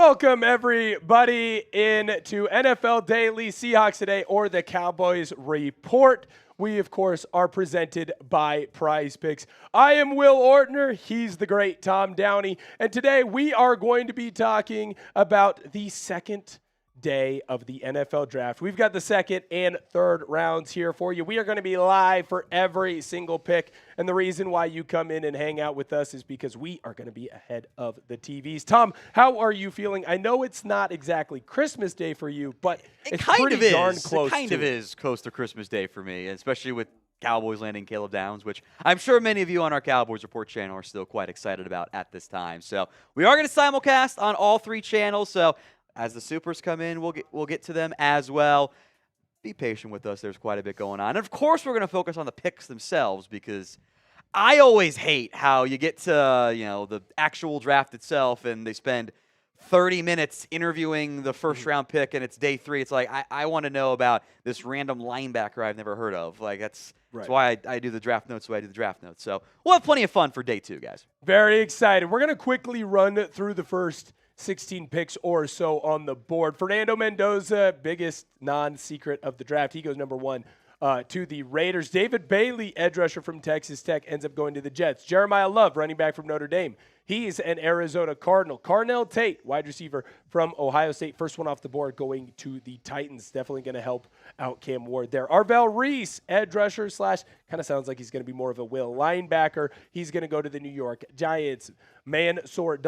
Welcome, everybody, into NFL Daily Seahawks Today or the Cowboys Report. We, of course, are presented by Prize Picks. I am Will Ortner. He's the great Tom Downey. And today we are going to be talking about the second day of the NFL Draft. We've got the second and third rounds here for you. We are going to be live for every single pick. And the reason why you come in and hang out with us is because we are going to be ahead of the TVs. Tom, how are you feeling? I know it's not exactly Christmas Day for you, but it's pretty darn close. It kind of is close to Christmas Day for me, especially with Cowboys landing Caleb Downs, which I'm sure many of you on our Cowboys Report channel are still quite excited about at this time. So we are going to simulcast on all three channels. So as the supers come in, we'll get to them as well. Be patient with us. There's quite a bit going on. And of course, we're going to focus on the picks themselves because I always hate how you get to, the actual draft itself and they spend 30 minutes interviewing the first round pick and it's day 3. It's like, I want to know about this random linebacker I've never heard of. Like, that's why I do the draft notes the way I do the draft notes. So we'll have plenty of fun for day 2, guys. Very excited. We're going to quickly run through the first 16 picks or so on the board. Fernando Mendoza, biggest non-secret of the draft. He goes number 1 to the Raiders. David Bailey, edge rusher from Texas Tech, ends up going to the Jets. Jeremiah Love, running back from Notre Dame. He's an Arizona Cardinal. Carnell Tate, wide receiver from Ohio State. First one off the board going to the Titans. Definitely going to help out Cam Ward there. Arvell Reese, edge rusher / kind of sounds like he's going to be more of a will linebacker. He's going to go to the New York Giants. Mansour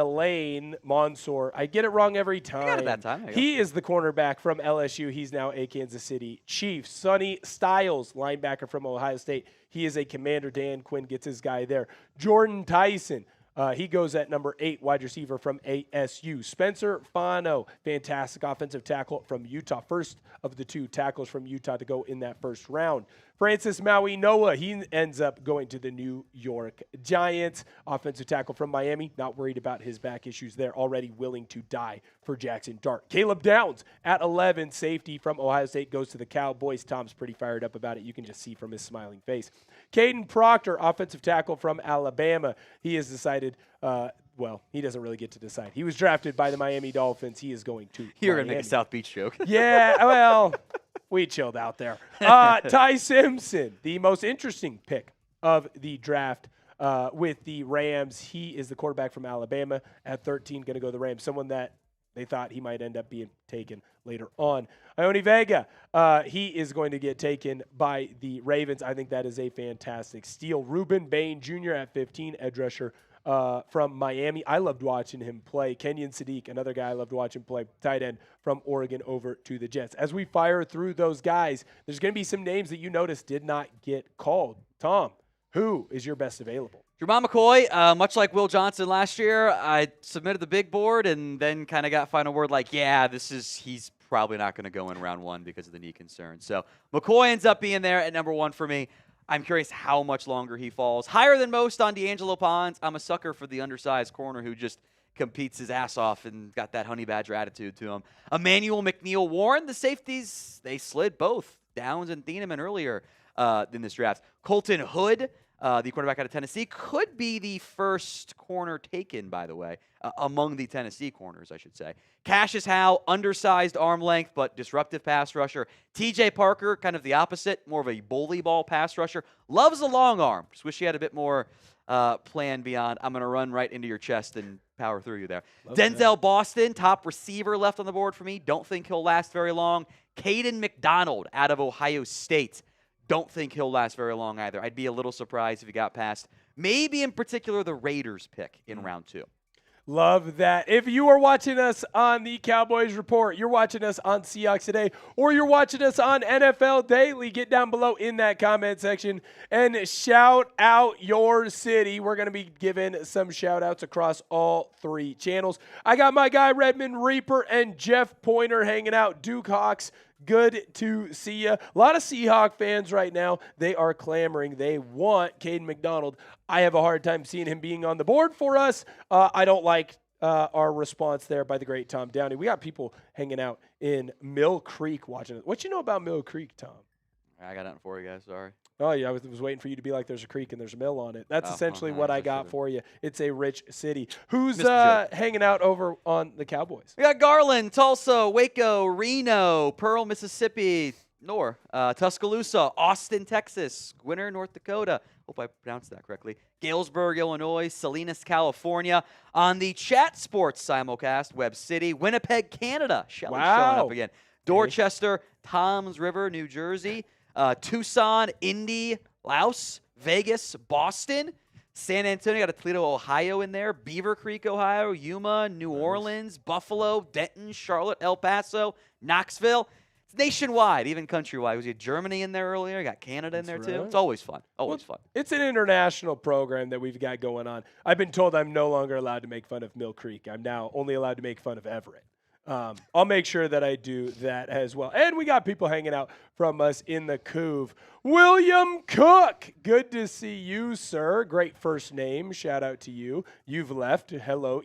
Mansour. I get it wrong every time. I got it that time. He is the cornerback from LSU. He's now a Kansas City Chief. Sonny Styles, linebacker from Ohio State. He is a Commander. Dan Quinn gets his guy there. Jordan Tyson. He goes at number 8, wide receiver from ASU. Spencer Fano, fantastic offensive tackle from Utah. First of the 2 tackles from Utah to go in that first round. Francis Maui Noah, he ends up going to the New York Giants. Offensive tackle from Miami, not worried about his back issues there, already willing to die for Jackson Dart. Caleb Downs at 11, safety from Ohio State, goes to the Cowboys. Tom's pretty fired up about it. You can just see from his smiling face. Caden Proctor, offensive tackle from Alabama. He has decided, he doesn't really get to decide. He was drafted by the Miami Dolphins. He is going to You're going to make a South Beach joke. Yeah, well, we chilled out there. Ty Simpson, the most interesting pick of the draft with the Rams. He is the quarterback from Alabama at 13, going to go to the Rams. Someone that they thought he might end up being taken later on. Ione Vega, he is going to get taken by the Ravens. I think that is a fantastic steal. Reuben Bain Jr. at 15, edge rusher from Miami. I loved watching him play. Kenyon Sadiq, another guy I loved watching play, tight end from Oregon over to the Jets. As we fire through those guys, there's going to be some names that you notice did not get called. Tom, who is your best available? Jermon McCoy, much like Will Johnson last year, I submitted the big board and then kind of got final word like, he's probably not going to go in round 1 because of the knee concern. So McCoy ends up being there at number 1 for me. I'm curious how much longer he falls. Higher than most on D'Angelo Ponds. I'm a sucker for the undersized corner who just competes his ass off and got that honey badger attitude to him. Emmanuel McNeil Warren, the safeties, they slid both Downs and Thieneman earlier in this draft. Colton Hood, the quarterback out of Tennessee, could be the first corner taken, by the way, among the Tennessee corners, I should say. Cassius Howe, undersized arm length, but disruptive pass rusher. TJ Parker, kind of the opposite, more of a bully ball pass rusher. Loves the long arm. Just wish he had a bit more plan beyond, I'm going to run right into your chest and power through you there. Denzel Boston, top receiver left on the board for me. Don't think he'll last very long. Caden Macdonald out of Ohio State. Don't think he'll last very long either. I'd be a little surprised if he got past maybe in particular the Raiders pick in round 2. Love that. If you are watching us on the Cowboys Report, you're watching us on Seahawks Today, or you're watching us on NFL Daily, get down below in that comment section and shout out your city. We're going to be giving some shout outs across all 3 channels. I got my guy Redmond Reaper and Jeff Pointer hanging out. Duke Hawks, good to see you. A lot of Seahawk fans right now, they are clamoring. They want Caden McDonald. I have a hard time seeing him being on the board for us. I don't like our response there by the great Tom Downey. We got people hanging out in Mill Creek watching it. What you know about Mill Creek, Tom? I got nothing for you guys. Sorry. Oh, yeah, I was waiting for you to be like, there's a creek and there's a mill on it. That's essentially what I got for you. It's a rich city. Who's hanging out over on the Cowboys? We got Garland, Tulsa, Waco, Reno, Pearl, Mississippi, Tuscaloosa, Austin, Texas, Gwinner, North Dakota. Hope I pronounced that correctly. Galesburg, Illinois, Salinas, California. On the Chat Sports simulcast, Webb City, Winnipeg, Canada. Shelley's showing up again. Dorchester, Toms River, New Jersey. Tucson, Indy, Laos, Vegas, Boston, San Antonio, got a Toledo, Ohio in there, Beaver Creek, Ohio, Yuma, New Orleans, Buffalo, Denton, Charlotte, El Paso, Knoxville. It's nationwide, even countrywide. We had Germany in there earlier, got Canada in there too. It's always fun, always fun. It's an international program that we've got going on. I've been told I'm no longer allowed to make fun of Mill Creek. I'm now only allowed to make fun of Everett. I'll make sure that I do that as well. And we got people hanging out from us in the Couve. William Cook, good to see you, sir. Great first name. Shout out to you. You've left. Hello,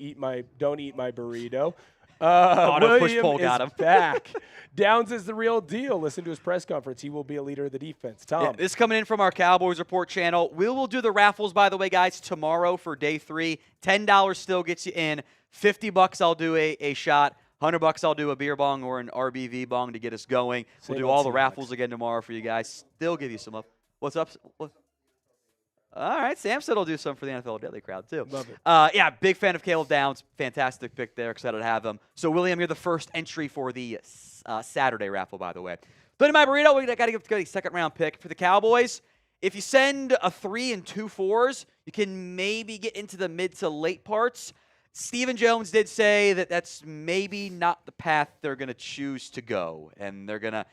don't eat my burrito. William got him. is back. Downs is the real deal. Listen to his press conference. He will be a leader of the defense. Tom. Yeah, this is coming in from our Cowboys Report channel. We will do the raffles, by the way, guys, tomorrow for day 3. $10 still gets you in. $50 I'll do a shot. $100 I'll do a beer bong or an RBV bong to get us going. We'll do all the raffles again tomorrow for you guys. Still give you some up. What's up? All right, Sam said he'll do some for the NFL Daily crowd too. Love it. Yeah, big fan of Caleb Downs. Fantastic pick there. Excited to have him. So, William, you're the first entry for the Saturday raffle, by the way. But my burrito, we got to give a second-round pick for the Cowboys. If you send a 3 and 2 4s, you can maybe get into the mid to late parts. Stephen Jones did say that that's maybe not the path they're going to choose to go, and they're gonna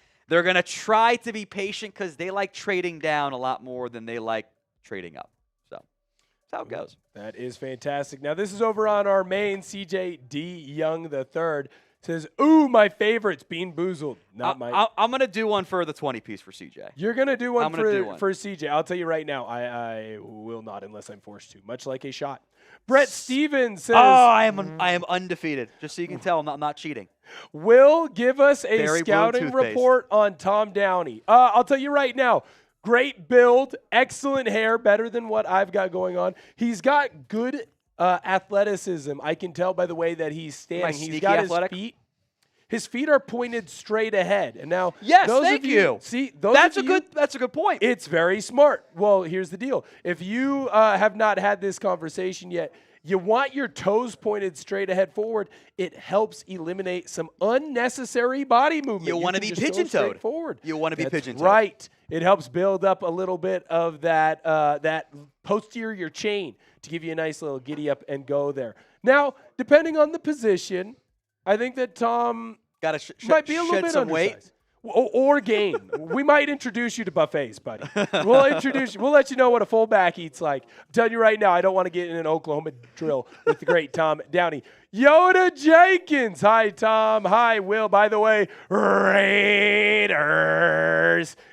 try to be patient because they like trading down a lot more than they like trading up. So that's how it goes. That is fantastic. Now this is over on our main. CJ D. Young III says, "Ooh, my favorites, Bean Boozled." I'm gonna do one for the 20-piece for CJ. You're gonna do one for CJ. I'll tell you right now, I will not unless I'm forced to. Much like a shot. Brett Stevens says, I am undefeated. Just so you can tell, I'm not cheating. Will give us a Berry scouting report on Tom Downey. I'll tell you right now, great build, excellent hair, better than what I've got going on. He's got good athleticism. I can tell by the way that he's standing. He's got athletic? His feet are pointed straight ahead. And now, thank you. See, that's a good point. It's very smart. Well, here's the deal. If you have not had this conversation yet, you want your toes pointed straight ahead forward. It helps eliminate some unnecessary body movement. You want to be pigeon-toed. Forward. You want to be pigeon-toed. Right. It helps build up a little bit of that posterior chain to give you a nice little giddy up and go there. Now, depending on the position, I think that Tom might be a little bit undersized. Weight. Or gain. We might introduce you to buffets, buddy. We'll let you know what a fullback eats like. I'm telling you right now, I don't want to get in an Oklahoma drill with the great Tom Downey. Yoda Jenkins. Hi, Tom. Hi, Will. By the way, Raiders.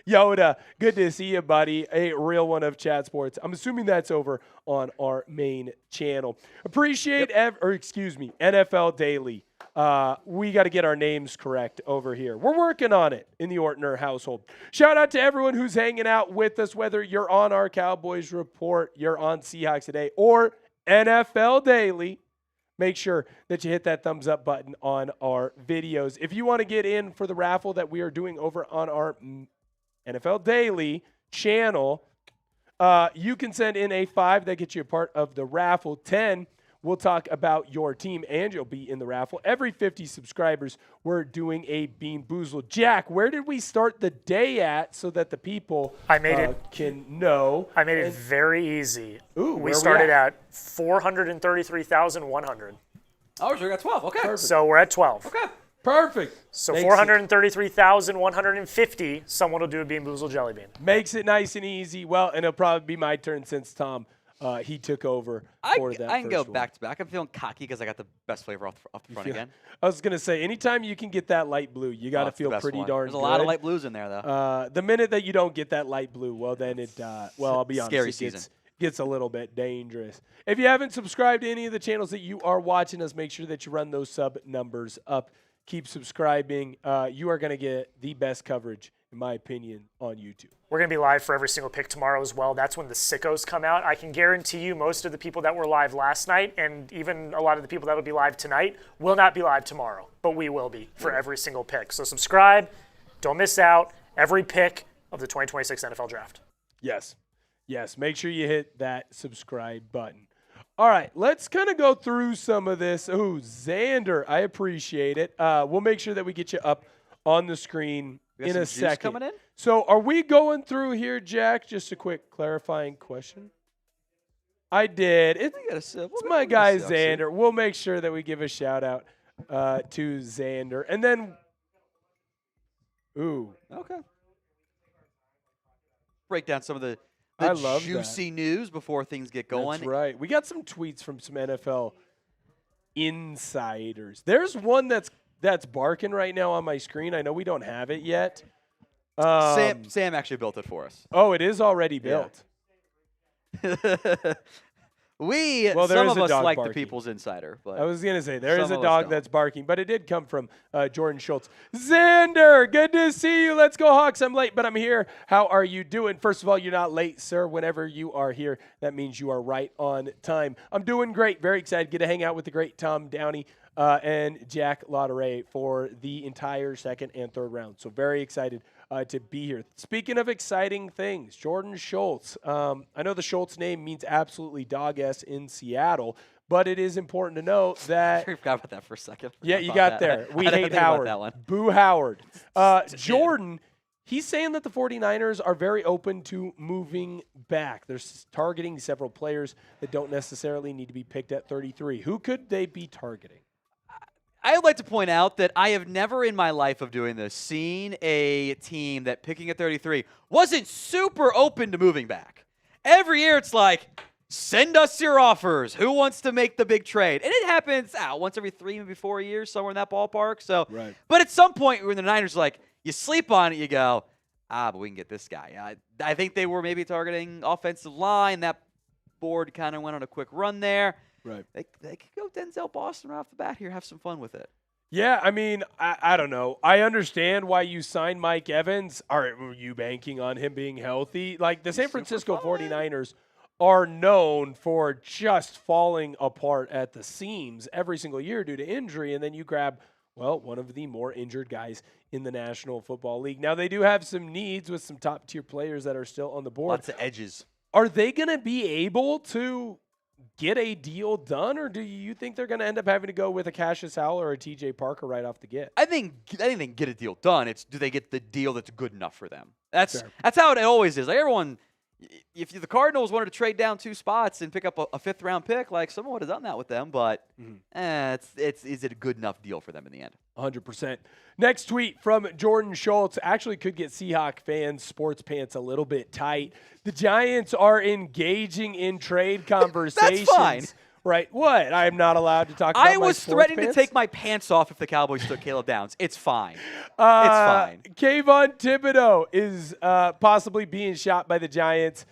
Yoda, good to see you, buddy. A real one of Chat Sports. I'm assuming that's over on our main channel. Appreciate, NFL Daily. We got to get our names correct over here. We're working on it in the Ortner household. Shout out to everyone who's hanging out with us, whether you're on our Cowboys Report, you're on Seahawks Today, or NFL Daily. Make sure that you hit that thumbs up button on our videos. If you want to get in for the raffle that we are doing over on our NFL Daily channel, you can send in a 5 that gets you a part of the raffle. 10, we'll talk about your team, and you'll be in the raffle. Every 50 subscribers, we're doing a Bean Boozled. Jack, where did we start the day at so that the people can know? I made it very easy. We started at 433,100. Oh, so we got 12. Okay. Perfect. So we're at 12. Okay. Perfect. So 433,150, someone will do a Bean Boozled jelly bean. Makes it nice and easy. Well, and it'll probably be my turn since Tom he took over for that. I can go one. back to back. I'm feeling cocky because I got the best flavor off the front again. I was gonna say, anytime you can get that light blue, you got to feel pretty darn good. good. There's a lot of light blues in there, though. The minute that you don't get that light blue, well, then it I'll be honest, scary it season. Gets a little bit dangerous. If you haven't subscribed to any of the channels that you are watching us, make sure that you run those sub numbers up. Keep subscribing. You are going to get the best coverage in my opinion, on YouTube. We're going to be live for every single pick tomorrow as well. That's when the sickos come out. I can guarantee you most of the people that were live last night and even a lot of the people that will be live tonight will not be live tomorrow, but we will be for every single pick. So subscribe. Don't miss out. Every pick of the 2026 NFL Draft. Yes. Make sure you hit that subscribe button. All right, let's kind of go through some of this. Oh, Xander, I appreciate it. We'll make sure that we get you up on the screen in a second. Coming in? So are we going through here, Jack? Just a quick clarifying question. I did. It's my guy, Xander. We'll make sure that we give a shout-out to Xander. And then, Okay. Break down some of the juicy news before things get going. That's right. We got some tweets from some NFL insiders. There's one that's barking right now on my screen. I know we don't have it yet. Sam actually built it for us. Oh, it is already built. Yeah. Some of us like the People's Insider. But I was going to say, there is a dog that's barking, but it did come from Jordan Schultz. Xander, good to see you. Let's go, Hawks. I'm late, but I'm here. How are you doing? First of all, you're not late, sir. Whenever you are here, that means you are right on time. I'm doing great. Very excited. Get to hang out with the great Tom Downey and Jack Lauderay for the entire second and third round. So very excited to be here. Speaking of exciting things, Jordan Schultz. I know the Schultz name means absolutely dog-ass in Seattle, but it is important to note that... I forgot about that for a second. Yeah, you got there. We hate Howard. That one. Boo Howard. Jordan, he's saying that the 49ers are very open to moving back. They're targeting several players that don't necessarily need to be picked at 33. Who could they be targeting? I would like to point out that I have never in my life of doing this seen a team that picking at 33 wasn't super open to moving back. Every year it's like, send us your offers. Who wants to make the big trade? And it happens once every 3, maybe 4 years, somewhere in that ballpark. So, right. But at some point when the Niners are like, you sleep on it, you go, but we can get this guy. I think they were maybe targeting offensive line. That board kind of went on a quick run there. Right. They could go Denzel Boston right off the bat here, have some fun with it. Yeah, I mean, I don't know. I understand why you signed Mike Evans. Were you banking on him being healthy? Like, the San Francisco 49ers are known for just falling apart at the seams every single year due to injury, and then you grab, one of the more injured guys in the National Football League. Now, they do have some needs with some top-tier players that are still on the board. Lots of edges. Are they going to be able to get a deal done, or do you think they're going to end up having to go with a Cassius Howell or a TJ Parker right off the get? I think they can get a deal done. It's do they get the deal that's good enough for them? That's how it always is. Like everyone, if the Cardinals wanted to trade down 2 spots and pick up a 5th round pick, like someone would have done that with them. But is it a good enough deal for them in the end? 100%. Next tweet from Jordan Schultz actually could get Seahawk fans' sports pants a little bit tight. The Giants are engaging in trade conversations. That's fine. Right. What? I am not allowed to talk about I was threatening to take my pants off if the Cowboys took Caleb Downs. It's fine. It's fine. Kayvon Thibodeau is possibly being shot by the Giants.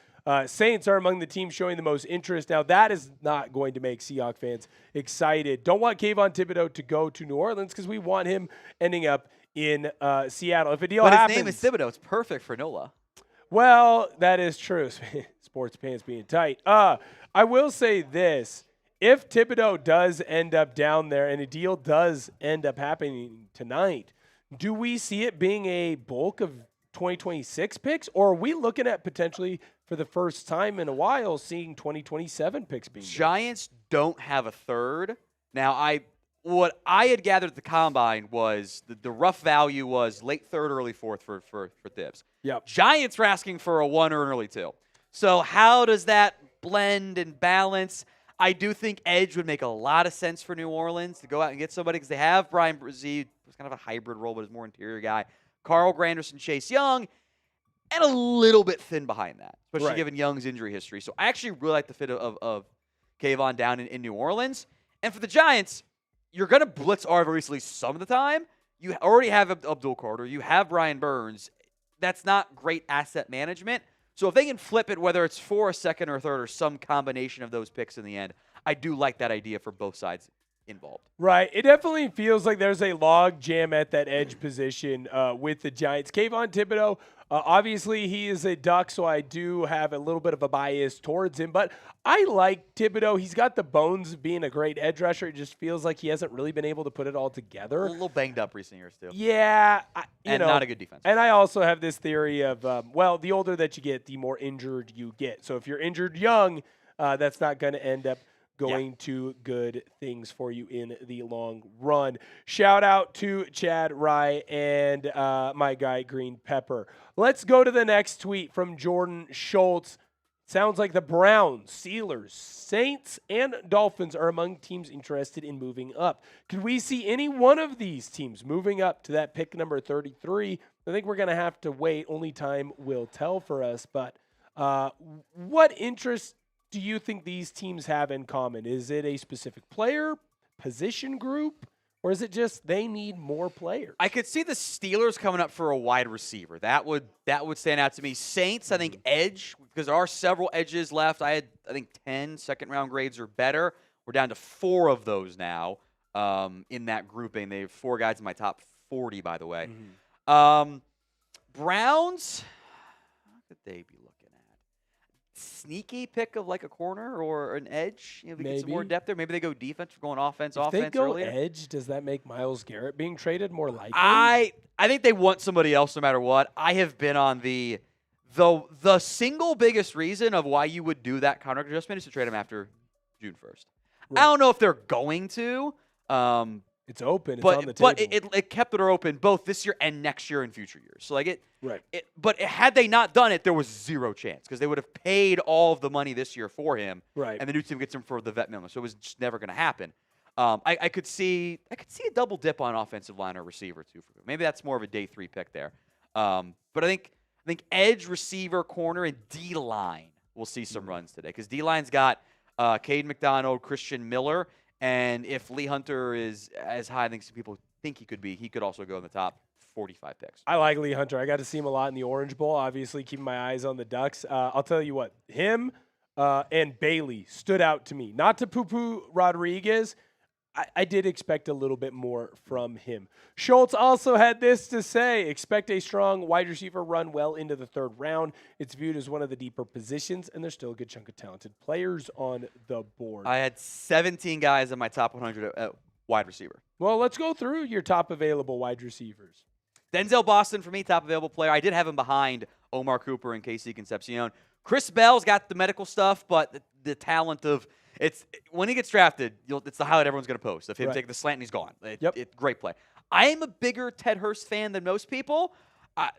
Saints are among the teams showing the most interest. Now, that is not going to make Seahawks fans excited. Don't want Kayvon Thibodeau to go to New Orleans because we want him ending up in Seattle. If a deal happens, his name is Thibodeau. It's perfect for NOLA. Well, that is true. Sports pants being tight. I will say this. If Thibodeau does end up down there and a deal does end up happening tonight, do we see it being a bulk of 2026 picks, or are we looking at potentially for the first time in a while seeing 2027 picks being Giants don't have a third. Now, what I had gathered at the Combine was the rough value was late 3rd, early 4th for Thibs. Yep. Giants are asking for a 1 or an early 2. So how does that blend and balance? I do think edge would make a lot of sense for New Orleans to go out and get somebody because they have Brian Brzee, who's kind of a hybrid role, but is more interior guy. Carl Granderson, Chase Young, and a little bit thin behind that, especially given Young's injury history. So I actually really like the fit of Kayvon down in New Orleans. And for the Giants, you're going to blitz Arvor Easley some of the time. You already have Abdul Carter. You have Brian Burns. That's not great asset management. So if they can flip it, whether it's for a 2nd or 3rd or some combination of those picks in the end, I do like that idea for both sides involved. Right. It definitely feels like there's a log jam at that edge position with the Giants. Kayvon Thibodeau, obviously he is a Duck, so I do have a little bit of a bias towards him. But I like Thibodeau. He's got the bones of being a great edge rusher. It just feels like he hasn't really been able to put it all together. A little banged up recent years, too. Yeah. And not a good defense. And I also have this theory of, the older that you get, the more injured you get. So if you're injured young, that's not going to end up going to good things for you in the long run. Shout out to Chad Rye and my guy Green Pepper. Let's go to the next tweet from Jordan Schultz. Sounds like the Browns, Steelers, Saints, and Dolphins are among teams interested in moving up. Could we see any one of these teams moving up to that pick number 33? I think we're going to have to wait. Only time will tell for us. But what interest do you think these teams have in common? Is it a specific player, position group, or is it just they need more players? I could see the Steelers coming up for a wide receiver. That would stand out to me. Saints, I think edge, because there are several edges left. I think 10 second-round grades or better. We're down to 4 of those now in that grouping. They have 4 guys in my top 40, by the way. Browns, how could they be looking? Sneaky pick of like a corner or an edge. We get some more depth there. Maybe they go defense, going offense. If they go earlier. Edge, does that make Myles Garrett being traded more likely? I think they want somebody else no matter what. I have been on the single biggest reason of why you would do that contract adjustment is to trade him after June 1st. Right. I don't know if they're going to. It's open. It's on the table. But it kept the door open both this year and next year and future years. So right. But had they not done it, there was zero chance because they would have paid all of the money this year for him. Right. And the new team gets him for the vet minimum. So it was just never going to happen. I could see a double dip on offensive line or receiver too. Maybe that's more of a day 3 pick there. But I think edge, receiver, corner, and D line will see some runs today because D line's got Cade Macdonald, Christian Miller. And if Lee Hunter is as high, I think some people think he could be, he could also go in the top 45 picks. I like Lee Hunter. I got to see him a lot in the Orange Bowl, obviously keeping my eyes on the Ducks. I'll tell you what, him and Bailey stood out to me. Not to poo-poo Rodriguez. I did expect a little bit more from him. Schultz also had this to say: expect a strong wide receiver run well into the 3rd round. It's viewed as one of the deeper positions, and there's still a good chunk of talented players on the board. I had 17 guys in my top 100 at wide receiver. Well, let's go through your top available wide receivers. Denzel Boston, for me, top available player. I did have him behind Omar Cooper and KC Concepcion. Chris Bell's got the medical stuff, but the talent of when he gets drafted, it's the highlight everyone's going to post. If him taking the slant and he's gone. It's great play. I am a bigger Ted Hurst fan than most people.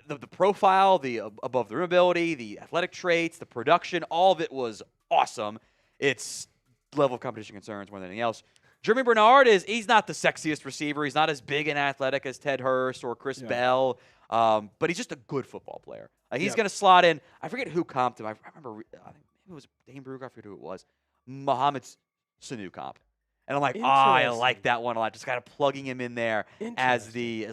The profile, the above the rim ability, the athletic traits, the production, all of it was awesome. It's level of competition concerns more than anything else. Jeremy Bernard he's not the sexiest receiver. He's not as big and athletic as Ted Hurst or Chris Bell, but he's just a good football player. He's going to slot in. I forget who comped him. I remember, I think maybe it was Dane Brugge. I forget who it was. Mohamed Sanu comp. And I'm like, I like that one a lot. Just kind of plugging him in there as the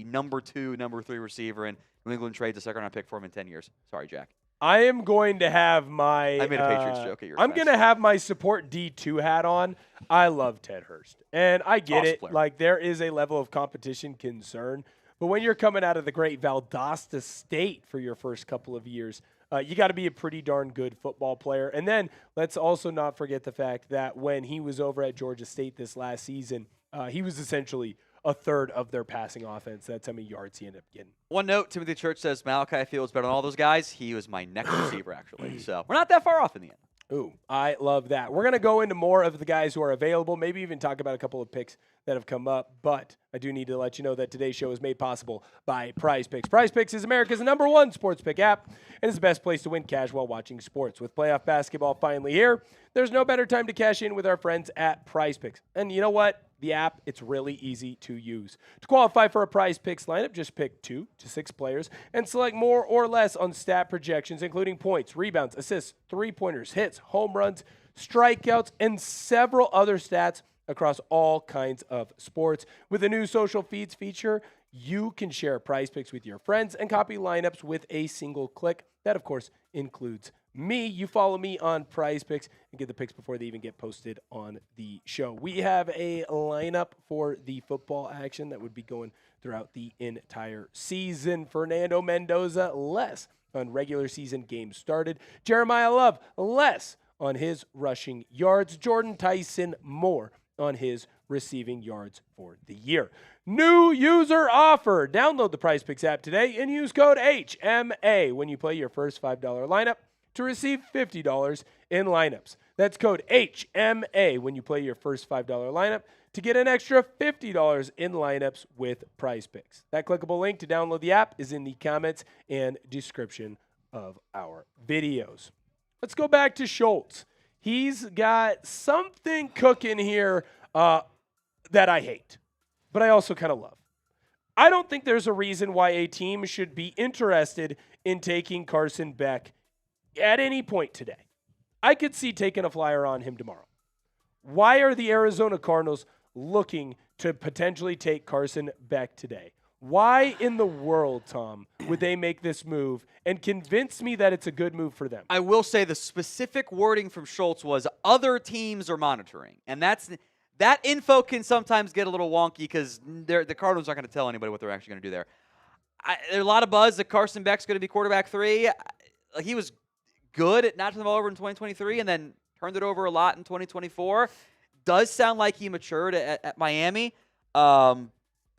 number 2, number 3 receiver, and New England trades a 2nd-round pick for him in 10 years. Sorry, Jack. I am going to have my. I made a Patriots joke at your I'm going to have my support D2 hat on. I love Ted Hurst, and I get it. Player. Like there is a level of competition concern, but when you're coming out of the great Valdosta State for your first couple of years. You got to be a pretty darn good football player. And then let's also not forget the fact that when he was over at Georgia State this last season, he was essentially a third of their passing offense. That's how many yards he ended up getting. One note, Timothy Church says Malachi Fields better than all those guys. He was my next receiver, actually. So we're not that far off in the end. Ooh, I love that. We're going to go into more of the guys who are available, maybe even talk about a couple of picks that have come up. But I do need to let you know that today's show is made possible by Prize Picks. Prize Picks is America's #1 sports pick app and is the best place to win cash while watching sports. With playoff basketball finally here, there's no better time to cash in with our friends at Prize Picks. And you know what? The app, it's really easy to use. To qualify for a Prize Picks lineup, just pick 2 to 6 players and select more or less on stat projections, including points, rebounds, assists, three-pointers, hits, home runs, strikeouts, and several other stats across all kinds of sports. With the new social feeds feature, you can share Prize Picks with your friends and copy lineups with a single click. That, of course, includes me. You follow me on Prize Picks and get the picks before they even get posted on the show. We have a lineup for the football action that would be going throughout the entire season. Fernando Mendoza, less on regular season games started. Jeremiah Love, less on his rushing yards. Jordan Tyson, more on his receiving yards for the year. New user offer. Download the Prize Picks app today and use code HMA when you play your first $5 lineup to receive $50 in lineups. That's code HMA when you play your first $5 lineup to get an extra $50 in lineups with Prize Picks. That clickable link to download the app is in the comments and description of our videos. Let's go back to Schultz. He's got something cooking here that I hate, but I also kind of love. I don't think there's a reason why a team should be interested in taking Carson Beck at any point today. I could see taking a flyer on him tomorrow. Why are the Arizona Cardinals looking to potentially take Carson Beck today? Why in the world, Tom, would they make this move and convince me that it's a good move for them? I will say the specific wording from Schultz was other teams are monitoring. And that info can sometimes get a little wonky because the Cardinals aren't going to tell anybody what they're actually going to do there. There's a lot of buzz that Carson Beck's going to be quarterback 3. He was good at notching the ball over in 2023 and then turned it over a lot in 2024. Does sound like he matured at Miami. But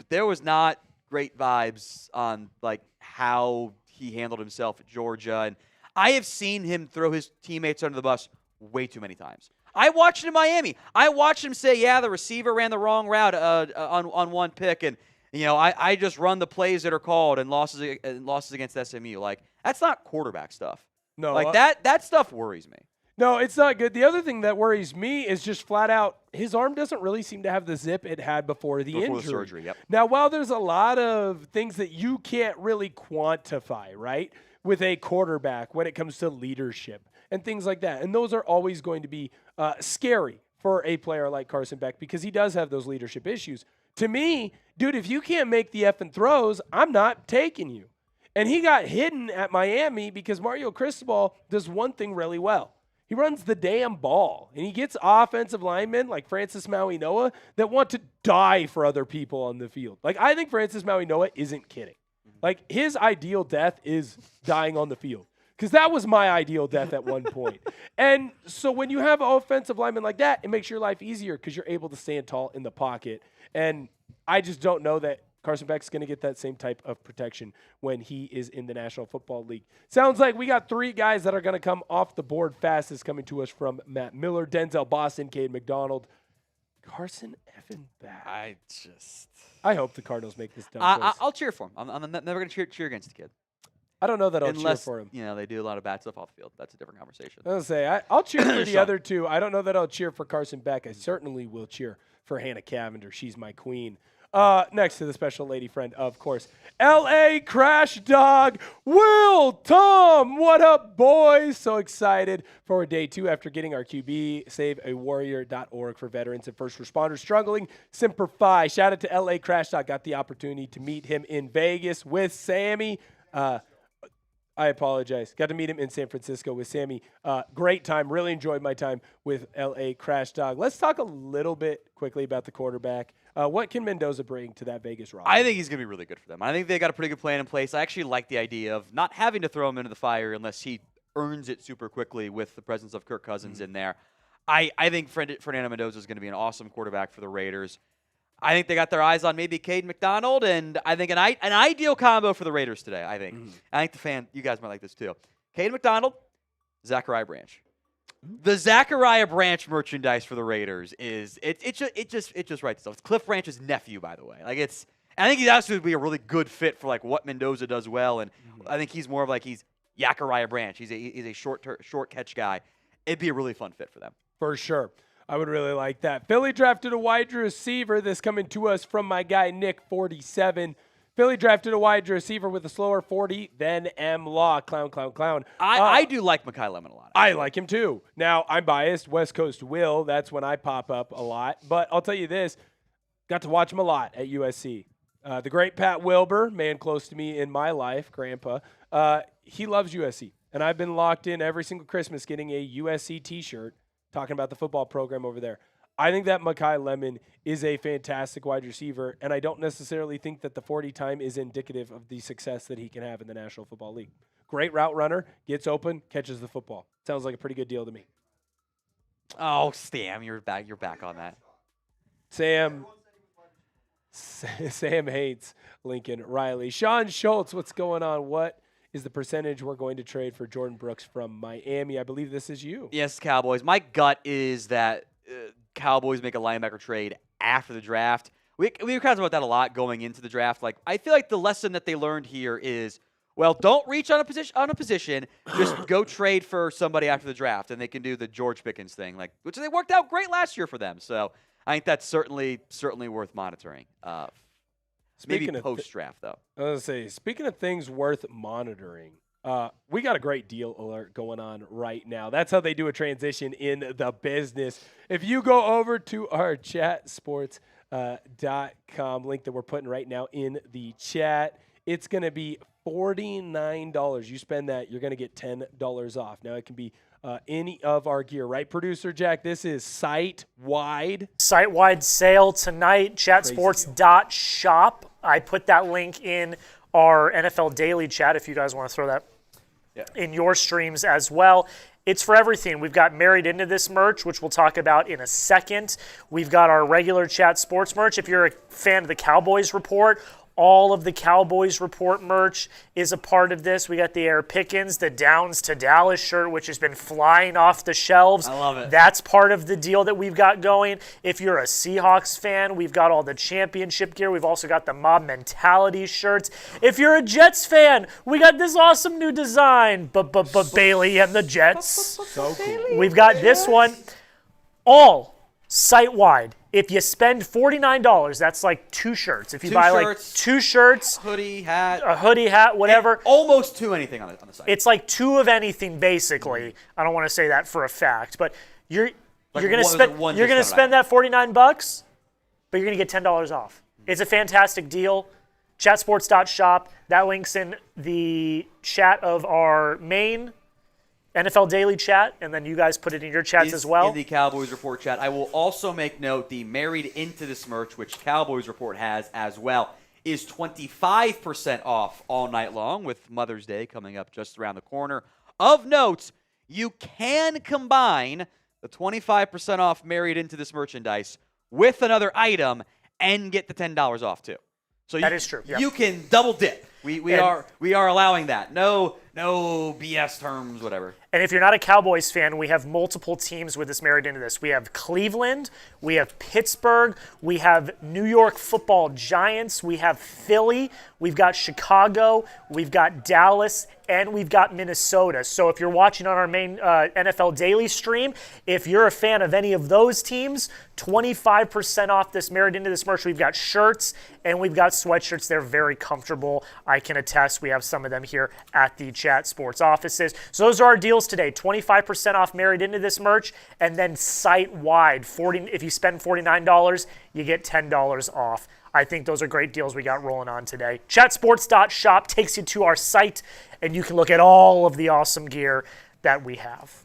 there was not great vibes on like how he handled himself at Georgia. And I have seen him throw his teammates under the bus way too many times. I watched him in Miami. I watched him say, yeah, the receiver ran the wrong route on one pick. And, I just run the plays that are called and losses against SMU. Like, that's not quarterback stuff. No. Like, that stuff worries me. No, it's not good. The other thing that worries me is just flat out his arm doesn't really seem to have the zip it had before the injury. The surgery, yep. Now, while there's a lot of things that you can't really quantify, right, with a quarterback when it comes to leadership and things like that, and those are always going to be scary for a player like Carson Beck because he does have those leadership issues. To me, dude, if you can't make the effing throws, I'm not taking you. And he got hidden at Miami because Mario Cristobal does one thing really well. He runs the damn ball, and he gets offensive linemen like Francis Maui-Noah that want to die for other people on the field. Like, I think Francis Maui-Noah isn't kidding. Like, his ideal death is dying on the field because that was my ideal death at one point. And so when you have offensive linemen like that, it makes your life easier because you're able to stand tall in the pocket. And I just don't know that Carson Beck's going to get that same type of protection when he is in the National Football League. Sounds like we got 3 guys that are going to come off the board fastest coming to us from Matt Miller, Denzel Boston, Cade McDonald, Carson effing Beck. I hope the Cardinals make this dumb choice. I'll cheer for him. I'm never going to cheer against the kid. I don't know that I'll cheer for him. They do a lot of bad stuff off the field. That's a different conversation. I'll say I'll cheer for the other 2. I don't know that I'll cheer for Carson Beck. I certainly will cheer for Hannah Cavender. She's my queen. Next to the special lady friend, of course, L.A. Crash Dog, Will Tom. What up, boys? So excited for day 2 after getting our QB, saveawarrior.org for veterans and first responders struggling. Semper Fi. Shout out to L.A. Crash Dog. Got the opportunity to meet him in Vegas with Sammy. I apologize. Got to meet him in San Francisco with Sammy. Great time. Really enjoyed my time with L.A. Crash Dog. Let's talk a little bit quickly about the quarterback. What can Mendoza bring to that Vegas roster? I think he's going to be really good for them. I think they got a pretty good plan in place. I actually like the idea of not having to throw him into the fire unless he earns it super quickly with the presence of Kirk Cousins in there. I think Fernando Mendoza is going to be an awesome quarterback for the Raiders. I think they got their eyes on maybe Cade McDonald, and I think an ideal combo for the Raiders today, I think. I think you guys might like this too. Cade McDonald, Zachariah Branch. The Zachariah Branch merchandise for the Raiders is it just writes itself. It's Cliff Branch's nephew, by the way. I think he's actually would be a really good fit for like what Mendoza does well, and I think he's more of like he's Zachariah Branch. He's a short catch guy. It'd be a really fun fit for them. For sure. I would really like that. Philly drafted a wide receiver. This coming to us from my guy, Nick, 47. Philly drafted a wide receiver with a slower 40 than M-Law. Clown. I do like Mekhi Lemon a lot. I like him too. Now, I'm biased. West Coast Will. That's when I pop up a lot. But I'll tell you this. Got to watch him a lot at USC. The great Pat Wilbur, man close to me in my life, Grandpa, he loves USC. and I've been locked in every single Christmas getting a USC T-shirt talking about the football program over there. I think that Mekhi Lemon is a fantastic wide receiver, and I don't necessarily think that the 40 time is indicative of the success that he can have in the National Football League. Great route runner, gets open, catches the football. Sounds like a pretty good deal to me. Oh, Sam, you're back on that. Sam hates Lincoln Riley. Sean Schultz, what's going on? What is the percentage we're going to trade for Jordan Brooks from Miami? I believe this is you. Yes, Cowboys. My gut is that Cowboys make a linebacker trade after the draft. We were kind of about that a lot going into the draft. Like, I feel like the lesson that they learned here is, well, don't reach on a position. Just go trade for somebody after the draft, and they can do the George Pickens thing, like, which they worked out great last year for them. So I think that's certainly worth monitoring. Maybe post-draft, though. I was going to say, speaking of things worth monitoring, we got a great deal alert going on right now. That's how they do a transition in the business. If you go over to our chatsports.com link that we're putting right now in the chat, it's going to be $49. You spend that, you're going to get $10 off. Now, it can be any of our gear, right, Producer Jack? This is site-wide. Site-wide sale tonight, chatsports.shop. I put that link in our NFL Daily chat if you guys want to throw that in your streams as well. It's for everything. We've got married into this merch, which we'll talk about in a second. We've got our regular Chat Sports merch. If you're a fan of the Cowboys Report, all of the Cowboys Report merch is a part of this. We got the Air Pickens, the Downs to Dallas shirt, which has been flying off the shelves. I love it. That's part of the deal that we've got going. If you're a Seahawks fan, we've got all the championship gear. We've also got the Mob Mentality shirts. If you're a Jets fan, we got this awesome new design. But Bailey and the Jets. So cool. We've got this one. All site-wide. If you spend $49, that's like 2 shirts. If you buy like 2 shirts, hoodie, hat, a hoodie, hat, whatever. And almost 2 anything on the site. It's like 2 of anything, basically. I don't want to say that for a fact, but you're going to spend that $49, but you're going to get $10 off. It's a fantastic deal. Chatsports.shop. That link's in the chat of our main NFL Daily chat, and then you guys put it in your chats as well. In the Cowboys Report chat. I will also make note the married into this merch, which Cowboys Report has as well, is 25% off all night long with Mother's Day coming up just around the corner. Of note, you can combine the 25% off married into this merchandise with another item and get the $10 off too. So that is true. Yep. You can double dip. We are allowing that. No BS terms, whatever. And if you're not a Cowboys fan, we have multiple teams with us married into this. We have Cleveland, we have Pittsburgh, we have New York Football Giants, we have Philly, we've got Chicago, we've got Dallas, and we've got Minnesota. So if you're watching on our main NFL Daily stream, if you're a fan of any of those teams, 25% off this married into this merch. We've got shirts and we've got sweatshirts. They're very comfortable. I can attest. We have some of them here at the Chat Sports offices. So those are our deals today. 25% off married into this merch, and then site-wide, if you spend $49, you get $10 off. I think those are great deals we got rolling on today. Chatsports.shop takes you to our site, and you can look at all of the awesome gear that we have.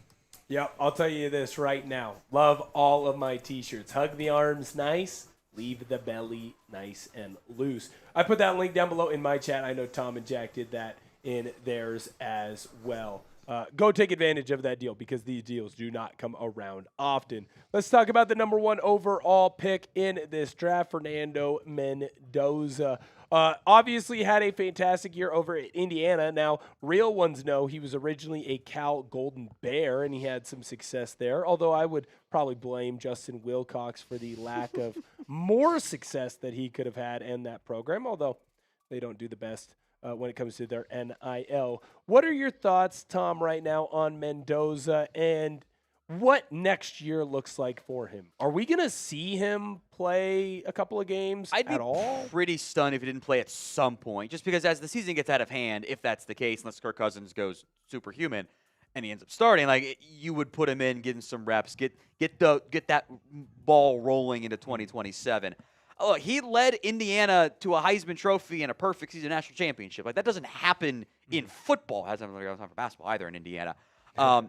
Yep, I'll tell you this right now. Love all of my T-shirts. Hug the arms nice, leave the belly nice and loose. I put that link down below in my chat. I know Tom and Jack did that in theirs as well. Go take advantage of that deal because these deals do not come around often. Let's talk about the number 1 overall pick in this draft, Fernando Mendoza. Obviously had a fantastic year over at Indiana. Now, real ones know he was originally a Cal Golden Bear, and he had some success there, although I would probably blame Justin Wilcox for the lack of more success that he could have had in that program, although they don't do the best when it comes to their NIL. What are your thoughts, Tom, right now on Mendoza and what next year looks like for him? Are we going to see him play a couple of games at all? I'd be pretty stunned if he didn't play at some point, just because as the season gets out of hand, if that's the case, unless Kirk Cousins goes superhuman and he ends up starting, like you would put him in, get him some reps, get that ball rolling into 2027. Oh, he led Indiana to a Heisman Trophy and a perfect season national championship. Like, that doesn't happen in football. Hasn't really time for basketball either in Indiana.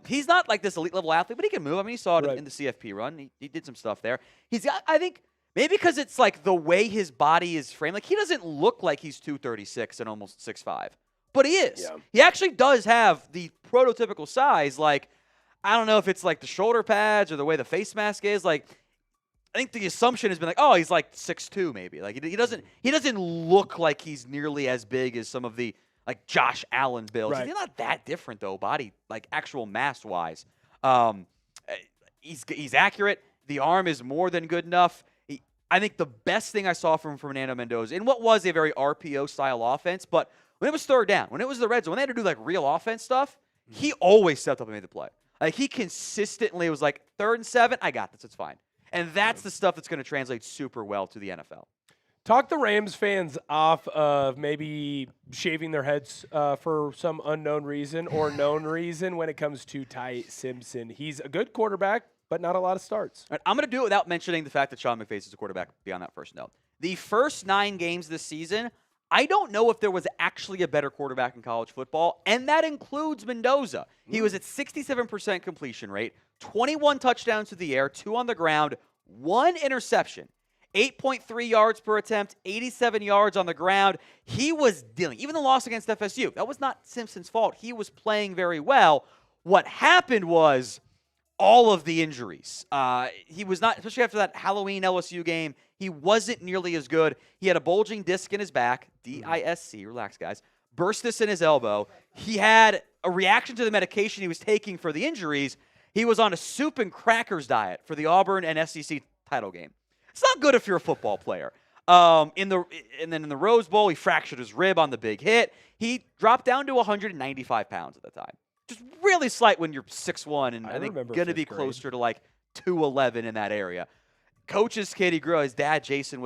He's not like this elite level athlete, but he can move. I mean, you saw it in the CFP run. He did some stuff there. He's got, I think, maybe because it's like the way his body is framed. Like, he doesn't look like he's 236 and almost 6'5", but he is. Yeah. He actually does have the prototypical size. Like, I don't know if it's like the shoulder pads or the way the face mask is. Like, I think the assumption has been like, oh, he's like 6'2", maybe. Like, he doesn't look like he's nearly as big as some of the like Josh Allen builds. Right. He's not that different though, body like actual mass wise. He's accurate. The arm is more than good enough. I think the best thing I saw from Fernando Mendoza in what was a very RPO style offense, but when it was third down, when it was the red zone, when they had to do like real offense stuff, he always stepped up and made the play. Like, he consistently was like 3rd and 7, I got this, it's fine. And that's the stuff that's going to translate super well to the NFL. Talk the Rams fans off of maybe shaving their heads for some unknown reason or known reason when it comes to Ty Simpson. He's a good quarterback, but not a lot of starts. Right, I'm going to do it without mentioning the fact that Sean McVay is a quarterback beyond that first note. The first 9 games this season, I don't know if there was actually a better quarterback in college football, and that includes Mendoza. He was at 67% completion rate, 21 touchdowns through the air, 2 on the ground, 1 interception, 8.3 yards per attempt, 87 yards on the ground. He was dealing. Even the loss against FSU, that was not Simpson's fault. He was playing very well. What happened was all of the injuries. He was not, especially after that Halloween LSU game, he wasn't nearly as good. He had a bulging disc in his back, D-I-S-C, relax guys, burst this in his elbow. He had a reaction to the medication he was taking for the injuries. He was on a soup and crackers diet for the Auburn and SEC title game. It's not good if you're a football player. And then in the Rose Bowl, he fractured his rib on the big hit. He dropped down to 195 pounds at the time. Just really slight when you're 6'1", and I think going to be closer to like 211 in that area. Coach's kid, he grew up. His dad, Jason,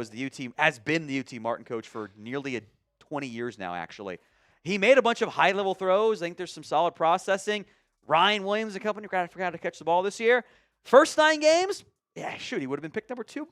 has been the UT Martin coach for nearly 20 years now, actually. He made a bunch of high-level throws. I think there's some solid processing. Ryan Williams and company forgot to catch the ball this year. First 9 games, yeah, shoot, he would have been picked number 2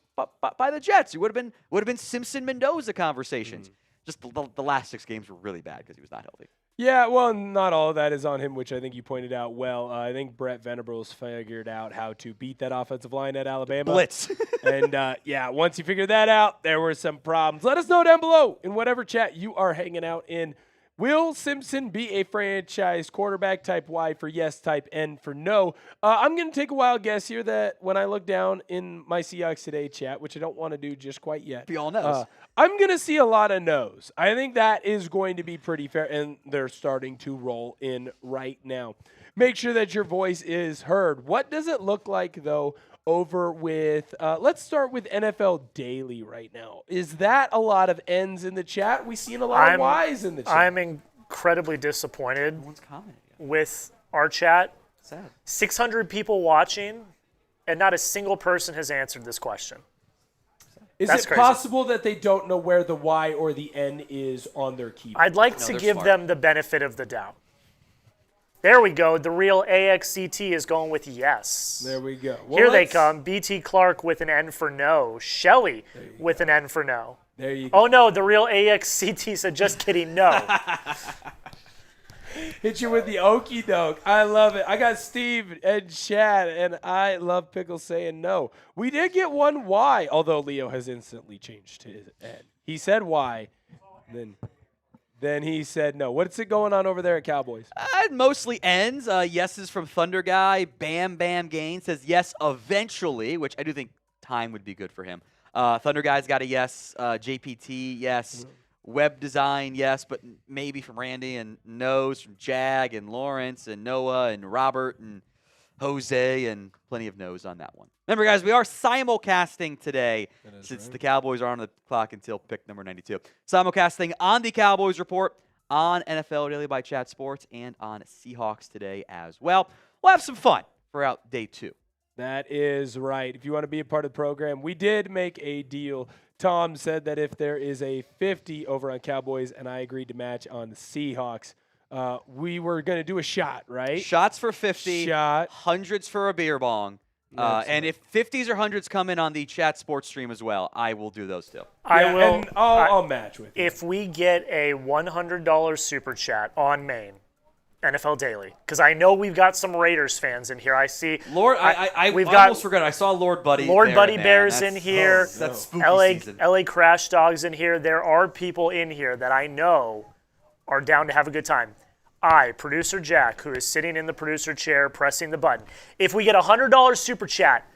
by the Jets. He would have been Simpson-Mendoza conversations. Just the last 6 games were really bad because he was not healthy. Yeah, well, not all of that is on him, which I think you pointed out well. I think Brett Venables figured out how to beat that offensive line at Alabama. Blitz. And, yeah, once you figured that out, there were some problems. Let us know down below in whatever chat you are hanging out in. Will Simpson be a franchise quarterback? Type Y for yes, type N for no. I'm going to take a wild guess here that when I look down in my Seahawks Today chat, which I don't want to do just quite yet. Be all no's. I'm going to see a lot of no's. I think that is going to be pretty fair, and they're starting to roll in right now. Make sure that your voice is heard. What does it look like, though, over with, let's start with NFL Daily right now. Is that a lot of N's in the chat? We've seen a lot of Y's in the chat. I'm incredibly disappointed with our chat. Sad. 600 people watching, and not a single person has answered this question. That's crazy. Possible that they don't know where the Y or the N is on their keyboard? I'd like to give them the benefit of the doubt. There we go. The real AXCT is going with yes. There we go. Well, here they come. BT Clark with an N for no. Shelly with an N for no. There you go. Oh, no. The real AXCT said, just kidding, no. Hit you with the okie doke. I love it. I got Steve and Chad, and I love Pickle saying no. We did get one Y, although Leo has instantly changed his N. He said Y, then he said no. What's it going on over there at Cowboys? Mostly ends. Yeses from Thunder Guy. Bam Bam Gain says yes eventually, which I do think time would be good for him. Thunder Guy's got a yes. JPT, yes. Web design, yes, but maybe from Randy, and no's from Jag and Lawrence and Noah and Robert and Jose, and plenty of no's on that one. Remember, guys, we are simulcasting today since the Cowboys are on the clock until pick number 92. Simulcasting on the Cowboys Report, on NFL Daily by Chat Sports, and on Seahawks Today as well. We'll have some fun throughout day 2. That is right. If you want to be a part of the program, we did make a deal. Tom said that if there is a 50 over on Cowboys, and I agreed to match on the Seahawks, we were going to do a shot, right? Shots for 50. Shot. Hundreds for a beer bong. And if 50s or 100s come in on the chat sports stream as well, I will do those too. I will. And I'll match with you. If we get a $100 super chat on Maine, NFL Daily, because I know we've got some Raiders fans in here. I see. Lord, I almost forgot. I saw Lord Buddy. Bears in here. That's spooky season. LA Crash Dogs in here. There are people in here that I know are down to have a good time. Producer Jack, who is sitting in the producer chair pressing the button. If we get a $100 super chat,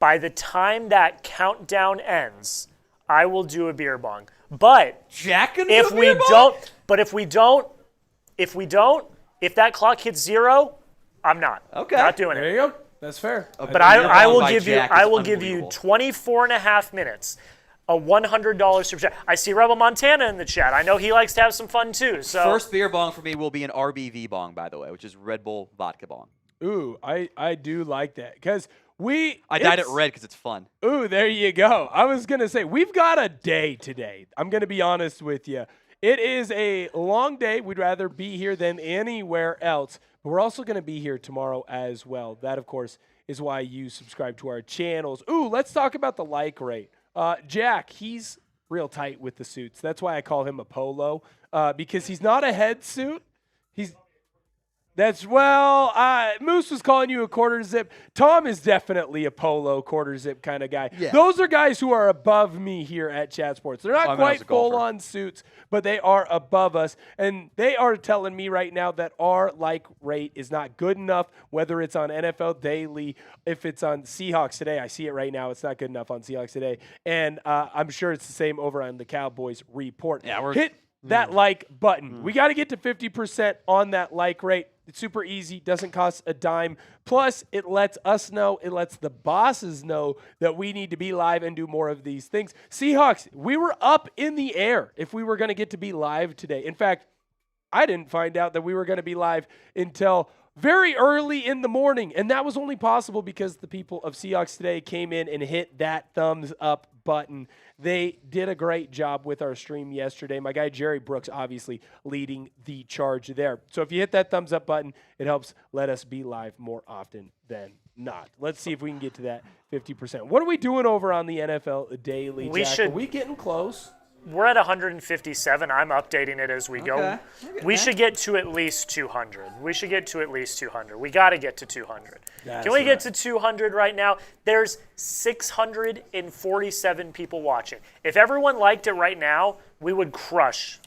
by the time that countdown ends, I will do a beer bong. But Jack can if do a we beer bong? don't, but if we don't, if that clock hits 0, I'm not. Okay. Not doing There it. you go. That's fair. But I will give you 24 and a half minutes. A $100 super chat. I see Rebel Montana in the chat. I know he likes to have some fun too. So first beer bong for me will be an RBV bong, by the way, which is Red Bull vodka bong. Ooh, I do like that because I dyed it red because it's fun. Ooh, there you go. I was gonna say we've got a day today. I'm gonna be honest with you. It is a long day. We'd rather be here than anywhere else. But we're also gonna be here tomorrow as well. That, of course, is why you subscribe to our channels. Ooh, let's talk about the like rate. Jack, he's real tight with the suits. That's why I call him a polo, because he's not a head suit. Moose was calling you a quarter zip. Tom is definitely a polo quarter zip kind of guy. Yeah. Those are guys who are above me here at Chat Sports. They're not quite full-on suits, but they are above us. And they are telling me right now that our like rate is not good enough, whether it's on NFL Daily, if it's on Seahawks Today. I see it right now. It's not good enough on Seahawks Today. And I'm sure it's the same over on the Cowboys Report. Yeah, Hit that like button. We got to get to 50% on that like rate. It's super easy, doesn't cost a dime. Plus, it lets us know, it lets the bosses know that we need to be live and do more of these things. Seahawks, we were up in the air if we were going to get to be live today. In fact, I didn't find out that we were going to be live until very early in the morning, and that was only possible because the people of Seahawks Today came in and hit that thumbs up button. They did a great job with our stream yesterday. My guy Jerry Brooks obviously leading the charge there. So if you hit that thumbs up button, it helps let us be live more often than not. Let's see if we can get to that 50%. What are we doing over on the NFL Daily, Jack? Are we getting close? We're at 157. I'm updating it as we go. We should get to at least 200. We got to get to 200. Can we get to 200 right now? There's 647 people watching. If everyone liked it right now, we would crush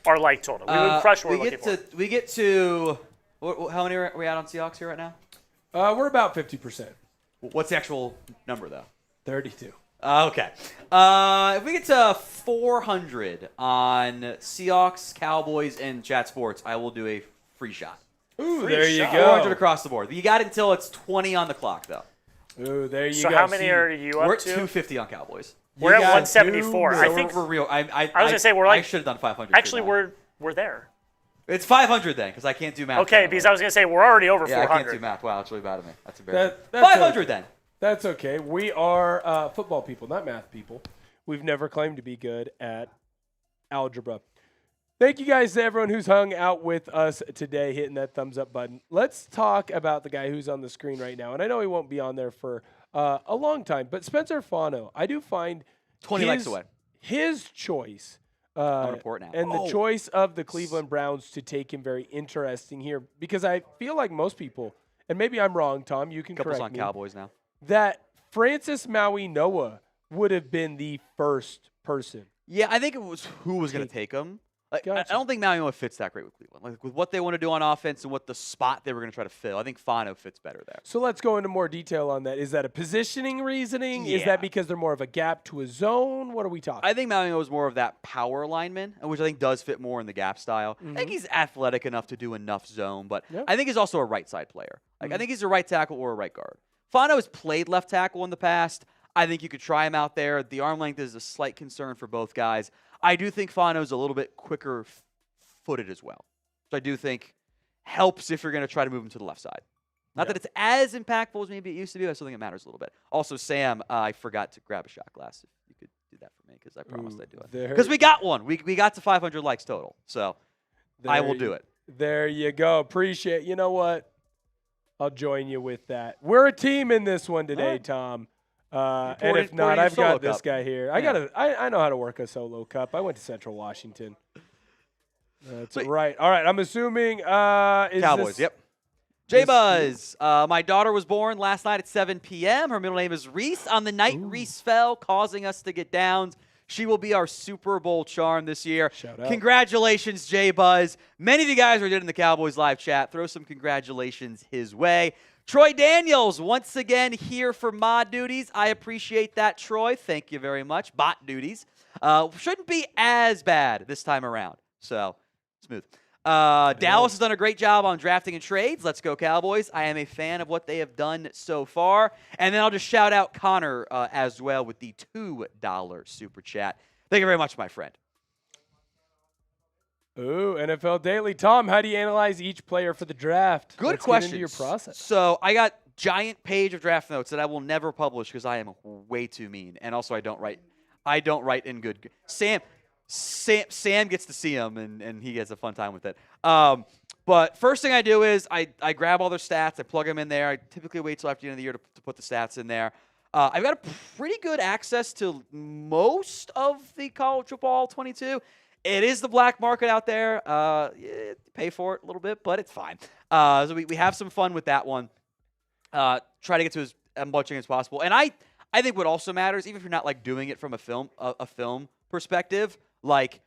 our like total. We would crush what we're looking for. We get to how many are we at on Seahawks here right now? We're about 50%. What's the actual number, though? 32. Okay. If we get to 400 on Seahawks, Cowboys, and Chat Sports, I will do a free shot. Ooh, there you go. 400 across the board. You got it until it's 20 on the clock, though. Ooh, there you go. So how many are you up to? We're at 250 on Cowboys. We're at 174. I think we're real. I was going to say, we're like... I should have done 500. Actually, we're there. It's 500 then, because I can't do math. Okay, because I was going to say, we're already over 400. I can't do math. Wow, that's really bad of me. That's embarrassing. 500 then. That's okay. We are football people, not math people. We've never claimed to be good at algebra. Thank you guys to everyone who's hung out with us today, hitting that thumbs up button. Let's talk about the guy who's on the screen right now. And I know he won't be on there for a long time, but Spencer Fano, I do find 20 likes away. His choice and the choice of the Cleveland Browns to take him very interesting here, because I feel like most people, and maybe I'm wrong, Tom, you can correct me. Couples on Cowboys now. That Francis Maui Noah would have been the first person. Yeah, I think it was who was going to take him. Gotcha. I don't think Maui Noah fits that great with Cleveland. Like with what they want to do on offense and what the spot they were going to try to fill, I think Fano fits better there. So let's go into more detail on that. Is that a positioning reasoning? Yeah. Is that because they're more of a gap to a zone? What are we talking? I think Maui Noah is more of that power lineman, which I think does fit more in the gap style. I think he's athletic enough to do enough zone, but I think he's also a right side player. Like I think he's a right tackle or a right guard. Fano has played left tackle in the past. I think you could try him out there. The arm length is a slight concern for both guys. I do think Fano's a little bit quicker footed as well. So I do think helps if you're going to try to move him to the left side. Not that it's as impactful as maybe it used to be. I still think it matters a little bit. Also, Sam, I forgot to grab a shot glass. If you could do that for me, because I promised I'd do it. Because we got one. We got to 500 likes total. So I will do it. There you go. Appreciate. You know what? I'll join you with that. We're a team in this one today, right. Tom. And if not, I've got this guy here. I know how to work a solo cup. I went to Central Washington. That's right. All right. I'm assuming Cowboys. Yep. J-Buzz. My daughter was born last night at 7 p.m. Her middle name is Reese. On the night Reese fell, causing us to get downs, she will be our Super Bowl charm this year. Shout out. Congratulations, J-Buzz. Many of you guys are in the Cowboys live chat. Throw some congratulations his way. Troy Daniels, once again here for mod duties. I appreciate that, Troy. Thank you very much. Bot duties. Shouldn't be as bad this time around. So, smooth. Dallas has done a great job on drafting and trades. Let's go, Cowboys. I am a fan of what they have done so far. And then I'll just shout out Connor as well with the $2 super chat. Thank you very much, my friend. Ooh, NFL Daily. Tom, how do you analyze each player for the draft? Good Let's question. Get into your process. So I got giant page of draft notes that I will never publish because I am way too mean, and also I don't write in good. Sam gets to see them, and he has a fun time with it. But first thing I do is I grab all their stats, I plug them in there. I typically wait till after the end of the year to put the stats in there. I've got a pretty good access to most of the college football 22. It is the black market out there. Pay for it a little bit, but it's fine. So we have some fun with that one. Try to get to as much as possible. And I think what also matters, even if you're not like doing it from a film perspective, like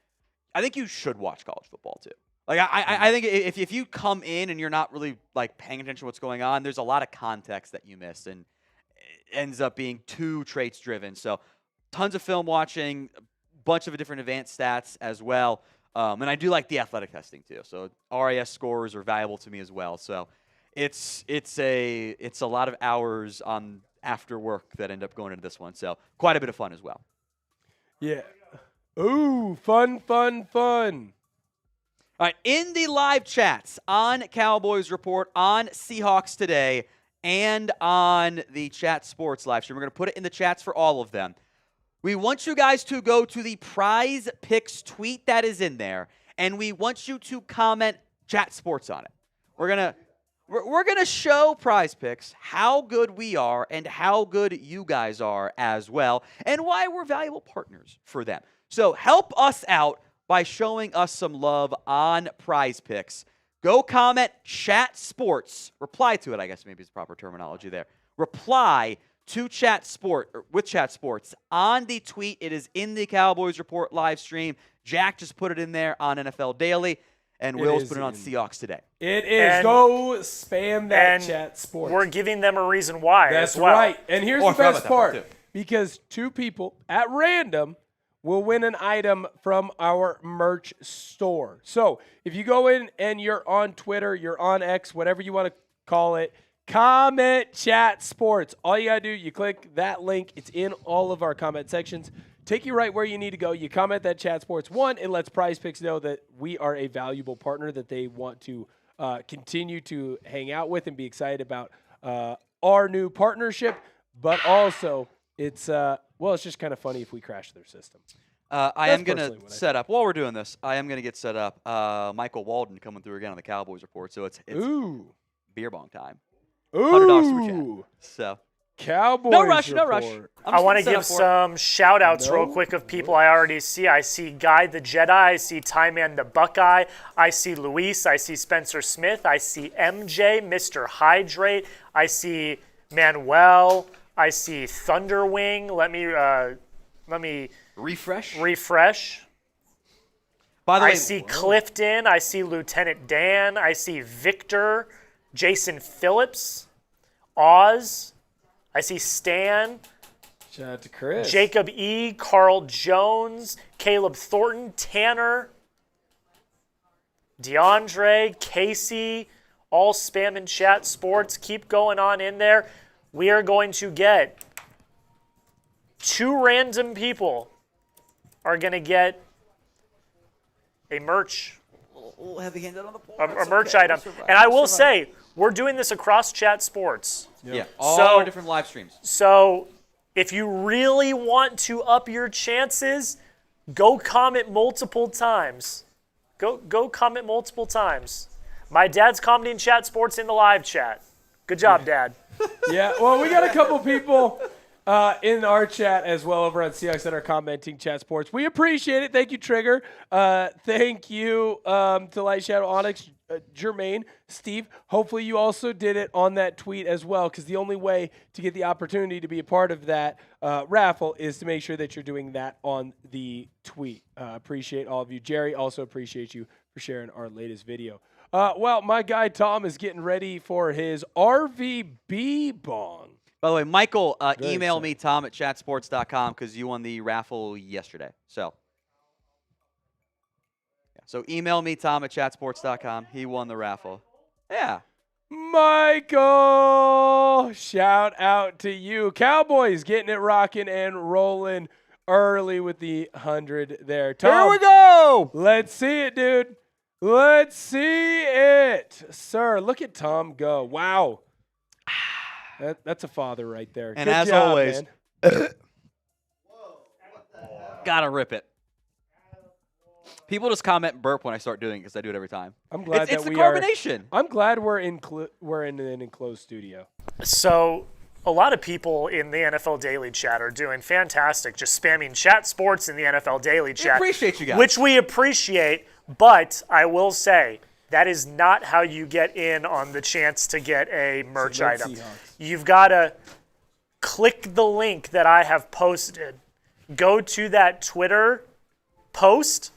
I think you should watch college football too. Like I think if you come in and you're not really like paying attention to what's going on, there's a lot of context that you miss, and it ends up being too traits driven. So tons of film watching. Bunch of different advanced stats as well, and I do like the athletic testing too. So RAS scores are valuable to me as well. So it's a lot of hours on after work that end up going into this one. So quite a bit of fun as well. Yeah. Ooh, fun. All right, in the live chats on Cowboys Report, on Seahawks Today, and on the Chat Sports live stream, we're going to put it in the chats for all of them. We want you guys to go to the Prize Picks tweet that is in there, and we want you to comment Chat Sports on it. We're gonna show Prize Picks how good we are and how good you guys are as well, and why we're valuable partners for them. So help us out by showing us some love on Prize Picks. Go comment Chat Sports. Reply to it, I guess maybe is the proper terminology there. Reply to Chat Sports on the tweet. It is in the Cowboys Report live stream. Jack just put it in there on NFL Daily, and Will's put it on Seahawks Today. It is. And go spam that Chat Sports. We're giving them a reason why. That's as well. right. And here's the best part. Because two people at random will win an item from our merch store. So if you go in and you're on Twitter, you're on X, whatever you want to call it, comment Chat Sports. All you got to do, you click that link. It's in all of our comment sections. Take you right where you need to go. You comment that Chat Sports. One, it lets Prize Picks know that we are a valuable partner that they want to continue to hang out with and be excited about our new partnership. But also, it's just kind of funny if we crash their system. I am going to set up, while we're doing this, I am going to get set up Michael Walden coming through again on the Cowboys Report. So it's beer bong time. $100 super chat. So Cowboys. No rush. I want to give some shout-outs real quick of people I already see. I see Guy the Jedi. I see Tyman the Buckeye. I see Luis. I see Spencer Smith. I see MJ, Mr. Hydrate. I see Manuel. I see Thunderwing. Let me refresh. By the way, I see Clifton. I see Lieutenant Dan. I see Victor. Jason Phillips, Oz, I see Stan, shout out to Chris, Jacob E, Carl Jones, Caleb Thornton, Tanner, DeAndre, Casey, all spam and Chat Sports. Keep going on in there. We are going to get 2 random people are going to get a merch. We'll have the hand on the board. A merch item. And I will say, we're doing this across Chat Sports. Yeah, all our different live streams. So if you really want to up your chances, go comment multiple times. Go comment multiple times. My dad's commenting Chat Sports in the live chat. Good job, Dad. Yeah, well, we got a couple people in our chat as well over on Seahawks that are commenting chat sports. We appreciate it. Thank you, Trigger. Thank you to Light Shadow Onyx, Jermaine, Steve. Hopefully you also did it on that tweet as well, because the only way to get the opportunity to be a part of that raffle is to make sure that you're doing that on the tweet. Appreciate all of you. Jerry, also appreciate you for sharing our latest video. Well, my guy Tom is getting ready for his RVB bong. By the way, Michael, Very email excited. me, tom@chatsports.com, because you won the raffle yesterday. So email me, tom@chatsports.com. He won the raffle. Yeah. Michael, shout out to you. Cowboys getting it rocking and rolling early with the 100 there. Tom, Here we go. let's see it, dude. Let's see it. Sir, look at Tom go. Wow. That's a father right there. And Good as job, always, man. gotta rip it. People just comment burp when I start doing it because I do it every time. I'm glad It's that the we carbonation. I'm glad we're in an enclosed studio. So a lot of people in the NFL Daily chat are doing fantastic, just spamming chat sports in the NFL Daily chat. appreciate you guys. Which we appreciate, but I will say that is not how you get in on the chance to get a merch Red item. Seahawks. You've got to click the link that I have posted. Go to that Twitter post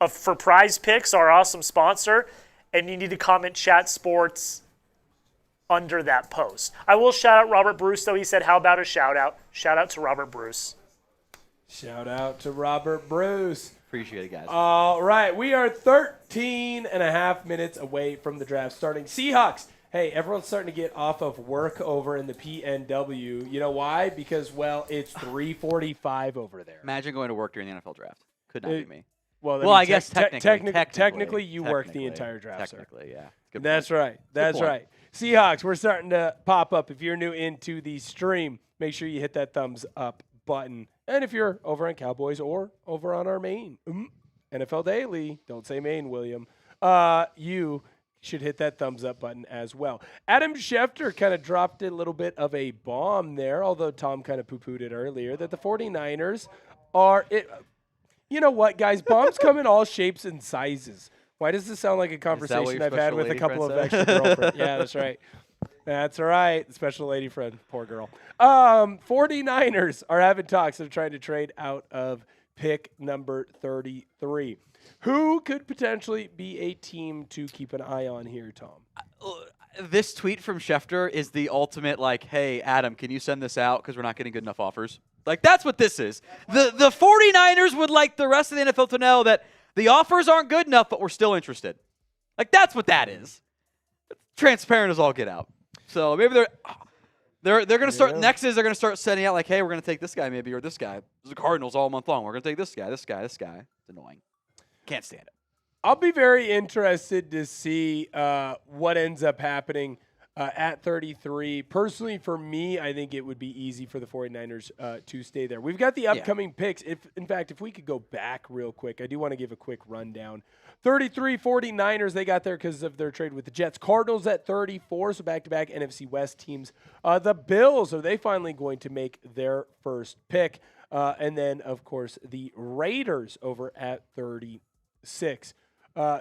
for Prize Picks, our awesome sponsor, and you need to comment chat sports under that post. I will shout out Robert Bruce, though. He said, how about a shout out? Shout out to Robert Bruce. Shout out to Robert Bruce. Appreciate it, guys. All right, we are 13 and a half minutes away from the draft starting. Seahawks, hey, everyone's starting to get off of work over in the PNW. You know why? Because, well, it's 3:45 over there. Imagine going to work during the NFL draft. Could not be me. Well, I guess technically. technically you work the entire draft, sir. Technically, yeah. Good That's point. right. That's point. right. Seahawks, we're starting to pop up. If you're new into the stream, make sure you hit that thumbs up button. And if you're over on Cowboys or over on our main NFL Daily, don't say main, William, you should hit that thumbs up button as well. Adam Schefter kind of dropped a little bit of a bomb there, although Tom kind of poo-pooed it earlier, that the 49ers are you know what, guys? Bombs come in all shapes and sizes. Why does this sound like a conversation your I've had special with a lady couple of friend extra said? girlfriends? Yeah, that's right. That's right. Special lady friend. Poor girl. 49ers are having talks. They're trying to trade out of pick number 33. Who could potentially be a team to keep an eye on here, Tom? This tweet from Schefter is the ultimate, like, hey, Adam, can you send this out because we're not getting good enough offers? Like, that's what this is. The 49ers would like the rest of the NFL to know that the offers aren't good enough, but we're still interested. Like, that's what that is. Transparent as all get out. So maybe they're going to start, next is they're going to start sending out, like, hey, we're going to take this guy maybe, or this guy. This is the Cardinals all month long. We're going to take this guy, this guy, this guy. It's annoying. Can't stand it. I'll be very interested to see what ends up happening at 33. Personally, for me, I think it would be easy for the 49ers to stay there. We've got the upcoming picks. In fact, if we could go back real quick, I do want to give a quick rundown. 33 49ers, they got there because of their trade with the Jets. Cardinals at 34, so back-to-back NFC West teams. The Bills, are they finally going to make their first pick? And then, of course, the Raiders over at 36.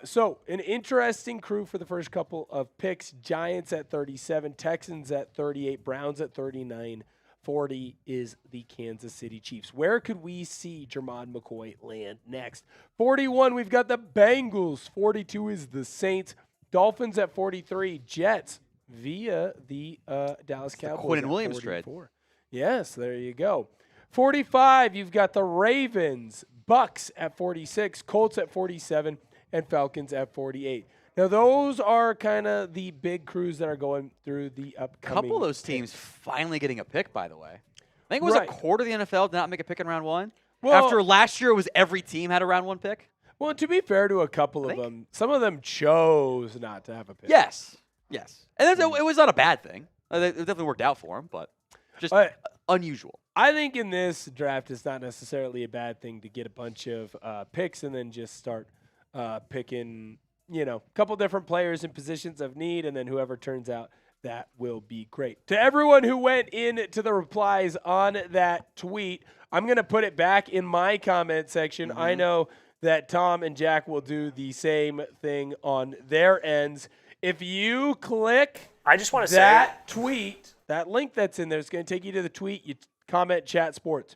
So an interesting crew for the first couple of picks. Giants at 37, Texans at 38, Browns at 39, 40 is the Kansas City Chiefs. Where could we see Jermod McCoy land next? 41, we've got the Bengals. 42 is the Saints. Dolphins at 43, Jets via the Dallas Cowboys. Quinn at Williams 44. trade. Yes, there you go. 45, you've got the Ravens, Bucks at 46, Colts at 47, and Falcons at 48. Now, those are kind of the big crews that are going through the upcoming. A couple of those teams finally getting a pick, by the way. I think it was a quarter of the NFL did not make a pick in round one. Well, After last year, it was every team had a round one pick. Well, to be fair to a couple of them, some of them chose not to have a pick. Yes. And it was not a bad thing. It definitely worked out for them, but just unusual. I think in this draft, it's not necessarily a bad thing to get a bunch of picks and then just start picking, a couple different players in positions of need, and then whoever turns out that will be great. To everyone who went into the replies on that tweet, I'm going to put it back in my comment section. I know that Tom and Jack will do the same thing on their ends. If you click I just want to that tweet, that link that's in there is going to take you to the tweet. You comment Chat Sports.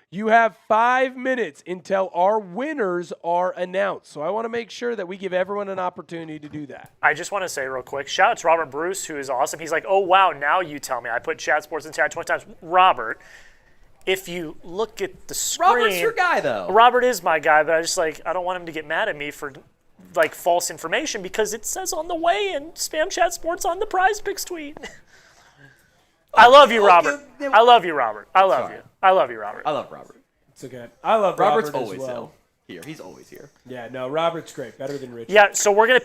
You have 5 minutes until our winners are announced. So I want to make sure that we give everyone an opportunity to do that. I just want to say real quick, shout out to Robert Bruce, who is awesome. He's like, oh, wow, now you tell me. I put Chat Sports in chat 20 times. Robert, if you look at the screen. Robert's your guy, though. Robert is my guy, but I don't want him to get mad at me for false information because it says on the way and spam Chat Sports on the Prize Picks tweet. I love you, Robert. I love you, Robert. I love you. I love you, Robert. I love Robert. It's okay. I love Robert's Robert always as well. here. He's always here. Yeah, no, Robert's great. Better than Richard. Yeah, so we're gonna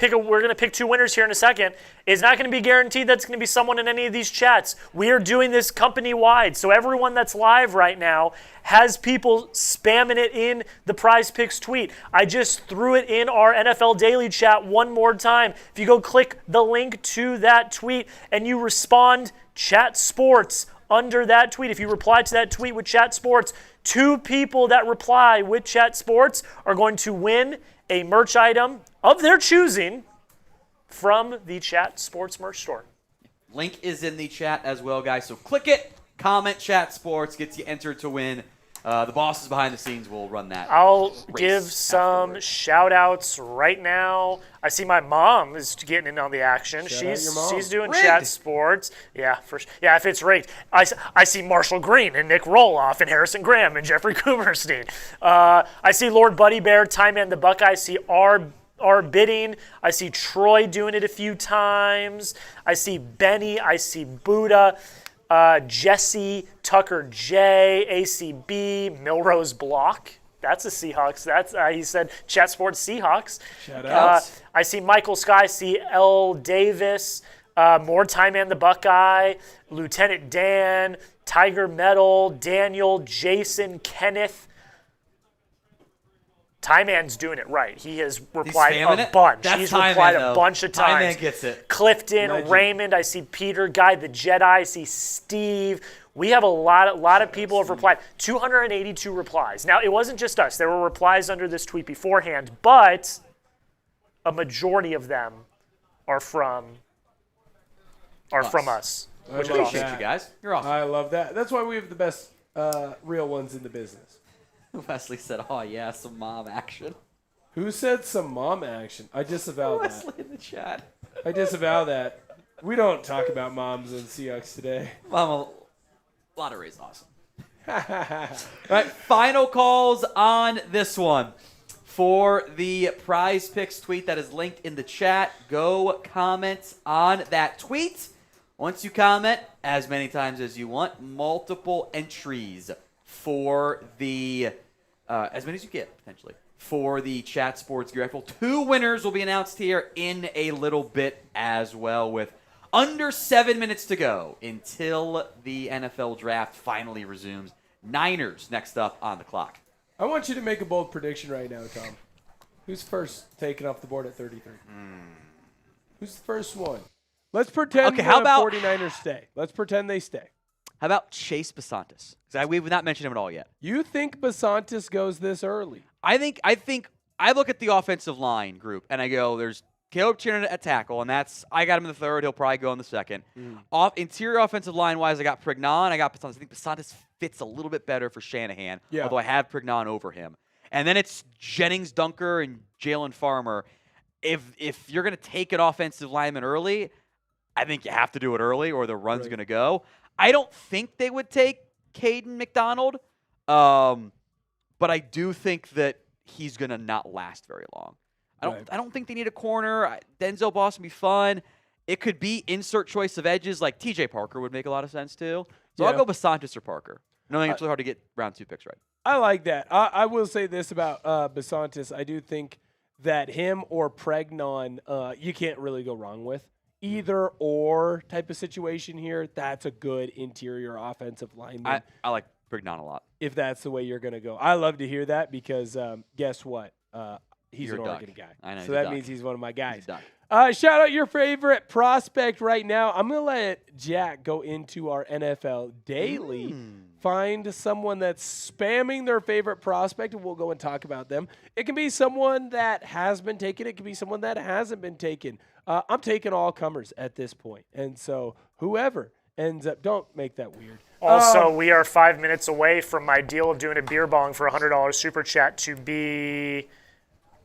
pick 2 winners here in a second. It's not gonna be guaranteed that's gonna be someone in any of these chats. We are doing this company wide, so everyone that's live right now has people spamming it in the Prize Picks tweet. I just threw it in our NFL Daily chat one more time. If you go click the link to that tweet and you respond Chat Sports under that tweet, if you reply to that tweet with Chat Sports, 2 people that reply with Chat Sports are going to win a merch item of their choosing from the Chat Sports merch store. Link is in the chat as well, guys. So click it, comment Chat Sports, gets you entered to win. The bosses behind the scenes will run that. I'll give some shout-outs right now. I see my mom is getting in on the action. She's doing Rigged. Chat Sports. Yeah, if it's rigged. I see Marshall Green and Nick Roloff and Harrison Graham and Jeffrey Cooperstein. I see Lord Buddy Bear, Time Man the Buckeye. I see R bidding. I see Troy doing it a few times. I see Benny. I see Buddha. Jesse, Tucker J, ACB, Milrose Block. That's a Seahawks. That's he said Chat Sports Seahawks. Shout out. I see Michael Sky, see L. Davis, more Time and the Buckeye, Lieutenant Dan, Tiger Metal, Daniel, Jason, Kenneth. Time Man's doing it right. He has replied a bunch. He's replied a bunch of times. Time Man gets it. Clifton, Raymond, I see Peter, Guy the Jedi, I see Steve. We have a lot of people have replied. 282 replies. Now, it wasn't just us. There were replies under this tweet beforehand, but a majority of them are from us. Which is awesome. Appreciate you guys. You're awesome. I love that. That's why we have the best real ones in the business. Wesley said, oh, yeah, some mom action. Who said some mom action? I disavow that. Wesley in the chat. I disavow that. We don't talk about moms and Seahawks today. Mama, lottery's awesome. All right, final calls on this one. For the Prize Picks tweet that is linked in the chat, go comment on that tweet. Once you comment, as many times as you want, multiple entries for the, as many as you get, potentially, for the Chat Sports Gear Rifle. 2 winners will be announced here in a little bit as well, with under 7 minutes to go until the NFL Draft finally resumes. Niners next up on the clock. I want you to make a bold prediction right now, Tom. Who's first taken off the board at 33? Who's the first one? Let's pretend how about 49ers stay. Let's pretend they stay. How about Chase Basantis? Because we've not mentioned him at all yet. You think Basantis goes this early? I think I look at the offensive line group and I go, there's Caleb Chinner at tackle, and I got him in the 3rd. He'll probably go in the 2nd. Interior offensive line wise, I got Prignon. I got Basantis. I think Basantis fits a little bit better for Shanahan, although I have Prignon over him. And then it's Jennings, Dunker, and Jalen Farmer. If you're going to take an offensive lineman early, I think you have to do it early or the run's going to go. I don't think they would take Caden Macdonald, but I do think that he's going to not last very long. I don't think they need a corner. Denzel Boston would be fun. It could be insert choice of edges, like TJ Parker would make a lot of sense too. So I'll go Basantis or Parker. Knowing it's really hard to get round 2 picks right. I like that. I will say this about Basantis. I do think that him or Pregnon, you can't really go wrong with. Either or type of situation here. That's a good interior offensive lineman. I like Prignon a lot. If that's the way you're going to go. I love to hear that because guess what? He's You're an a Oregon duck. guy. I know, so he's a that duck. means he's one of my guys. He's a Shout out your favorite prospect right now. I'm going to let Jack go into our NFL Daily. Find someone that's spamming their favorite prospect, and we'll go and talk about them. It can be someone that has been taken. It can be someone that hasn't been taken. I'm taking all comers at this point. And so whoever ends up, don't make that weird. Also, we are 5 minutes away from my deal of doing a beer bong for $100 super chat to be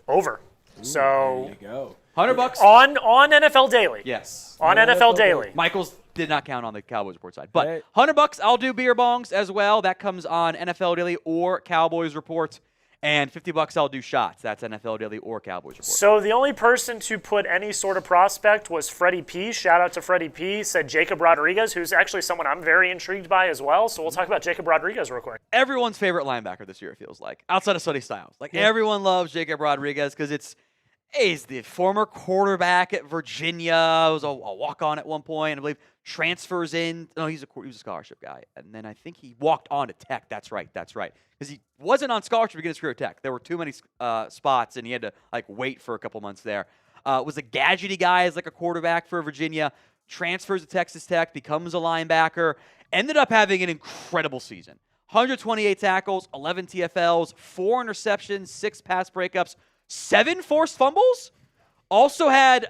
over. So there you go. $100 on NFL Daily. Yes. On NFL Daily. Michael's did not count on the Cowboys report side. But $100, I'll do beer bongs as well. That comes on NFL Daily or Cowboys report. And $50, I'll do shots. That's NFL Daily or Cowboys report. So the only person to put any sort of prospect was Freddie P. Shout out to Freddie P. Said Jacob Rodriguez, who's actually someone I'm very intrigued by as well. So we'll talk about Jacob Rodriguez real quick. Everyone's favorite linebacker this year, it feels like, outside of Sonny Styles. Everyone loves Jacob Rodriguez because he's the former quarterback at Virginia. Was a walk-on at one point, I believe. Transfers in. No, he was a scholarship guy. And then I think he walked on to Tech. That's right. Because he wasn't on scholarship to begin his career at Tech. There were too many spots, and he had to wait for a couple months there. Was a gadgety guy as a quarterback for Virginia. Transfers to Texas Tech, becomes a linebacker. Ended up having an incredible season. 128 tackles, 11 TFLs, 4 interceptions, 6 pass breakups, 7 forced fumbles. Also had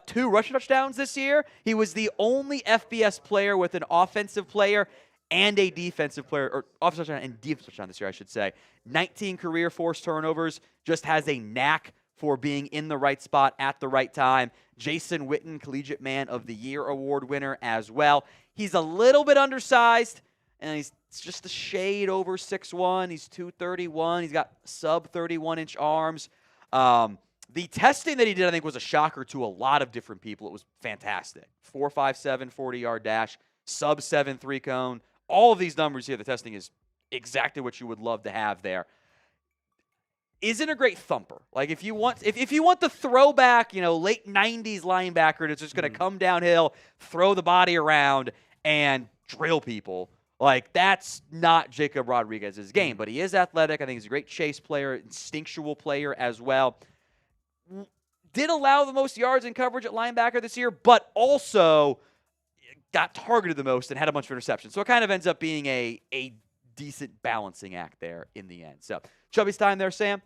2 rushing touchdowns this year. He was the only FBS player with an offensive player and a defensive player, or offensive touchdown and defensive touchdown this year, I should say. 19 career forced turnovers. Just has a knack for being in the right spot at the right time. Jason Witten, Collegiate Man of the Year award winner as well. He's a little bit undersized, and he's just a shade over 6'1". He's 231. He's got sub 31-inch arms. The testing that he did, I think, was a shocker to a lot of different people. It was fantastic. 4.57 40-yard dash, sub 7 3-cone. All of these numbers here, the testing is exactly what you would love to have there. Isn't a great thumper. If you want the throwback, late 90s linebacker that's just going to come downhill, throw the body around, and drill people, that's not Jacob Rodriguez's game. But he is athletic. I think he's a great chase player, instinctual player as well. Did allow the most yards in coverage at linebacker this year, but also got targeted the most and had a bunch of interceptions. So it kind of ends up being a decent balancing act there in the end. So Chubby's time there, Sam.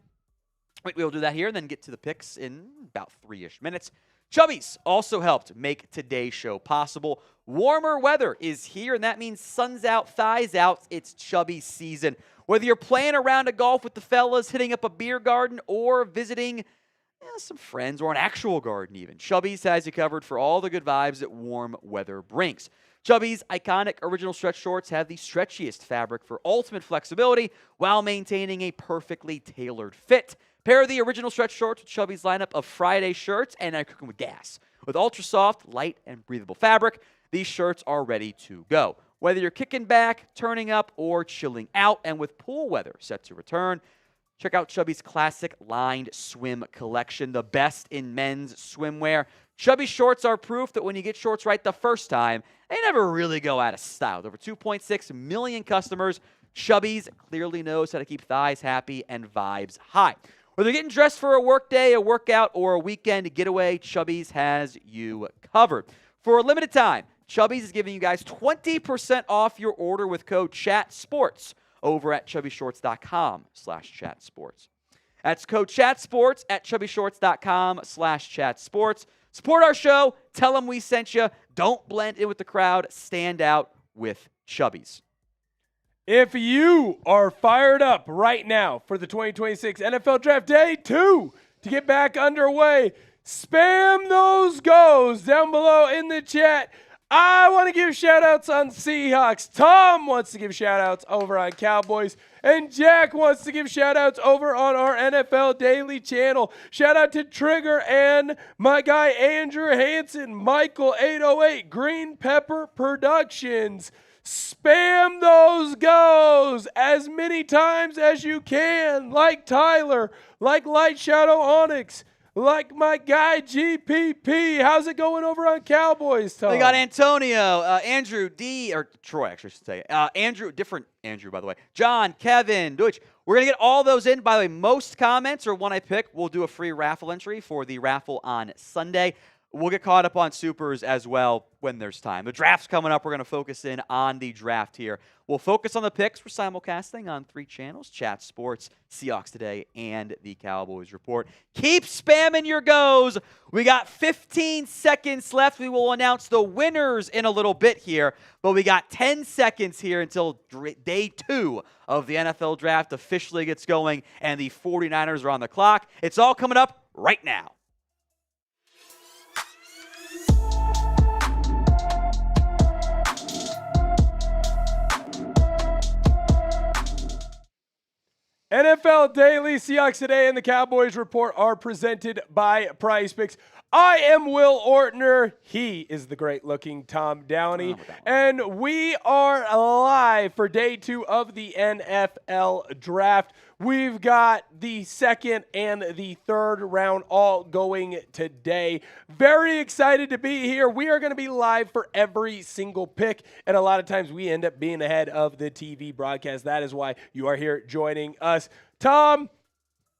We'll do that here and then get to the picks in about 3-ish minutes. Chubby's also helped make today's show possible. Warmer weather is here, and that means sun's out, thighs out. It's Chubby season. Whether you're playing a round of golf with the fellas, hitting up a beer garden, or visiting some friends, or an actual garden even, Chubby's has you covered for all the good vibes that warm weather brings. Chubby's iconic original stretch shorts have the stretchiest fabric for ultimate flexibility while maintaining a perfectly tailored fit. Pair the original stretch shorts with Chubby's lineup of Friday shirts and I cook them with gas. With ultra soft, light, and breathable fabric, these shirts are ready to go. Whether you're kicking back, turning up, or chilling out, and with pool weather set to return, check out Chubby's classic lined swim collection, the best in men's swimwear. Chubby shorts are proof that when you get shorts right the first time, they never really go out of style. With over 2.6 million customers, Chubby's clearly knows how to keep thighs happy and vibes high. Whether you're getting dressed for a work day, a workout, or a weekend getaway, Chubby's has you covered. For a limited time, Chubby's is giving you guys 20% off your order with code CHATSPORTS over at chubbyshorts.com/chatsports. That's code CHATSPORTS at chubbyshorts.com/chatsports. Support our show. Tell them we sent you. Don't blend in with the crowd. Stand out with Chubby's. If you are fired up right now for the 2026 NFL Draft Day 2 to get back underway, spam those goes down below in the chat. I want to give shout-outs on Seahawks. Tom wants to give shout-outs over on Cowboys. And Jack wants to give shout-outs over on our NFL Daily channel. Shout-out to Trigger and my guy Andrew Hansen, Michael808, Green Pepper Productions. Spam those goes as many times as you can, like Tyler, like Light Shadow Onyx, like my guy GPP. How's it going over on Cowboys, Tom? We got Antonio, Andrew, D, or Troy, actually, I should say. Andrew, different Andrew, by the way. John, Kevin, Deutsch. We're going to get all those in. By the way, most comments or one I pick, we'll do a free raffle entry for the raffle on Sunday. We'll get caught up on supers as well when there's time. The draft's coming up. We're going to focus in on the draft here. We'll focus on the picks. We're simulcasting on 3 channels, Chat Sports, Seahawks Today, and the Cowboys Report. Keep spamming your goes. We got 15 seconds left. We will announce the winners in a little bit here, but we got 10 seconds here until day 2 of the NFL Draft officially gets going, and the 49ers are on the clock. It's all coming up right now. NFL Daily, Seahawks Today, and the Cowboys Report are presented by Price Picks. I am Will Ortner. He is the great-looking Tom Downey. And we are live for day 2 of the NFL Draft. We've got the second and the third round all going today. Very excited to be here. We are going to be live for every single pick, and a lot of times we end up being ahead of the TV broadcast. That is why you are here joining us. Tom,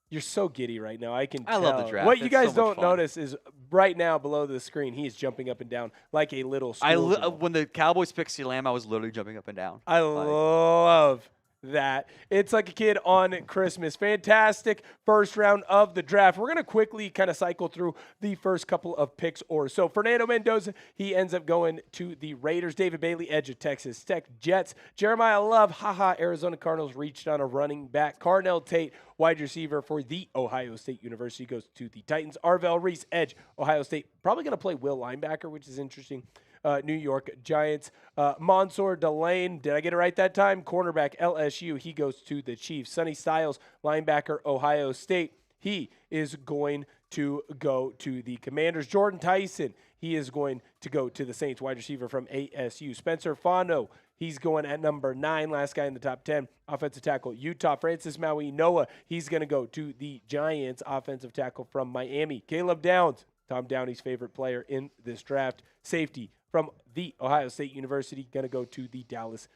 you're so giddy right now. I can tell. I love the draft. What you It's guys so much don't fun. notice is right now below the screen, he is jumping up and down like a little schoolgirl. When the Cowboys picked CeeDee Lamb, I was literally jumping up and down. I love that. It's like a kid on Christmas. Fantastic first round of the draft. We're going to quickly kind of cycle through the first couple of picks or so. Fernando Mendoza, he ends up going to the Raiders. David Bailey, edge of Texas Tech. Jets. Jeremiah Love, Arizona Cardinals reached on a running back. Carnell Tate, wide receiver for the Ohio State University, goes to the Titans. Arvell Reese, edge, Ohio State. Probably going to play Will linebacker, which is interesting. New York Giants. Mansour Delane, did I get it right that time? Cornerback, LSU. He goes to the Chiefs. Sonny Styles, linebacker, Ohio State. He is going to go to the Commanders. Jordan Tyson, he is going to go to the Saints, wide receiver from ASU. Spencer Fondo, he's going at number 9, last guy in the top 10. Offensive tackle, Utah. Francis Maui Noah, he's going to go to the Giants, offensive tackle from Miami. Caleb Downs, Tom Downey's favorite player in this draft. Safety from the Ohio State University, going to go to the Dallas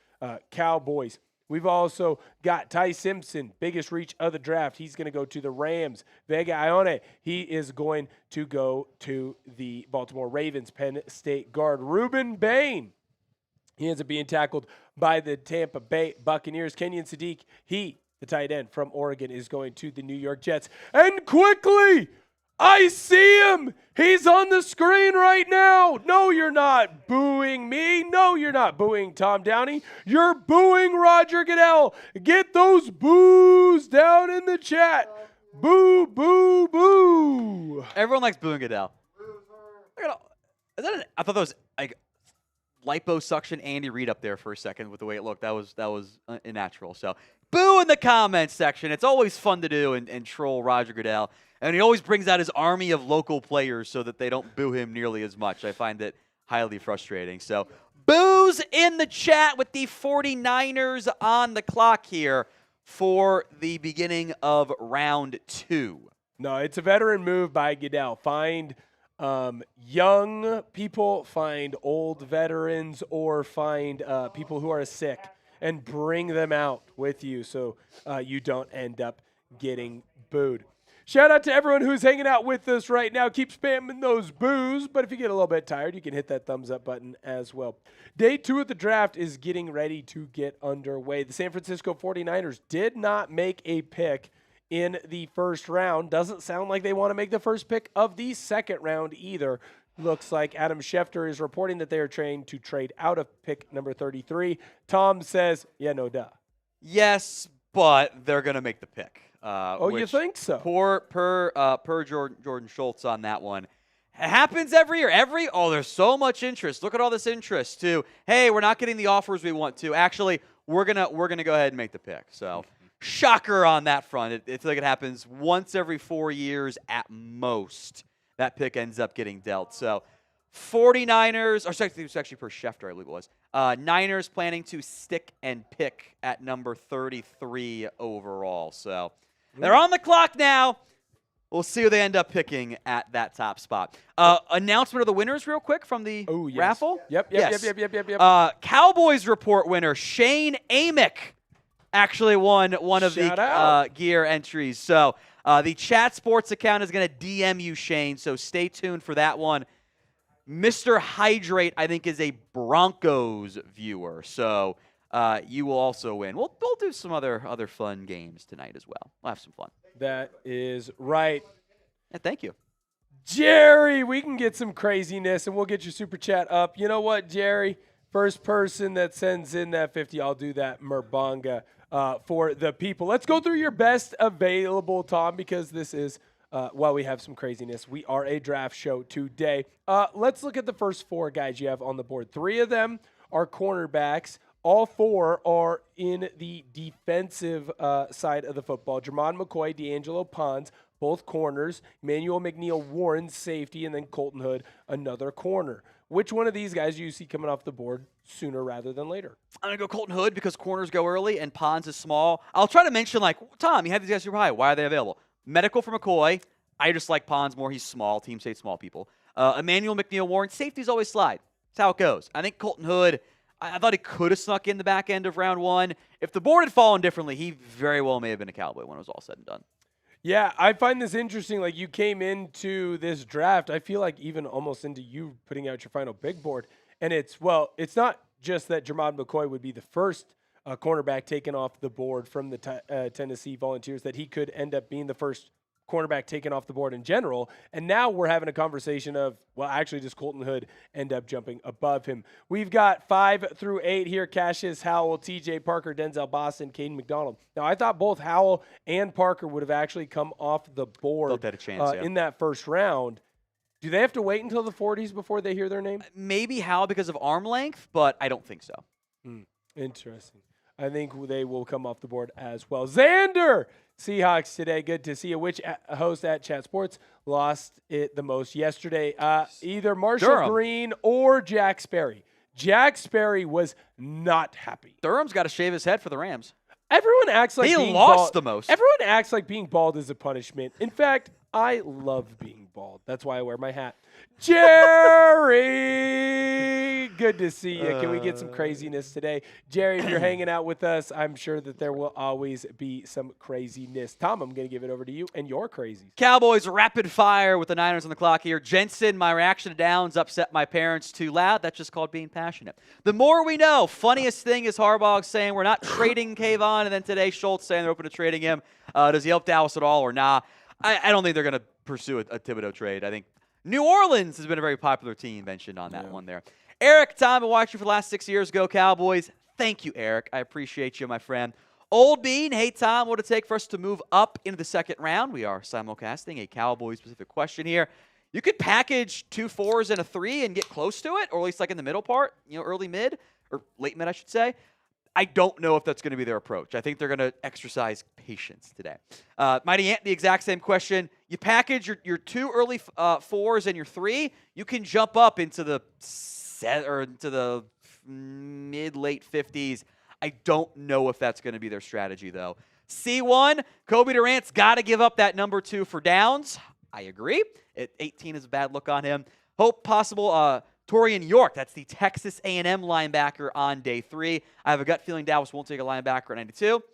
Cowboys. We've also got Ty Simpson, biggest reach of the draft. He's going to go to the Rams. Vega Ione, he is going to go to the Baltimore Ravens. Penn State guard Reuben Bain, he ends up being tackled by the Tampa Bay Buccaneers. Kenyon Sadiq, he, the tight end from Oregon, is going to the New York Jets. And quickly, I see him. He's on the screen right now. No, you're not booing me. No, you're not booing Tom Downey. You're booing Roger Goodell. Get those boos down in the chat. Boo, boo, boo. Everyone likes booing Goodell. I thought that was like liposuction Andy Reid up there for a second with the way it looked. That was unnatural. So boo in the comments section. It's always fun to do and troll Roger Goodell. And he always brings out his army of local players so that they don't boo him nearly as much. I find it highly frustrating. So boos in the chat with the 49ers on the clock here for the beginning of round 2. No, it's a veteran move by Goodell. Find young people, find old veterans, or find people who are sick and bring them out with you so you don't end up getting booed. Shout out to everyone who's hanging out with us right now. Keep spamming those boos, but if you get a little bit tired, you can hit that thumbs up button as well. Day 2 of the draft is getting ready to get underway. The San Francisco 49ers did not make a pick in the first round. Doesn't sound like they want to make the first pick of the second round either. Looks like Adam Schefter is reporting that they are trying to trade out of pick number 33. Tom says, yeah, no duh. Yes, but they're going to make the pick. You think so? Per Jordan Schultz on that one. It happens every year. There's so much interest. Look at all this interest too. Hey, we're not getting the offers we want to. Actually, we're gonna go ahead and make the pick. So, shocker on that front. It's like it happens once every 4 years at most. That pick ends up getting dealt. So, 49ers, or it was actually per Schefter, I believe it was. Niners planning to stick and pick at number 33 overall. So. They're on the clock now. We'll see who they end up picking at that top spot. Announcement of the winners real quick from the raffle. Yep. Cowboys report winner Shane Amick actually won one of the gear entries. So the Chat Sports account is going to DM you, Shane, so stay tuned for that one. Mr. Hydrate, I think, is a Broncos viewer, so you will also win. We'll do some other fun games tonight as well. We'll have some fun. That is right. Yeah, thank you. Jerry, we can get some craziness, and we'll get your super chat up. You know what, Jerry? First person that sends in that 50, I'll do that Merbanga for the people. Let's go through your best available, Tom, because this is, while we have some craziness, we are a draft show today. Let's look at the first 4 guys you have on the board. 3 of them are cornerbacks. All 4 are in the defensive side of the football. Jermon McCoy, D'Angelo Pons, both corners. Emmanuel McNeil, Warren, safety, and then Colton Hood, another corner. Which one of these guys do you see coming off the board sooner rather than later? I'm going to go Colton Hood because corners go early and Pons is small. I'll try to mention, Tom, you have these guys super high. Why are they available? Medical for McCoy. I just like Pons more. He's small. Teams hate small people. Emmanuel McNeil, Warren, safeties always slide. That's how it goes. I think Colton Hood, I thought he could have snuck in the back end of round 1. If the board had fallen differently, he very well may have been a Cowboy when it was all said and done. Yeah, I find this interesting. Like, you came into this draft, I feel like even almost into you putting out your final big board. And it's not just that Jermon McCoy would be the first cornerback taken off the board from the Tennessee Volunteers, that he could end up being the first cornerback taken off the board in general. And now we're having a conversation of, actually does Colton Hood end up jumping above him? We've got 5 through 8 here. Cassius Howell, TJ Parker, Denzel Boston, Caden McDonald. Now, I thought both Howell and Parker would have actually come off the board in that first round. Do they have to wait until the 40s before they hear their name? Maybe Howell because of arm length, but I don't think so. Interesting. I think they will come off the board as well. Xander! Seahawks today. Good to see you. Which host at Chat Sports lost it the most yesterday? Either Marshall Green or Jack Sperry. Jack Sperry was not happy. Durham's got to shave his head for the Rams. Everyone acts like he being lost bald. the most. Everyone acts like being bald is a punishment. In fact, I love being bald. That's why I wear my hat. Jerry, good to see you. Can we get some craziness today? Jerry, if you're hanging out with us, I'm sure that there will always be some craziness. Tom, I'm going to give it over to you and your crazies. Cowboys rapid fire with the Niners on the clock here. Jensen, my reaction to downs upset my parents too loud. That's just called being passionate. The more we know. Funniest thing is Harbaugh saying we're not trading Kayvon, and then today Schultz saying they're open to trading him. Does he help Dallas at all or nah? I don't think they're going to pursue a Thibodeau trade. I think New Orleans has been a very popular team mentioned on that one there. Eric, Tom, been watching for the last 6 years. Go Cowboys. Thank you, Eric. I appreciate you, my friend. Old Bean, hey, Tom, what would it take for us to move up into the second round? We are simulcasting a Cowboys-specific question here. You could package 2 4s and a 3 and get close to it, or at least like in the middle part, early mid, or late mid, I should say. I don't know if that's going to be their approach. I think they're going to exercise patience today. Mighty Ant, the exact same question. You package your 2 early 4s and your 3, you can jump up into the mid-late 50s. I don't know if that's going to be their strategy, though. C1, Kobe Durant's got to give up that number 2 for downs. I agree. 18 is a bad look on him. Hope possible Torian York, that's the Texas A&M linebacker on day 3. I have a gut feeling Dallas won't take a linebacker at 92. What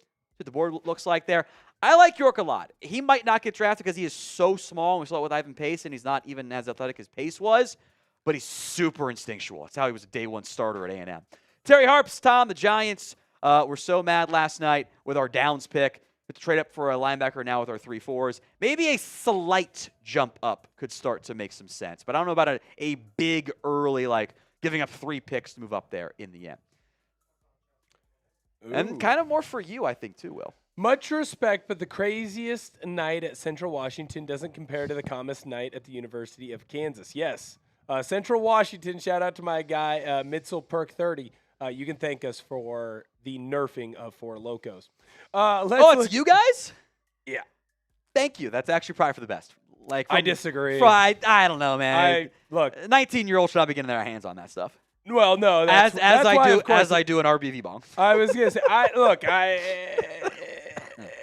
the board looks like there. I like York a lot. He might not get drafted because he is so small. We saw it with Ivan Pace, and he's not even as athletic as Pace was, but he's super instinctual. That's how he was a day 1 starter at A&M. Terry Harps, Tom, the Giants were so mad last night with our downs pick. To trade up for a linebacker now with our 3 4s. Maybe a slight jump up could start to make some sense. But I don't know about a big early, giving up 3 picks to move up there in the end. Ooh. And kind of more for you, I think, too, Will. Much respect, but the craziest night at Central Washington doesn't compare to the calmest night at the University of Kansas. Yes, Central Washington, shout out to my guy, Mitzel Perk 30. You can thank us for the nerfing of 4 Locos. It's you guys? Yeah. Thank you. That's actually probably for the best. I disagree. I don't know, man. Look, 19-year-olds should not be getting their hands on that stuff. Well, no. As I do an RBV bong. I was gonna say,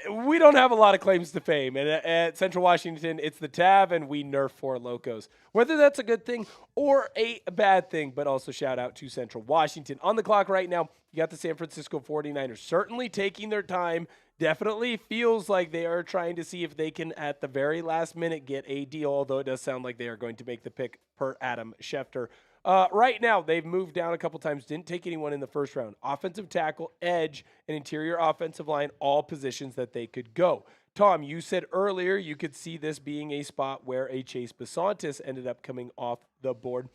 we don't have a lot of claims to fame. And at Central Washington, it's the TAV, and we nerf Four Locos. Whether that's a good thing or a bad thing, but also shout out to Central Washington. On the clock right now, you got the San Francisco 49ers certainly taking their time. Definitely feels like they are trying to see if they can, at the very last minute, get a deal, although it does sound like they are going to make the pick per Adam Schefter. Right now, they've moved down a couple times, didn't take anyone in the first round. Offensive tackle, edge, and interior offensive line, all positions that they could go. Tom, you said earlier you could see this being a spot where a Chase Bisontis ended up coming off the board.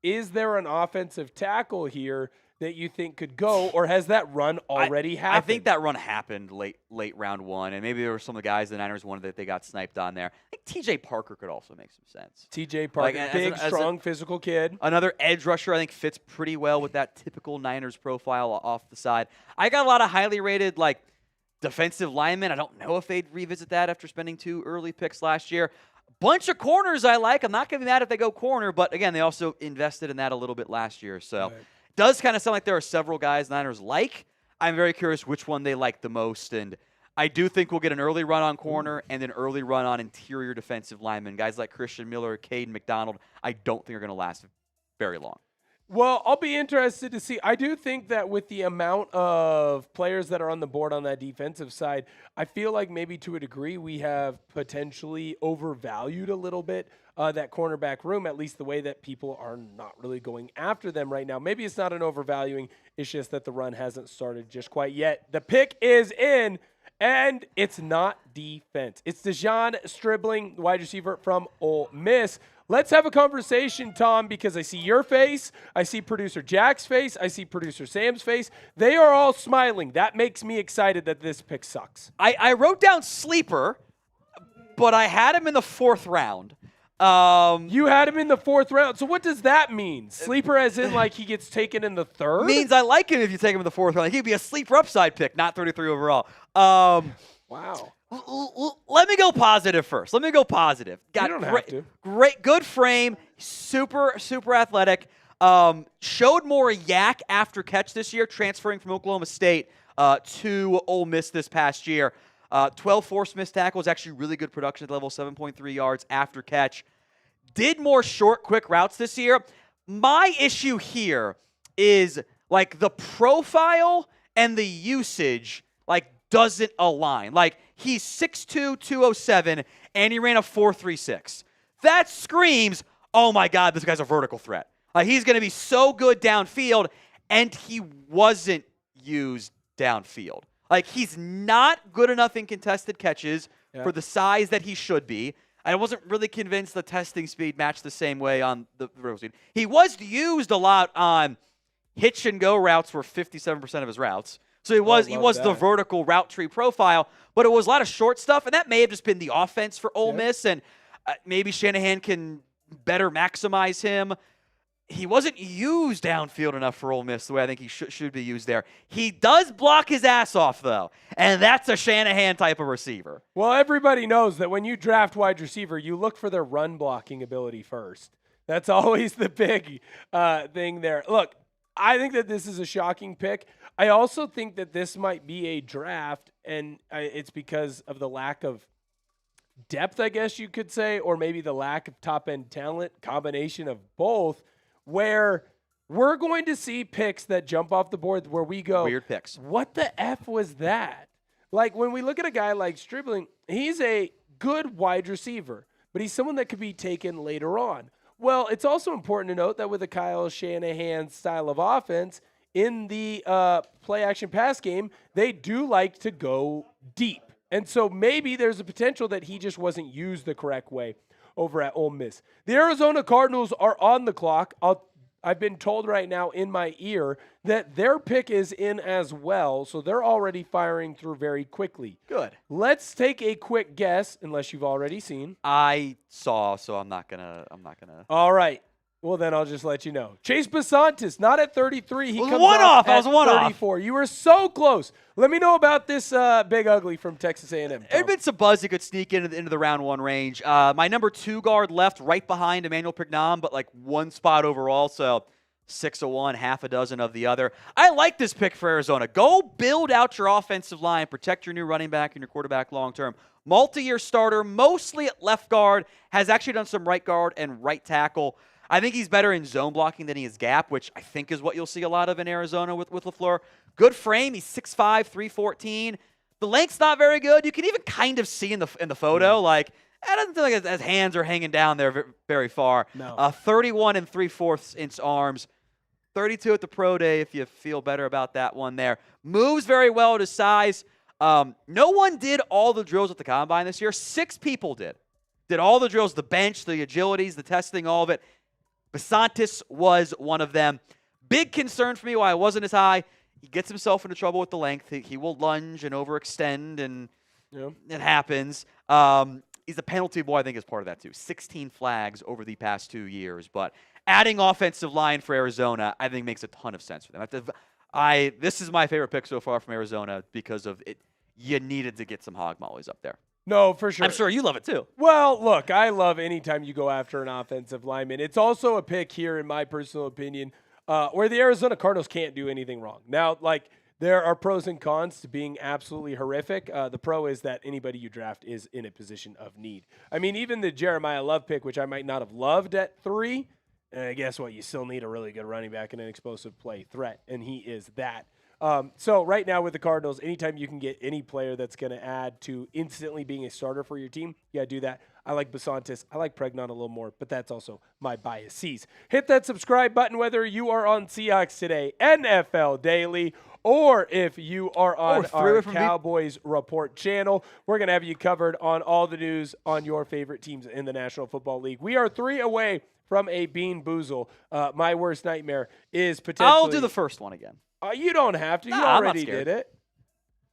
Is there an offensive tackle here that you think could go, or has that run already happened? I think that run happened late round one, and maybe there were some of the guys the Niners wanted that they got sniped on there. I think T.J. Parker could also make some sense. T.J. Parker, big, strong, physical kid. Another edge rusher I think fits pretty well with that typical Niners profile off the side. I got a lot of highly rated defensive linemen. I don't know if they'd revisit that after spending 2 early picks last year. Bunch of corners I like. I'm not going to be mad if they go corner, but again, they also invested in that a little bit last year, so... Right. Does kind of sound like there are several guys the Niners like. I'm very curious which one they like the most, and I do think we'll get an early run on corner and an early run on interior defensive linemen. Guys like Christian Miller, Caden McDonald, I don't think are going to last very long. Well, I'll be interested to see. I do think that with the amount of players that are on the board on that defensive side, I feel like maybe to a degree we have potentially overvalued a little bit that cornerback room, at least the way that people are not really going after them right now. Maybe it's not an overvaluing. It's just that the run hasn't started just quite yet. The pick is in, and it's not defense. It's Dejon Stribling, wide receiver from Ole Miss. Let's have a conversation, Tom, because I see your face, I see producer Jack's face, I see producer Sam's face. They are all smiling. That makes me excited that this pick sucks. I wrote down sleeper, but I had him in the 4th round. You had him in the 4th round. So what does that mean? Sleeper as in he gets taken in the 3rd? Means I like him if you take him in the 4th round. He'd be a sleeper upside pick, not 33 overall. Wow. Let me go positive first. Let me go positive. You don't have to. Great, good frame, super athletic. Showed more yak after catch this year, transferring from Oklahoma State to Ole Miss this past year. 12 forced missed tackles, actually really good production at level, 7.3 yards after catch. Did more short, quick routes this year. My issue here is the profile and the usage doesn't align. He's 6'2", 207, and he ran a 4.36. That screams, oh my God, this guy's a vertical threat. He's going to be so good downfield, and he wasn't used downfield. He's not good enough in contested catches for the size that he should be. I wasn't really convinced the testing speed matched the same way on the vertical speed. He was used a lot on hitch and go routes, were 57% of his routes. So he was the vertical route tree profile, but it was a lot of short stuff, and that may have just been the offense for Ole Miss, and maybe Shanahan can better maximize him. He wasn't used downfield enough for Ole Miss the way I think he should be used there. He does block his ass off, though, and that's a Shanahan type of receiver. Well, everybody knows that when you draft wide receiver, you look for their run blocking ability first. That's always the big thing there. Look, I think that this is a shocking pick. I also think that this might be a draft, and it's because of the lack of depth, I guess you could say, or maybe the lack of top-end talent, combination of both, where we're going to see picks that jump off the board where we go, weird picks. What the F was that? When we look at a guy like Stribling, he's a good wide receiver, but he's someone that could be taken later on. Well, it's also important to note that with a Kyle Shanahan style of offense, in the play-action pass game, they do like to go deep. And so maybe there's a potential that he just wasn't used the correct way over at Ole Miss. The Arizona Cardinals are on the clock. I've been told right now in my ear that their pick is in as well, so they're already firing through very quickly. Good. Let's take a quick guess, unless you've already seen. I saw, so I'm not gonna. All right. Well, then I'll just let you know. Chase Bisontis, not at 33. He comes one off. At I was one 34. off. You were so close. Let me know about this big ugly from Texas A&M. There'd been some buzz he could sneak into the round 1 range. My number 2 guard left right behind Emmanuel Pignam, but one spot overall. So 6 of one, half a dozen of the other. I like this pick for Arizona. Go build out your offensive line, protect your new running back and your quarterback long term. Multi-year starter, mostly at left guard, has actually done some right guard and right tackle. I think he's better in zone blocking than he is gap, which I think is what you'll see a lot of in Arizona with LaFleur. Good frame. He's 6'5", 314. The length's not very good. You can even kind of see in the photo, like, I don't think his hands are hanging down there very far. No. 31 and 3/4 inch arms. 32 at the pro day if you feel better about that one there. Moves very well at his size. No one did all the drills at the combine this year. 6 people did. Did all the drills, the bench, the agilities, the testing, all of it. Besantis was one of them. Big concern for me why I wasn't as high. He gets himself into trouble with the length. He will lunge and overextend, and it happens. He's a penalty boy, I think, is part of that too. 16 flags over the past 2 years. But adding offensive line for Arizona, I think, makes a ton of sense for them. This is my favorite pick so far from Arizona because of it. You needed to get some hog mollies up there. No, for sure. I'm sure you love it too. Well, look, I love anytime you go after an offensive lineman. It's also a pick here, in my personal opinion, where the Arizona Cardinals can't do anything wrong. Now, like, there are pros and cons to being absolutely horrific. The pro is that anybody you draft is in a position of need. I mean, even the Jeremiah Love pick, which I might not have loved at 3, guess what? You still need a really good running back and an explosive play threat, and he is that. So right now with the Cardinals, anytime you can get any player that's going to add to instantly being a starter for your team, you got to do that. I like Besantis. I like Pregnon a little more, but that's also my biases. Hit that subscribe button whether you are on Seahawks Today, NFL Daily, or if you are on our Cowboys Report channel. We're going to have you covered on all the news on your favorite teams in the National Football League. We are 3 away from a bean boozle. My worst nightmare is potentially... I'll do the first one again. You don't have to. You already did it.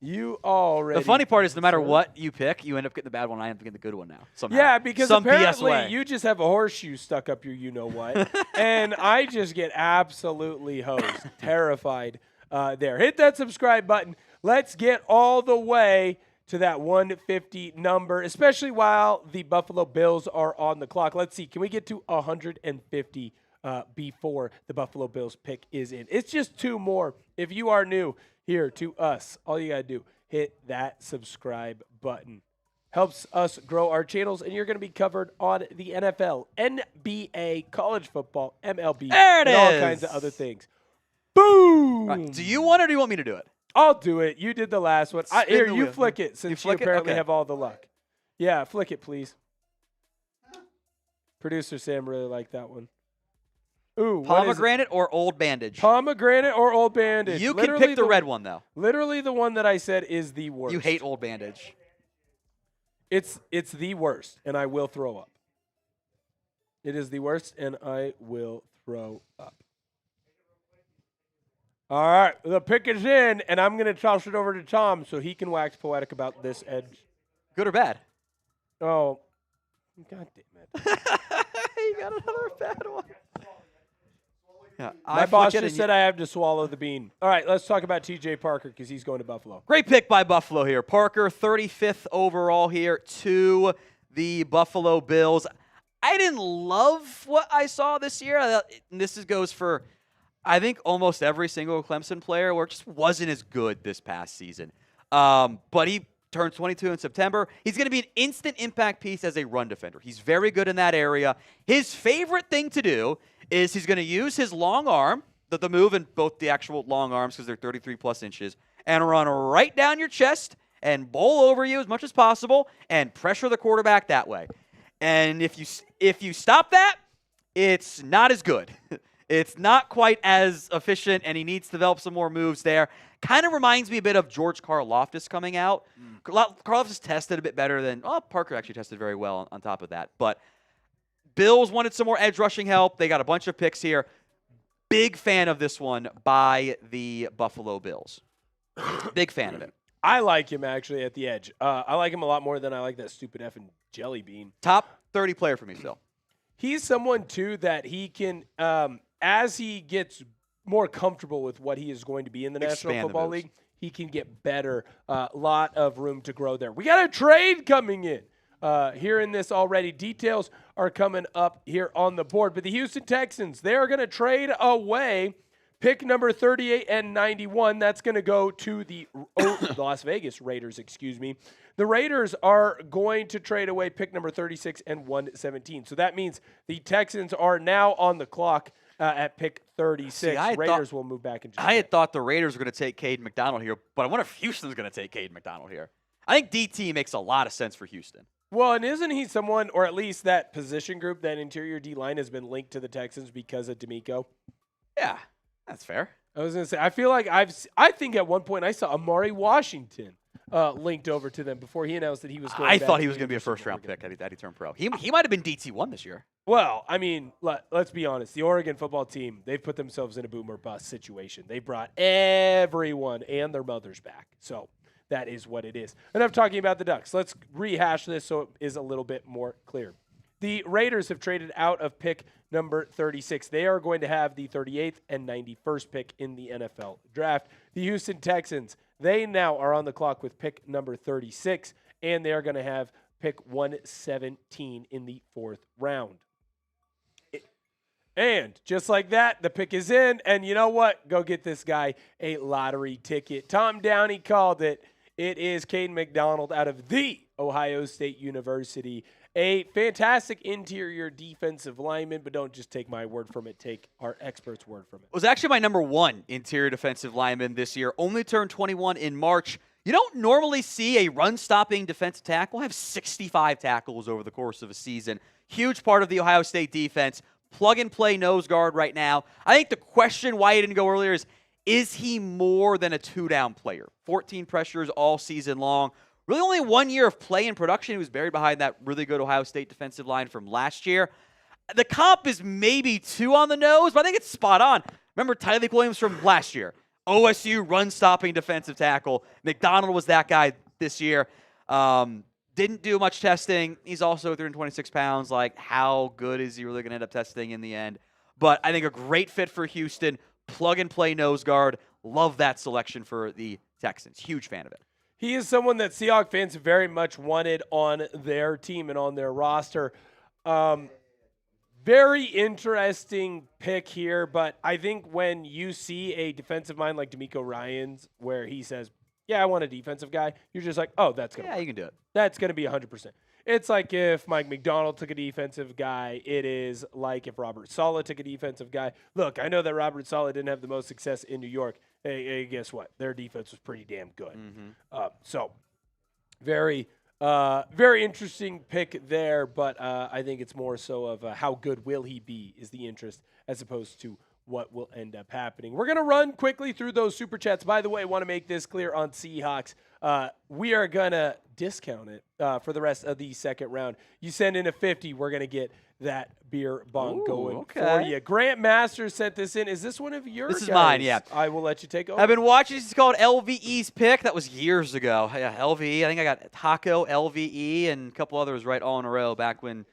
You already. The funny part is no matter what you pick, you end up getting the bad one. I end up getting the good one now. Somehow. Yeah, because some apparently BS way. You just have a horseshoe stuck up your you-know-what. And I just get absolutely hosed. Terrified there. Hit that subscribe button. Let's get all the way to that 150 number, especially while the Buffalo Bills are on the clock. Let's see. Can we get to 150 before the Buffalo Bills pick is in? It's just 2 more. If you are new here to us, all you got to do, hit that subscribe button. Helps us grow our channels, and you're going to be covered on the NFL, NBA, college football, MLB, and all kinds of other things. Boom! Right. Do you want it or do you want me to do it? I'll do it. You did the last one. Here, you flick it since you apparently okay. have all the luck. Yeah, flick it, please. Producer Sam really liked that one. Ooh, pomegranate or old bandage? Pomegranate or old bandage. You can pick the red one, though. Literally the one that I said is the worst. You hate old bandage. It's the worst, and I will throw up. It is the worst, and I will throw up. All right, the pick is in, and I'm going to toss it over to Tom so he can wax poetic about this edge. Good or bad? Oh, God damn it. You got another bad one. Yeah, my boss just said I have to swallow the bean. All right, let's talk about T.J. Parker because he's going to Buffalo. Great pick by Buffalo here. Parker, 35th overall here to the Buffalo Bills. I didn't love what I saw this year. This goes for, I think, almost every single Clemson player where it just wasn't as good this past season. But he turns 22 in September. He's going to be an instant impact piece as a run defender. He's very good in that area. His favorite thing to do is he's going to use his long arm, the move in both the actual long arms because they're 33-plus inches, and run right down your chest and bowl over you as much as possible and pressure the quarterback that way. And if you stop that, it's not as good. It's not quite as efficient, and he needs to develop some more moves there. Kind of reminds me a bit of George Karlaftis coming out. Karlaftis tested a bit better than Parker actually tested very well on top of that. But Bills wanted some more edge rushing help. They got a bunch of picks here. Big fan of this one by the Buffalo Bills. Big fan of it. I like him, actually, at the edge. I like him a lot more than I like that stupid effing jelly bean. Top 30 player for me still. He's someone, too, that he can, as he gets more comfortable with what he is going to be in the National Football League, he can get better. A lot of room to grow there. We got a trade coming in. hearing this already. Details are coming up here on the board. But the Houston Texans, they are going to trade away pick number 38 and 91. That's going to go to the Las Vegas Raiders, excuse me. The Raiders are going to trade away pick number 36 and 117. So that means the Texans are now on the clock at pick 36. See, Raiders will move back into I had thought the Raiders were going to take Caden McDonald here, but I wonder if Houston's going to take Caden McDonald here. I think DT makes a lot of sense for Houston. Well, and isn't he someone, or at least that position group, that interior D-line has been linked to the Texans because of D'Amico? Yeah, that's fair. I was going to say, I feel like I think at one point I saw Amari Washington linked over to them before he announced that he was going I back thought to he the was going to be a University of first-round Oregon. pick at he turned pro. He might have been DT1 this year. Well, I mean, let's be honest. The Oregon football team, they've put themselves in a boom or bust situation. They brought everyone and their mothers back. So that is what it is. Enough talking about the Ducks. Let's rehash this so it is a little bit more clear. The Raiders have traded out of pick number 36. They are going to have the 38th and 91st pick in the NFL Draft. The Houston Texans, they now are on the clock with pick number 36, and they are going to have pick 117 in the 4th round. And just like that, the pick is in, and you know what? Go get this guy a lottery ticket. Tom Downey called it. It is Caden McDonald out of the Ohio State University. A fantastic interior defensive lineman, but don't just take my word from it. Take our expert's word from it. Was actually my number 1 interior defensive lineman this year. Only turned 21 in March. You don't normally see a run-stopping defensive tackle have 65 tackles over the course of a season. Huge part of the Ohio State defense. Plug-and-play nose guard right now. I think the question why he didn't go earlier is he more than a two-down player? 14 pressures all season long. Really only 1 year of play and production. He was buried behind that really good Ohio State defensive line from last year. The comp is maybe 2 on the nose, but I think it's spot on. Remember Tyleik Williams from last year. OSU run-stopping defensive tackle. McDonald was that guy this year. Didn't do much testing. He's also 326 pounds. Like, how good is he really going to end up testing in the end? But I think a great fit for Houston. Plug-and-play nose guard. Love that selection for the Texans. Huge fan of it. He is someone that Seahawks fans very much wanted on their team and on their roster. Very interesting pick here, but I think when you see a defensive mind like D'Amico Ryans where he says, yeah, I want a defensive guy, you're just like, oh, that's going to Yeah, you can do it. That's going to be 100%. It's like if Mike Macdonald took a defensive guy. It is like if Robert Saleh took a defensive guy. Look, I know that Robert Saleh didn't have the most success in New York. Hey, guess what? Their defense was pretty damn good. So very interesting pick there, but I think it's more so of how good will he be is the interest as opposed to what will end up happening. We're going to run quickly through those Super Chats. By the way, I want to make this clear on Seahawks. We are going to discount it for the rest of the second round. You send in a 50, we're going to get that beer bong going for you. Grant Masters sent this in. Is this one of yours? This is mine, yeah. I will let you take over. I've been watching. It's called LVE's pick. That was years ago. Yeah, LVE. I think I got Taco, LVE, and a couple others right all in a row back when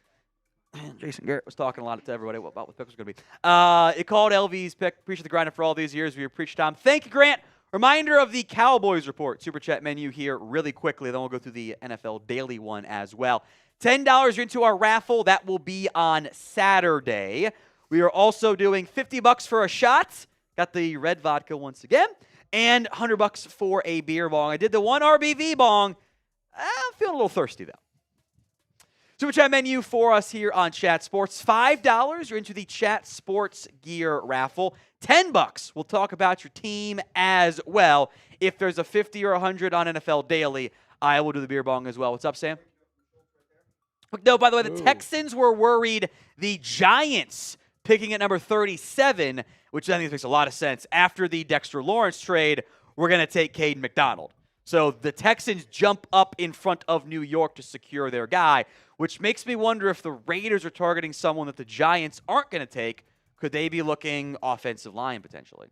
Jason Garrett was talking a lot to everybody about what the pick was going to be. It called LVE's pick. Appreciate the grind for all these years. We appreciate Tom. Thank you, Grant. Reminder of the Cowboys report. Super chat menu here really quickly. Then we'll go through the NFL Daily one as well. $10 into our raffle. That will be on Saturday. We are also doing $50 for a shot. Got the red vodka once again. And $100 for a beer bong. I did the one RBV bong. I'm feeling a little thirsty, though. Super chat menu for us here on Chat Sports. $5. You're into the Chat Sports gear raffle. $10. We'll talk about your team as well. If there's a 50 or 100 on NFL Daily, I will do the beer bong as well. What's up, Sam? No, by the way, the Texans were worried the Giants picking at number 37, which I think makes a lot of sense. After the Dexter Lawrence trade, we're going to take Caden McDonald. So the Texans jump up in front of New York to secure their guy, which makes me wonder if the Raiders are targeting someone that the Giants aren't going to take. Could they be looking offensive line potentially?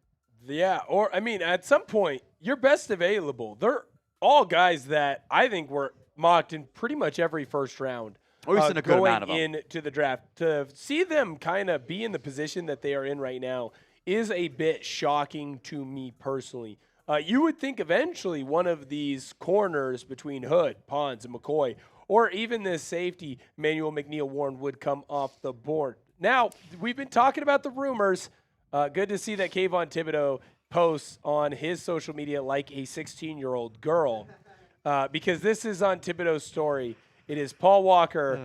Yeah, or, I mean, at some point, your best available, they're all guys that I think were mocked in pretty much every first round. Or a good amount of them. Going into the draft. To see them kind of be in the position that they are in right now is a bit shocking to me personally. You would think eventually one of these corners between Hood, Pons, and McCoy, or even this safety, Manuel McNeil-Warren, would come off the board. Now, we've been talking about the rumors. Good to see that Kayvon Thibodeau posts on his social media like a 16-year-old girl, because this is on Thibodeau's story. It is Paul Walker,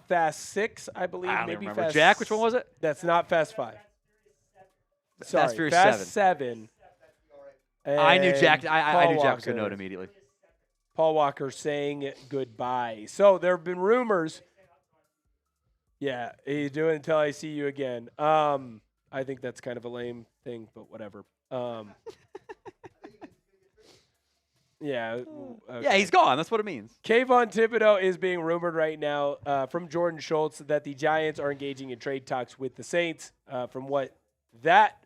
Fast 6, I believe. I don't maybe remember. Fast Jack, which one was it? That's not Fast 5. Sorry, Fast Furious Fast 7. I knew Jack. I knew Jack was going to know Walker. it immediately. Paul Walker saying goodbye. So there have been rumors. Yeah, he's doing until I see you again. I think that's kind of a lame thing, but whatever. Yeah. Okay. Yeah, he's gone. That's what it means. Kayvon Thibodeau is being rumored right now from Jordan Schultz that the Giants are engaging in trade talks with the Saints. From what that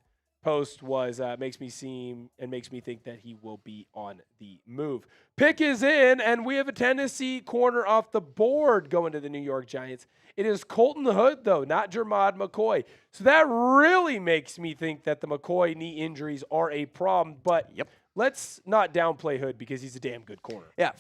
post was, makes me think that he will be on the move. Pick is in, and we have a Tennessee corner off the board going to the New York Giants. It is Colton Hood, though, not Jermod McCoy. So that really makes me think that the McCoy knee injuries are a problem. But let's not downplay Hood because he's a damn good corner. Yeah,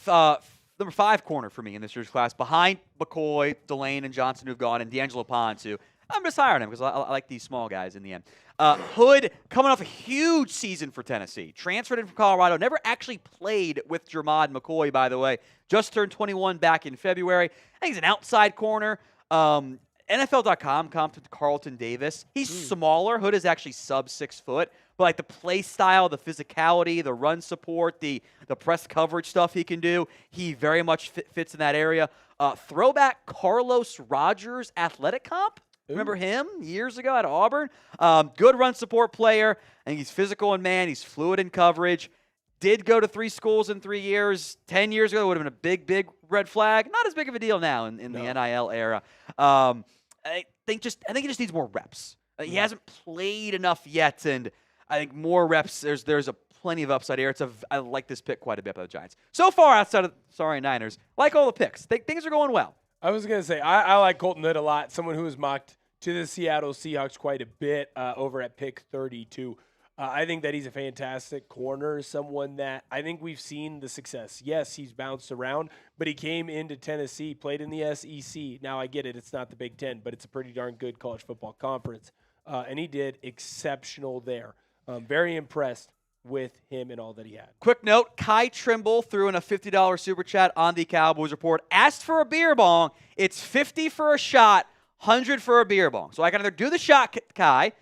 number 5 corner for me in this year's class, behind McCoy, Delane, and Johnson who've gone, and D'Angelo Pons, who I'm just higher on him because I like these small guys in the end. Hood coming off a huge season for Tennessee. Transferred in from Colorado. Never actually played with Jermod McCoy, by the way. Just turned 21 back in February. I think he's an outside corner. NFL.com comped with Carlton Davis. He's smaller. Hood is actually sub 6 foot. But like the play style, the physicality, the run support, the press coverage stuff he can do, he very much fits in that area. Throwback Carlos Rogers athletic comp. Remember him years ago at Auburn? Good run support player. I think he's physical and man. He's fluid in coverage. Did go to 3 schools in 3 years. 10 years ago, it would have been a big red flag. Not as big of a deal now in the NIL era. I think he just needs more reps. He hasn't played enough yet, and I think more reps. There's a plenty of upside here. I like this pick quite a bit by the Giants. So far, outside of Niners, like all the picks. Things are going well. I was going to say, I like Colton Hood a lot, someone who was mocked to the Seattle Seahawks quite a bit over at pick 32. I think that he's a fantastic corner, someone that I think we've seen the success. Yes, he's bounced around, but he came into Tennessee, played in the SEC. Now, I get it, it's not the Big Ten, but it's a pretty darn good college football conference. And he did exceptional there. Very impressed with him and all that he had. Quick note, Kai Trimble threw in a $50 super chat on the Cowboys Report. Asked for a beer bong. It's 50 for a shot, 100 for a beer bong. So I can either do the shot, Kai,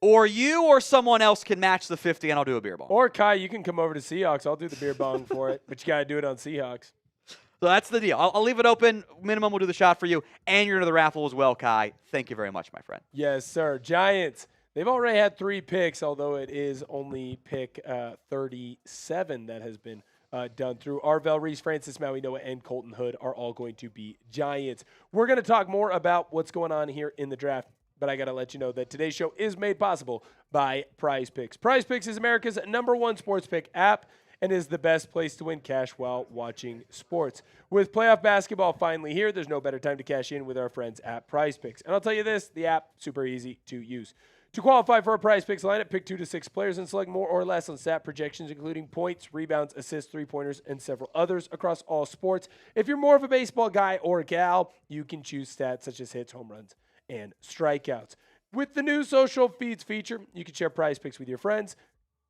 or you or someone else can match the 50 and I'll do a beer bong. Or Kai, you can come over to Seahawks. I'll do the beer bong for it, but you got to do it on Seahawks. So that's the deal. I'll leave it open. Minimum, we'll do the shot for you. And you're into the raffle as well, Kai. Thank you very much, my friend. Yes, sir. Giants. They've already had 3 picks, although it is only pick 37 that has been done through. Arvell, Reese, Francis, Maui Noah, and Colton Hood are all going to be Giants. We're going to talk more about what's going on here in the draft, but I got to let you know that today's show is made possible by Prize Picks. Prize Picks is America's #1 sports pick app and is the best place to win cash while watching sports. With playoff basketball finally here, there's no better time to cash in with our friends at Prize Picks. And I'll tell you this, the app, super easy to use. To qualify for a Prize Picks lineup, pick 2 to 6 players and select more or less on stat projections, including points, rebounds, assists, three-pointers, and several others across all sports. If you're more of a baseball guy or gal, you can choose stats such as hits, home runs, and strikeouts. With the new social feeds feature, you can share Prize Picks with your friends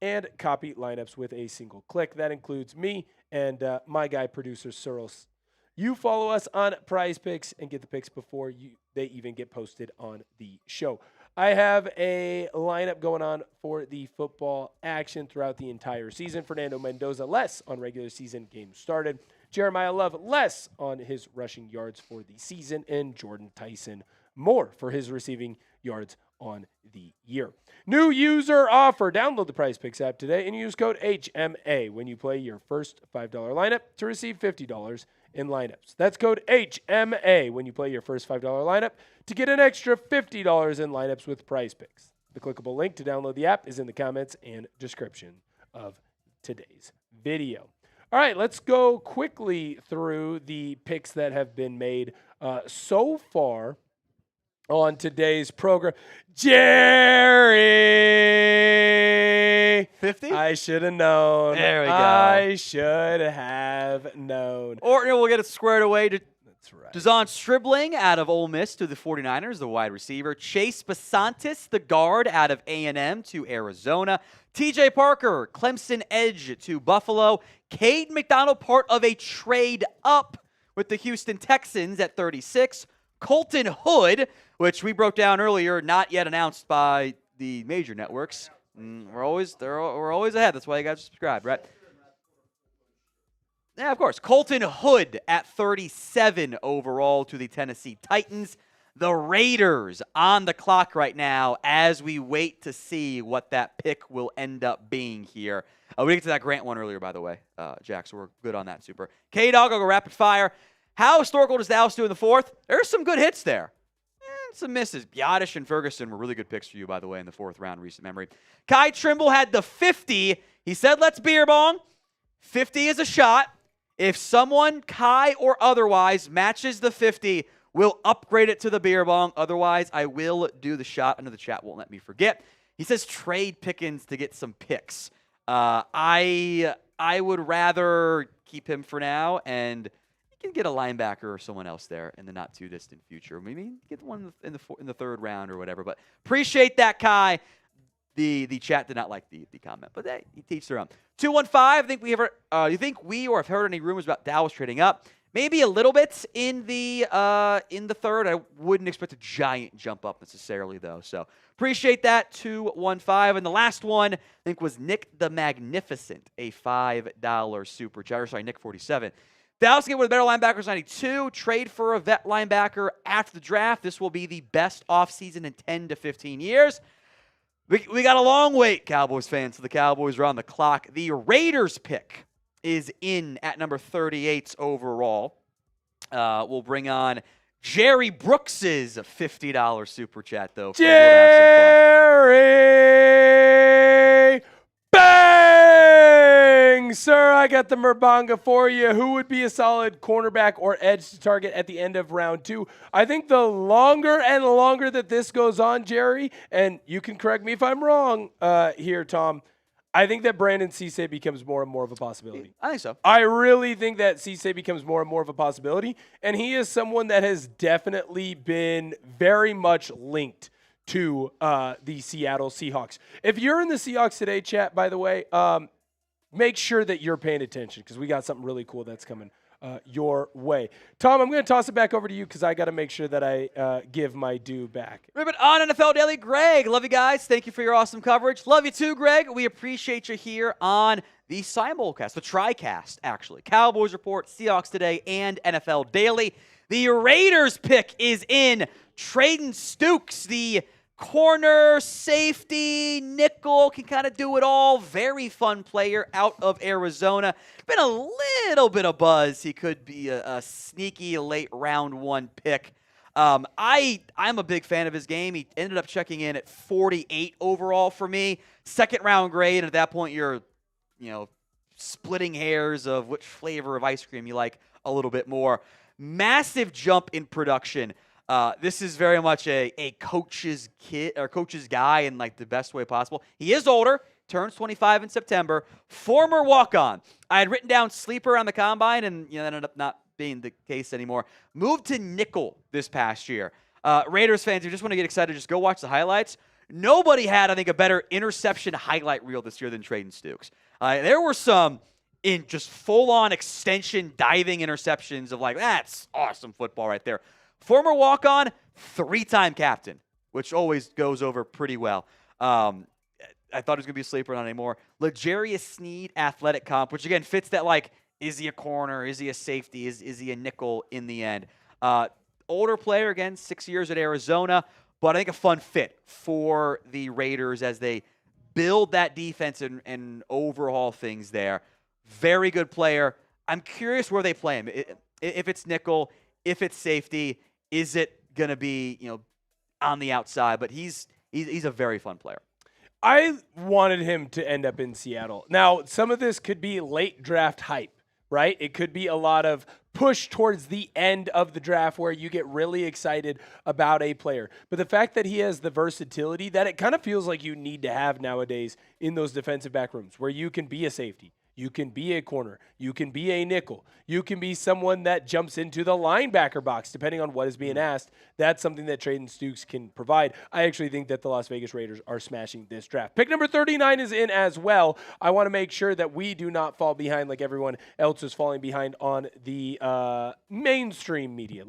and copy lineups with a single click. That includes me and my guy, producer Searles. You follow us on Prize Picks and get the picks before they even get posted on the show. I have a lineup going on for the football action throughout the entire season. Fernando Mendoza less on regular season games started. Jeremiah Love less on his rushing yards for the season. And Jordan Tyson more for his receiving yards on the year. New user offer. Download the Prize Picks app today and use code HMA when you play your first $5 lineup to receive $50 in lineups. That's code HMA when you play your first $5 lineup to get an extra $50 in lineups with Prize Picks. The clickable link to download the app is in the comments and description of today's video. All right, let's go quickly through the picks that have been made so far. on today's program. Jerry! 50? I should have known. There we go. I should have known. Ortner will get it squared away to That's right. Dazon Stribling out of Ole Miss to the 49ers, the wide receiver. Chase Basantis, the guard, out of A&M to Arizona. TJ Parker, Clemson edge to Buffalo. Cade Macdonald, part of a trade up with the Houston Texans at 36. Colton Hood, which we broke down earlier, not yet announced by the major networks. We're always ahead. That's why you guys subscribe, right? Yeah, of course. Colton Hood at 37 overall to the Tennessee Titans. The Raiders on the clock right now as we wait to see what that pick will end up being here. We didn't get to that Grant one earlier, by the way, Jack, so we're good on that. Super. K-Dog, I'll go rapid fire. How historical does Dallas do in the fourth? There's some good hits there. Some misses. Biotish and Ferguson were really good picks for you, by the way, in the fourth round, recent memory. Kai Trimble had the 50. He said, let's beer bong. 50 is a shot. If someone, Kai or otherwise, matches the 50, we'll upgrade it to the beer bong. Otherwise, I will do the shot. I know the chat won't let me forget. He says trade Pickens to get some picks. I would rather keep him for now, and you can get a linebacker or someone else there in the not too distant future. Maybe get one in the third round or whatever. But appreciate that, Kai. The chat did not like the comment, but hey, he teaches their own. 215. You think we or have heard any rumors about Dallas trading up? Maybe a little bit in the third. I wouldn't expect a giant jump up necessarily though. So appreciate that. 215. And the last one I think was Nick the Magnificent, a $5 super chat. Sorry, Nick 47. Dallas get one of the better linebackers 92. Trade for a vet linebacker after the draft. This will be the best offseason in 10 to 15 years. We got a long wait, Cowboys fans. So the Cowboys are on the clock. The Raiders pick is in at number 38 overall. We'll bring on Jerry Brooks's $50 super chat, though. Jerry! Bang! Sir, I got the Merbanga for you. Who would be a solid cornerback or edge to target at the end of round 2? I think the longer and longer that this goes on, Jerry, and you can correct me if I'm wrong here, Tom, I think that Brandon Cisse becomes more and more of a possibility. I think so. I really think that Cisse becomes more and more of a possibility, and he is someone that has definitely been very much linked to the Seattle Seahawks. If you're in the Seahawks Today chat, by the way, make sure that you're paying attention because we got something really cool that's coming your way. Tom, I'm going to toss it back over to you because I got to make sure that I give my due back. Ribbon on NFL Daily, Greg. Love you guys. Thank you for your awesome coverage. Love you too, Greg. We appreciate you here on the simulcast, the TriCast, actually. Cowboys Report, Seahawks Today, and NFL Daily. The Raiders pick is in. Traden Stukes, the corner, safety, nickel, can kind of do it all. Very fun player out of Arizona. Been a little bit of buzz. He could be a sneaky late round 1 pick. I'm a big fan of his game. He ended up checking in at 48 overall for me. Second round grade, and at that point you're, splitting hairs of which flavor of ice cream you like a little bit more. Massive jump in production. This is very much a coach's kid or coach's guy in like the best way possible. He is older, turns 25 in September. Former walk-on. I had written down sleeper on the combine, and that ended up not being the case anymore. Moved to nickel this past year. Raiders fans, if you just want to get excited, just go watch the highlights. Nobody had, I think, a better interception highlight reel this year than Traden Stukes. There were some in just full-on extension diving interceptions of like, that's awesome football right there. Former walk-on, 3-time captain, which always goes over pretty well. I thought he was going to be a sleeper, not anymore. L'Jarius Sneed, athletic comp, which again fits that like, is he a corner? Is he a safety? Is he a nickel in the end? Older player, again, 6 years at Arizona, but I think a fun fit for the Raiders as they build that defense and overhaul things there. Very good player. I'm curious where they play him. If it's nickel, if it's safety, is it going to be, on the outside? But he's a very fun player. I wanted him to end up in Seattle. Now, some of this could be late draft hype, right? It could be a lot of push towards the end of the draft where you get really excited about a player. But the fact that he has the versatility that it kind of feels like you need to have nowadays in those defensive back rooms where you can be a safety, you can be a corner, you can be a nickel, you can be someone that jumps into the linebacker box, depending on what is being asked. That's something that Traden Stukes can provide. I actually think that the Las Vegas Raiders are smashing this draft. Pick number 39 is in as well. I want to make sure that we do not fall behind like everyone else is falling behind on the lamestream media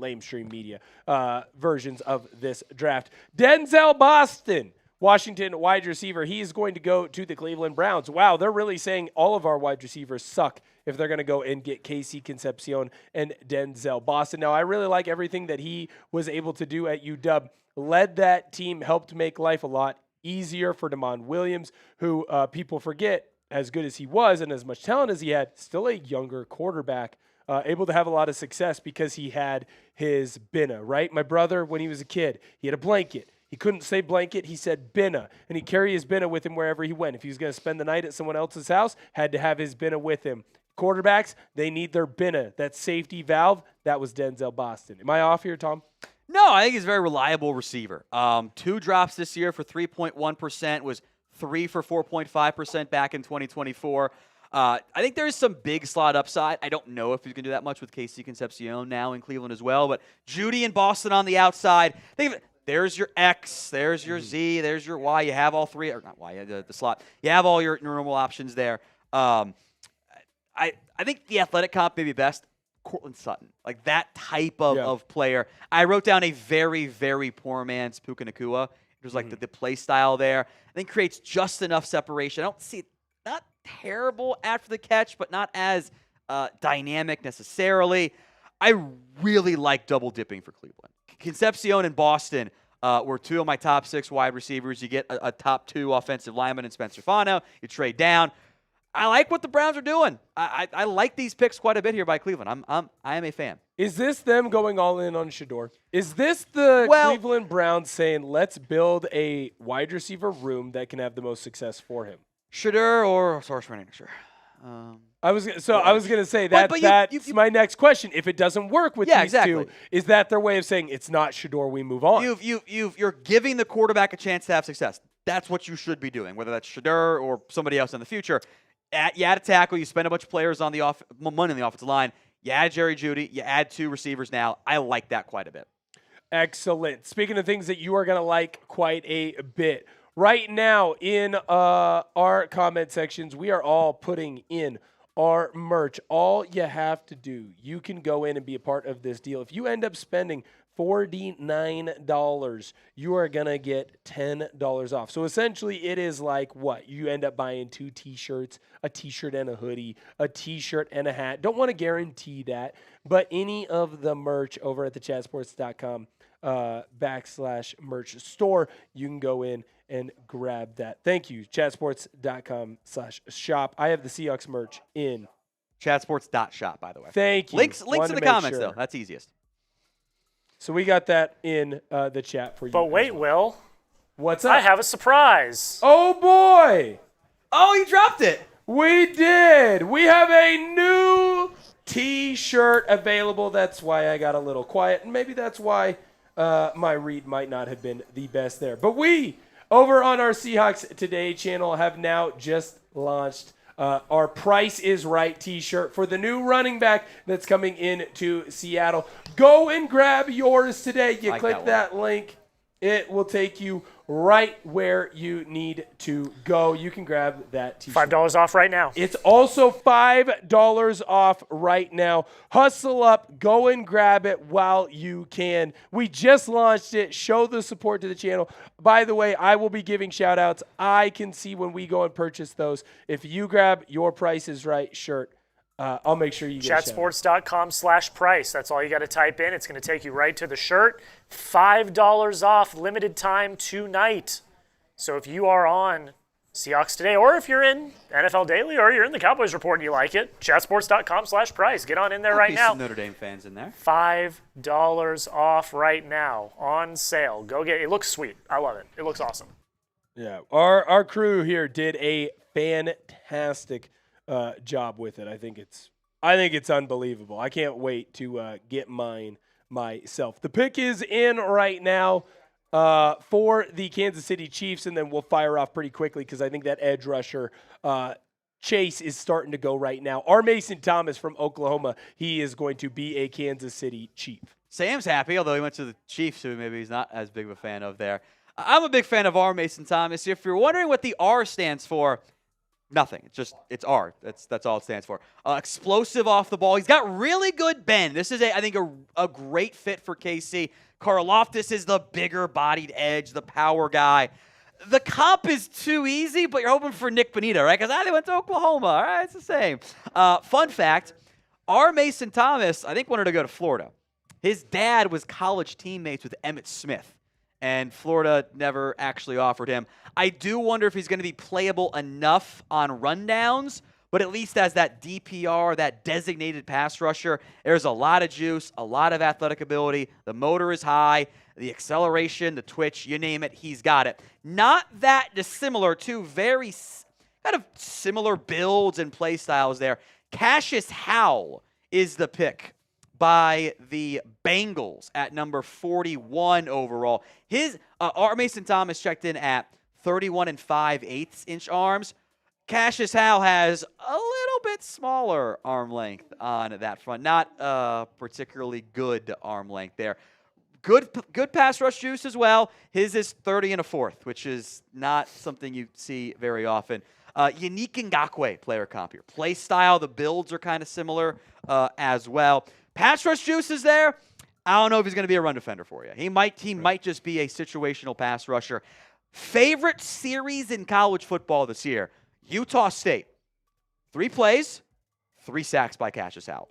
versions of this draft. Denzel Boston, Washington wide receiver. He's going to go to the Cleveland Browns. Wow, they're really saying all of our wide receivers suck if they're going to go and get Casey Concepcion and Denzel Boston. Now, I really like everything that he was able to do at UW. Led that team, helped make life a lot easier for Damon Williams, who people forget, as good as he was and as much talent as he had, still a younger quarterback, able to have a lot of success because he had his Binna, right? My brother, when he was a kid, he had a blanket. He couldn't say blanket, he said Binna, and he'd carry his Binna with him wherever he went. If he was going to spend the night at someone else's house, had to have his Binna with him. Quarterbacks, they need their Binna. That safety valve, that was Denzel Boston. Am I off here, Tom? No, I think he's a very reliable receiver. 2 drops this year for 3.1%, was 3 for 4.5% back in 2024. I think there is some big slot upside. I don't know if he's going to do that much with Casey Concepcion now in Cleveland as well, but Judy and Boston on the outside. There's your X, there's your Z, there's your Y. You have all three, or not Y, the slot. You have all your normal options there. I think the athletic comp may be best. Cortland Sutton, like that type of player. I wrote down a very, very poor man's Puka Nacua. It was like the play style there. I think creates just enough separation. I don't see it, not terrible after the catch, but not as dynamic necessarily. I really like double dipping for Cleveland. Concepcion and Boston were 2 of my top 6 wide receivers. You get a top 2 offensive lineman in Spencer Fano. You trade down. I like what the Browns are doing. I like these picks quite a bit here by Cleveland. I am a fan. Is this them going all in on Shador? Is this the Cleveland Browns saying, let's build a wide receiver room that can have the most success for him? Shador or Source Running? Sure. I was going to say that that's my next question. If it doesn't work with these two, is that their way of saying it's not Shador, we move on? You're giving the quarterback a chance to have success. That's what you should be doing, whether that's Shador or somebody else in the future. You add a tackle, you spend a bunch of players on the money on the offensive line. You add Jerry Jeudy, you add 2 receivers now. I like that quite a bit. Excellent. Speaking of things that you are going to like quite a bit, right now in our comment sections, we are all putting in our merch. All you have to do, you can go in and be a part of this deal. If you end up spending $49, you are going to get $10 off. So essentially it is like what? You end up buying 2 t-shirts, a t-shirt and a hoodie, a t-shirt and a hat. Don't want to guarantee that, but any of the merch over at the chatsports.com /merch store, you can go in and grab that. Thank you, chatsports.com/shop. I have the Seahawks merch in Chatsports.shop, by the way. Thank you. Links in the comments, though. That's easiest. So we got that in the chat for you. But wait, Will. What's up? I have a surprise. Oh, boy. Oh, you dropped it. We did. We have a new T-shirt available. That's why I got a little quiet, and maybe that's why my read might not have been the best there. But we, over on our Seahawks Today channel, have now just launched our Price is Right T-shirt for the new running back that's coming into Seattle. Go and grab yours today. You click that link. It will take you right where you need to go. You can grab that T-shirt. $5 off right now. It's also $5 off right now. Hustle up. Go and grab it while you can. We just launched it. Show the support to the channel. By the way, I will be giving shout-outs. I can see when we go and purchase those. If you grab your Price is Right shirt, I'll make sure you get chatsports.com/price. That's all you got to type in. It's going to take you right to the shirt. $5 off, limited time tonight. So if you are on Seahawks Today, or if you're in NFL Daily, or you're in the Cowboys Report and you like it, chatsports.com/price. Get on in there right now. Some Notre Dame fans in there. $5 off right now on sale. Go get it. It looks sweet. I love it. It looks awesome. Yeah, our crew here did a fantastic job with it. I think it's I think it's unbelievable. I can't wait to get mine myself. The pick is in right now for the Kansas City Chiefs, and then we'll fire off pretty quickly because I think that edge rusher chase is starting to go right now. R. Mason Thomas from Oklahoma, he is going to be a Kansas City Chief. Sam's happy, although he went to the Chiefs, who maybe he's not as big of a fan of there. I'm a big fan of R. Mason Thomas. If you're wondering what the R stands for, nothing. It's R. That's all it stands for. Explosive off the ball. He's got really good bend. This is, I think, a great fit for KC. Karlaftis is the bigger-bodied edge, the power guy. The comp is too easy, but you're hoping for Nick Bonita, right? Because they went to Oklahoma. All right, it's the same. Fun fact, R. Mason Thomas, I think, wanted to go to Florida. His dad was college teammates with Emmitt Smith, and Florida never actually offered him. I do wonder if he's going to be playable enough on rundowns, but at least as that DPR, that designated pass rusher, there's a lot of juice, a lot of athletic ability. The motor is high. The acceleration, the twitch, you name it, he's got it. Not that dissimilar to very kind of similar builds and play styles there. Cassius Howell is the pick by the Bengals at number 41 overall. His R. Mason Thomas checked in at 31 5/8 inch arms. Cassius Howell has a little bit smaller arm length on that front. Not particularly good arm length there. Good pass rush juice as well. His is 30 1/4, which is not something you see very often. Unique Ngakoue player comp here. Play style, the builds are kind of similar as well. Pass rush juice is there. I don't know if he's going to be a run defender for you. He might just be a situational pass rusher. Favorite series in college football this year, Utah State. 3 plays, 3 sacks by Cassius Howell.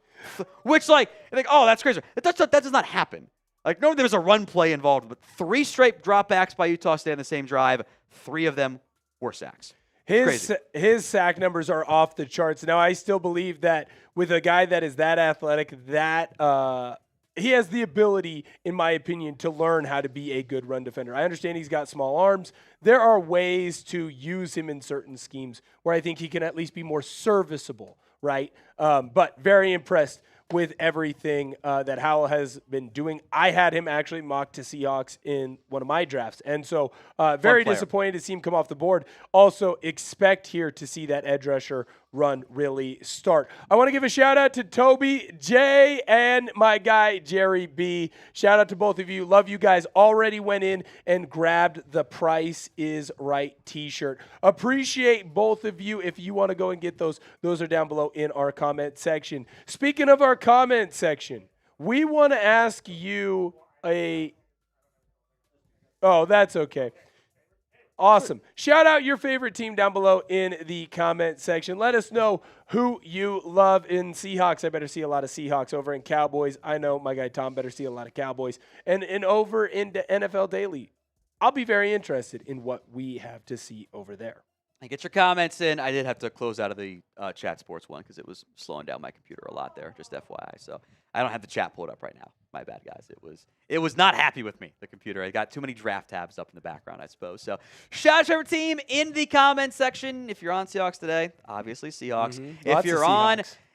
Which, oh, that's crazy. That does not happen. Normally there was a run play involved, but 3 straight dropbacks by Utah State on the same drive. 3 of them were sacks. His sack numbers are off the charts. Now, I still believe that with a guy that is that athletic, that he has the ability, in my opinion, to learn how to be a good run defender. I understand he's got small arms. There are ways to use him in certain schemes where I think he can at least be more serviceable, right? But very impressed with everything that Howell has been doing. I had him actually mocked to Seahawks in one of my drafts. And so very disappointed to see him come off the board. Also expect here to see that edge rusher run really start. I want to give a shout out to Toby J and my guy Jerry B. Shout out to both of you. Love you guys. Already went in and grabbed the Price is Right t-shirt. Appreciate both of you. If you want to go and get those are down below in our comment section. Speaking of our comment section, we want to ask you that's okay. Awesome. Shout out your favorite team down below in the comment section. Let us know who you love in Seahawks. I better see a lot of Seahawks over in Cowboys. I know my guy Tom better see a lot of Cowboys. And over in the NFL Daily, I'll be very interested in what we have to see over there. And get your comments in. I did have to close out of the chat sports one because it was slowing down my computer a lot there, just FYI. So I don't have the chat pulled up right now. My bad, guys. It was not happy with me, the computer. I got too many draft tabs up in the background, I suppose. So shout out to your team in the comments section. If you're on Seahawks today, obviously Seahawks. Mm-hmm.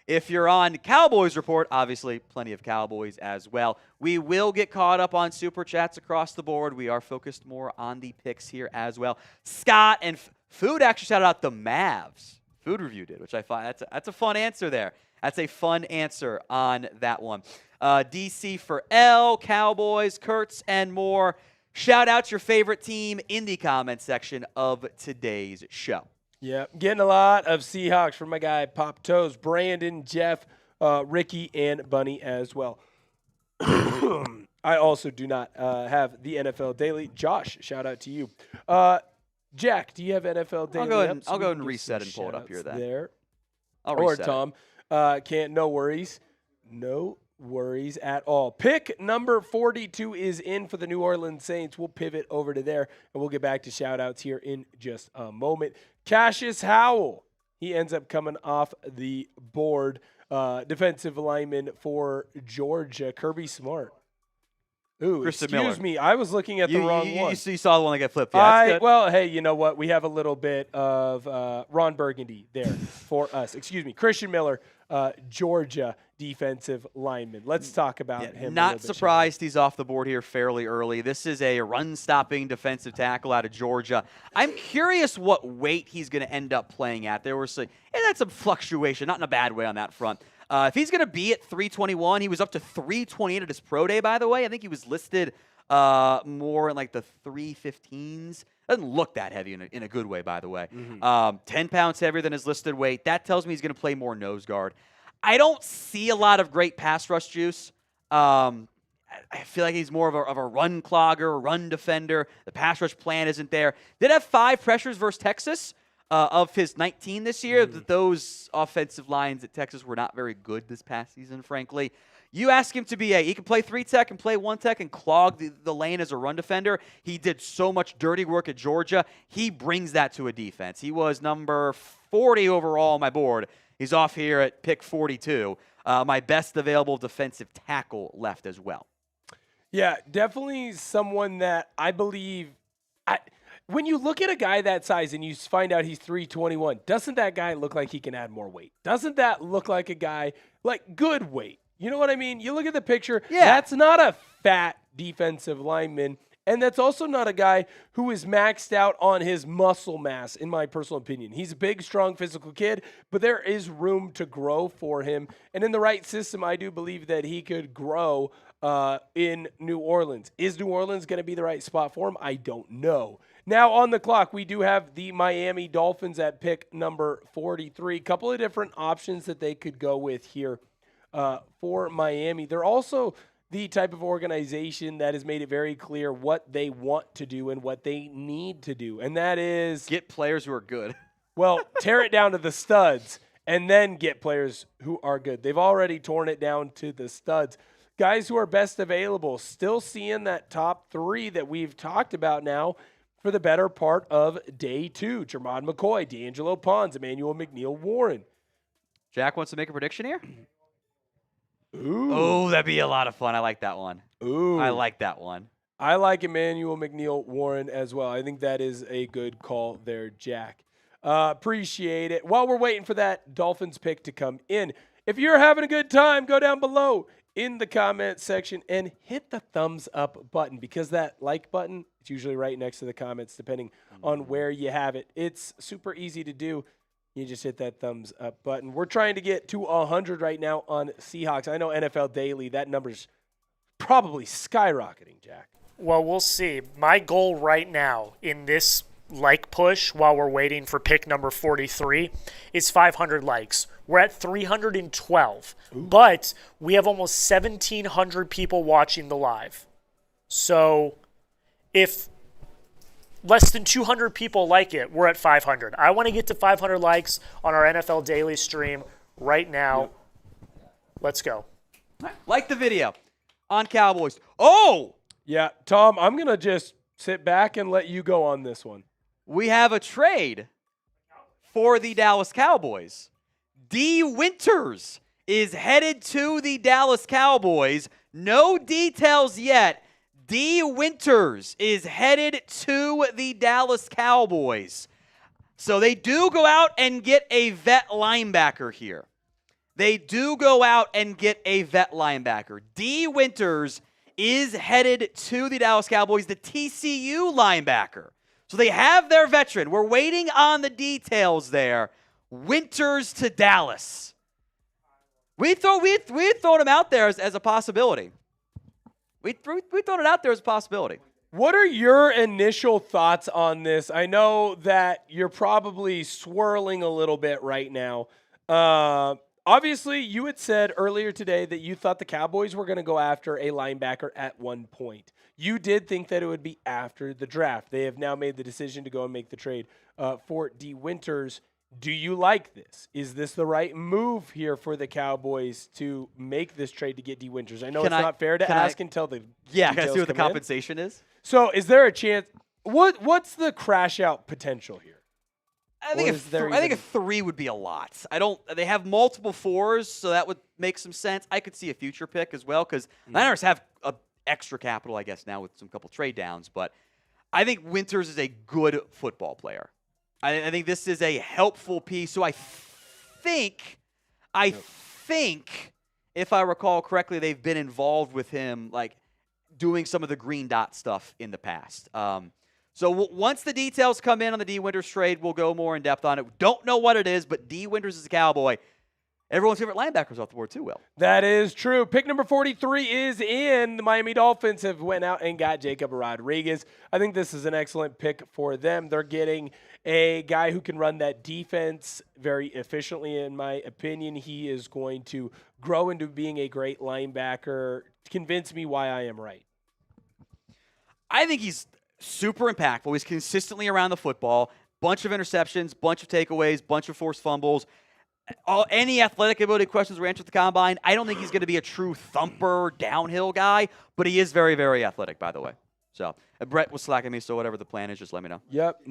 If you're on Cowboys Report, obviously plenty of Cowboys as well. We will get caught up on Super Chats across the board. We are focused more on the picks here as well. Scott and Food actually shouted out the Mavs. Food Review did, which I find that's a fun answer there. That's a fun answer on that one. DC for L, Cowboys, Kurtz, and more. Shout out your favorite team in the comments section of today's show. Yeah, getting a lot of Seahawks from my guy Pop Toes, Brandon, Jeff, Ricky, and Bunny as well. I also do not have the NFL Daily. Josh, shout out to you. Jack, do you have NFL Daily? I'll go and reset and pull it up here then. There. I'll reset. Or Tom. No worries. No worries at all. Pick number 42 is in for the New Orleans Saints. We'll pivot over to there, and we'll get back to shout-outs here in just a moment. Cassius Howell, he ends up coming off the board. Defensive lineman for Georgia, Kirby Smart. Ooh, Christian excuse Miller. me. I was looking at the wrong one. You saw the one that got flipped. Yeah, that's good. Well, hey, you know what? We have a little bit of Ron Burgundy there for us. Excuse me. Christian Miller, Georgia defensive lineman. Let's talk about him. Not surprised he's off the board here fairly early. This is a run-stopping defensive tackle out of Georgia. I'm curious what weight he's going to end up playing at. There was that's some fluctuation, not in a bad way on that front. If he's going to be at 321, he was up to 328 at his pro day, by the way. I think he was listed more in like the 315s. Doesn't look that heavy in a good way, by the way. 10 pounds heavier than his listed weight. That tells me he's going to play more nose guard. I don't see a lot of great pass rush juice. I feel like he's more of a run clogger, a run defender. The pass rush plan isn't there. Did have 5 pressures versus Texas. Of his 19 this year, those offensive lines at Texas were not very good this past season, frankly. You ask him to be he can play 3-tech and play 1-tech and clog the lane as a run defender. He did so much dirty work at Georgia. He brings that to a defense. He was number 40 overall on my board. He's off here at pick 42. My best available defensive tackle left as well. Yeah, definitely someone that I believe when you look at a guy that size and you find out he's 321, doesn't that guy look like he can add more weight? Doesn't that look like a guy, like good weight? You know what I mean? You look at the picture, that's not a fat defensive lineman, and that's also not a guy who is maxed out on his muscle mass, in my personal opinion. He's a big, strong, physical kid, but there is room to grow for him. And in the right system, I do believe that he could grow in New Orleans. Is New Orleans going to be the right spot for him? I don't know. Now on the clock, we do have the Miami Dolphins at pick number 43. Couple of different options that they could go with here for Miami. They're also the type of organization that has made it very clear what they want to do and what they need to do, and that is get players who are good. Well, tear it down to the studs and then get players who are good. They've already torn it down to the studs. Guys who are best available, still seeing that top 3 that we've talked about now for the better part of day 2. Jermod McCoy, D'Angelo Pons, Emmanuel McNeil-Warren. Jack wants to make a prediction here? Ooh. Oh, that'd be a lot of fun. I like that one. Ooh. I like that one. I like Emmanuel McNeil-Warren as well. I think that is a good call there, Jack. Appreciate it. While we're waiting for that Dolphins pick to come in, if you're having a good time, go down below in the comment section and hit the thumbs up button, because that like button is usually right next to the comments depending on where you have it. It's super easy to do. You just hit that thumbs up button. We're trying to get to 100 right now on Seahawks. I know NFL Daily, that number's probably skyrocketing, Jack. Well, we'll see. My goal right now in this like push while we're waiting for pick number 43 is 500 likes. We're at 312, but we have almost 1,700 people watching the live. So if less than 200 people like it, we're at 500. I want to get to 500 likes on our NFL Daily stream right now. Let's go. Like the video on Cowboys. Oh! Yeah, Tom, I'm going to just sit back and let you go on this one. We have a trade for the Dallas Cowboys. Dwinters is headed to the Dallas Cowboys. No details yet. Dwinters is headed to the Dallas Cowboys. So they do go out and get a vet linebacker here. Dwinters is headed to the Dallas Cowboys, the TCU linebacker. So they have their veteran. We're waiting on the details there. Winters to Dallas. We thrown him out there as a possibility. We thrown it out there as a possibility. What are your initial thoughts on this? I know that you're probably swirling a little bit right now. Obviously, you had said earlier today that you thought the Cowboys were going to go after a linebacker at one point. You did think that it would be after the draft. They have now made the decision to go and make the trade for Dwinters. Do you like this? Is this the right move here for the Cowboys to make this trade to get Dwinters? I know it's not fair to ask until the can I see what the compensation is? So is there a chance? What's the crash out potential here? I think a 3 would be a lot. They have multiple 4s, so that would make some sense. I could see a future pick as well, because Niners have a extra capital, I guess, now with some couple trade downs. But I think Winters is a good football player. I think this is a helpful piece. So I think, if I recall correctly, they've been involved with him, like doing some of the green dot stuff in the past. So once the details come in on the D. Winters trade, we'll go more in depth on it. Don't know what it is, but D. Winters is a Cowboy. Everyone's favorite linebacker's off the board too, Will. That is true. Pick number 43 is in. The Miami Dolphins have went out and got Jacob Rodriguez. I think this is an excellent pick for them. They're getting a guy who can run that defense very efficiently, in my opinion. He is going to grow into being a great linebacker. Convince me why I am right. I think he's super impactful. He's consistently around the football. Bunch of interceptions, bunch of takeaways, bunch of forced fumbles. Any athletic ability questions were answered at the combine. I don't think he's going to be a true thumper downhill guy, but he is very, very athletic, by the way. So Brett was slacking me, so whatever the plan is, just let me know. Yep,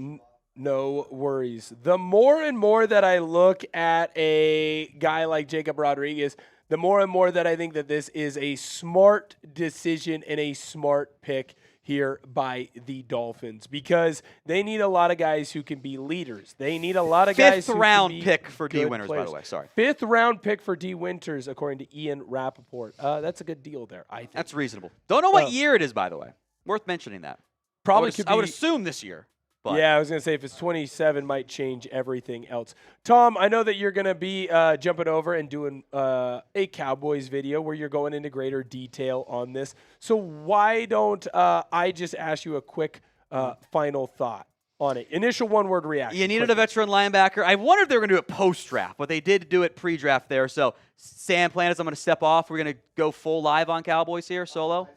no worries. The more and more that I look at a guy like Jacob Rodriguez, the more and more that I think that this is a smart decision and a smart pick here by the Dolphins, because they need a lot of guys who can be leaders. They need a lot of guys who can be Fifth-round pick for D. Winters, players. by the way. Sorry. Fifth-round pick for D. Winters, according to Ian Rappaport. That's a good deal there, I think. That's reasonable. Don't know what year it is, by the way. Worth mentioning that. Probably I would assume this year. But. Yeah, I was going to say if it's 27, might change everything else. Tom, I know that you're going to be jumping over and doing a Cowboys video where you're going into greater detail on this. So why don't I just ask you a quick final thought on it? Initial one-word reaction. You needed a veteran linebacker. I wondered if they were going to do it post-draft, but they did do it pre-draft there. So Sam Planis, I'm going to step off. We're going to go full live on Cowboys here, solo.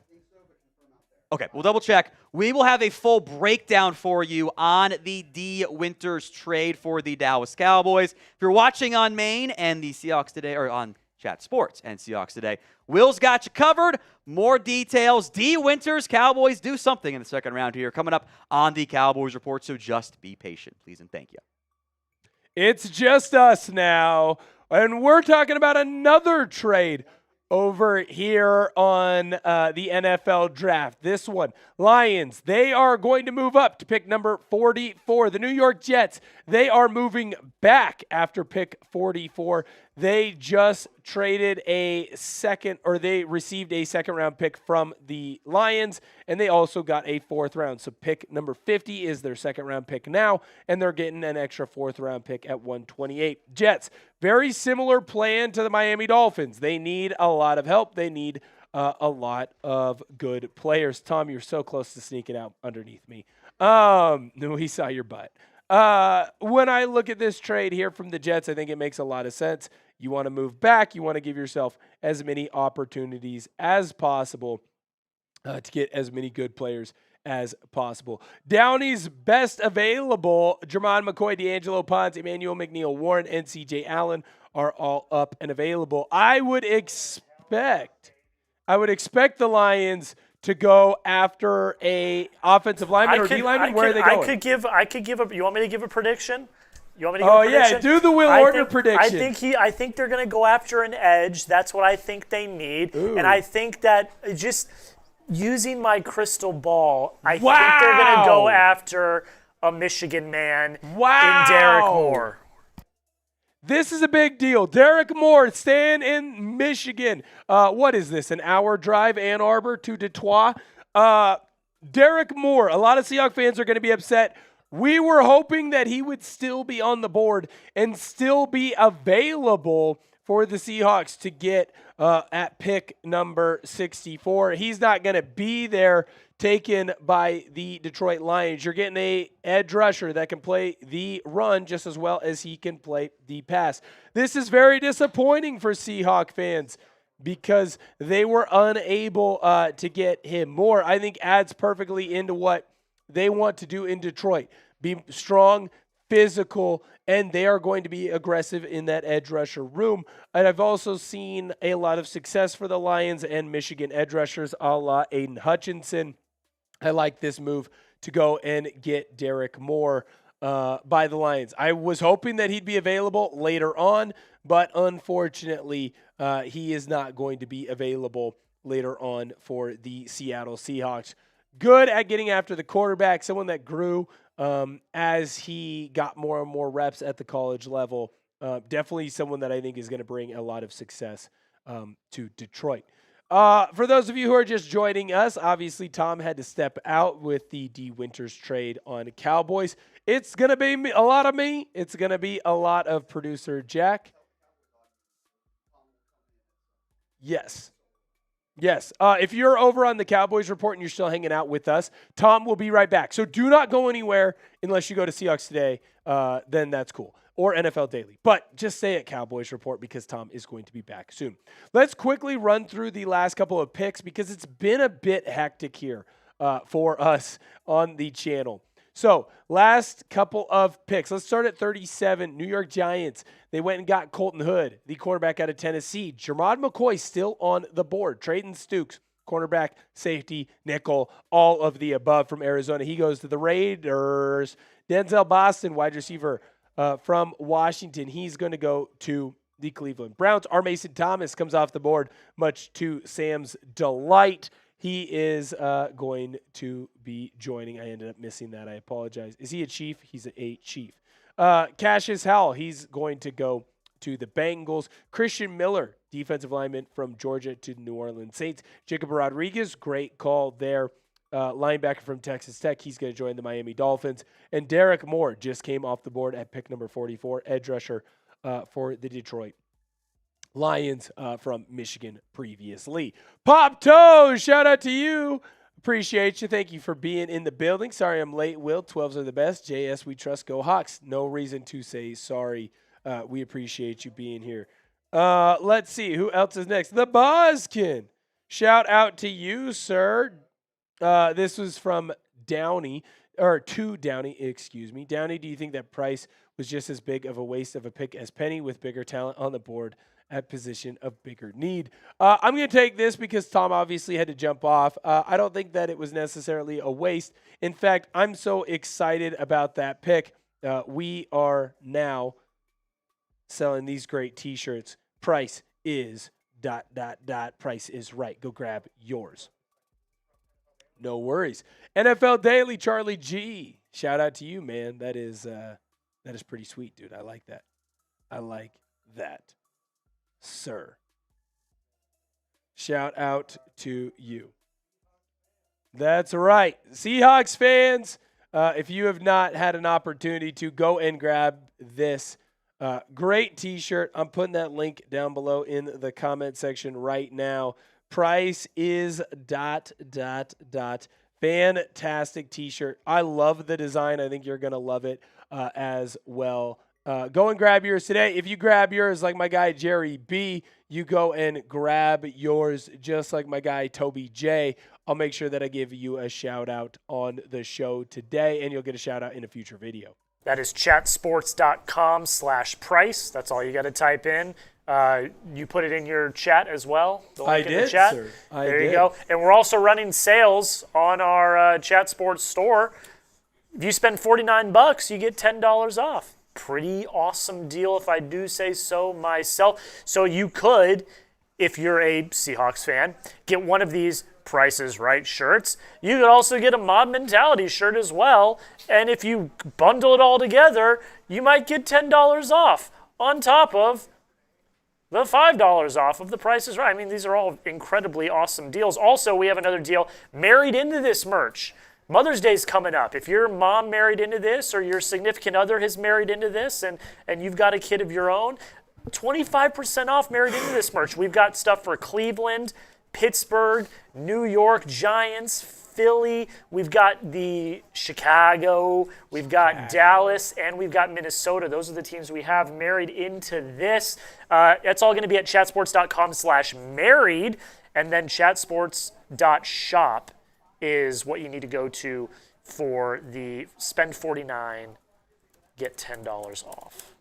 Okay, we'll double check. We will have a full breakdown for you on the D. Winters trade for the Dallas Cowboys. If you're watching on Maine and the Seahawks today, or on Chat Sports and Seahawks today, Will's got you covered. More details. D. Winters, Cowboys do something in the second round here coming up on the Cowboys Report, so just be patient, please, and thank you. It's just us now, and we're talking about another trade over here on the NFL Draft. This one, Lions, they are going to move up to pick number 44. The New York Jets, they are moving back after pick 44. They just traded they received a second-round pick from the Lions, and they also got a fourth round. So pick number 50 is their second-round pick now, and they're getting an extra fourth-round pick at 128. Jets, very similar plan to the Miami Dolphins. They need a lot of help. They need a lot of good players. Tom, you're so close to sneaking out underneath me. We saw your butt. When I look at this trade here from the Jets, I think it makes a lot of sense. You want to move back. You want to give yourself as many opportunities as possible to get as many good players as possible. Downey's best available, Jermon McCoy, D'Angelo Ponce, Emmanuel McNeil, Warren, and C.J. Allen are all up and available. I would expect the Lions to go after a offensive lineman or D lineman. Where are they going? You want me to give a prediction? You want me to give a prediction? Yeah, do the Will Orton prediction. I think they're going to go after an edge. That's what I think they need. Ooh. And I think that just using my crystal ball, I think they're going to go after a Michigan man in Derek Moore. This is a big deal. Derek Moore staying in Michigan. What is this, an hour drive, Ann Arbor to Detroit? Derek Moore, a lot of Seahawks fans are going to be upset. We were hoping that he would still be on the board and still be available for the Seahawks to get at pick number 64. He's not going to be there, taken by the Detroit Lions. You're getting a edge rusher that can play the run just as well as he can play the pass. This is very disappointing for Seahawk fans because they were unable to get him. Moore, I think, adds perfectly into what they want to do in Detroit. Be strong, physical, and they are going to be aggressive in that edge rusher room. And I've also seen a lot of success for the Lions and Michigan edge rushers a la Aiden Hutchinson. I like this move to go and get Derek Moore by the Lions. I was hoping that he'd be available later on, but unfortunately, he is not going to be available later on for the Seattle Seahawks. Good at getting after the quarterback, someone that grew as he got more and more reps at the college level. Definitely someone that I think is going to bring a lot of success to Detroit. For those of you who are just joining us, obviously Tom had to step out with the Dwinters trade on Cowboys. It's going to be a lot of me. It's going to be a lot of producer Jack. Yes. If you're over on the Cowboys Report and you're still hanging out with us, Tom will be right back. So do not go anywhere unless you go to Seahawks Today. Then that's cool. Or NFL Daily. But just stay at Cowboys Report because Tom is going to be back soon. Let's quickly run through the last couple of picks because it's been a bit hectic here for us on the channel. So last couple of picks. Let's start at 37. New York Giants. They went and got Colton Hood, the cornerback out of Tennessee. Jermod McCoy still on the board. Trayton Stukes, cornerback, safety, nickel, all of the above from Arizona. He goes to the Raiders. Denzel Boston, wide receiver from Washington. He's going to go to the Cleveland Browns. R. Mason Thomas comes off the board, much to Sam's delight. He is going to be joining. I ended up missing that. I apologize. Is he a Chief? He's a Chief. Cassius Howell, he's going to go to the Bengals. Christian Miller, defensive lineman from Georgia to the New Orleans Saints. Jacob Rodriguez, great call there. Linebacker from Texas Tech, he's going to join the Miami Dolphins. And Derek Moore just came off the board at pick number 44, edge rusher for the Detroit Lions from Michigan previously. Pop Toes, shout out to you. Appreciate you. Thank you for being in the building. Sorry I'm late, Will. 12s are the best. JS, we trust. Go Hawks. No reason to say sorry. We appreciate you being here. Let's see. Who else is next? The Buzzkin. Shout out to you, sir. This was from Downey, or to Downey, excuse me. Downey, do you think that Price was just as big of a waste of a pick as Penny with bigger talent on the board at position of bigger need? I'm going to take this because Tom obviously had to jump off. I don't think that it was necessarily a waste. In fact, I'm so excited about that pick. We are now selling these great T-shirts. Price is ... Price is right. Go grab yours. No worries. NFL Daily, Charlie G. Shout out to you, man. That is pretty sweet, dude. I like that. I like that, sir. Shout out to you. That's right. Seahawks fans, if you have not had an opportunity to go and grab this great T-shirt, I'm putting that link down below in the comment section right now. Price is ... Fantastic T-shirt. I love the design. I think you're going to love it as well. Go and grab yours today. If you grab yours like my guy Jerry B, you go and grab yours just like my guy Toby J. I'll make sure that I give you a shout out on the show today, and you'll get a shout out in a future video. That is chatsports.com/price. That's all you got to type in. You put it in your chat as well? The link in the chat? Sir. There you go. And we're also running sales on our Chat Sports store. If you spend $49, you get $10 off. Pretty awesome deal, if I do say so myself. So you could, if you're a Seahawks fan, get one of these Price is Right shirts. You could also get a Mob Mentality shirt as well. And if you bundle it all together, you might get $10 off on top of the $5 off of the Price is Right. I mean, these are all incredibly awesome deals. Also, we have another deal married into this merch. Mother's Day's coming up. If your mom married into this or your significant other has married into this and you've got a kid of your own, 25% off married into this merch. We've got stuff for Cleveland, Pittsburgh, New York Giants, Philly. We've got the Chicago. We've got Dallas, and we've got Minnesota. Those are the teams we have married into this. That's all going to be at chatsports.com/married, and then chatsports.shop is what you need to go to for the spend $49, get $10 off.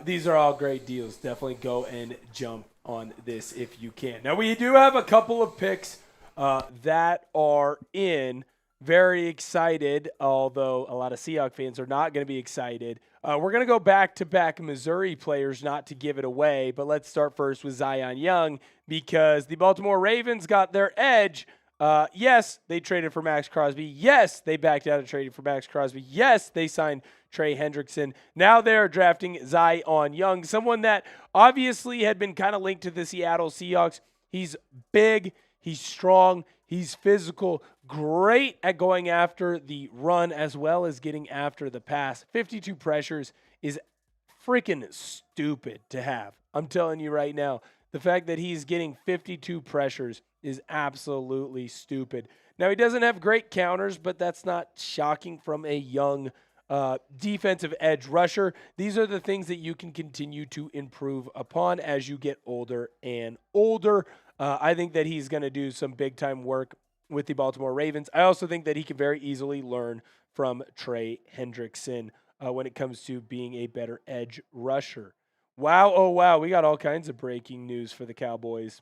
These are all great deals. Definitely go and jump on this if you can. Now, we do have a couple of picks that are in very excited, although a lot of Seahawks fans are not going to be excited. We're going to go back-to-back Missouri players, not to give it away, but let's start first with Zion Young because the Baltimore Ravens got their edge. Yes, they traded for Max Crosby. Yes, they backed out of trading for Max Crosby. Yes, they signed Trey Hendrickson. Now they're drafting Zion Young, someone that obviously had been kind of linked to the Seattle Seahawks. He's big, he's strong, he's physical, great at going after the run as well as getting after the pass. 52 pressures is freaking stupid to have. I'm telling you right now, the fact that he's getting 52 pressures is absolutely stupid. Now, he doesn't have great counters, but that's not shocking from a young defensive edge rusher. These are the things that you can continue to improve upon as you get older and older. I think that he's going to do some big-time work with the Baltimore Ravens. I also think that he can very easily learn from Trey Hendrickson when it comes to being a better edge rusher. Wow, oh wow, we got all kinds of breaking news for the Cowboys.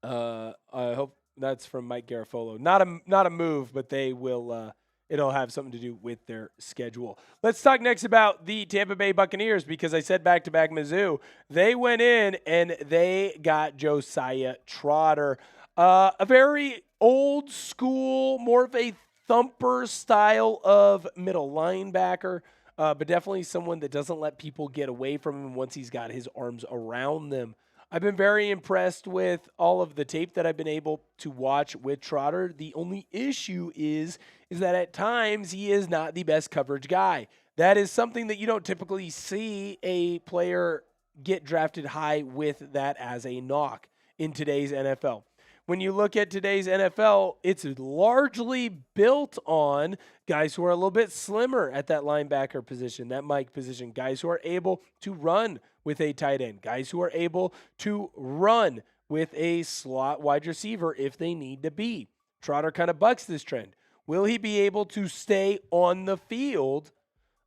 I hope that's from Mike Garafolo. Not a move, but they will it'll have something to do with their schedule. Let's talk next about the Tampa Bay Buccaneers because I said back-to-back Mizzou. They went in and they got Josiah Trotter. A very old school, more of a thumper style of middle linebacker, but definitely someone that doesn't let people get away from him once he's got his arms around them. I've been very impressed with all of the tape that I've been able to watch with Trotter. The only issue is that at times he is not the best coverage guy. That is something that you don't typically see a player get drafted high with that as a knock in today's NFL. When you look at today's NFL, it's largely built on guys who are a little bit slimmer at that linebacker position, that Mike position, guys who are able to run with a tight end, guys who are able to run with a slot wide receiver if they need to be. Trotter kind of bucks this trend. Will he be able to stay on the field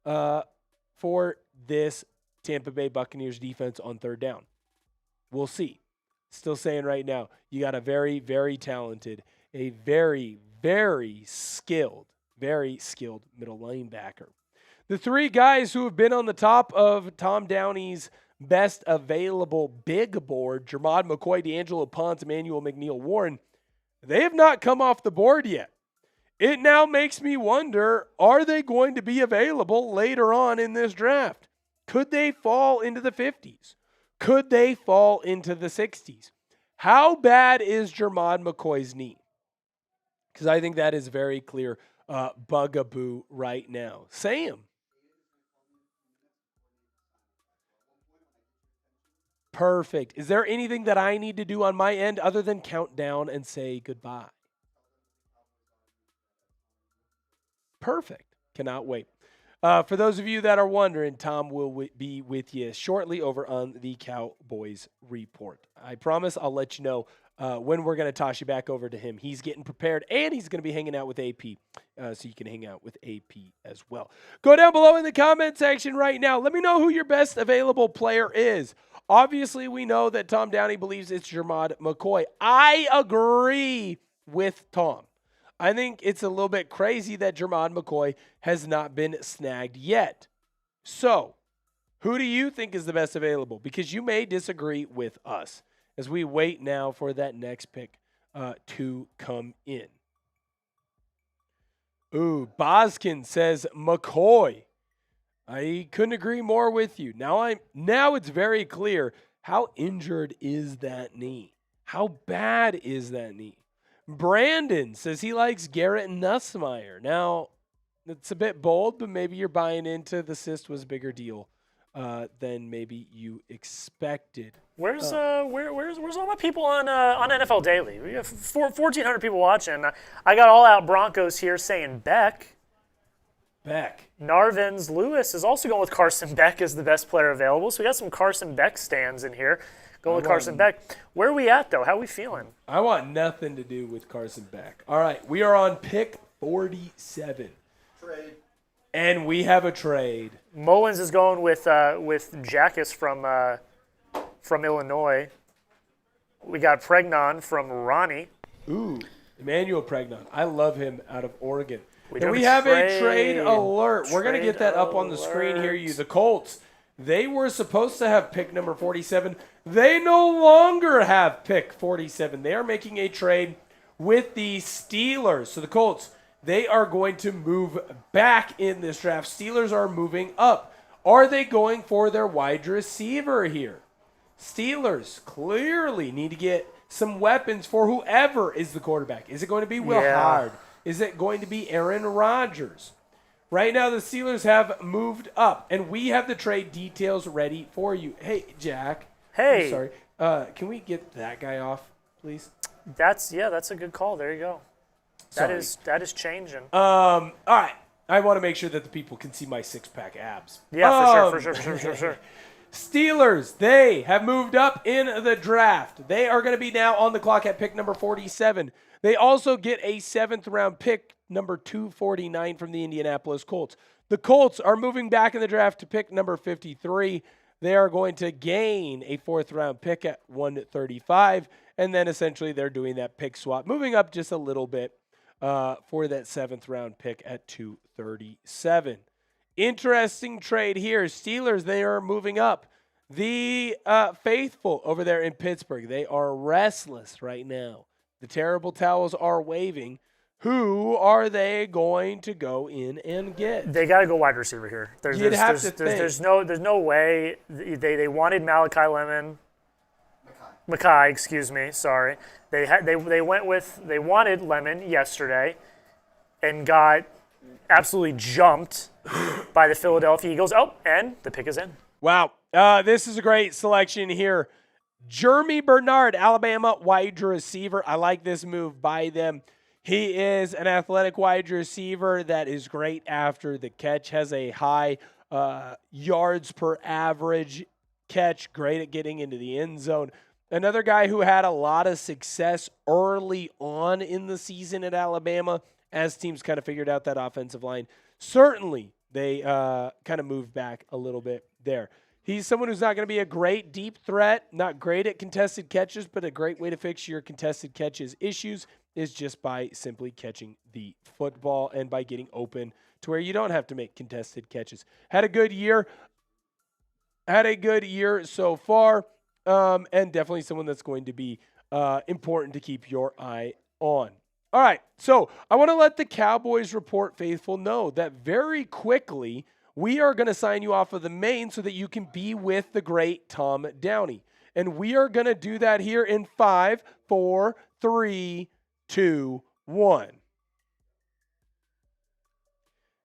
for this Tampa Bay Buccaneers defense on third down? We'll see. Still saying right now, you got a very, very talented, a very, very skilled middle linebacker. The three guys who have been on the top of Tom Downey's best available big board, Jermod McCoy, D'Angelo Ponce, Emmanuel McNeil Warren, they have not come off the board yet. It now makes me wonder, are they going to be available later on in this draft? Could they fall into the 50s? Could they fall into the 60s? How bad is Jermod McCoy's knee? Because I think that is very clear bugaboo right now. Sam. Perfect. Is there anything that I need to do on my end other than count down and say goodbye? Perfect. Cannot wait. For those of you that are wondering, Tom will be with you shortly over on the Cowboys Report. I promise I'll let you know when we're going to toss you back over to him. He's getting prepared, and he's going to be hanging out with AP, so you can hang out with AP as well. Go down below in the comment section right now. Let me know who your best available player is. Obviously, we know that Tom Downey believes it's Jermod McCoy. I agree with Tom. I think it's a little bit crazy that Jermod McCoy has not been snagged yet. So, who do you think is the best available? Because you may disagree with us as we wait now for that next pick to come in. Ooh, Boskin says McCoy. I couldn't agree more with you. Now it's very clear, how injured is that knee? How bad is that knee? Brandon says he likes Garrett Nussmeier. Now, it's a bit bold, but maybe you're buying into the cyst was a bigger deal than maybe you expected. Where's all my people on NFL Daily? We have 1,400 people watching. I got all out Broncos here saying Beck. Narvin's Lewis is also going with Carson Beck as the best player available. So we got some Carson Beck stands in here. Going with Carson Beck. Where are we at, though? How are we feeling? I want nothing to do with Carson Beck. All right, we are on pick 47. Trade. And we have a trade. Mullins is going with Jackus from Illinois. We got Pregnon from Ronnie. Ooh. Emmanuel Pregnon. I love him out of Oregon. We And we have a trade alert. We're going to get that up on the screen here. The Colts, they were supposed to have pick number 47. They no longer have pick 47. They are making a trade with the Steelers. So the Colts, they are going to move back in this draft. Steelers are moving up. Are they going for their wide receiver here? Steelers clearly need to get some weapons for whoever is the quarterback. Is it going to be Will Hard? Is it going to be Aaron Rodgers? Right now, the Steelers have moved up, and we have the trade details ready for you. Hey, Jack. Hey. I'm sorry. Can we get that guy off, please? That's a good call. There you go. That is changing. All right. I want to make sure that the people can see my six-pack abs. Yeah, for sure. Steelers, they have moved up in the draft. They are going to be now on the clock at pick number 47. They also get a 7th-round pick, number 249 from the Indianapolis Colts. The Colts are moving back in the draft to pick number 53. They are going to gain a 4th-round pick at 135, and then essentially they're doing that pick swap, moving up just a little bit for that 7th-round pick at 237. Interesting trade here. Steelers, they are moving up. The faithful over there in Pittsburgh, they are restless right now. The terrible towels are waving. Who are they going to go in and get? They got to go wide receiver here. There's no way. They wanted Malachi Lemon. Mackay, excuse me. Sorry. They wanted Lemon yesterday, and got absolutely jumped by the Philadelphia Eagles. Oh, and the pick is in. Wow. This is a great selection here. Jeremy Bernard, Alabama wide receiver. I like this move by them. He is an athletic wide receiver that is great after the catch, has a high yards per average catch, great at getting into the end zone. Another guy who had a lot of success early on in the season at Alabama as teams kind of figured out that offensive line. Certainly, they kind of moved back a little bit there. He's someone who's not going to be a great deep threat, not great at contested catches, but a great way to fix your contested catches issues is just by simply catching the football and by getting open to where you don't have to make contested catches. Had a good year so far, and definitely someone that's going to be important to keep your eye on. All right, so I want to let the Cowboys Report faithful know that very quickly we are going to sign you off of the main so that you can be with the great Tom Downey. And we are going to do that here in 5, 4, 3, 2, 1.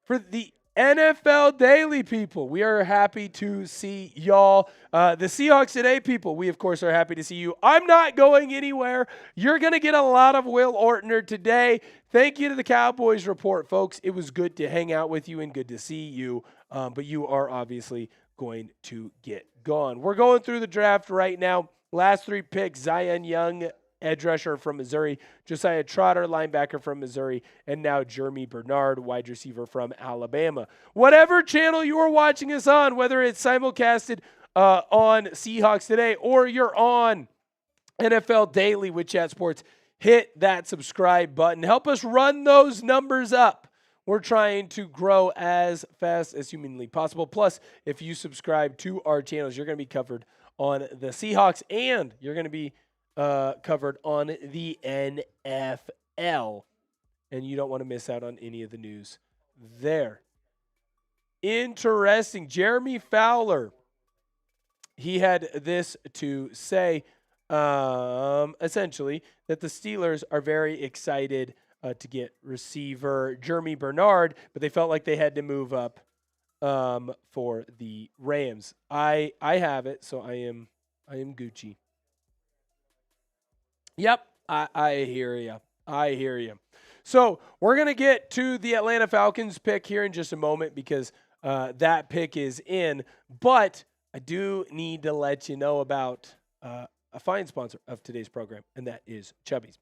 For the NFL Daily people, we are happy to see y'all. The Seahawks Today people, we of course are happy to see you. I'm not going anywhere. You're going to get a lot of Will Ortner today. Thank you to the Cowboys Report, folks. It was good to hang out with you and good to see you, but you are obviously going to get gone. We're going through the draft right now. Last 3 picks, Zion Young, edge rusher from Missouri, Josiah Trotter, linebacker from Missouri, and now Jeremy Bernard, wide receiver from Alabama. Whatever channel you are watching us on, whether it's simulcasted on Seahawks Today or you're on NFL Daily with Chat Sports, hit that subscribe button. Help us run those numbers up. We're trying to grow as fast as humanly possible. Plus, if you subscribe to our channels, you're going to be covered on the Seahawks and you're going to be covered on the NFL, and you don't want to miss out on any of the news there. Interesting. Jeremy Fowler, he had this to say, essentially, that the Steelers are very excited to get receiver Jeremy Bernard, but they felt like they had to move up for the Rams. I have it, so I am Gucci. Yep, I hear you. So we're going to get to the Atlanta Falcons pick here in just a moment because that pick is in. But I do need to let you know about a fine sponsor of today's program, and that is Chubby's.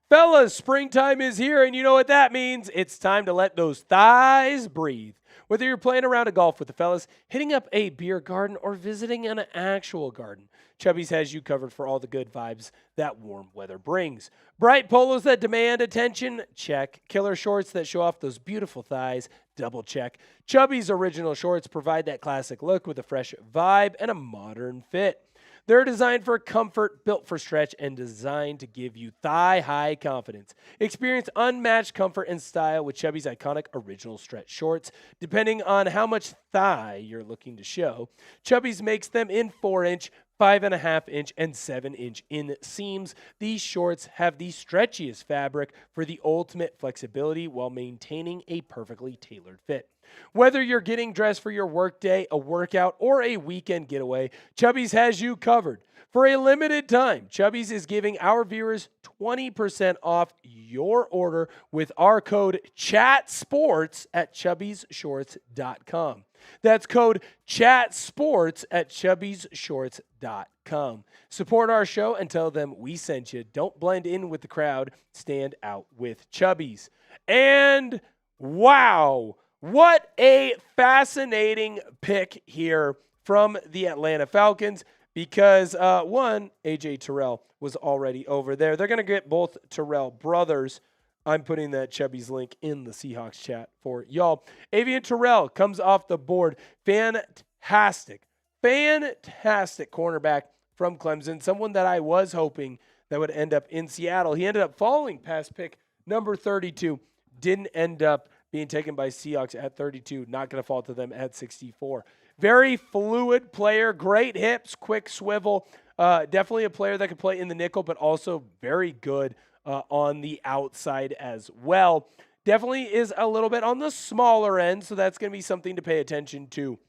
Fellas, springtime is here, and you know what that means. It's time to let those thighs breathe. Whether you're playing around a golf with the fellas, hitting up a beer garden, or visiting an actual garden, Chubby's has you covered for all the good vibes that warm weather brings. Bright polos that demand attention? Check. Killer shorts that show off those beautiful thighs? Double check. Chubby's original shorts provide that classic look with a fresh vibe and a modern fit. They're designed for comfort, built for stretch, and designed to give you thigh-high confidence. Experience unmatched comfort and style with Chubby's iconic original stretch shorts. Depending on how much thigh you're looking to show, Chubby's makes them in 4-inch, 5.5-inch, and 7-inch inseams. These shorts have the stretchiest fabric for the ultimate flexibility while maintaining a perfectly tailored fit. Whether you're getting dressed for your workday, a workout, or a weekend getaway, Chubby's has you covered. For a limited time, Chubby's is giving our viewers 20% off your order with our code CHATSPORTS at chubbysshorts.com. That's code CHATSPORTS at chubbysshorts.com. Support our show and tell them we sent you. Don't blend in with the crowd. Stand out with Chubby's. And wow, what a fascinating pick here from the Atlanta Falcons because, one, A.J. Terrell was already over there. They're going to get both Terrell brothers. I'm putting that Chubby's link in the Seahawks chat for y'all. Avian Terrell comes off the board. Fantastic cornerback from Clemson. Someone that I was hoping that would end up in Seattle. He ended up falling past pick number 32. Didn't end up being taken by Seahawks at 32. Not going to fall to them at 64. Very fluid player. Great hips, quick swivel. Definitely a player that could play in the nickel, but also very good on the outside as well. Definitely is a little bit on the smaller end, so that's going to be something to pay attention to.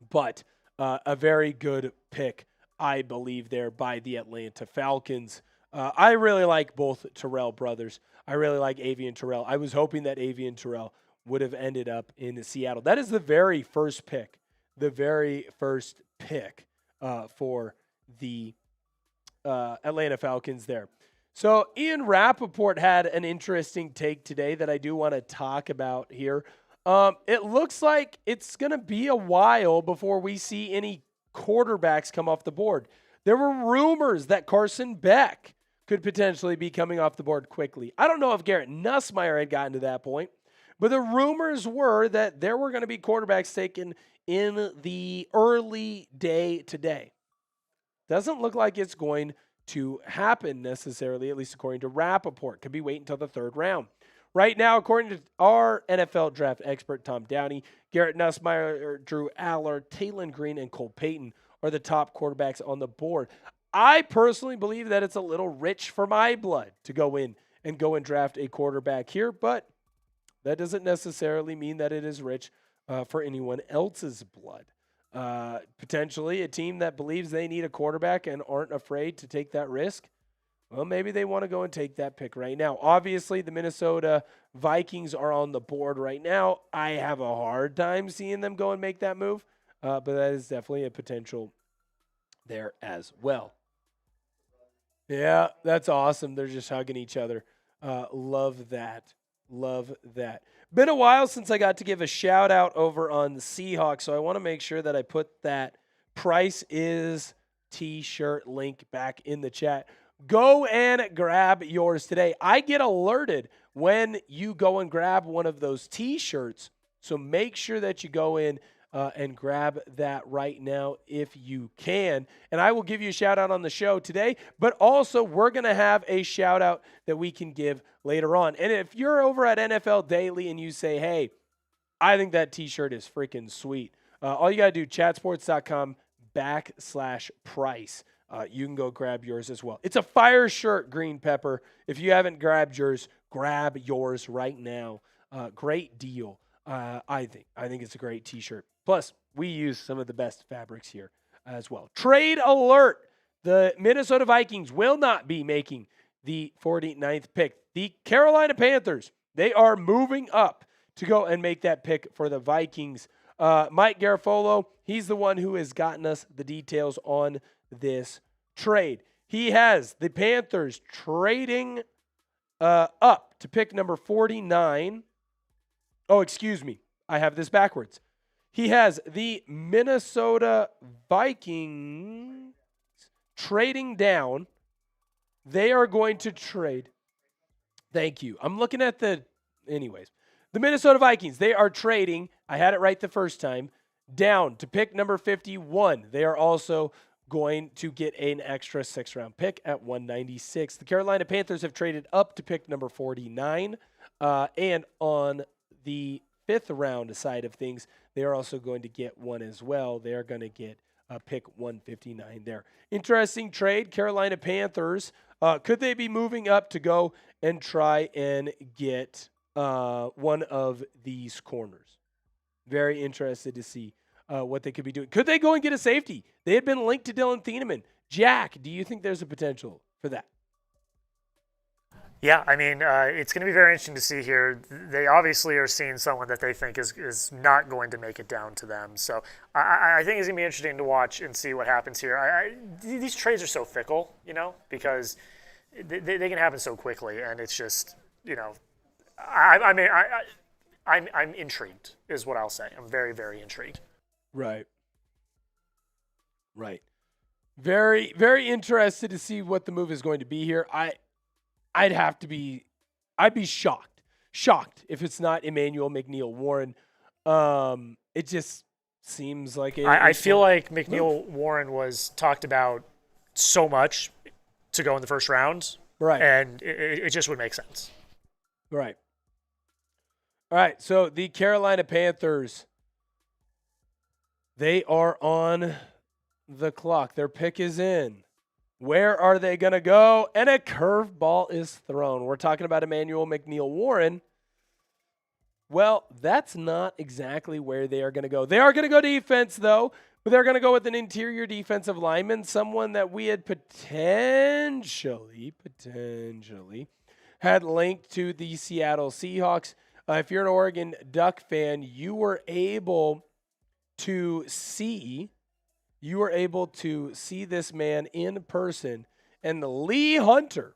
But a very good pick, I believe, there by the Atlanta Falcons. I really like both Terrell brothers. I really like Avian Terrell. I was hoping that Avian Terrell would have ended up in Seattle. That is the very first pick. For the Atlanta Falcons there. So Ian Rappaport had an interesting take today that I do want to talk about here. It looks like it's going to be a while before we see any quarterbacks come off the board. There were rumors that Carson Beck could potentially be coming off the board quickly. I don't know if Garrett Nussmeier had gotten to that point, but the rumors were that there were going to be quarterbacks taken in the early day today. Doesn't look like it's going to happen necessarily, at least according to Rappaport. Could be waiting until the third round. Right now, according to our NFL draft expert, Tom Downey, Garrett Nussmeier, Drew Aller, Taylon Green, and Cole Payton are the top quarterbacks on the board. I personally believe that it's a little rich for my blood to go in and draft a quarterback here, but that doesn't necessarily mean that it is rich for anyone else's blood. Potentially a team that believes they need a quarterback and aren't afraid to take that risk, well, maybe they want to go and take that pick right now. Obviously, the Minnesota Vikings are on the board right now. I have a hard time seeing them go and make that move, but that is definitely a potential there as well. Yeah, that's awesome. They're just hugging each other. Love that. Love that. Been a while since I got to give a shout out over on the Seahawks, so I want to make sure that I put that Price is t-shirt link back in the chat. Go and grab yours today. I get alerted when you go and grab one of those t-shirts, so make sure that you go in and grab that right now if you can. And I will give you a shout out on the show today, but also we're going to have a shout out that we can give later on. And if you're over at NFL Daily and you say, hey, I think that t-shirt is freaking sweet, all you got to do, chatsports.com/price. You can go grab yours as well. It's a fire shirt, Green Pepper. If you haven't grabbed yours, grab yours right now. Great deal. I think it's a great t-shirt. Plus, we use some of the best fabrics here as well. Trade alert. The Minnesota Vikings will not be making the 49th pick. The Carolina Panthers, they are moving up to go and make that pick for the Vikings. Mike Garafolo, he's the one who has gotten us the details on this trade. He has the Panthers trading up to pick number 49. Oh, excuse me. I have this backwards. He has the Minnesota Vikings trading down. They are going to trade. Thank you. I'm looking at anyways. The Minnesota Vikings, they are trading. I had it right the first time. Down to pick number 51. They are also going to get an extra 6th-round pick at 196. The Carolina Panthers have traded up to pick number 49. And on the 5th round side of things, they are also going to get one as well. They are going to get pick 159 there. Interesting trade. Carolina Panthers, could they be moving up to go and try and get one of these corners? Very interested to see what they could be doing. Could they go and get a safety? They had been linked to Dylan Thieneman. Jack, do you think there's a potential for that? Yeah, I mean, it's going to be very interesting to see here. They obviously are seeing someone that they think is not going to make it down to them. So I think it's going to be interesting to watch and see what happens here. These trades are so fickle, because they can happen so quickly, and it's just, I'm intrigued is what I'll say. I'm very, very intrigued. Right. Very, very interested to see what the move is going to be here. I'd be shocked if it's not Emmanuel McNeil-Warren. It just seems like I feel like McNeil-Warren was talked about so much to go in the first round. Right. And it just would make sense. Right. All right. So the Carolina Panthers, they are on the clock. Their pick is in. Where are they going to go? And a curveball is thrown. We're talking about Emmanuel McNeil-Warren. Well, that's not exactly where they are going to go. They are going to go defense, though, but they're going to go with an interior defensive lineman, someone that we had potentially had linked to the Seattle Seahawks. If you're an Oregon Duck fan, you were able to see this man in person, and Lee Hunter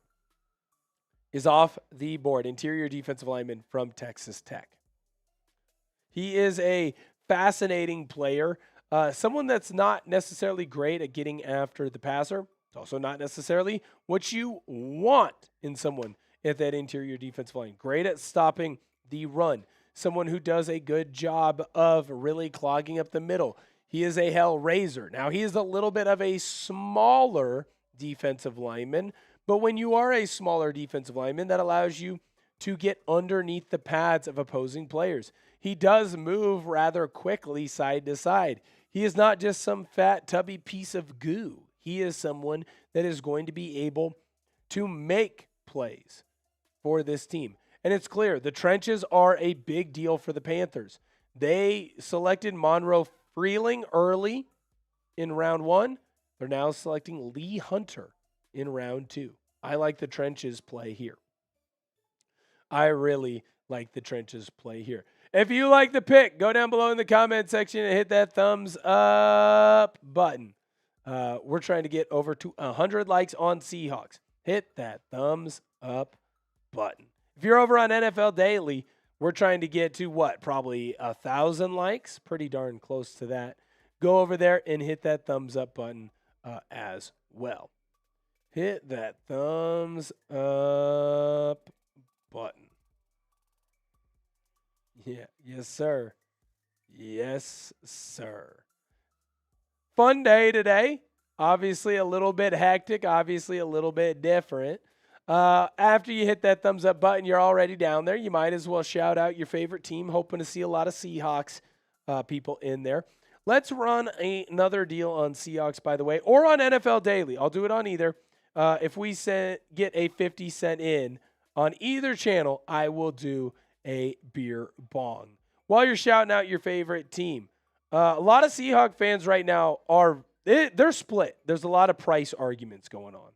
is off the board, interior defensive lineman from Texas Tech. He is a fascinating player, someone that's not necessarily great at getting after the passer. It's also not necessarily what you want in someone at that interior defensive line. Great at stopping the run, someone who does a good job of really clogging up the middle. He is a hell raiser. Now, he is a little bit of a smaller defensive lineman, but when you are a smaller defensive lineman, that allows you to get underneath the pads of opposing players. He does move rather quickly side to side. He is not just some fat, tubby piece of goo. He is someone that is going to be able to make plays for this team. And it's clear the trenches are a big deal for the Panthers. They selected Monroe Freeling early in round 1. They're now selecting Lee Hunter in round 2. I like the trenches play here. I really like the trenches play here. If you like the pick, go down below in the comment section and hit that thumbs up button. We're trying to get over to 100 likes on Seahawks. Hit that thumbs up button. If you're over on NFL Daily, we're trying to get to what? Probably 1,000 likes. Pretty darn close to that. Go over there and hit that thumbs up button as well. Hit that thumbs up button. Yeah, yes, sir. Yes, sir. Fun day today. Obviously a little bit hectic. Obviously a little bit different. After you hit that thumbs up button, you're already down there. You might as well shout out your favorite team, hoping to see a lot of Seahawks people in there. Let's run another deal on Seahawks, by the way, or on NFL Daily. I'll do it on either. If we get a 50 cent in on either channel, I will do a beer bong. While you're shouting out your favorite team, a lot of Seahawk fans right now they're split. There's a lot of price arguments going on.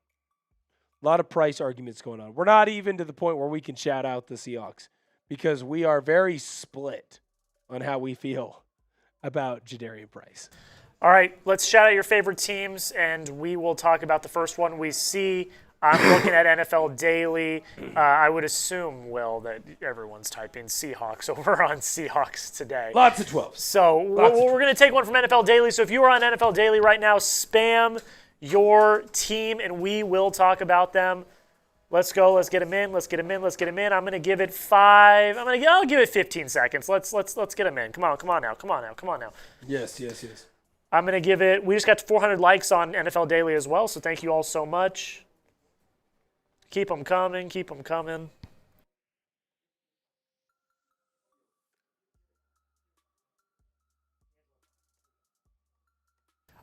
We're not even to the point where we can shout out the Seahawks because we are very split on how we feel about Jadarian Price. All right, let's shout out your favorite teams, and we will talk about the first one we see. I'm looking at NFL Daily. I would assume, Will, that everyone's typing Seahawks over on Seahawks today. Lots of 12s. So we're going to take one from NFL Daily. So if you are on NFL Daily right now, spam your team, and we will talk about them. Let's go. Let's get them in. Let's get them in. Let's get them in. I'm going to give it 5. I'll give it 15 seconds. Let's get them in. Come on now. Yes. I'm going to give it. We just got 400 likes on NFL Daily as well, so thank you all so much. Keep them coming.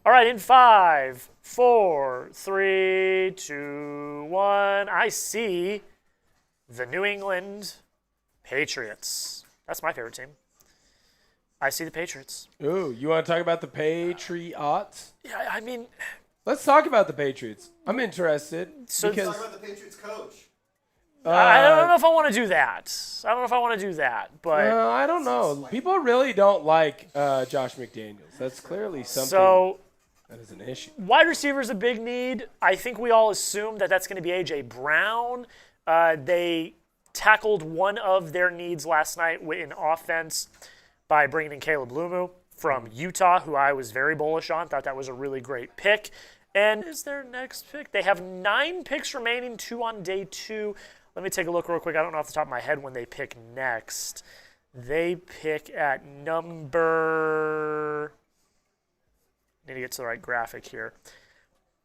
All right, in 5, 4, 3, 2, 1. I see the New England Patriots. That's my favorite team. I see the Patriots. Ooh, you want to talk about the Patriots? Yeah, I mean, let's talk about the Patriots. I'm interested. So because Talk about the Patriots coach. I don't know if I want to do that. But I don't know. People really don't like Josh McDaniels. That's clearly something that is an issue. Wide receiver is a big need. I think we all assume that that's going to be A.J. Brown. They tackled one of their needs last night in offense by bringing in Caleb Lumu from Utah, who I was very bullish on. Thought that was a really great pick. And is their next pick? They have 9 picks remaining, 2 on day 2. Let me take a look real quick. I don't know off the top of my head when they pick next. They pick at number... Need to get to the right graphic here.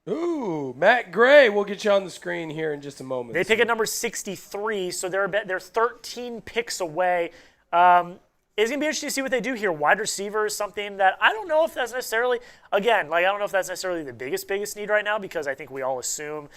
Ooh, Matt Gray. We'll get you on the screen here in just a moment. They pick at number 63, so they're 13 picks away. It's going to be interesting to see what they do here. Wide receiver is something that I don't know if that's necessarily, again, I don't know if that's necessarily the biggest need right now, because I think we all assume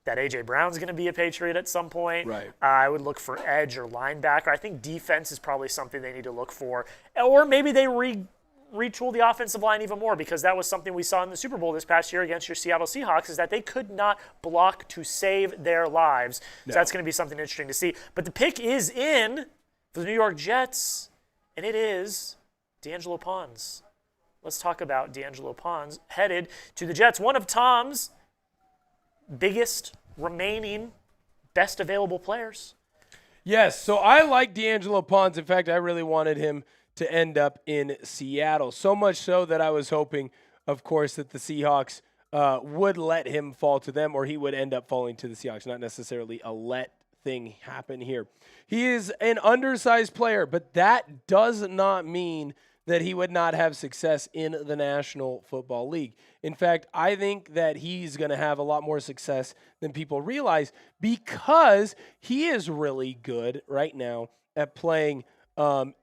that A.J. Brown's going to be a Patriot at some point. Right. I would look for edge or linebacker. I think defense is probably something they need to look for. Or maybe they retool the offensive line even more, because that was something we saw in the Super Bowl this past year against your Seattle Seahawks, is that they could not block to save their lives. No. So that's going to be something interesting to see. But the pick is in for the New York Jets, and it is D'Angelo Pons. Let's talk about D'Angelo Pons headed to the Jets, one of Tom's biggest remaining best available players. Yes, so I like D'Angelo Pons. In fact, I really wanted him to end up in Seattle. So much so that I was hoping, of course, that the Seahawks would let him fall to them, or he would end up falling to the Seahawks. Not necessarily a let thing happen here. He is an undersized player, but that does not mean that he would not have success in the National Football League. In fact, I think that he's going to have a lot more success than people realize, because he is really good right now at playing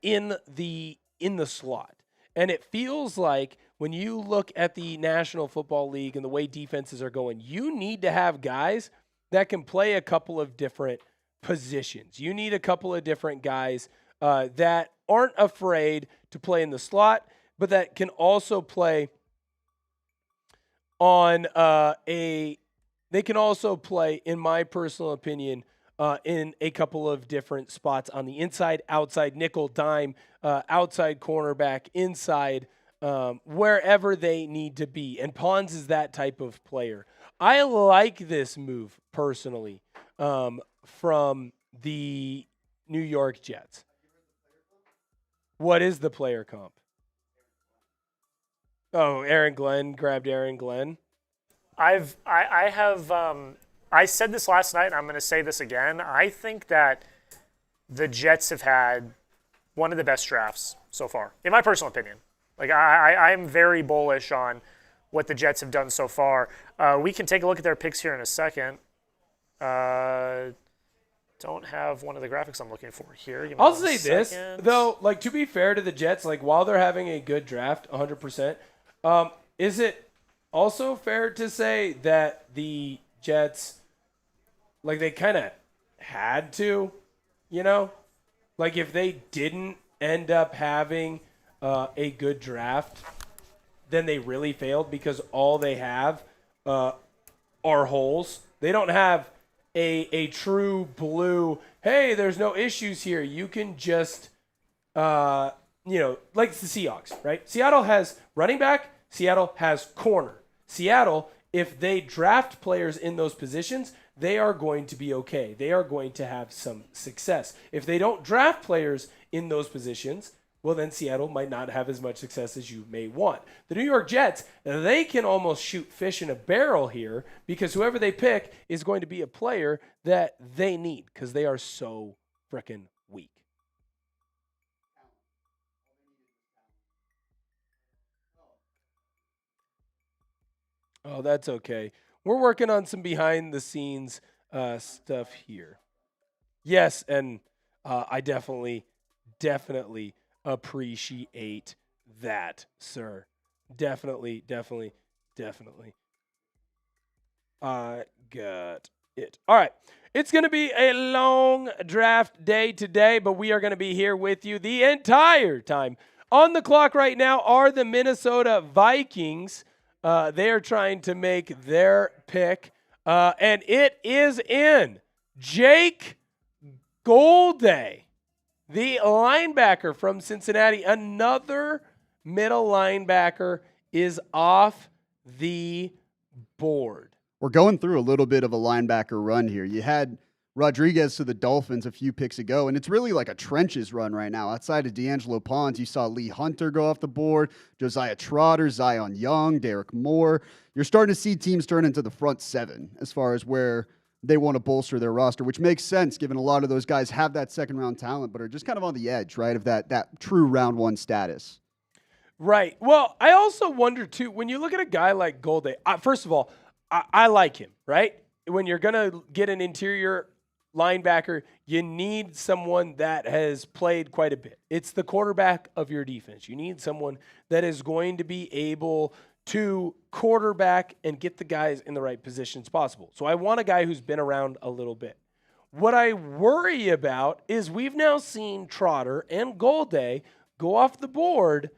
in the slot. And it feels like when you look at the National Football League and the way defenses are going, you need to have guys that can play a couple of different positions. You need a couple of different guys that aren't afraid to play in the slot, but that can also play on they can also play, in my personal opinion, in a couple of different spots on the inside, outside, nickel, dime, outside cornerback, inside, wherever they need to be. And Pons is that type of player. I like this move personally from the New York Jets. What is the player comp? Oh, Aaron Glenn grabbed Aaron Glenn. I said this last night, and I'm going to say this again. I think that the Jets have had one of the best drafts so far, in my personal opinion. I'm very bullish on what the Jets have done so far. We can take a look at their picks here in a second. Don't have one of the graphics I'm looking for here. I'll say this, though, to be fair to the Jets, while they're having a good draft, 100%, is it also fair to say that the Jets, they kind of had to, if they didn't end up having a good draft, then they really failed, because all they have are holes. They don't have a true blue, hey, there's no issues here. You can just, like the Seahawks, right? Seattle has running back, Seattle has corner. Seattle, if they draft players in those positions, they are going to be okay. They are going to have some success. If they don't draft players in those positions, well, then Seattle might not have as much success as you may want. The New York Jets, they can almost shoot fish in a barrel here because whoever they pick is going to be a player that they need because they are so freaking weak. Oh, that's okay. We're working on some behind-the-scenes stuff here. Yes, and I definitely appreciate that, sir. Definitely. I got it. All right. It's going to be a long draft day today, but we are going to be here with you the entire time. On the clock right now are the Minnesota Vikings. They are trying to make their pick, and it is in. Jake Golday, the linebacker from Cincinnati. Another middle linebacker is off the board. We're going through a little bit of a linebacker run here. You had Rodriguez to the Dolphins a few picks ago, and it's really like a trenches run right now. Outside of D'Angelo Pons, you saw Lee Hunter go off the board, Josiah Trotter, Zion Young, Derek Moore. You're starting to see teams turn into the front seven as far as where they want to bolster their roster, which makes sense given a lot of those guys have that second-round talent but are just kind of on the edge, right, of that true round one status. Right. Well, I also wonder, too, when you look at a guy like Golday, first of all, I like him, right? When you're going to get an interior linebacker, you need someone that has played quite a bit. It's the quarterback of your defense. You need someone that is going to be able to quarterback and get the guys in the right positions possible. So I want a guy who's been around a little bit. What I worry about is we've now seen Trotter and Golday go off the board,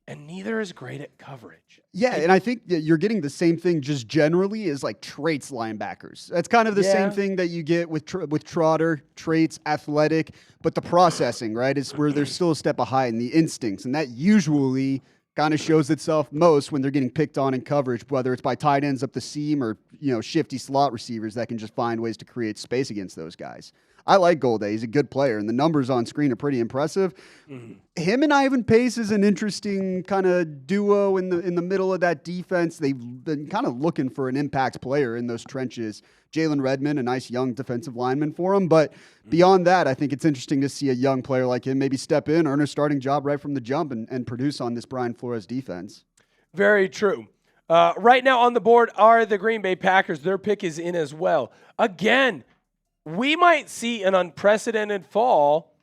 and neither is great at coverage. Yeah, and I think that you're getting the same thing just generally as like traits linebackers. That's kind of the same thing that you get with Trotter, traits, athletic, but the processing, right, is where they're still a step behind, the instincts, and that usually kind of shows itself most when they're getting picked on in coverage, whether it's by tight ends up the seam or, shifty slot receivers that can just find ways to create space against those guys. I like Golday. He's a good player, and the numbers on screen are pretty impressive. Mm-hmm. Him and Ivan Pace is an interesting kind of duo in the middle of that defense. They've been kind of looking for an impact player in those trenches. Jalen Redmond, a nice young defensive lineman for him. But beyond that, I think it's interesting to see a young player like him maybe step in, earn a starting job right from the jump, and produce on this Brian Flores defense. Very true. Right now on the board are the Green Bay Packers. Their pick is in as well. Again, we might see an unprecedented fall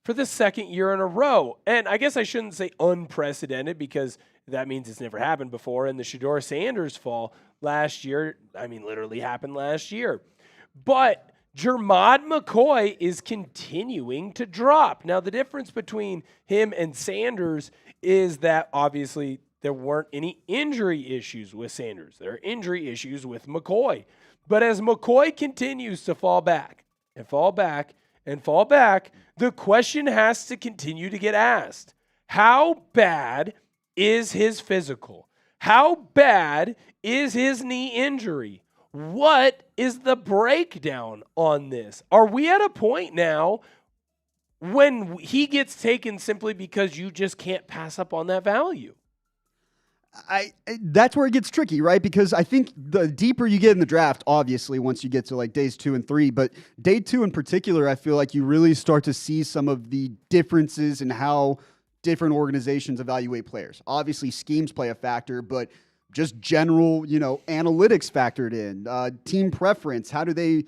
for the second year in a row. And I guess I shouldn't say unprecedented because that means it's never happened before. And the Shedeur Sanders fall last year, literally happened last year. But Jermod McCoy is continuing to drop. Now, the difference between him and Sanders is that obviously there weren't any injury issues with Sanders. There are injury issues with McCoy. But as McCoy continues to fall back and fall back and fall back, the question has to continue to get asked. How bad is his physical? How bad is his knee injury? What is the breakdown on this? Are we at a point now when he gets taken simply because you just can't pass up on that value? That's where it gets tricky, right? Because I think the deeper you get in the draft, obviously, once you get to like days 2 and 3, but day 2 in particular, I feel like you really start to see some of the differences in how different organizations evaluate players. Obviously, schemes play a factor, but just general, analytics factored in, team preference. How do they,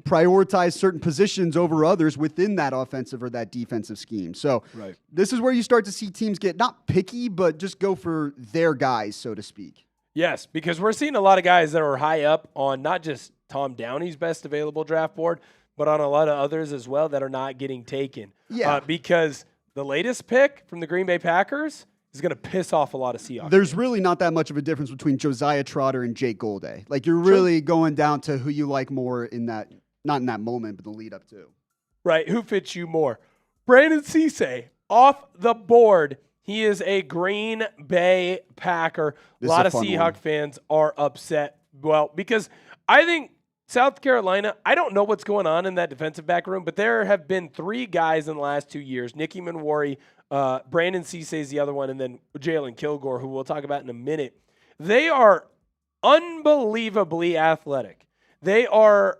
prioritize certain positions over others within that offensive or that defensive scheme? So This is where you start to see teams get not picky, but just go for their guys, so to speak. Yes, because we're seeing a lot of guys that are high up on not just Tom Downey's best available draft board, but on a lot of others as well that are not getting taken. Yeah. Because the latest pick from the Green Bay Packers is going to piss off a lot of Seahawks. There's really not that much of a difference between Josiah Trotter and Jake Golday. Like, you're really going down to who you like more in that, not in that moment, but the lead up to. Right. Who fits you more? Brandon Cisse off the board. He is a Green Bay Packer. A This lot is of a fun Seahawk one. fans are upset. Well, because I think South Carolina, I don't know what's going on in that defensive back room, but there have been 3 guys in the last 2 years, Nicky Manwari, Brandon Cisse is the other one, and then Jalen Kilgore, who we'll talk about in a minute. They are unbelievably athletic. They are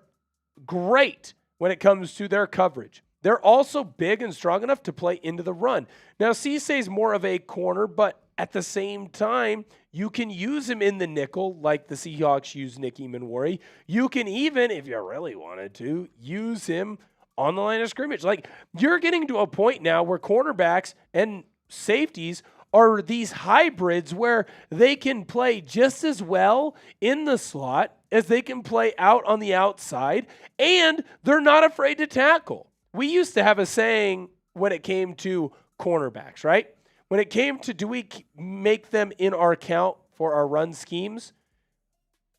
great when it comes to their coverage. They're also big and strong enough to play into the run. Now, Cisse is more of a corner, but at the same time, you can use him in the nickel like the Seahawks use Nicky Manwari. You can even, if you really wanted to, use him on the line of scrimmage. Like, you're getting to a point now where cornerbacks and safeties are these hybrids where they can play just as well in the slot as they can play out on the outside, and they're not afraid to tackle. We used to have a saying when it came to cornerbacks, right? When it came to do we make them in our count for our run schemes,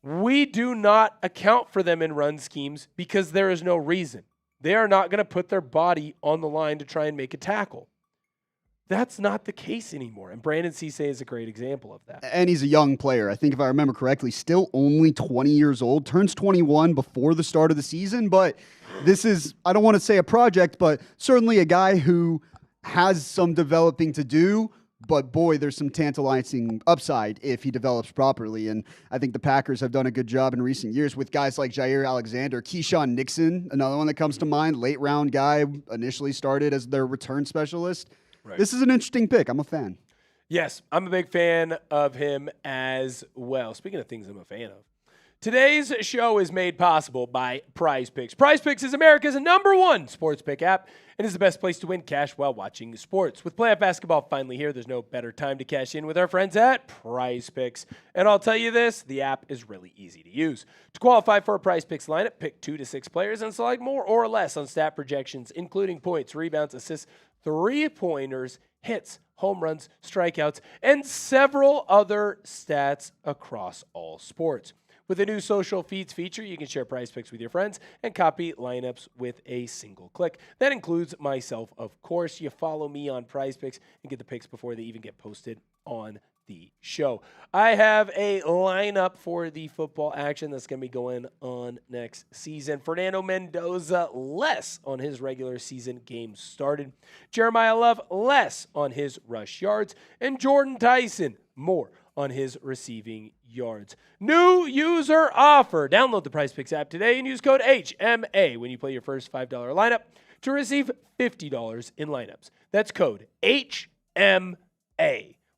we do not account for them in run schemes because there is no reason. They are not going to put their body on the line to try and make a tackle. That's not the case anymore, and Brandon Cisse is a great example of that. And he's a young player. I think if I remember correctly, still only 20 years old, turns 21 before the start of the season. But this is, I don't want to say a project, but certainly a guy who has some developing to do. But boy, there's some tantalizing upside if he develops properly. And I think the Packers have done a good job in recent years with guys like Jair Alexander, Keyshawn Nixon, another one that comes to mind, late round guy, initially started as their return specialist. Right. This is an interesting pick. I'm a fan. Yes, I'm a big fan of him as well. Speaking of things I'm a fan of, today's show is made possible by Prize Picks. Prize Picks is America's #1 sports pick app and is the best place to win cash while watching sports. With playoff basketball finally here, there's no better time to cash in with our friends at Prize Picks. And I'll tell you this, the app is really easy to use. To qualify for a Prize Picks lineup, pick 2 to 6 players and select more or less on stat projections, including points, rebounds, assists, 3-pointers, hits, home runs, strikeouts, and several other stats across all sports. With a new social feeds feature, you can share Prize Picks with your friends and copy lineups with a single click. That includes myself, of course. You follow me on Prize Picks and get the picks before they even get posted on the show. I have a lineup for the football action that's going to be going on next season. Fernando Mendoza, less on his regular season games started. Jeremiah Love, less on his rush yards. And Jordan Tyson, more on his receiving yards. New user offer. Download the Prize Picks app today and use code HMA when you play your first $5 lineup to receive $50 in lineups. That's code HMA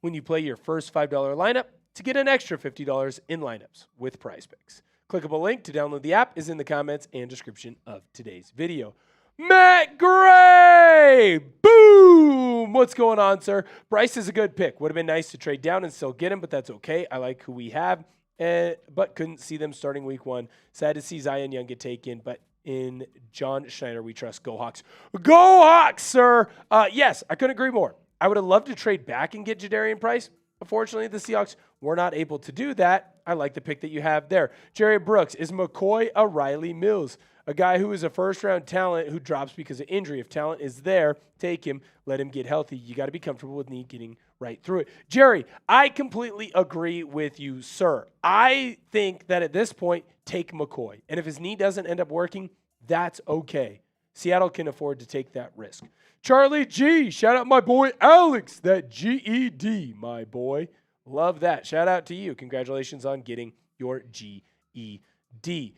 when you play your first $5 lineup to get an extra $50 in lineups with Prize Picks. Clickable link to download the app is in the comments and description of today's video. Matt Gray! Boom! What's going on, sir? Bryce is a good pick. Would have been nice to trade down and still get him, but that's okay. I like who we have, but couldn't see them starting week 1. Sad to see Zion Young get taken, but in John Schneider, we trust. Go Hawks. Go Hawks, sir! Yes, I couldn't agree more. I would have loved to trade back and get Jadarian Price. Unfortunately, the Seahawks were not able to do that. I like the pick that you have there. Jerry Brooks, is McCoy a Riley Mills? A guy who is a first-round talent who drops because of injury. If talent is there, take him. Let him get healthy. You got to be comfortable with knee getting right through it. Jerry, I completely agree with you, sir. I think that at this point, take McCoy. And if his knee doesn't end up working, that's okay. Seattle can afford to take that risk. Charlie G, shout out my boy Alex, that GED, my boy. Love that. Shout out to you. Congratulations on getting your GED.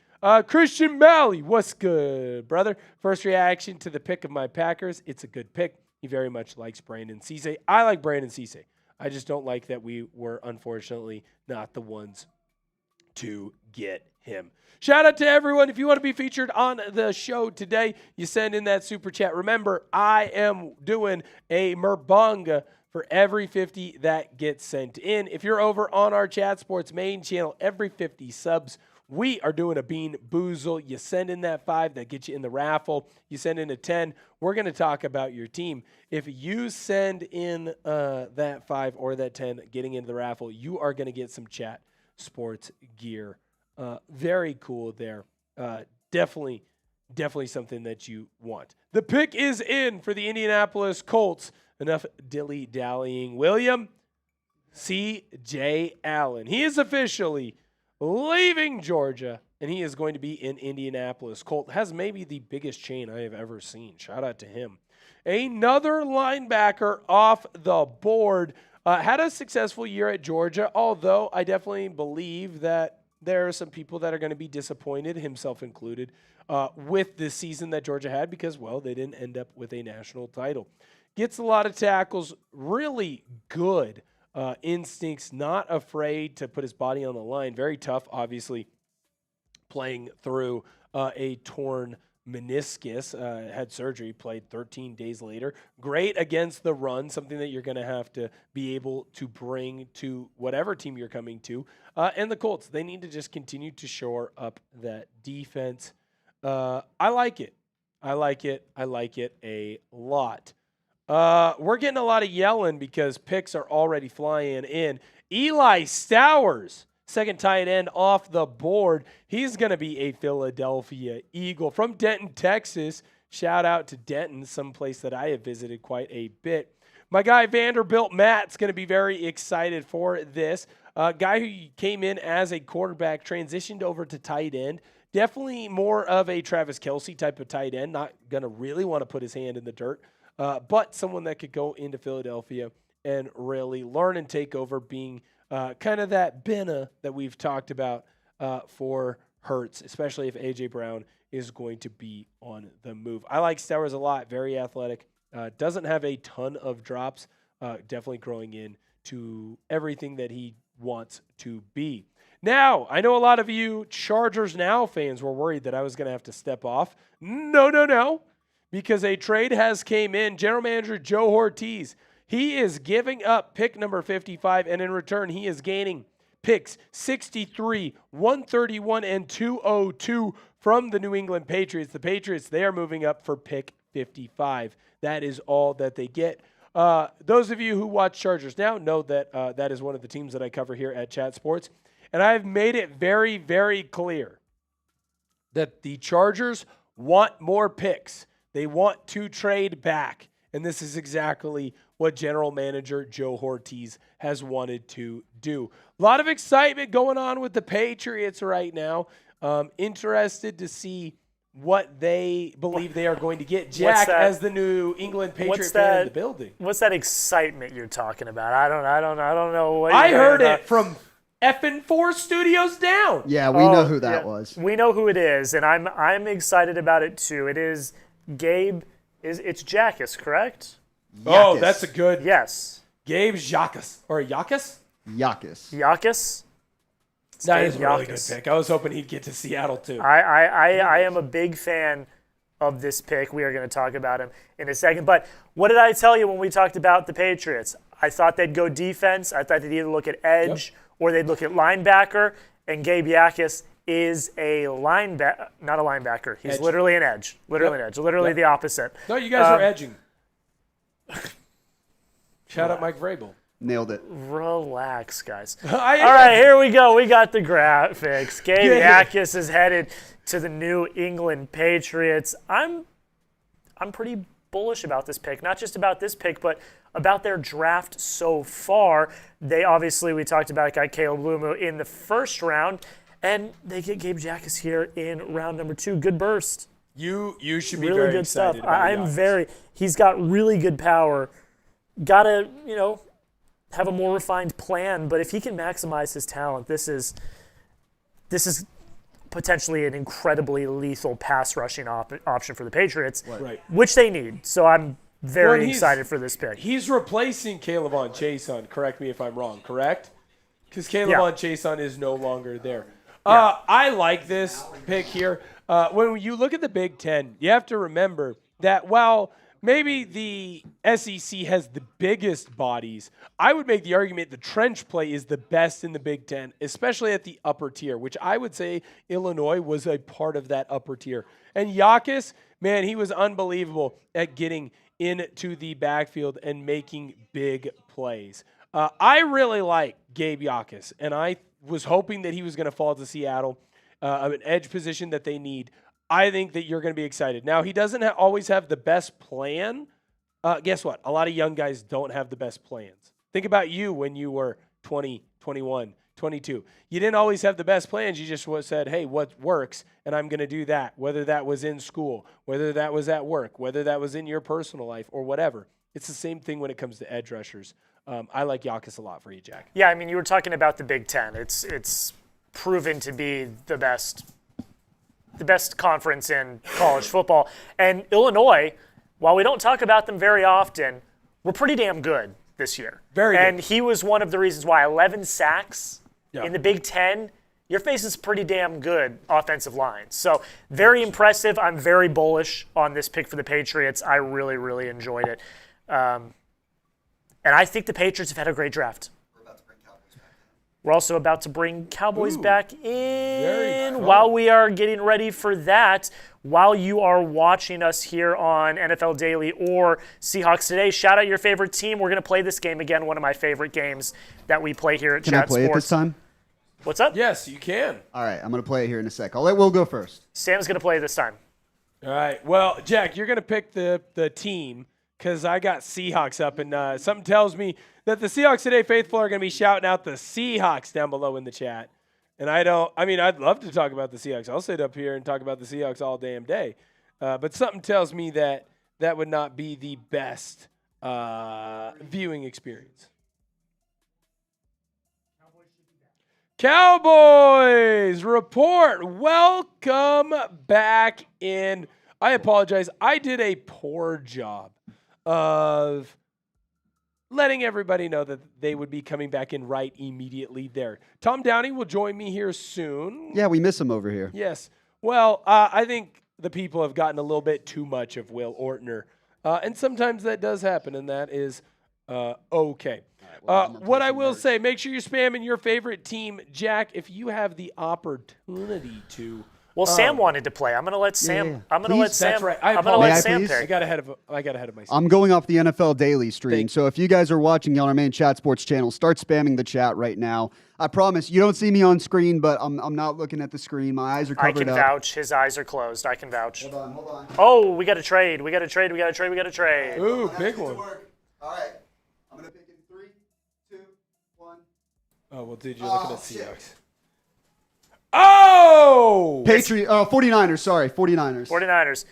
Christian Malley, what's good, brother? First reaction to the pick of my Packers. It's a good pick. He very much likes Brandon Cisse. I like Brandon Cisse. I just don't like that we were, unfortunately, not the ones to get him. Shout out to everyone. If you want to be featured on the show today, you send in that super chat. Remember, I am doing a Merbonga for every 50 that gets sent in. If you're over on our Chat Sports main channel, every 50 subs, we are doing a Bean Boozle. You send in that 5, that gets you in the raffle. You send in a 10, we're going to talk about your team. If you send in that 5 or that 10 getting into the raffle, you are going to get some Chat Sports gear. Very cool there. Definitely something that you want. The pick is in for the Indianapolis Colts. enough dilly-dallying. William C.J. Allen. He is officially leaving Georgia, and he is going to be in Indianapolis. Colt has maybe the biggest chain I have ever seen. Shout out to him. Another linebacker off the board. Had a successful year at Georgia, although I definitely believe that there are some people that are going to be disappointed, himself included, with the season that Georgia had because, well, they didn't end up with a national title. Gets a lot of tackles, really good instincts, not afraid to put his body on the line. Very tough, obviously, playing through a torn meniscus, had surgery, played 13 days later. Great against the run, something that you're going to have to be able to bring to whatever team you're coming to. And the Colts, they need to just continue to shore up that defense. I like it. I like it a lot. We're getting a lot of yelling because picks are already flying in. Eli Stowers, second tight end off the board. He's going to be a Philadelphia Eagle from Denton, Texas. Shout out to Denton, someplace that I have visited quite a bit. My guy Vanderbilt Matt's going to be very excited for this. Guy who came in as a quarterback, transitioned over to tight end. Definitely more of a Travis Kelce type of tight end. Not going to really want to put his hand in the dirt. But someone that could go into Philadelphia and really learn and take over, being kind of that Benna that we've talked about for Hurts, especially if A.J. Brown is going to be on the move. I like Stowers a lot. Very athletic. Doesn't have a ton of drops. Definitely growing into everything that he wants to be. Now, I know a lot of you Chargers Now fans were worried that I was going to have to step off. No. Because a trade has came in. General Manager Joe Ortiz, he is giving up pick number 55, and in return, he is gaining picks 63, 131, and 202 from the New England Patriots. The Patriots, they are moving up for pick 55. That is all that they get. Those of you who watch Chargers Now know that that is one of the teams that I cover here at Chat Sports, and I've made it very, very clear that the Chargers want more picks. They want to trade back, and this is exactly what General Manager Joe Ortiz has wanted to do. A lot of excitement going on with the Patriots right now. Interested to see what they believe they are going to get. Jack, as the New England Patriot fan in the building. What's that excitement you're talking about? I don't know what I heard it from effing 4 studios down. Yeah, we know who that was. We know who it is, and I'm excited about it too. It is Gabe. It's Jackus, correct? Oh, that's a good. Yes. Gabe Jackus. Or Jackus? Jackus? That is a really good pick. I was hoping he'd get to Seattle too. I am a big fan of this pick. We are going to talk about him in a second. But what did I tell you when we talked about the Patriots? I thought they'd go defense. I thought they'd either look at edge or they'd look at linebacker. And Gabe Jackus is a linebacker, not a linebacker. He's literally an edge. Literally an edge. Literally the opposite. No, you guys are edging. Shout out Mike Vrabel. Nailed it. Relax, guys. All right, here we go. We got the graphics. Gabe Jackus is headed to the New England Patriots. I'm pretty bullish about this pick. Not just about this pick, but about their draft so far. They obviously, we talked about, got Caleb Lumu in the first round, and they get Gabe Jackus here in round number 2. Good burst. You should be really very good excited stuff. about I'm Jackus. He's got really good power. Got to, have a more refined plan, but if he can maximize his talent, this is potentially an incredibly lethal pass rushing option for the Patriots, which they need. So I'm very excited for this pick. He's replacing Caleb on Chason. Correct me if I'm wrong, correct? Because Caleb on Chason is no longer there. I like this pick here. When you look at the Big Ten, you have to remember that while maybe the SEC has the biggest bodies, I would make the argument the trench play is the best in the Big Ten, especially at the upper tier, which I would say Illinois was a part of that upper tier. And Jackus, man, he was unbelievable at getting into the backfield and making big plays. I really like Gabe Jackus, and I was hoping that he was going to fall to Seattle, an edge position that they need. I think that you're going to be excited. Now, he doesn't always have the best plan guess what? A lot of young guys don't have the best plans. Think about you when you were 20, 21, 22. You didn't always have the best plans. You just said, hey, what works, and I'm going to do that, whether that was in school, whether that was at work, whether that was in your personal life or whatever. It's the same thing when it comes to edge rushers. I like Yakus a lot for you, Jack. Yeah, I mean, you were talking about the Big Ten. It's proven to be the best conference in college football. And Illinois, while we don't talk about them very often, we're pretty damn good this year. Very good. And he was one of the reasons why 11 sacks in the Big Ten. You're facing some pretty damn good offensive lines. So very impressive. I'm very bullish on this pick for the Patriots. I really, really enjoyed it. And I think the Patriots have had a great draft. We're also about to bring Cowboys back in. While we are getting ready for that, while you are watching us here on NFL Daily or Seahawks Today, shout out your favorite team. We're going to play this game again, one of my favorite games that we play here at Can Chat I play Sports. it this time? What's up? Yes, you can. All right, I'm going to play it here in a sec. I'll let Will go first. Sam's going to play this time. All right. Well, Jack, you're going to pick the team because I got Seahawks up, and something tells me that the Seahawks Today faithful are going to be shouting out the Seahawks down below in the chat. And I'd love to talk about the Seahawks. I'll sit up here and talk about the Seahawks all damn day. But something tells me that that would not be the best viewing experience. Cowboys report. Welcome back in. I apologize. I did a poor job of letting everybody know that they would be coming back in right immediately there. Tom Downey will join me here soon. Yeah, we miss him over here. Yes. Well, I think the people have gotten a little bit too much of Will Ortner. And sometimes that does happen, and that is okay. What I will say, make sure you're spamming your favorite team. Jack, if you have the opportunity to. Well, Sam wanted to play. I'm going to let Sam. Yeah. I'm going to let Sam. That's right. I'm going to let Sam please? pick. I got ahead of myself. I'm going off the NFL Daily stream, Thank so if you guys are watching on our main Chat Sports channel, start spamming the chat right now. I promise you don't see me on screen, but I'm not looking at the screen. My eyes are I covered can up. vouch. His eyes are closed. I can vouch. Hold on. Oh, we got to trade. We got to trade. Ooh, big one. All right, I'm gonna pick in 3, 2, 1. Oh, well, dude, you're looking at Seahawks. Oh! 49ers, sorry, 49ers. 49ers.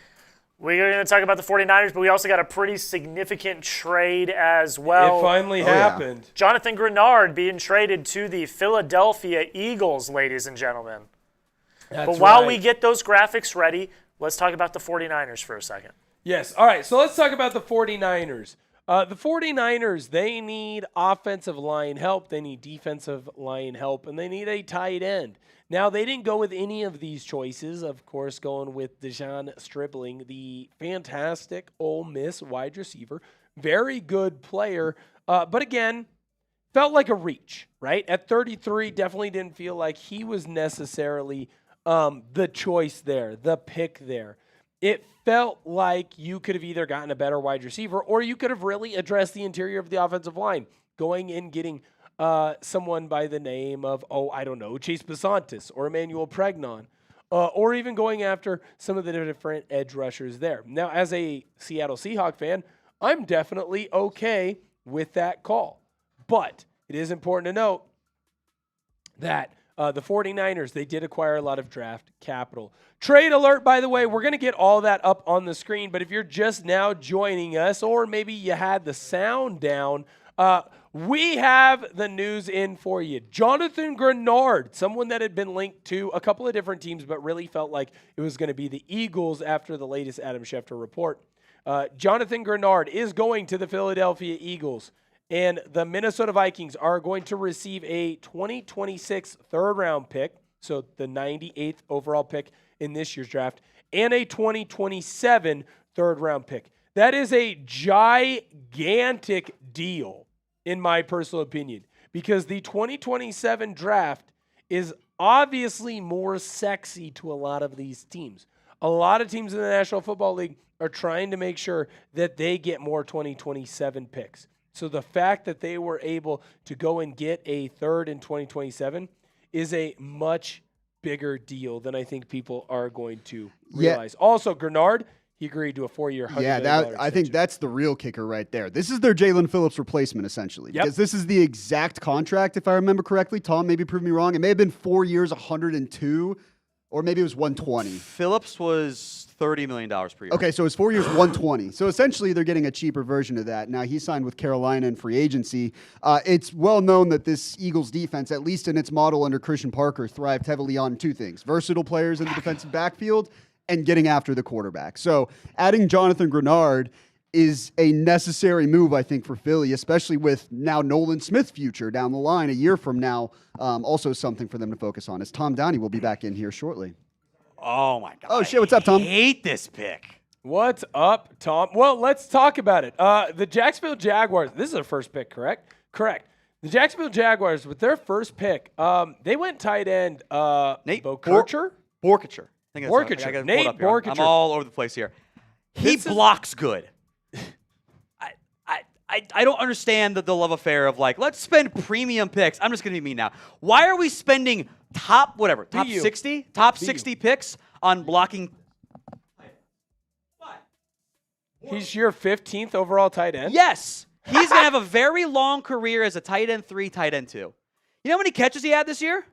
We're going to talk about the 49ers, but we also got a pretty significant trade as well. It finally happened. Jonathan Grenard being traded to the Philadelphia Eagles, ladies and gentlemen. But while we get those graphics ready, let's talk about the 49ers for a second. Yes. All right. So let's talk about the 49ers. The 49ers, they need offensive line help. They need defensive line help. And they need a tight end. Now, they didn't go with any of these choices. Of course, going with Dejon Stribling, the fantastic Ole Miss wide receiver. Very good player. But again, felt like a reach, right? At 33, definitely didn't feel like he was necessarily the choice there, the pick there. It felt like you could have either gotten a better wide receiver or you could have really addressed the interior of the offensive line, going and getting someone by the name of, Chase Basantis or Emmanuel Pregnon, or even going after some of the different edge rushers there. Now, as a Seattle Seahawks fan, I'm definitely okay with that call. But it is important to note that the 49ers, they did acquire a lot of draft capital. Trade alert, by the way, we're going to get all that up on the screen, but if you're just now joining us, or maybe you had the sound down, we have the news in for you. Jonathan Grenard, someone that had been linked to a couple of different teams, but really felt like it was going to be the Eagles after the latest Adam Schefter report. Jonathan Grenard is going to the Philadelphia Eagles, and the Minnesota Vikings are going to receive a 2026 third-round pick, so the 98th overall pick in this year's draft, and a 2027 third-round pick. That is a gigantic deal, in my personal opinion, because the 2027 draft is obviously more sexy to a lot of these teams. A lot of teams in the National Football League are trying to make sure that they get more 2027 picks. So the fact that they were able to go and get a third in 2027 is a much bigger deal than I think people are going to realize. Also, Grenard, He agreed to a 4-year, $100 Yeah, million I think that's the real kicker right there. This is their Jalen Phillips replacement, essentially. Yep. Because this is the exact contract, if I remember correctly. Tom, maybe prove me wrong. It may have been 4 years, 102, or maybe it was 120. Phillips was $30 million per year. Okay, so it's 4 years, 120. So essentially, they're getting a cheaper version of that. Now, he signed with Carolina in free agency. It's well known that this Eagles defense, at least in its model under Christian Parker, thrived heavily on two things: versatile players in the defensive backfield and getting after the quarterback. So adding Jonathan Garard is a necessary move, I think, for Philly, especially with now Nolan Smith's future down the line a year from now. Also something for them to focus on, as Tom Downey will be back in here shortly. Oh, my God. Oh, shit. What's up, Tom? I hate this pick. What's up, Tom? Well, let's talk about it. The Jacksonville Jaguars, this is their first pick, correct? Correct. The Jacksonville Jaguars, with their first pick, they went tight end Nate Bokercher? Borkacher. I think that's Borkacher. I got it Nate pulled up here. I'm Borkacher. all over the place here. He blocks good. I don't understand the love affair of, like, let's spend premium picks. I'm just going to be mean now. Why are we spending top 60 picks on blocking? He's your 15th overall tight end? Yes. He's going to have a very long career as a tight end 3, tight end 2. You know how many catches he had this year?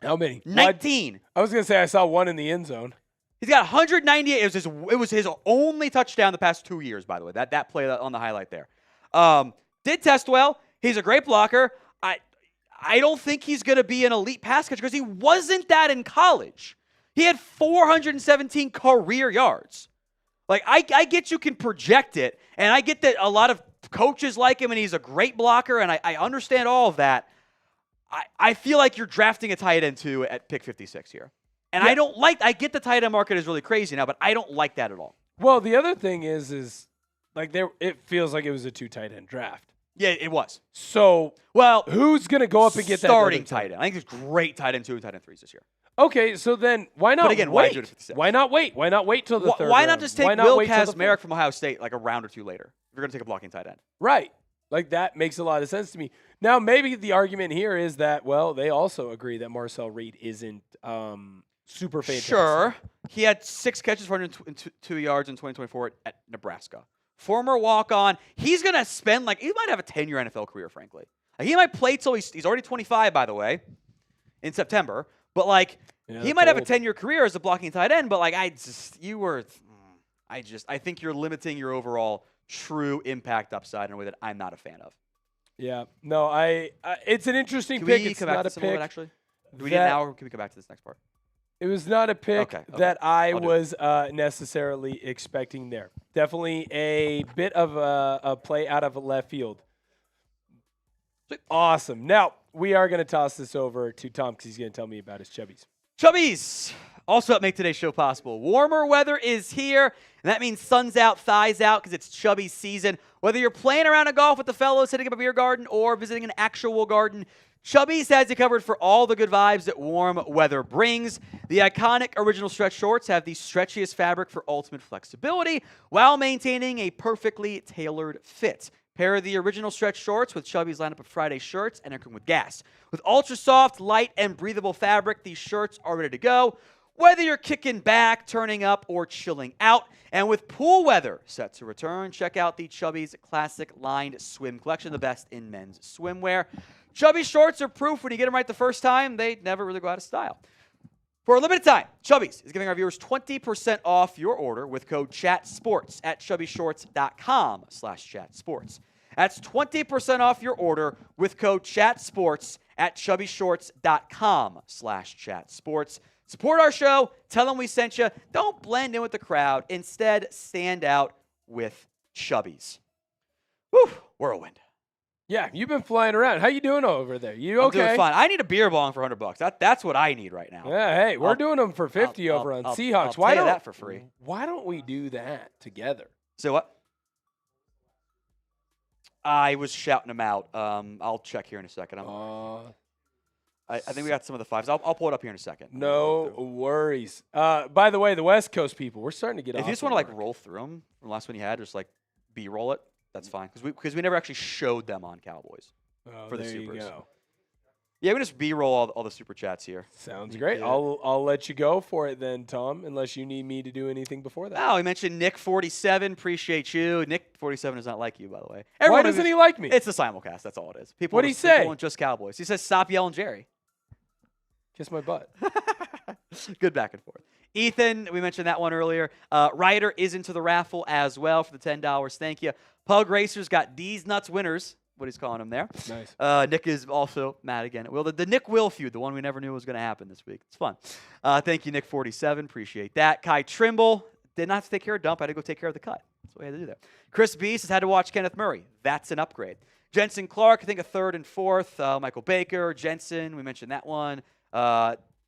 How many? 19. I was going to say I saw one in the end zone. He's got 198. It was his only touchdown the past 2 years, by the way. That play on the highlight there. Did test well. He's a great blocker. I don't think he's going to be an elite pass catcher because he wasn't that in college. He had 417 career yards. Like, I get you can project it, and I get that a lot of coaches like him, and he's a great blocker, and I understand all of that. I feel like you're drafting a tight end 2 at pick 56 here. And yeah. I get the tight end market is really crazy now, but I don't like that at all. Well, the other thing is like it feels like it was a 2 tight end draft. Yeah, it was. So, well, who's going to go up and get that starting tight end? I think there's great tight end 2 and tight end 3s this year. Okay, so then why not but again, wait? Why not wait? Why not wait till the third Why round? not just take Will Kazmarek from Ohio State like a round or 2 later if you're going to take a blocking tight end? Right. Like, that makes a lot of sense to me. Now, maybe the argument here is that, well, they also agree that Marcel Reed isn't super fantastic. Sure. He had 6 catches for 102 yards in 2024 at Nebraska. Former walk-on. He's going to spend, he might have a 10-year NFL career, frankly. He might play till he's already 25, by the way, in September. But, he might have a 10-year career as a blocking tight end, but, I think you're limiting your overall true impact upside in a way that I'm not a fan of. Yeah. No, it's an interesting Can pick. We it's come back not to a this a little pick. bit, actually? Do we need an hour, or can we come back to this next part? It was not a pick that I was necessarily expecting there. Definitely a bit of a play out of left field. Awesome. Now, we are going to toss this over to Tom because he's going to tell me about his chubbies. Chubbies also help make today's show possible. Warmer weather is here, and that means sun's out, thighs out, because it's chubby season. Whether you're playing around a golf with the fellows, hitting up a beer garden, or visiting an actual garden, Chubbies has you covered for all the good vibes that warm weather brings. The iconic original stretch shorts have the stretchiest fabric for ultimate flexibility while maintaining a perfectly tailored fit. Pair the original stretch shorts with Chubbies' lineup of Friday shirts and come with gas. With ultra soft, light, and breathable fabric, these shirts are ready to go. Whether you're kicking back, turning up, or chilling out. And with pool weather set to return, check out the Chubbies Classic Lined Swim Collection, the best in men's swimwear. Chubby shorts are proof when you get them right the first time, they never really go out of style. For a limited time, Chubbies is giving our viewers 20% off your order with code CHATSPORTS at chubbyshorts.com/chatsports. That's 20% off your order with code CHATSPORTS at chubbyshorts.com/chatsports. Support our show. Tell them we sent you. Don't blend in with the crowd. Instead, stand out with Chubbies. Whew, whirlwind. Yeah, you've been flying around. How you doing over there? You I'm okay? doing fine. I need a beer bong for $100. That's what I need right now. Yeah, hey, we're doing them for 50 over on Seahawks. Why don't that for free? Why don't we do that together? So what? I was shouting them out. I'll check here in a second. I think we got some of the fives. I'll pull it up here in a second. No worries. By the way, the West Coast people, we're starting to get off. If you just want to roll through them from the last one you had, just B-roll it, that's fine. Because we never actually showed them on Cowboys for the Supers. There you go. Yeah, we just B-roll all the super chats here. Sounds great. I'll let you go for it then, Tom, unless you need me to do anything before that. Oh, we mentioned Nick47. Appreciate you. Nick47 does not like you, by the way. Why doesn't he like me? It's a simulcast. That's all it is. What'd he say? People just Cowboys. He says, stop yelling Jerry. Kiss my butt. Good back and forth. Ethan, we mentioned that one earlier. Ryder is into the raffle as well for the $10. Thank you. Pug Racers got D's Nuts winners. What he's calling them there. Nice. Nick is also mad again. Well, the Nick Will feud, the one we never knew was going to happen this week. It's fun. Thank you, Nick47. Appreciate that. Kai Trimble did not have to take care of dump. I had to go take care of the cut. That's what I had to do there. Chris Beast has had to watch Kenneth Murray. That's an upgrade. Jensen Clark, I think a third and fourth. Michael Baker, Jensen, we mentioned that one.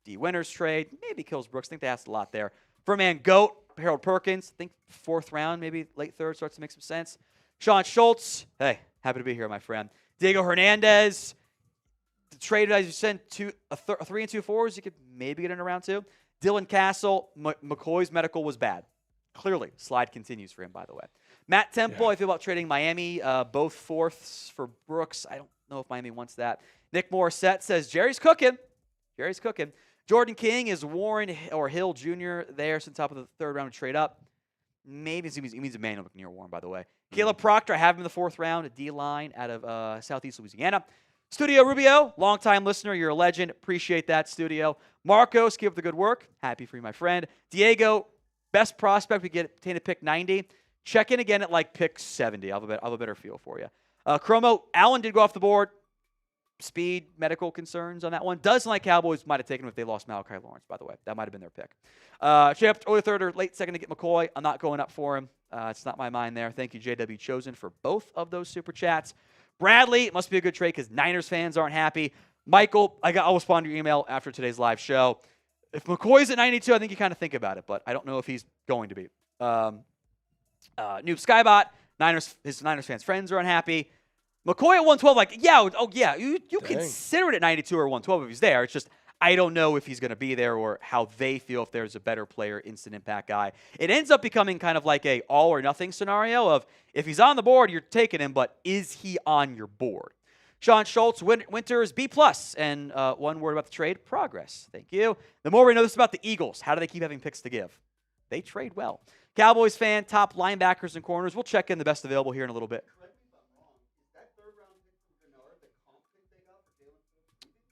D. Winters trade. Maybe kills Brooks. I think they asked a lot there. Furman Goat, Harold Perkins. I think fourth round, maybe late third. Starts to make some sense. Sean Schultz. Hey. Happy to be here, my friend. Diego Hernandez. The trade, as you sent 3 and 2 4s, you could maybe get in round 2. Dylan Castle. McCoy's medical was bad. Clearly, slide continues for him, by the way. Matt Temple, I feel about trading Miami. Both fourths for Brooks. I don't know if Miami wants that. Nick Morissette says, Jerry's cooking. Jerry's cooking. Jordan King is Warren or Hill Jr. there since top of the third round to trade up. Maybe he means Emmanuel McNear Warren, by the way. Caleb Proctor, I have him in the fourth round, a D-line out of Southeast Louisiana. Studio Rubio, longtime listener. You're a legend. Appreciate that, Studio. Marcos, keep up the good work. Happy for you, my friend. Diego, best prospect. We get obtain a pick 90. Check in again at like pick 70. I'll have a better feel for you. Chromo, Allen did go off the board. Speed, medical concerns on that one. Doesn't like Cowboys might have taken him if they lost Malachi Lawrence, by the way. That might have been their pick. Straight up early third or late second to get McCoy. I'm not going up for him. It's not my mind there. Thank you, JW Chosen, for both of those super chats. Bradley, it must be a good trade because Niners fans aren't happy. Michael, I'll respond to your email after today's live show. If McCoy's at 92, I think you kind of think about it, but I don't know if he's going to be. Noob Skybot, his Niners fans' friends are unhappy. McCoy at 112, you consider it at 92 or 112 if he's there. It's just I don't know if he's going to be there or how they feel if there's a better player, instant impact guy. It ends up becoming kind of like a all or nothing scenario of if he's on the board, you're taking him, but is he on your board? Sean Schultz, Winters, B+. And one word about the trade, progress. Thank you. The more we know this about the Eagles, how do they keep having picks to give? They trade well. Cowboys fan, top linebackers and corners. We'll check in the best available here in a little bit.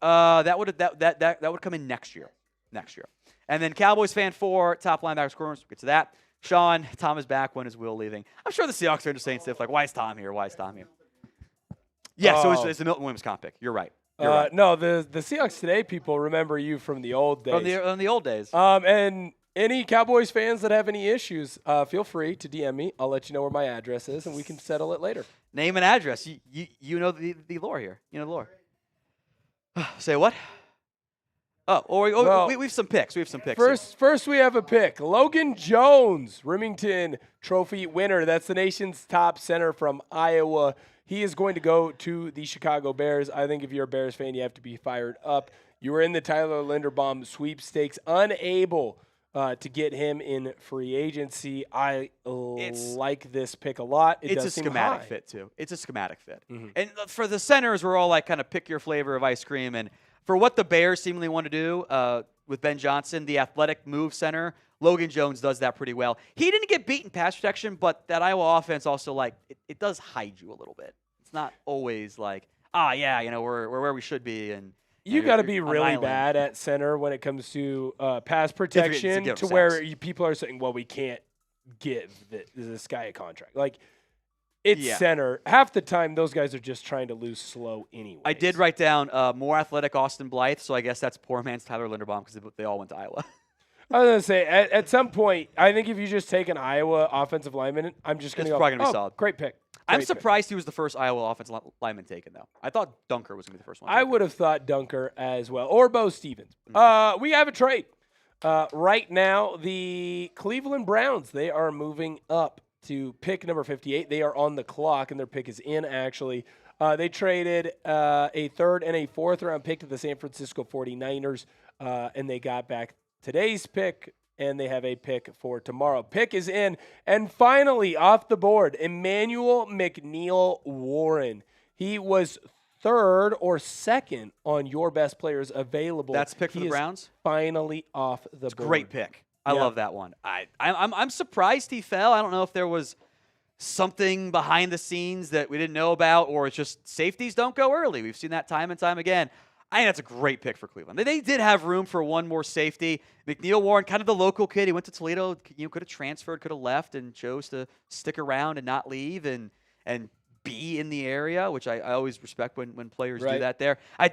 That would come in next year. And then Cowboys fan 4, top linebackers, corners. We'll get to that. Sean, Tom is back. When is Will leaving? I'm sure the Seahawks are just saying stuff like, why is Tom here? Yeah, so it's the Milton Williams comp pick. You're right. No, the Seahawks Today people remember you from the old days. From the old days. And any Cowboys fans that have any issues, feel free to DM me. I'll let you know where my address is, and we can settle it later. Name and address. You know the lore here. You know the lore. Say what? We have some picks. First, we have a pick. Logan Jones, Remington Trophy winner. That's the nation's top center from Iowa. He is going to go to the Chicago Bears. I think if you're a Bears fan, you have to be fired up. You were in the Tyler Linderbaum sweepstakes, unable to get him in free agency. I like this pick a lot. It's a schematic fit, too. It's a schematic fit. Mm-hmm. And for the centers, we're all like kind of pick your flavor of ice cream. And for what the Bears seemingly want to do with Ben Johnson, the athletic move center, Logan Jones does that pretty well. He didn't get beat in pass protection, but that Iowa offense also, like, it does hide you a little bit. It's not always like, we're where we should be. And you got to be really bad at center when it comes to pass protection to where people are saying, well, we can't give this guy a contract. Like, it's center. Half the time, those guys are just trying to lose slow anyway. I did write down more athletic Austin Blythe, so I guess that's poor man's Tyler Linderbaum because they all went to Iowa. I was going to say, at some point, I think if you just take an Iowa offensive lineman, I'm just going to go, probably going to be solid. Great pick. I'm surprised he was the first Iowa offensive lineman taken, though. I thought Dunker was going to be the first one. I would have thought Dunker as well, or Bo Stevens. We have a trade. Right now, the Cleveland Browns, they are moving up to pick number 58. They are on the clock, and their pick is in, actually. They traded a third and a fourth-round pick to the San Francisco 49ers, and they got back today's pick, and they have a pick for tomorrow. Pick is in. And finally, off the board, Emmanuel McNeil Warren. He was third or second on your best players available. That's pick for He the is Browns? finally off the board. Great pick. I Yeah. love that one. I'm surprised he fell. I don't know if there was something behind the scenes that we didn't know about, or it's just safeties don't go early. We've seen that time and time again. I think that's a great pick for Cleveland. They did have room for one more safety. McNeil Warren, kind of the local kid. He went to Toledo. Could have transferred, could have left, and chose to stick around and not leave and be in the area, which I always respect when players do that there. I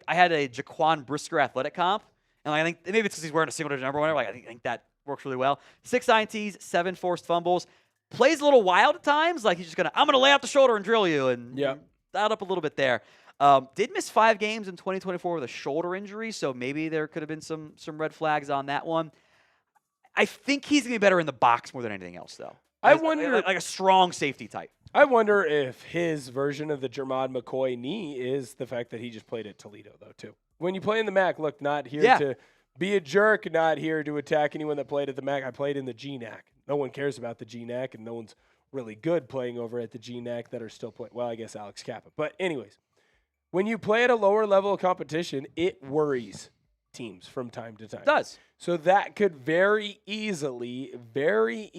had a Jaquan Brisker athletic comp, and I think maybe it's because he's wearing a single-digit number or whatever. I think that works really well. 6 INTs, 7 forced fumbles. Plays a little wild at times. Like I'm going to lay out the shoulder and drill you, and dialed up a little bit there. Did miss 5 games in 2024 with a shoulder injury, so maybe there could have been some red flags on that one. I think he's going to be better in the box more than anything else, though. I wonder, like a strong safety type. I wonder if his version of the Jermod McCoy knee is the fact that he just played at Toledo, though, too. When you play in the MAC, look, not here to be a jerk, not here to attack anyone that played at the MAC. I played in the GNAC. No one cares about the GNAC, and no one's really good playing over at the GNAC that are still playing. Well, I guess Alex Kappa. But anyways, when you play at a lower level of competition, it worries teams from time to time. It does. So that could very easily be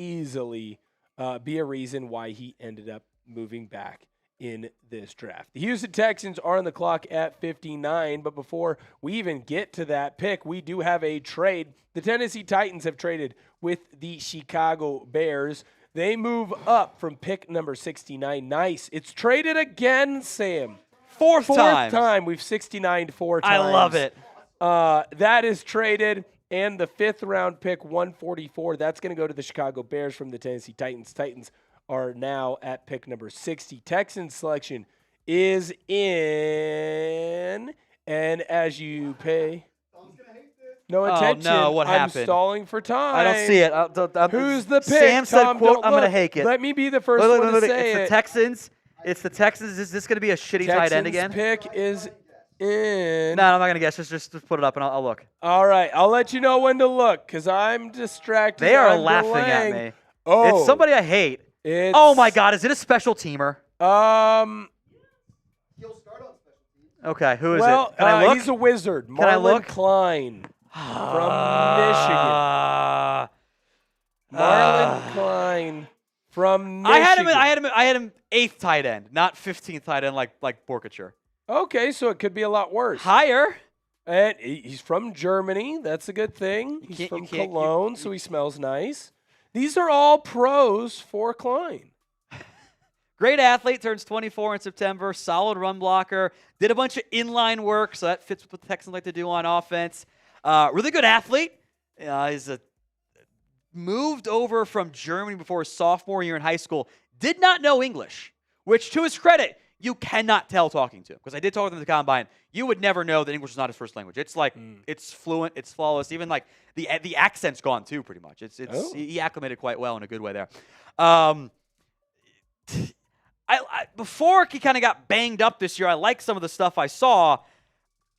a reason why he ended up moving back in this draft. The Houston Texans are on the clock at 59, but before we even get to that pick, we do have a trade. The Tennessee Titans have traded with the Chicago Bears. They move up from pick number 69. Nice. It's traded again, Sam. Fourth time. We've 69'd 4 times. I love it. That is traded. And the 5th round pick, 144, that's going to go to the Chicago Bears from the Tennessee Titans. Titans are now at pick number 60. Texans selection is in. And as you pay no attention, what happened? I'm stalling for time. I don't see it. Who's the pick? Sam said, Tom, quote, I'm going to hake it. Let me be the first one to say it's it. the Texans. It's the Texans. Is this going to be a shitty tight end again? Texans pick is in. No, I'm not going to guess. Just put it up and I'll look. All right. I'll let you know when to look because I'm distracted. They are I'm laughing delaying. at me. Oh. It's somebody I hate. Oh, my God. Is it a special teamer? Okay, who is it? Can I look? He's a wizard. Can I look? Marlon Klein from Michigan. Marlon Klein from Michigan. I had him 8th tight end, not 15th tight end like Borkature. Okay, so it could be a lot worse. Higher. And he's from Germany. That's a good thing. He's from Cologne, so he smells nice. These are all pros for Klein. Great athlete, turns 24 in September, solid run blocker, did a bunch of inline work, so that fits what the Texans like to do on offense. Really good athlete. He's moved over from Germany before his sophomore year in high school. Did not know English, which to his credit, you cannot tell talking to him. Because I did talk to him at the combine. You would never know that English is not his first language. It's like, it's fluent, it's flawless. Even like the accent's gone too, pretty much. He acclimated quite well in a good way there. Before he kind of got banged up this year, I like some of the stuff I saw.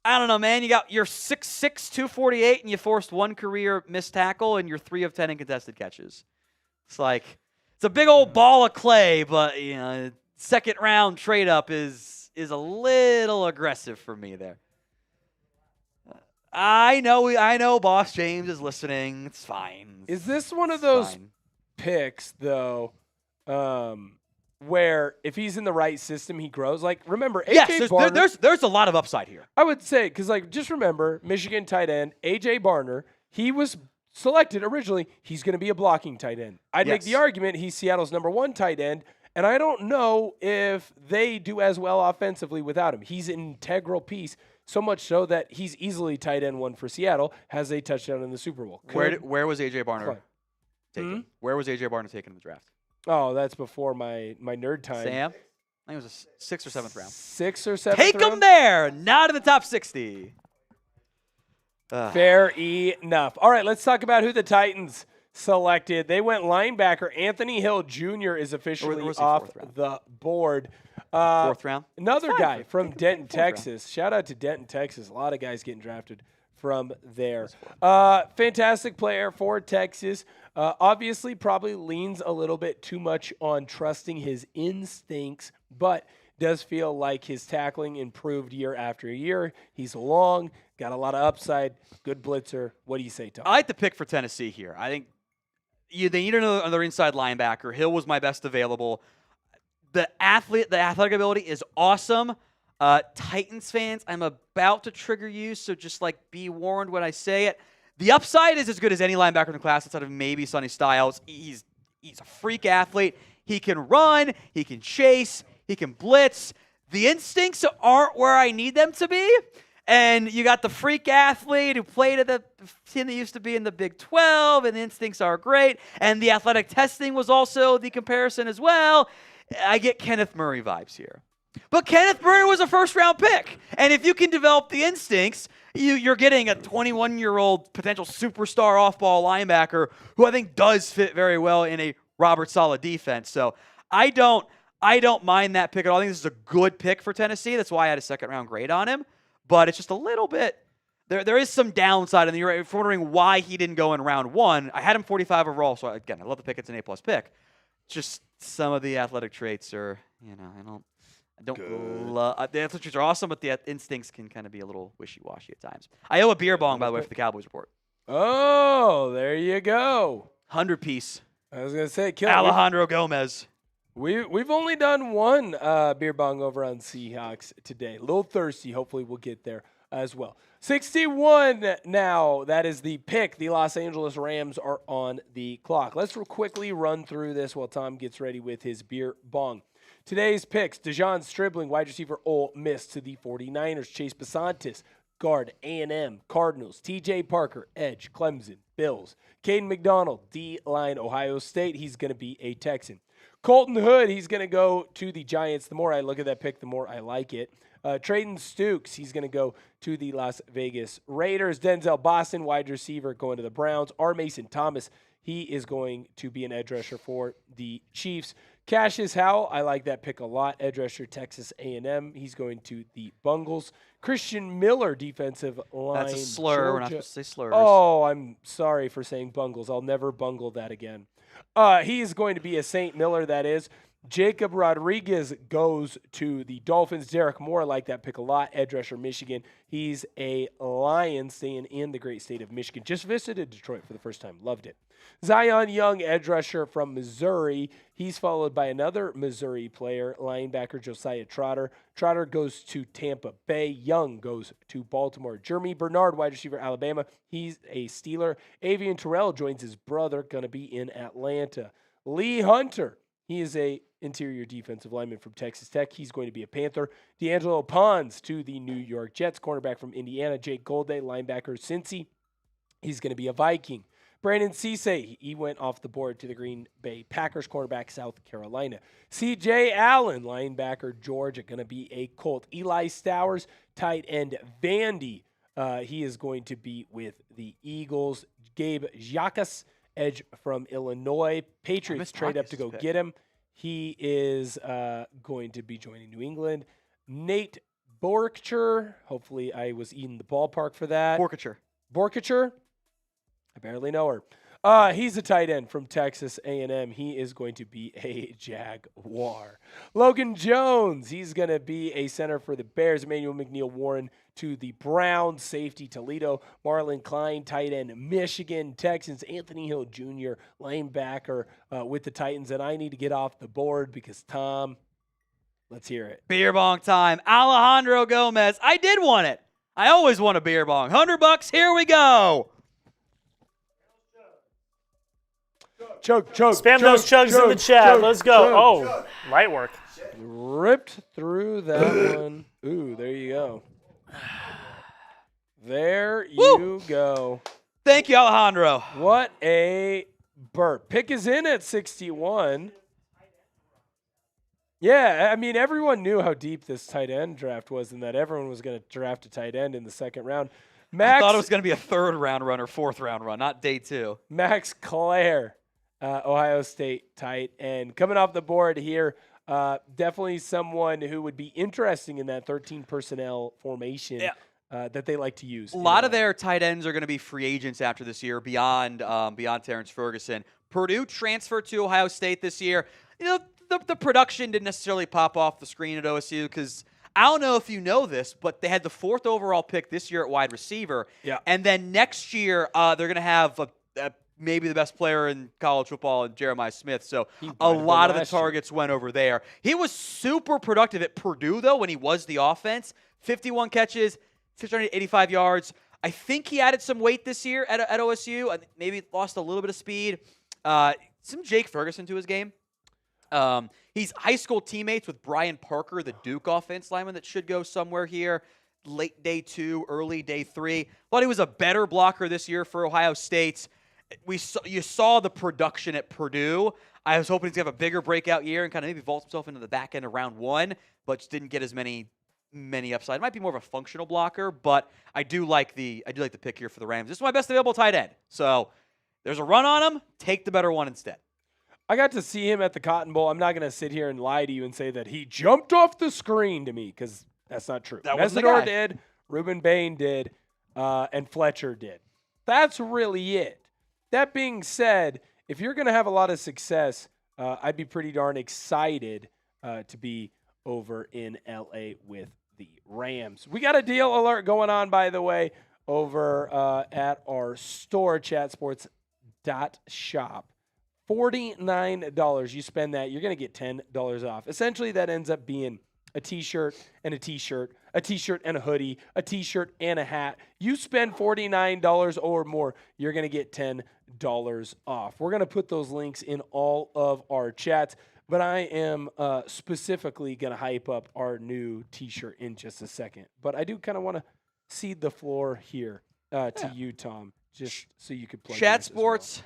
I don't know, man. You're 6'6", 248, and you forced 1 career missed tackle, and you're 3 of 10 in contested catches. It's like, it's a big old ball of clay, but, second round trade up is a little aggressive for me there. I know Boss James is listening. It's fine. Is this one of those picks, though, where if he's in the right system, he grows? Like, remember, A.J. Barner. There's a lot of upside here. I would say, because, just remember, Michigan tight end, A.J. Barner, he was selected originally. He's going to be a blocking tight end. I'd make the argument he's Seattle's #1 tight end, and I don't know if they do as well offensively without him. He's an integral piece, so much so that he's easily tight end 1 for Seattle, has a touchdown in the Super Bowl. Where was A.J. Barner taken? Where was A.J. Barner taken in the draft? Oh, that's before my nerd time. Sam? I think it was a 6th or 7th round. 6th or 7th Take round? him there. Not in the top 60. Fair enough. All right, let's talk about who the Titans selected. They went linebacker. Anthony Hill Jr. is officially off the board. 4th round. Another guy from Denton, Texas. Shout out to Denton, Texas. A lot of guys getting drafted from there. Fantastic player for Texas. Obviously, probably leans a little bit too much on trusting his instincts, but Does feel like his tackling improved year after year. He's long, got a lot of upside, good blitzer. What do you say, Tom? I like the pick for Tennessee here. I think they need another inside linebacker. Hill was my best available. The athletic ability is awesome. Titans fans, I'm about to trigger you, so just be warned when I say it. The upside is as good as any linebacker in the class outside of maybe Sonny Styles. He's a freak athlete. He can run. He can chase. He can blitz. The instincts aren't where I need them to be. And you got the freak athlete who played at the team that used to be in the Big 12, and the instincts are great. And the athletic testing was also the comparison as well. I get Kenneth Murray vibes here. But Kenneth Murray was a first-round pick. And if you can develop the instincts, you're getting a 21-year-old potential superstar off-ball linebacker who I think does fit very well in a Robert Saleh defense. So I don't mind that pick at all. I think this is a good pick for Tennessee. That's why I had a second-round grade on him. But it's just a little bit – there is some downside. And you're wondering why he didn't go in round 1. I had him 45 overall. So, again, I love the pick. It's an A-plus pick. Just some of the athletic traits are, I don't love the athletic traits are awesome, but the instincts can kind of be a little wishy-washy at times. I owe a beer bong, by the way, for the Cowboys report. Oh, there you go. 100-piece. I was going to say, kill Alejandro Gomez. We've only done one beer bong over on Seahawks today. A little thirsty. Hopefully we'll get there as well. 61 now. That is the pick. The Los Angeles Rams are on the clock. Let's quickly run through this while Tom gets ready with his beer bong. Today's picks: Dejon Stribling, wide receiver, Ole Miss to the 49ers. Chase Besantis, guard, A&M, Cardinals. TJ Parker, edge, Clemson, Bills. Caden McDonald, D-line, Ohio State. He's going to be a Texan. Colton Hood, he's going to go to the Giants. The more I look at that pick, the more I like it. Trayton Stukes, he's going to go to the Las Vegas Raiders. Denzel Boston, wide receiver, going to the Browns. R. Mason Thomas, he is going to be an edge rusher for the Chiefs. Cassius Howell, I like that pick a lot. Edge rusher, Texas A&M. He's going to the Bungles. Christian Miller, defensive line. That's a slur. Georgia. We're not supposed to say slurs. Oh, I'm sorry for saying Bungles. I'll never bungle that again. He is going to be a St. Miller, that is. Jacob Rodriguez goes to the Dolphins. Derek Moore, I like that pick a lot. Edge rusher, Michigan. He's a Lion staying in the great state of Michigan. Just visited Detroit for the first time. Loved it. Zion Young, edge rusher from Missouri. He's followed by another Missouri player, linebacker Josiah Trotter. Trotter goes to Tampa Bay. Young goes to Baltimore. Jeremy Bernard, wide receiver, Alabama. He's a Steeler. Avian Terrell joins his brother, going to be in Atlanta. Lee Hunter, he is a interior defensive lineman from Texas Tech. He's going to be a Panther. D'Angelo Pons to the New York Jets. Cornerback from Indiana. Jake Golday, linebacker, Cincy. He's going to be a Viking. Brandon Cisse, he went off the board to the Green Bay Packers. Cornerback, South Carolina. C.J. Allen, linebacker, Georgia, going to be a Colt. Eli Stowers, tight end, Vandy. He is going to be with the Eagles. Gabe Jacques, edge from Illinois. Patriots trade up to go get him. He is going to be joining New England. Nate Borkcher. Hopefully I was eating the ballpark for that. Borkacher. I barely know her. He's a tight end from Texas A&M. He is going to be a Jaguar. Logan Jones. He's going to be a center for the Bears. Emmanuel McNeil-Warren to the Browns. Safety, Toledo. Marlon Klein, tight end, Michigan. Texans, Anthony Hill Jr., linebacker with the Titans. And I need to get off the board because, Tom, let's hear it. Beer bong time. Alejandro Gomez. I did want it. I always want a beer bong. $100. Here we go. Chug. Spam those chugs in the chat. Let's go. Chug. Light work. Ripped through that one. Ooh, there you go. There you go. Thank you, Alejandro. What a burp. Pick is in at 61. Yeah, I mean, everyone knew how deep this tight end draft was and that everyone was going to draft a tight end in the second round. I thought it was going to be a third-round run or fourth-round run, not day 2. Max Clare. Ohio State tight end. Coming off the board here, definitely someone who would be interesting in that 13 personnel formation that they like to use. A lot of their tight ends are going to be free agents after this year beyond Terrence Ferguson. Purdue transferred to Ohio State this year. You know, the production didn't necessarily pop off the screen at OSU because I don't know if you know this, but they had the 4th overall pick this year at wide receiver. Yeah. And then next year, they're going to have maybe the best player in college football, Jeremiah Smith. So a lot of the targets went over there. He was super productive at Purdue, though, when he was the offense. 51 catches, 685 yards. I think he added some weight this year at OSU. Maybe lost a little bit of speed. Some Jake Ferguson to his game. He's high school teammates with Brian Parker, the Duke offense lineman that should go somewhere here. Late day 2, early day 3. Thought he was a better blocker this year for Ohio State. You saw the production at Purdue. I was hoping he's going to have a bigger breakout year and kind of maybe vault himself into the back end of round 1, but just didn't get as many upside. It might be more of a functional blocker, but I do like the pick here for the Rams. This is my best available tight end. So there's a run on him. Take the better one instead. I got to see him at the Cotton Bowl. I'm not going to sit here and lie to you and say that he jumped off the screen to me because that's not true. Mesidor did, Ruben Bain did, and Fletcher did. That's really it. That being said, if you're going to have a lot of success, I'd be pretty darn excited to be over in LA with the Rams. We got a deal alert going on, by the way, over at our store, chatsports.shop. $49. You spend that, you're going to get $10 off. Essentially, that ends up being a T-shirt and a T-shirt, a T-shirt and a hoodie, a T-shirt and a hat. You spend $49 or more, you're going to get $10 off. We're going to put those links in all of our chats, but I am specifically going to hype up our new T-shirt in just a second. But I do kind of want to cede the floor here to you, Tom, just so you could play. Chat Sports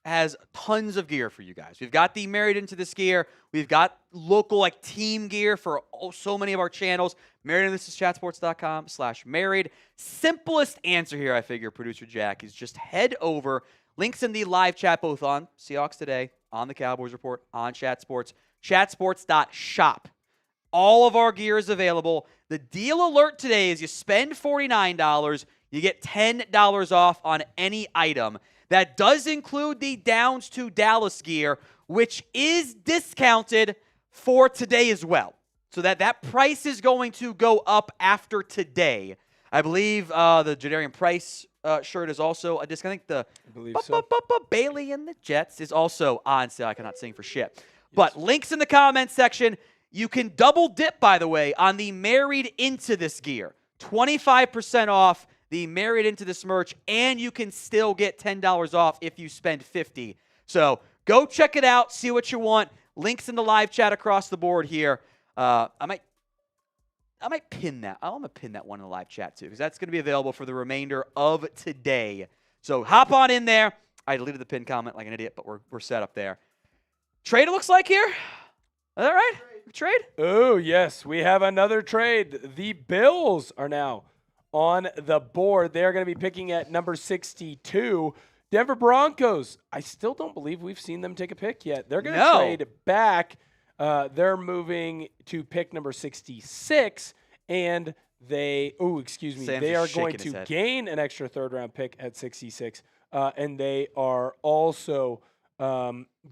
has tons of gear for you guys. We've got the Married Into This gear. We've got local team gear for so many of our channels. Married Into This is chatsports.com/married. Simplest answer here, I figure, producer Jack, is just head over. Links in the live chat, both on Seahawks Today, on the Cowboys Report, on Chat Sports, chatsports.shop. All of our gear is available. The deal alert today is you spend $49, you get $10 off on any item. That does include the Downs to Dallas gear, which is discounted for today as well. So that price is going to go up after today. I believe the Jadarian Price shirt is also a discount. I think the Bailey and the Jets is also on sale. I cannot sing for shit. Yes. But links in the comments section. You can double dip, by the way, on the Married Into This gear. 25% off the Married Into This merch, and you can still get $10 off if you spend $50. So go check it out, see what you want. Links in the live chat across the board here. I might pin that. I'm going to pin that one in the live chat too, because that's going to be available for the remainder of today. So hop on in there. I deleted the pin comment like an idiot, but we're set up there. Trade, it looks like here. Is that right? Trade? Oh, yes. We have another trade. The Bills are now on the board. They're going to be picking at number 62. Denver Broncos. I still don't believe we've seen them take a pick yet. They're going to trade back. They're moving to pick number 66, and they are going to gain an extra third-round pick at 66, and they are also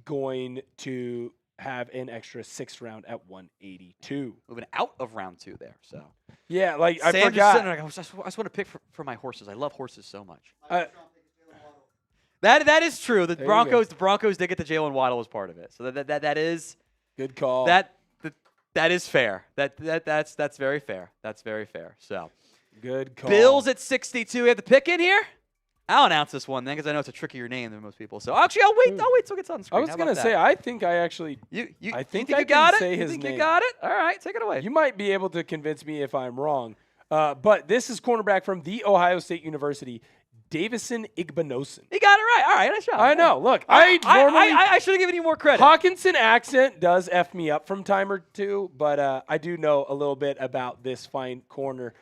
going to have an extra 6th round at 182. Moving out of round 2 there. So yeah, I forgot. forgot. I just want to pick for my horses. I love horses so much. That is true. The Broncos did get the Jalen Waddle as part of it. So that is good call. That is fair. That's very fair. That's very fair. So good call. Bills at 62. We have the pick in here. I'll announce this one then because I know it's a trickier name than most people. So actually, I'll wait till it gets on screen. I was going to say, I think I actually, I think I got can say it. his You think name. you got it? All right, take it away. You might be able to convince me if I'm wrong. But this is cornerback from The Ohio State University, Davison Igbinosun. He got it right. All right, nice job. I know. Look, I should have given you more credit. Hawkinson accent does F me up from time or two, but I do know a little bit about this fine corner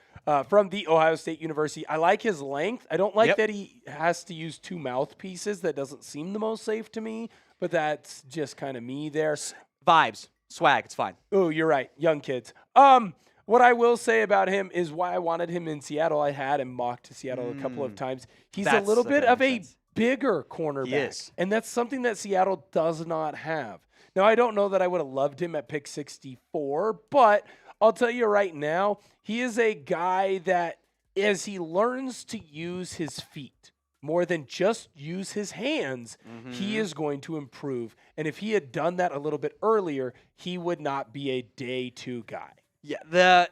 from The Ohio State University. I like his length. I don't like that he has to use 2 mouthpieces. That doesn't seem the most safe to me, but that's just kind of me there. Vibes. Swag. It's fine. Oh, you're right. Young kids. What I will say about him is why I wanted him in Seattle. I had him mocked to Seattle a couple of times. He's a little bit of a bigger cornerback. He is. And that's something that Seattle does not have. Now, I don't know that I would have loved him at pick 64, but I'll tell you right now, he is a guy that as he learns to use his feet more than just use his hands, he is going to improve. And if he had done that a little bit earlier, he would not be a day 2 guy. Yeah,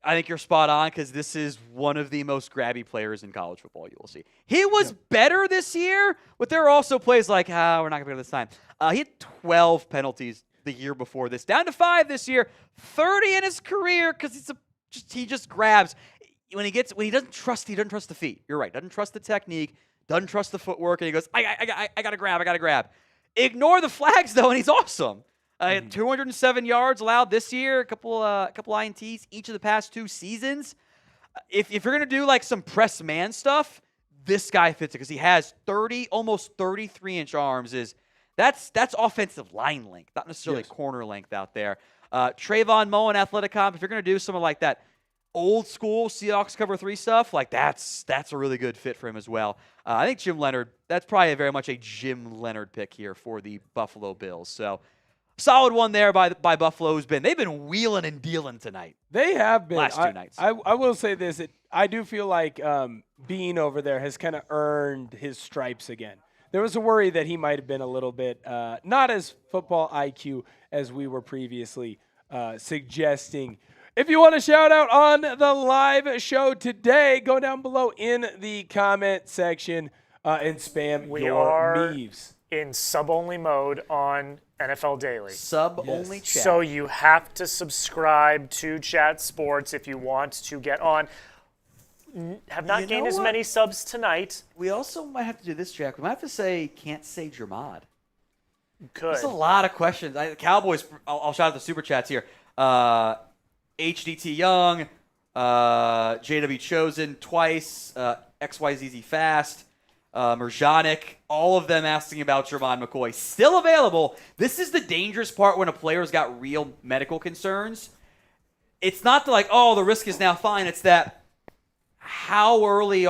I think you're spot on because this is one of the most grabby players in college football you will see. He was better this year, but there are also plays like, we're not going to be this time. He had 12 penalties the year before this, down to 5 this year, 30 in his career because he just grabs. When he doesn't trust the feet. You're right. Doesn't trust the technique, doesn't trust the footwork, and he goes, I got to grab. Ignore the flags, though, and he's awesome. 207 yards allowed this year, a couple INTs each of the past 2 seasons. If you're going to do like some press man stuff, this guy fits it because he has almost 33-inch arms. That's offensive line length, not necessarily corner length out there. Trayvon Mullen, athletic comp, if you're going to do something like that, old school Seahawks cover 3 stuff, like that's a really good fit for him as well. I think Jim Leonard, that's probably very much a Jim Leonard pick here for the Buffalo Bills. So solid one there by Buffalo. They've been wheeling and dealing tonight. They have been. Last 2 nights. I will say this. I do feel like Bean over there has kind of earned his stripes again. There was a worry that he might have been a little bit not as football IQ as we were previously suggesting. If you want to shout out on the live show today, go down below in the comment section and spam your memes. In sub-only mode on NFL Daily. Sub-only chat. So you have to subscribe to Chat Sports if you want to get on. Have not gained as many subs tonight. We also might have to do this, Jack. We might have to say, can't say Jermod. Could. There's a lot of questions. Cowboys, I'll shout out the super chats here. HDT Young, JW Chosen twice, XYZZ Fast, Merjanic, all of them asking about Jermod McCoy. Still available. This is the dangerous part when a player's got real medical concerns. It's not the risk is now fine. It's that how early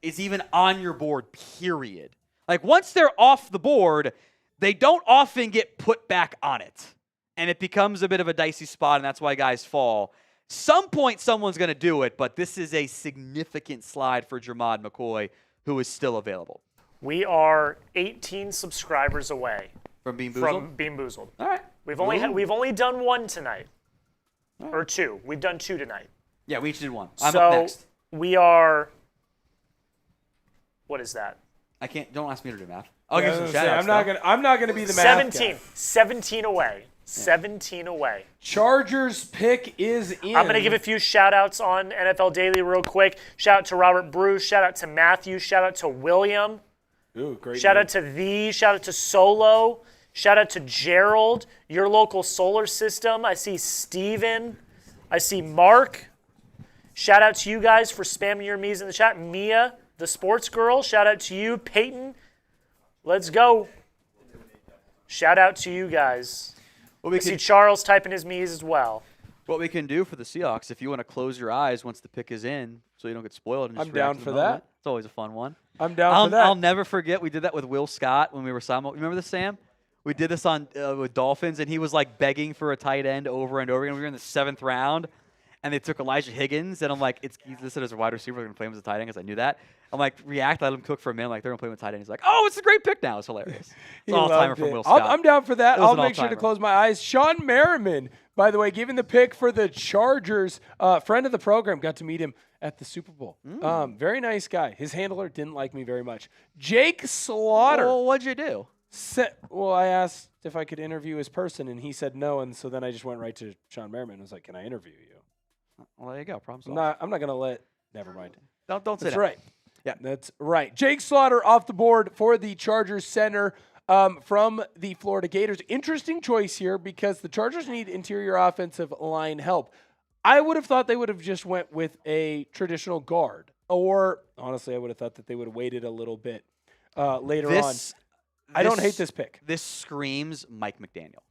is even on your board, period. Like once they're off the board, they don't often get put back on it. And it becomes a bit of a dicey spot, and that's why guys fall. Some point, someone's going to do it, but this is a significant slide for Jermod McCoy, who is still available. We are 18 subscribers away from Bean Boozled. All right. We've only done 1 tonight, or 2. We've done 2 tonight. Yeah, we each did 1. I'm so up next. We are. What is that? I can't. Don't ask me to do math. I'll give some shout outs. I'm not gonna be the math guy. 17 away. 17 away. Chargers pick is in. I'm going to give a few shout-outs on NFL Daily real quick. Shout out to Robert Bruce. Shout out to Matthew. Shout out to William. Ooh, great. Shout out to Thee. Shout out to Solo. Shout out to Gerald, your local solar system. I see Steven. I see Mark. Shout out to you guys for spamming your me's in the chat. Mia, the sports girl. Shout out to you. Peyton. Let's go. Shout out to you guys. I see Charles typing his me's as well. What we can do for the Seahawks, if you want to close your eyes once the pick is in so you don't get spoiled. And just I'm down for that. It's always a fun one. I'm down for that. I'll never forget. We did that with Will Scott when we were remember this, Sam? We did this on with Dolphins, and he was like begging for a tight end over and over again. We were in the 7th round, and they took Elijah Higgins, and I'm like, he's listed as a wide receiver. We're going to play him as a tight end because I knew that. I'm like, let him cook for a minute. Like, they're going to play him with tight end. He's like, oh, it's a great pick now. It's hilarious. It's all-timer from Will Scott. I'm down for that. I'll make sure to close my eyes. Sean Merriman, by the way, giving the pick for the Chargers. Friend of the program. Got to meet him at the Super Bowl. Very nice guy. His handler didn't like me very much. Jake Slaughter. Well, what'd you do? I asked if I could interview his person, and he said no, and so then I just went right to Sean Merriman and was like, can I interview you? Well, there you go. Problem solved. I'm not going to let – never mind. Don't say that. That's right. Yeah, that's right. Jake Slaughter off the board for the Chargers center from the Florida Gators. Interesting choice here because the Chargers need interior offensive line help. I would have thought they would have just went with a traditional guard. Or, honestly, I would have thought that they would have waited a little bit later on. I don't hate this pick. This screams Mike McDaniel.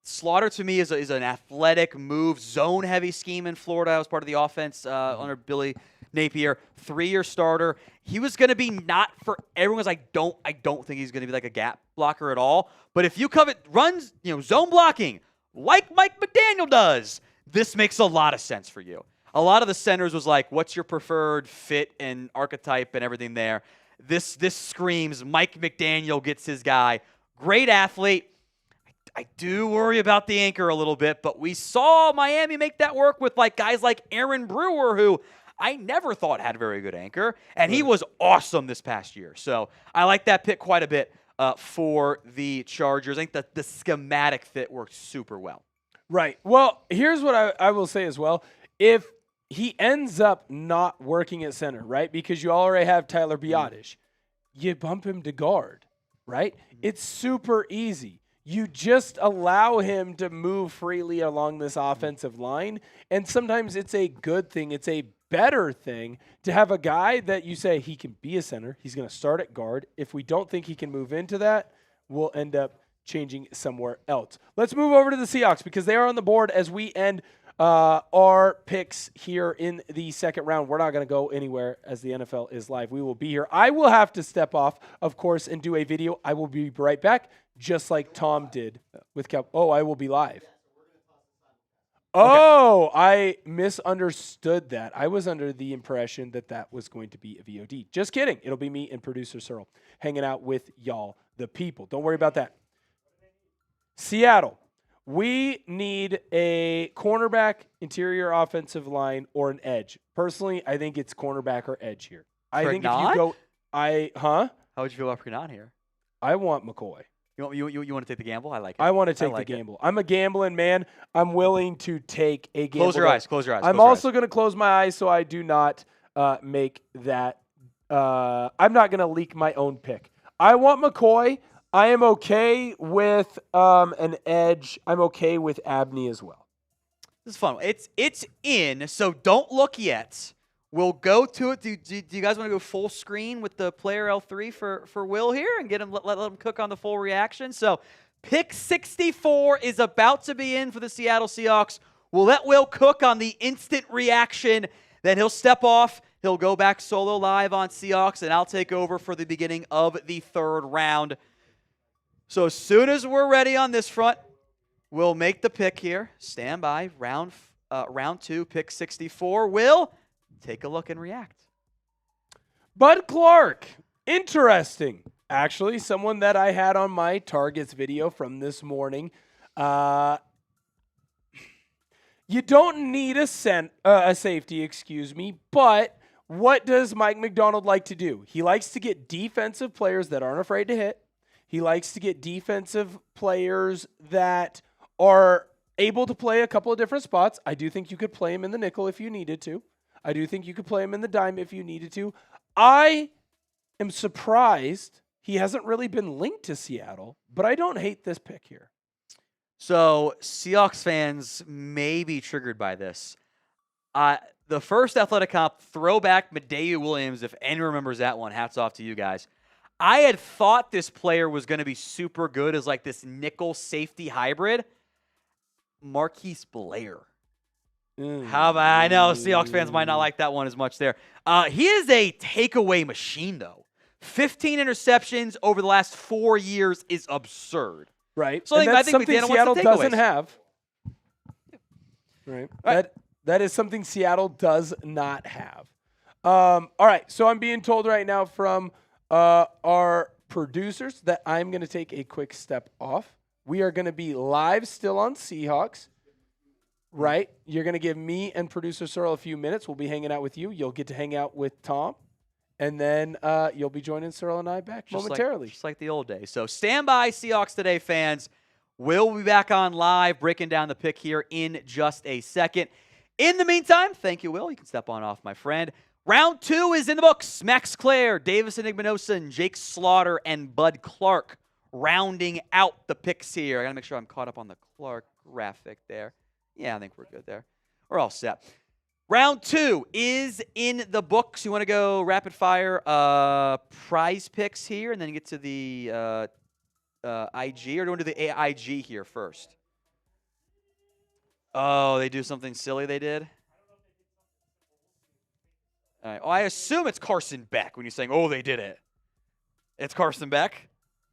Slaughter to me is an athletic move, zone-heavy scheme in Florida. I was part of the offense under Billy Napier, 3-year starter. He was going to be not for everyone's. I don't think he's going to be like a gap blocker at all. But if you covet runs, zone blocking like Mike McDaniel does, this makes a lot of sense for you. A lot of the centers was like, what's your preferred fit and archetype and everything there. This screams Mike McDaniel gets his guy. Great athlete. I do worry about the anchor a little bit, but we saw Miami make that work with guys like Aaron Brewer, who I never thought had a very good anchor, and he was awesome this past year. So I like that pick quite a bit for the Chargers. I think that the schematic fit works super well. Right. Well, here's what I will say as well. If he ends up not working at center, right, because you already have Tyler Biadasz, you bump him to guard, right? It's super easy. You just allow him to move freely along this offensive line, and sometimes it's a good thing. It's a better thing to have a guy that you say he can be a center. He's going to start at guard. If we don't think he can move into that, we'll end up changing somewhere else. Let's move over to the Seahawks because they are on the board as we end our picks here in the second round. We're not going to go anywhere as the NFL is live. We will be here. I will have to step off, of course, and do a video. I will be right back, just like Tom did with Cal. Oh, I will be live. Oh, okay. I misunderstood that. I was under the impression that was going to be a VOD. Just kidding. It'll be me and producer Searle hanging out with y'all, the people. Don't worry about that. Seattle. We need a cornerback, interior offensive line, or an edge. Personally, I think it's cornerback or edge here. I think if you go, How would you feel about Pregnon here? I want McCoy. You want to take the gamble? I like it. I want to take the gamble. I'm a gambling man. I'm willing to take a gamble. Close your eyes. Close your eyes. I'm also going to close my eyes so I do not make that. I'm not going to leak my own pick. I want McCoy. I am okay with an edge. I'm okay with Abney as well. This is fun. It's in, so don't look yet. We'll go to it. Do you guys want to go full screen with the player L3 for Will here and get him let him cook on the full reaction? So pick 64 is about to be in for the Seattle Seahawks. We'll let Will cook on the instant reaction. Then he'll step off. He'll go back solo live on Seahawks, and I'll take over for the beginning of the third round. So as soon as we're ready on this front, we'll make the pick here. Stand by. Round 2, pick 64. Will, take a look and react. Bud Clark. Interesting. Actually, someone that I had on my targets video from this morning. You don't need a safety, but what does Mike Macdonald like to do? He likes to get defensive players that aren't afraid to hit. He likes to get defensive players that are able to play a couple of different spots. I do think you could play him in the nickel if you needed to. I do think you could play him in the dime if you needed to. I am surprised he hasn't really been linked to Seattle, but I don't hate this pick here. So Seahawks fans may be triggered by this. The first athletic comp, throwback Medea Williams, if anyone remembers that one, hats off to you guys. I had thought this player was going to be super good as like this nickel safety hybrid. Marquise Blair. How about, I know Seahawks fans might not like that one as much there. He is a takeaway machine, though. 15 interceptions over the last 4 years is absurd. Right. So I think something Seattle doesn't have. Right. That is something Seattle does not have. All right. So I'm being told right now from our producers that I'm going to take a quick step off. We are going to be live still on Seahawks, right? You're going to give me and producer Searle a few minutes. We'll be hanging out with you. You'll get to hang out with Tom, and then you'll be joining Searle and I back momentarily. Just like the old days. So stand by, Seahawks Today fans. We'll be back on live, breaking down the pick here in just a second. In the meantime, thank you, Will. You can step on off, my friend. Round 2 is in the books. Max Clare, Davison Igminoson, Jake Slaughter, and Bud Clark rounding out the picks here. I got to make sure I'm caught up on the Clark graphic there. Yeah, I think we're good there. We're all set. Round 2 is in the books. You want to go rapid fire prize picks here and then get to the IG, or do you want to do the AIG here first? Oh, they do something silly they did? All right. Oh, I assume it's Carson Beck when you're saying, oh, they did it. It's Carson Beck?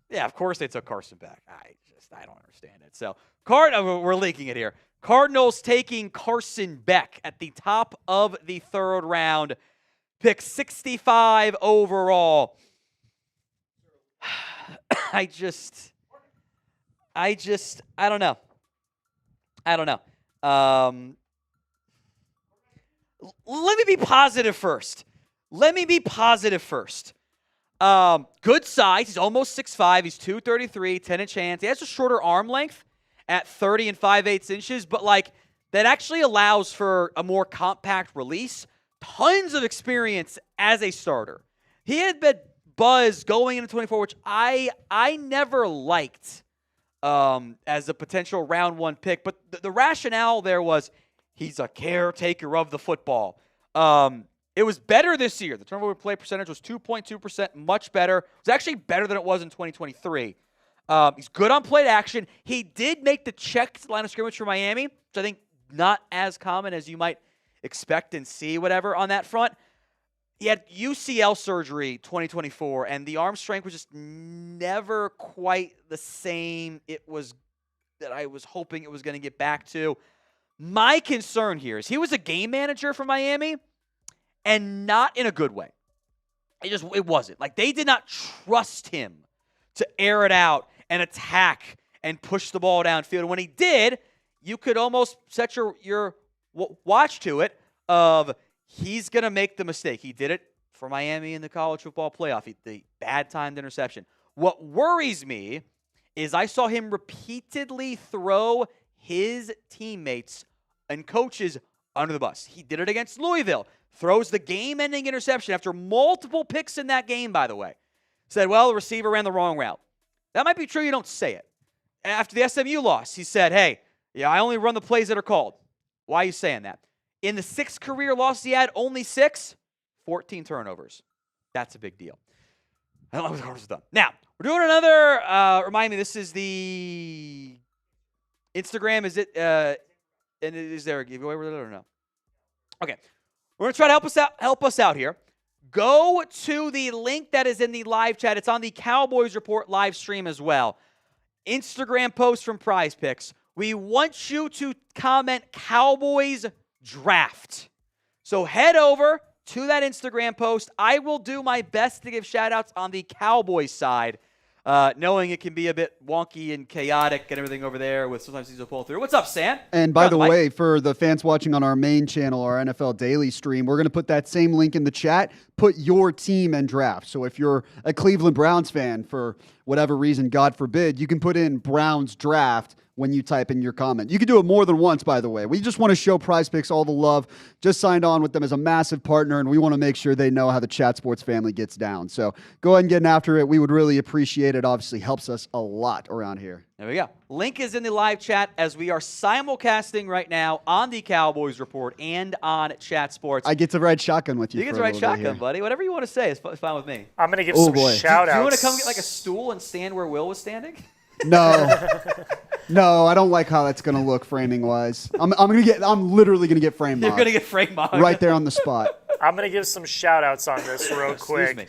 Yeah, of course they took Carson Beck. I don't understand it. So, we're linking it here. Cardinals taking Carson Beck at the top of the 3rd round. Pick 65 overall. I don't know. Let me be positive first. Good size. He's almost 6'5". He's 233, 10-inch hands. He has a shorter arm length at 30 and 5/8 inches, but that actually allows for a more compact release. Tons of experience as a starter. He had been buzz going into 24, which I never liked as a potential round 1 pick. But the rationale there was he's a caretaker of the football. It was better this year. The turnover play percentage was 2.2%, much better. It was actually better than it was in 2023. He's good on plate action. He did make the check line of scrimmage for Miami, which I think not as common as you might expect and see, whatever, on that front. He had UCL surgery 2024, and the arm strength was just never quite the same it was that I was hoping it was going to get back to. My concern here is he was a game manager for Miami, and not in a good way. It wasn't. They did not trust him to air it out and attack and push the ball downfield. And when he did, you could almost set your watch to it of he's going to make the mistake. He did it for Miami in the college football playoff. The bad timed interception. What worries me is I saw him repeatedly throw his teammates and coaches under the bus. He did it against Louisville. Throws the game-ending interception after multiple picks in that game, by the way. Said, well, the receiver ran the wrong route. That might be true. You don't say it. After the SMU loss, he said, hey, yeah, I only run the plays that are called. Why are you saying that? In the 6 career losses he had, only 6, 14 turnovers. That's a big deal. I don't know what the Cardinals have done. Now, we're doing another, remind me, this is the Instagram. Is it, and is there a giveaway with it or no? Okay. We're going to try to help us out here. Go to the link that is in the live chat. It's on the Cowboys Report live stream as well. Instagram post from Prize Picks. We want you to comment Cowboys Draft. So head over to that Instagram post. I will do my best to give shout-outs on the Cowboys side, knowing it can be a bit wonky and chaotic and everything over there with sometimes these will pull through. What's up, Sam? And by the way, for the fans watching on our main channel, our NFL Daily stream, we're going to put that same link in the chat. Put your team and draft. So if you're a Cleveland Browns fan, for whatever reason, God forbid, you can put in Browns Draft when you type in your comment. You can do it more than once, by the way. We just want to show Prize Picks all the love. Just signed on with them as a massive partner, and we want to make sure they know how the Chat Sports family gets down. So go ahead and get after it. We would really appreciate it. Obviously helps us a lot around here. There we go. Link is in the live chat as we are simulcasting right now on the Cowboys Report and on Chat Sports. I get to ride shotgun with you. You get to ride shotgun, buddy. Whatever you want to say is fine with me. I'm going to give some shout-outs. Do you want to come get a stool and stand where Will was standing? No. No, I don't like how that's going to look framing wise. I'm literally going to get frame modded. You're going to get frame modded. Right there on the spot. I'm going to give some shout-outs on this real quick.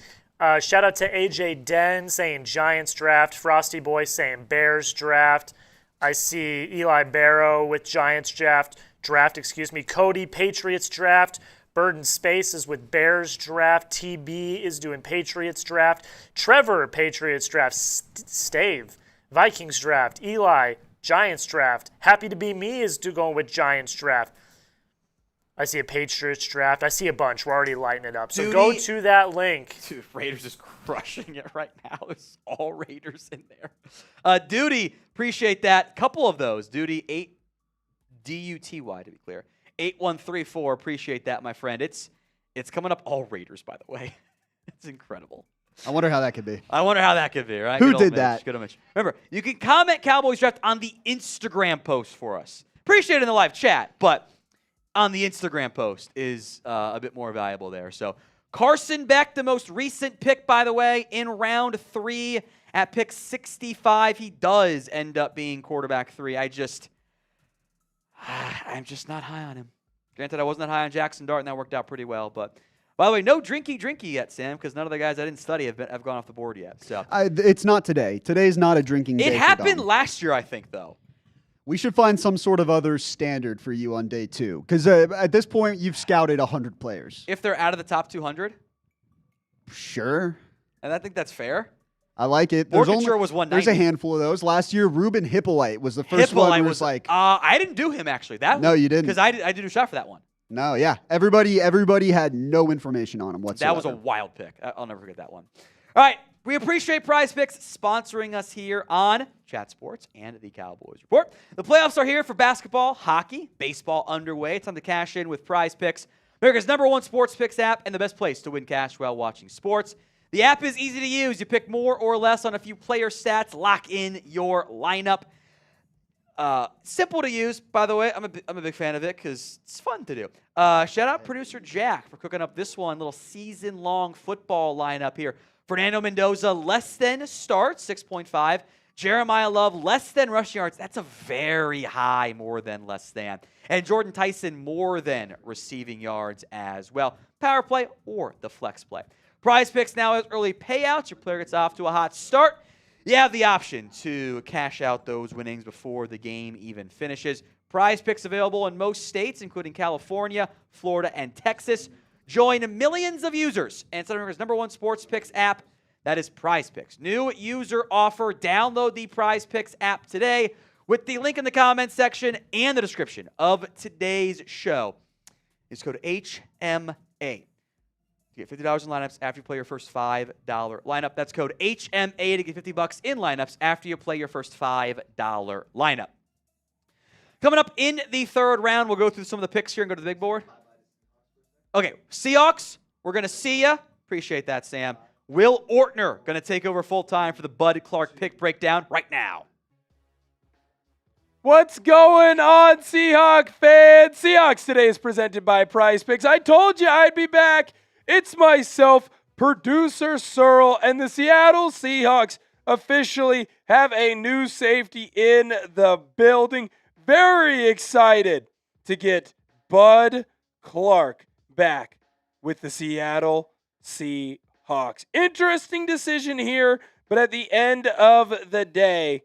Shout out to AJ Den saying Giants draft, Frosty Boy saying Bears draft. I see Eli Barrow with Giants draft, Cody Patriots draft. Burden Space is with Bears draft. TB is doing Patriots draft. Trevor Patriots draft. Stave Vikings draft. Eli Giants draft. Happy to be me is going with Giants draft. I see a Patriots draft. I see a bunch. We're already lighting it up. So go to that link. Dude, Raiders is crushing it right now. It's all Raiders in there. Duty, appreciate that. Couple of those. Duty 8 D-U-T-Y to be clear. 8134, appreciate that, my friend. It's coming up all Raiders, by the way. It's incredible. I wonder how that could be. Right? Who did that? Good old Mitch. Remember, you can comment Cowboys Draft on the Instagram post for us. Appreciate it in the live chat, but on the Instagram post is a bit more valuable there. So Carson Beck, the most recent pick, by the way, in round 3 at pick 65. He does end up being quarterback 3. I'm just not high on him. Granted, I wasn't that high on Jackson Dart, and that worked out pretty well. But, by the way, no drinky yet, Sam, because none of the guys I didn't study have gone off the board yet. So It's not today. Today's not a drinking day. It for happened Dom. last year, I think, though. We should find some sort of other standard for you on day 2. Because at this point, you've scouted 100 players. If they're out of the top 200, Sure. and I think that's fair. I like it. Forfeiture was There's 190. a handful of those. Last year, Ruben Hippolyte was the first one who was like... I didn't do him, actually. No, you didn't. Because I did a shot for that one. No, yeah. Everybody had no information on him whatsoever. That was a wild pick. I'll never forget that one. All right. We appreciate Prize Picks sponsoring us here on Chat Sports and the Cowboys Report. The playoffs are here for basketball, hockey, baseball underway. It's time to cash in with Prize Picks, America's #1 sports picks app and the best place to win cash while watching sports. The app is easy to use. You pick more or less on a few player stats, lock in your lineup. Simple to use, by the way. I'm a big fan of it because it's fun to do. Shout out producer Jack for cooking up this one, little season-long football lineup here. Fernando Mendoza, less than starts, 6.5. Jeremiah Love, less than rushing yards. That's a very high more than less than. And Jordan Tyson, more than receiving yards as well. Power play or the flex play. Prize Picks now has early payouts. Your player gets off to a hot start. You have the option to cash out those winnings before the game even finishes. Prize Picks available in most states, including California, Florida, and Texas. Join millions of users and South America's #1 sports picks app. That is Prize Picks. New user offer. Download the Prize Picks app today with the link in the comments section and the description of today's show. Use code HMA. You get $50 in lineups after you play your first $5 lineup. That's code HMA to get $50 in lineups after you play your first $5 lineup. Coming up in the third round, we'll go through some of the picks here and go to the big board. Okay, Seahawks, we're going to see ya. Appreciate that, Sam. Will Ortner going to take over full-time for the Bud Clark pick breakdown right now. What's going on, Seahawk fans? Seahawks today is presented by Prize Picks. I told you I'd be back. It's myself, producer Searle, and the Seattle Seahawks officially have a new safety in the building. Very excited to get Bud Clark back with the Seattle Seahawks. Interesting decision here, but at the end of the day,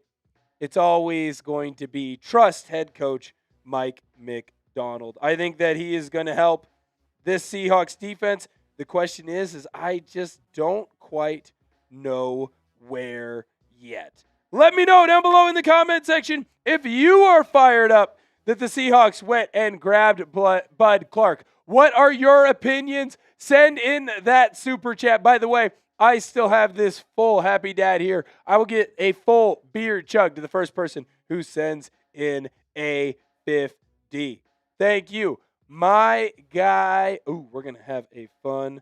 it's always going to be trust head coach Mike Macdonald. I think that he is going to help this Seahawks defense. The question is I just don't quite know where yet. Let me know down below in the comment section if you are fired up that the Seahawks went and grabbed Bud Clark. What are your opinions? Send in that super chat. By the way, I still have this full Happy Dad here. I will get a full beer chug to the first person who sends in a 50. Thank you. My guy, we're going to have a fun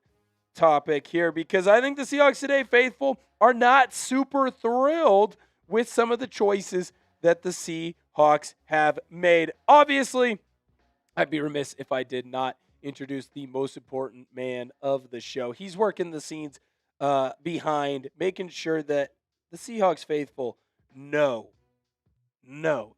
topic here because I think the Seahawks today, faithful, are not super thrilled with some of the choices that the Seahawks have made. Obviously, I'd be remiss if I did not introduce the most important man of the show. He's working the scenes behind, making sure that the Seahawks faithful know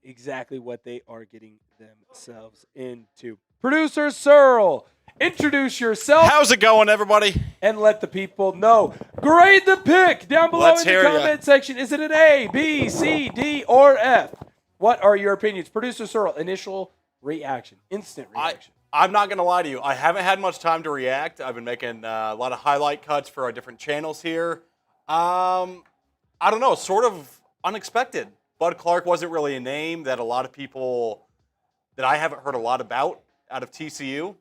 exactly what they are getting themselves into. Producer Searle, introduce yourself. How's it going, everybody? And let the people know. Grade the pick down below in the comment section. Is it an A, B, C, D, or F? What are your opinions? Producer Searle, initial reaction, instant reaction. I'm not going to lie to you. I haven't had much time to react. I've been making a lot of highlight cuts for our different channels here. I don't know, sort of unexpected. Bud Clark wasn't really a name that a lot of people that I haven't heard a lot about out of TCU.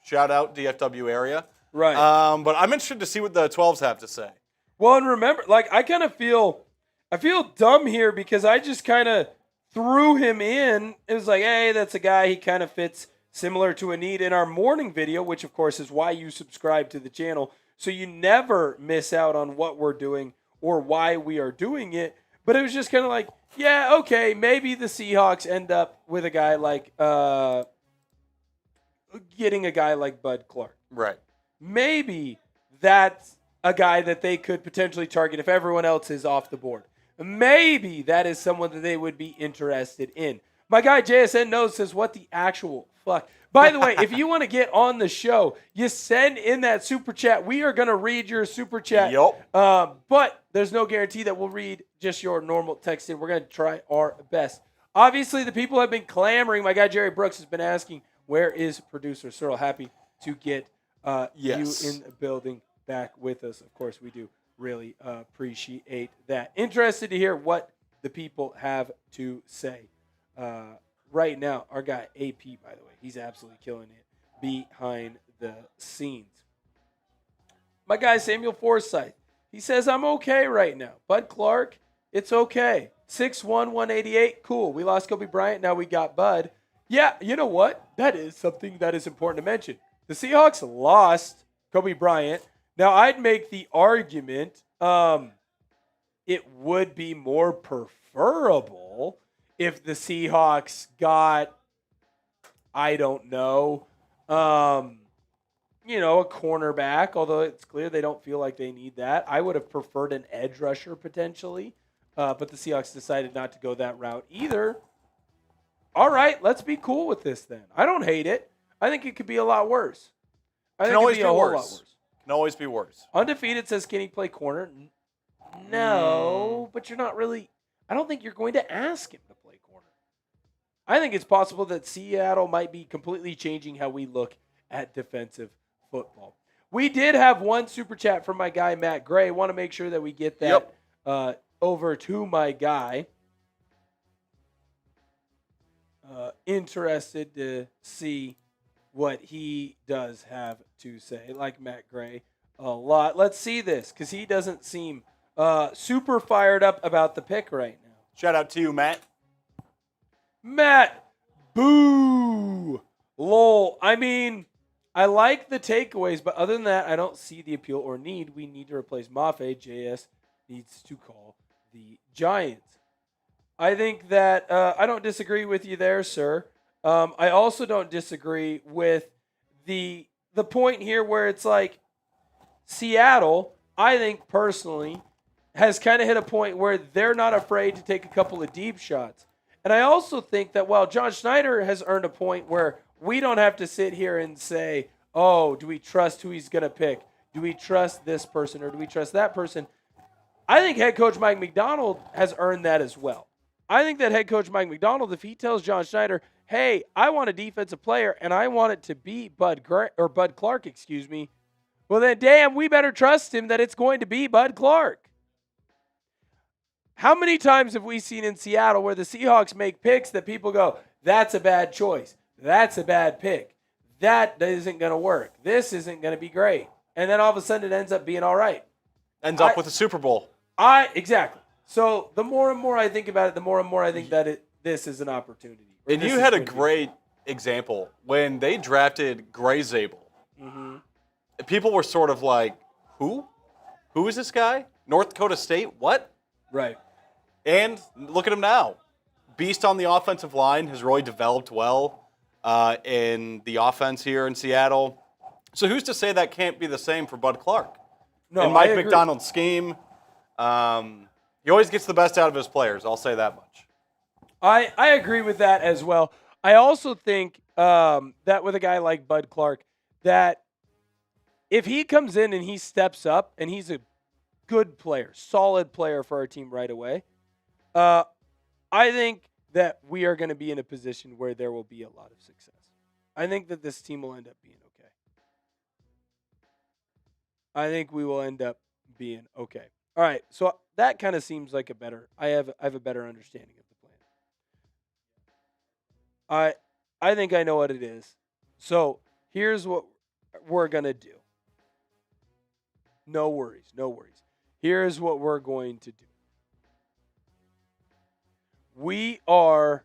Shout out DFW area. Right. But I'm interested to see what the 12s have to say. Well, and remember, I kind of feel dumb here because I just kind of threw him in. It was like, hey, that's a guy. He kind of fits similar to a need in our morning video, which, of course, is why you subscribe to the channel. So you never miss out on what we're doing or why we are doing it. But it was just kind of like, yeah, okay, maybe the Seahawks end up with a guy like getting a guy like Bud Clark. Right. Maybe that's a guy that they could potentially target if everyone else is off the board. Maybe that is someone that they would be interested in. My guy JSN knows says, what the actual fuck? By the way, if you want to get on the show, you send in that super chat. We are going to read your super chat. Yup. But there's no guarantee that we'll read just your normal text in. We're going to try our best. Obviously, the people have been clamoring. My guy Jerry Brooks has been asking, where is producer Cyril? Happy to get Yes. you in the building back with us. Of course, we do really appreciate that. Interested to hear what the people have to say. Right now, our guy AP, by the way, he's absolutely killing it behind the scenes. My guy Samuel Forsythe, he says, I'm okay right now. Bud Clark, it's okay. 6'1", 188, cool. We lost Kobe Bryant, now we got Bud. Yeah, you know what? That is something that is important to mention. The Seahawks lost Kobe Bryant. Now, I'd make the argument it would be more preferable if the Seahawks got, I don't know, a cornerback, although it's clear they don't feel like they need that. I would have preferred an edge rusher potentially, but the Seahawks decided not to go that route either. All right, let's be cool with this then. I don't hate it. I think it could be a lot worse. I think it could be a whole lot worse. Can always be worse. Undefeated says, can he play corner? No, but you're not really. I don't think you're going to ask him to play corner. I think it's possible that Seattle might be completely changing how we look at defensive football. We did have one super chat from my guy, Matt Gray. Want to make sure that we get that over to my guy. Interested to see what he does have to say. Like Matt Gray a lot. Let's see this, because he doesn't seem super fired up about the pick right now. Shout out to you, Matt. Matt, boo, lol. I mean, I like the takeaways, but other than that, I don't see the appeal or need. We need to replace Mafe. JS needs to call the Giants. I think that I don't disagree with you there, sir. I also don't disagree with the point here where it's like Seattle, I think personally, has kind of hit a point where they're not afraid to take a couple of deep shots. And I also think that while John Schneider has earned a point where we don't have to sit here and say, oh, do we trust who he's going to pick? Do we trust this person or do we trust that person? I think head coach Mike Macdonald has earned that as well. I think that head coach Mike Macdonald, if he tells John Schneider, hey, I want a defensive player and I want it to be Bud Clark, well then, damn, we better trust him that it's going to be Bud Clark. How many times have we seen in Seattle where the Seahawks make picks that people go, that's a bad choice, that's a bad pick, that isn't going to work, this isn't going to be great, and then all of a sudden it ends up being all right. Ends up with a Super Bowl. Exactly. So the more and more I think about it, the more and more I think that this is an opportunity. And you had a great example when they drafted Gray Zabel. Mm-hmm. People were sort of like, who? Who is this guy? North Dakota State? What? Right. And look at him now. Beast on the offensive line, has really developed well in the offense here in Seattle. So who's to say that can't be the same for Bud Clark? No, and Mike Macdonald's scheme, he always gets the best out of his players. I'll say that much. I agree with that as well. I also think that with a guy like Bud Clark, that if he comes in and he steps up and he's a good player, solid player for our team right away, I think that we are going to be in a position where there will be a lot of success. I think that this team will end up being okay. I think we will end up being okay. All right, so that kind of seems like I have a better understanding of the plan. I think I know what it is. So here's what we're going to do. No worries. Here's what we're going to do. We are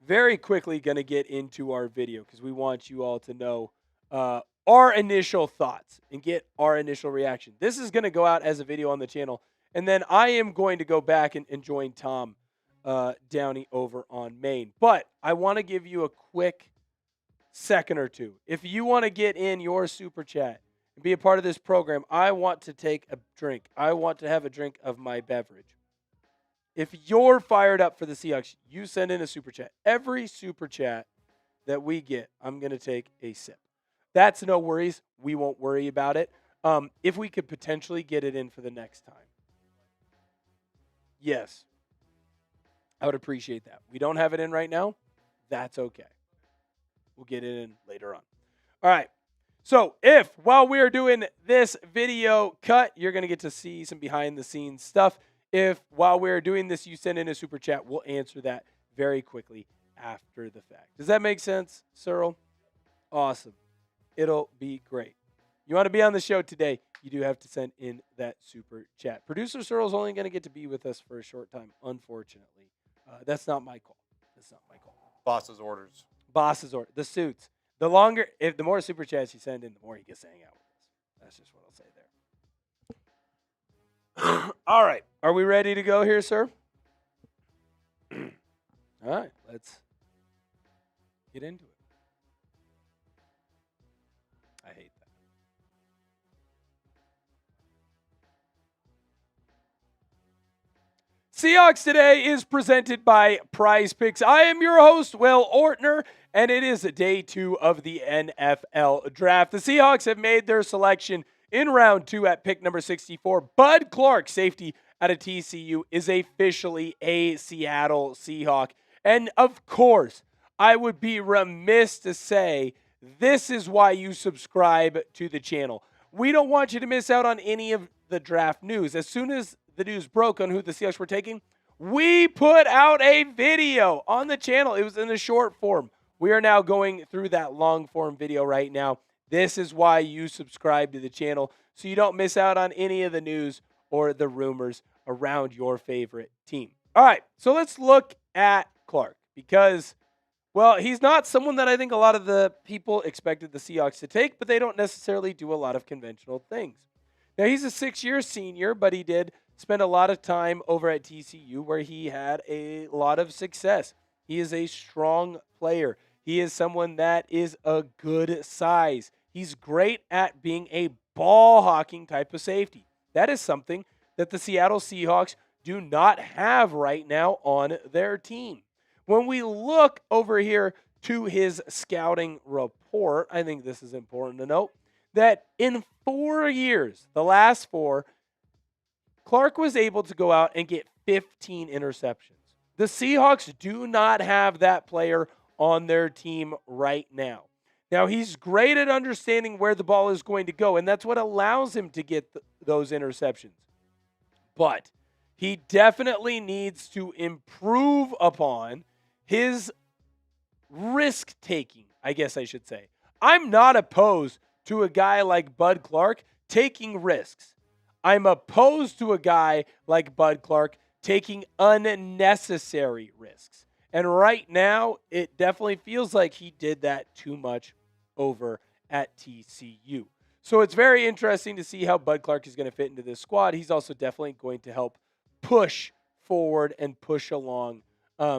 very quickly going to get into our video because we want you all to know our initial thoughts and get our initial reaction. This is going to go out as a video on the channel, and then I am going to go back and join Tom Downey over on Maine. But I want to give you a quick second or two. If you want to get in your super chat and be a part of this program, I want to take a drink. I want to have a drink of my beverage. If you're fired up for the Seahawks, you send in a super chat. Every super chat that we get, I'm going to take a sip. That's no worries. We won't worry about it. If we could potentially get it in for the next time. Yes. I would appreciate that. We don't have it in right now. That's okay. We'll get it in later on. All right. So if while we're doing this video cut, you're going to get to see some behind the scenes stuff. If while we're doing this, you send in a super chat, we'll answer that very quickly after the fact. Does that make sense, Cyril? Awesome. It'll be great. You want to be on the show today, you do have to send in that super chat. Producer Cyril's only going to get to be with us for a short time, unfortunately. That's not my call. That's not my call. Boss's orders. Boss's order. The suits. The more super chats you send in, the more he gets to hang out with us. That's just what I'll say there. All right. Are we ready to go here, sir? All right. Let's get into it. I hate that. Seahawks Today is presented by Prize Picks. I am your host, Will Ortner, and it is day 2 of the NFL Draft. The Seahawks have made their selection in round 2 at pick number 64. Bud Clark, safety out of TCU, is officially a Seattle Seahawk. And of course, I would be remiss to say this is why you subscribe to the channel. We don't want you to miss out on any of the draft news. As soon as the news broke on who the Seahawks were taking, we put out a video on the channel. It was in the short form. We are now going through that long form video right now. This is why you subscribe to the channel, so you don't miss out on any of the news or the rumors around your favorite team. All right, so let's look at Clark because, well, he's not someone that I think a lot of the people expected the Seahawks to take, but they don't necessarily do a lot of conventional things. Now, he's a 6-year senior, but he did spend a lot of time over at TCU where he had a lot of success. He is a strong player. He is someone that is a good size. He's great at being a ball hawking type of safety. That is something that the Seattle Seahawks do not have right now on their team. When we look over here to his scouting report, I think this is important to note, that in 4 years, the last 4, Clark was able to go out and get 15 interceptions. The Seahawks do not have that player on their team right now. Now, he's great at understanding where the ball is going to go, and that's what allows him to get those interceptions. But he definitely needs to improve upon his risk-taking, I guess I should say. I'm not opposed to a guy like Bud Clark taking risks. I'm opposed to a guy like Bud Clark taking unnecessary risks. And right now, it definitely feels like he did that too much over at TCU. So it's very interesting to see how Bud Clark is going to fit into this squad. He's also definitely going to help push forward and push along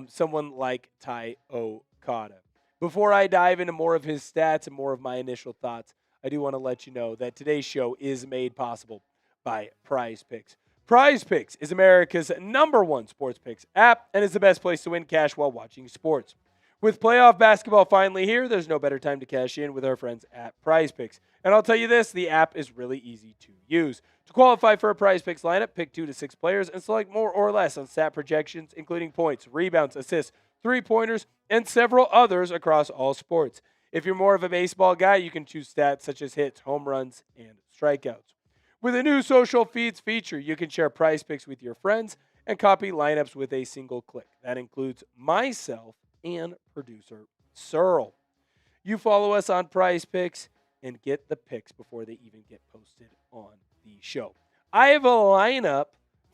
someone like Ty Okada. Before I dive into more of his stats and more of my initial thoughts, I do want to let you know that today's show is made possible by Prize Picks. Prize Picks is America's #1 sports picks app and is the best place to win cash while watching sports. With playoff basketball finally here, there's no better time to cash in with our friends at Prize Picks. And I'll tell you this, the app is really easy to use. To qualify for a Prize Picks lineup, pick 2 to 6 players and select more or less on stat projections, including points, rebounds, assists, three-pointers, and several others across all sports. If you're more of a baseball guy, you can choose stats such as hits, home runs, and strikeouts. With a new social feeds feature, you can share Prize Picks with your friends and copy lineups with a single click. That includes myself and producer Searle. You follow us on Prize Picks and get the picks before they even get posted on the show. I have a lineup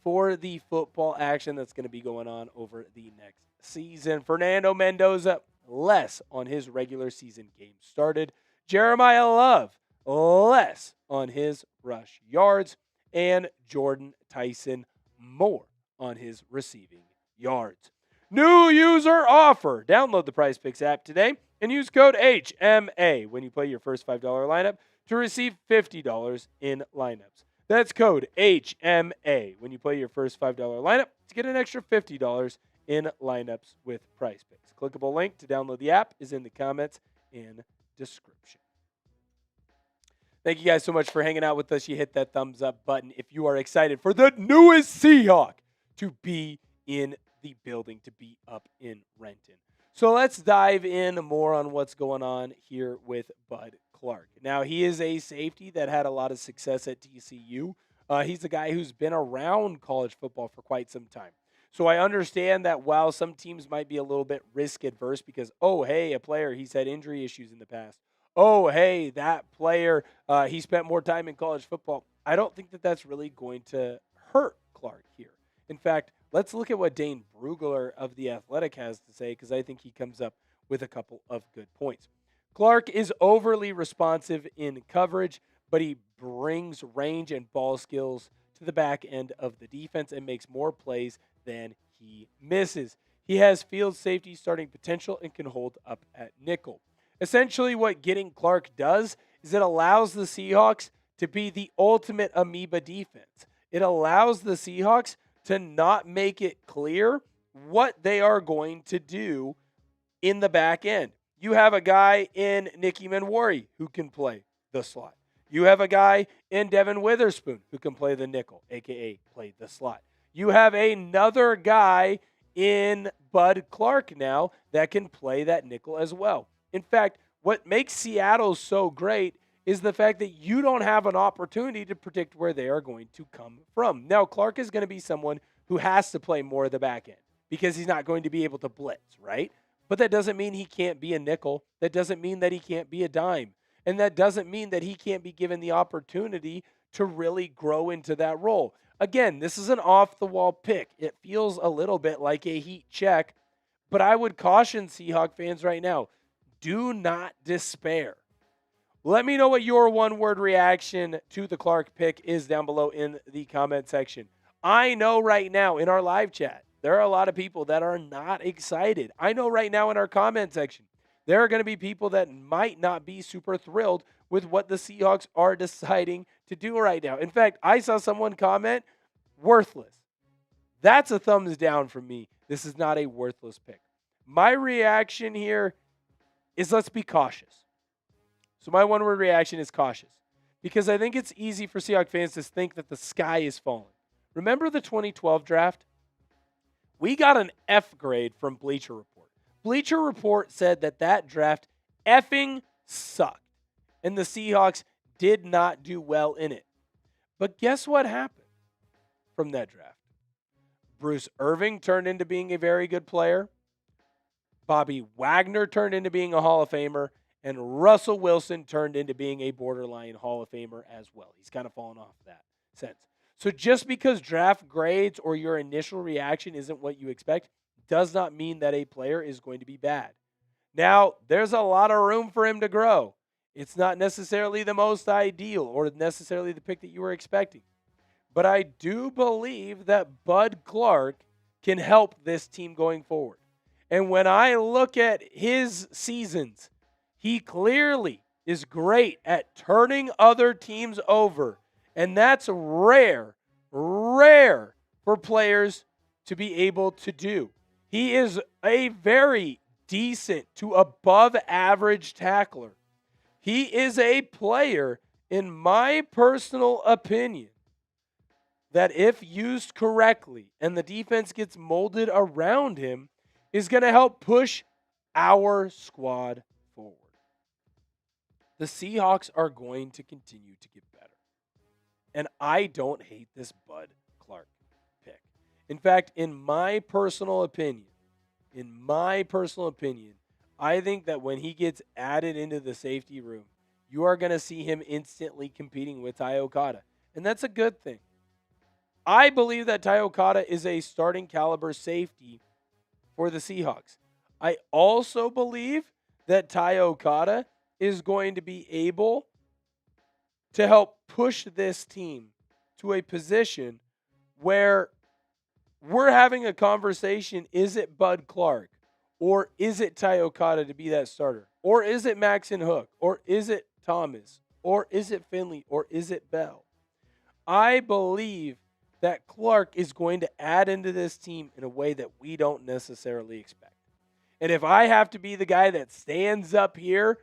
for the football action that's going to be going on over the next season. Fernando Mendoza, less on his regular season game started. Jeremiah Love, less on his rush yards. And Jordan Tyson, more on his receiving yards. New user offer. Download the Prize Picks app today and use code HMA when you play your first $5 lineup to receive $50 in lineups. That's code HMA when you play your first $5 lineup to get an extra $50 in lineups with Price Picks. Clickable link to download the app is in the comments and description. Thank you guys so much for hanging out with us. You hit that thumbs up button if you are excited for the newest Seahawk to be in the building, to be up in Renton. So let's dive in more on what's going on here with Bud Clark. Now, he is a safety that had a lot of success at TCU. He's a guy who's been around college football for quite some time. So I understand that while some teams might be a little bit risk adverse because, oh, hey, a player, he's had injury issues in the past. Oh, hey, that player, he spent more time in college football. I don't think that that's really going to hurt Clark here. In fact, let's look at what Dane Brugler of The Athletic has to say because I think he comes up with a couple of good points. Clark is overly responsive in coverage, but he brings range and ball skills to the back end of the defense and makes more plays than he misses. He has field safety starting potential and can hold up at nickel. Essentially, what getting Clark does is it allows the Seahawks to be the ultimate amoeba defense. It allows the Seahawks to not make it clear what they are going to do in the back end. You have a guy in Nicky Manwari who can play the slot. You have a guy in Devin Witherspoon who can play the nickel, a.k.a. play the slot. You have another guy in Bud Clark now that can play that nickel as well. In fact, what makes Seattle so great is the fact that you don't have an opportunity to predict where they are going to come from. Now, Clark is going to be someone who has to play more of the back end because he's not going to be able to blitz, right? But that doesn't mean he can't be a nickel. That doesn't mean that he can't be a dime. And that doesn't mean that he can't be given the opportunity to really grow into that role. Again, this is an off-the-wall pick. It feels a little bit like a heat check, but I would caution Seahawk fans right now, do not despair. Let me know what your one-word reaction to the Clark pick is down below in the comment section. I know right now in our live chat, there are a lot of people that are not excited. I know right now in our comment section, there are going to be people that might not be super thrilled with what the Seahawks are deciding to do right now. In fact, I saw someone comment, worthless. That's a thumbs down from me. This is not a worthless pick. My reaction here is let's be cautious. So my one-word reaction is cautious because I think it's easy for Seahawks fans to think that the sky is falling. Remember the 2012 draft? We got an F grade from Bleacher Report. Bleacher Report said that draft effing sucked, and the Seahawks did not do well in it. But guess what happened from that draft? Bruce Irving turned into being a very good player. Bobby Wagner turned into being a Hall of Famer. And Russell Wilson turned into being a borderline Hall of Famer as well. He's kind of fallen off that sense. So just because draft grades or your initial reaction isn't what you expect does not mean that a player is going to be bad. Now, there's a lot of room for him to grow. It's not necessarily the most ideal or necessarily the pick that you were expecting. But I do believe that Bud Clark can help this team going forward. And when I look at his seasons, he clearly is great at turning other teams over. And that's rare for players to be able to do. He is a very decent to above average tackler. He is a player, in my personal opinion, that if used correctly and the defense gets molded around him, is going to help push our squad forward. The Seahawks are going to continue to get better. And I don't hate this Bud Clark pick. In fact, in my personal opinion, I think that when he gets added into the safety room, you are going to see him instantly competing with Ty Okada. And that's a good thing. I believe that Ty Okada is a starting caliber safety for the Seahawks. I also believe that Ty Okada is going to be able to help push this team to a position where we're having a conversation, is it Bud Clark? Or is it Ty Okada to be that starter? Or is it Max and Hook? Or is it Thomas? Or is it Finley? Or is it Bell? I believe that Clark is going to add into this team in a way that we don't necessarily expect. And if I have to be the guy that stands up here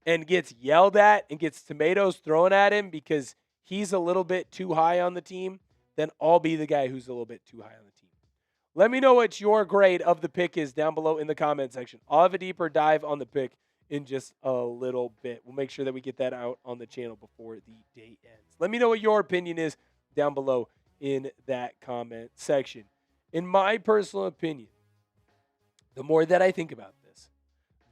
and gets yelled at and gets tomatoes thrown at him because he's a little bit too high on the team, then I'll be the guy who's a little bit too high on the team. Let me know what your grade of the pick is down below in the comment section. I'll have a deeper dive on the pick in just a little bit. We'll make sure that we get that out on the channel before the day ends. Let me know what your opinion is down below in that comment section. In my personal opinion, the more that I think about this,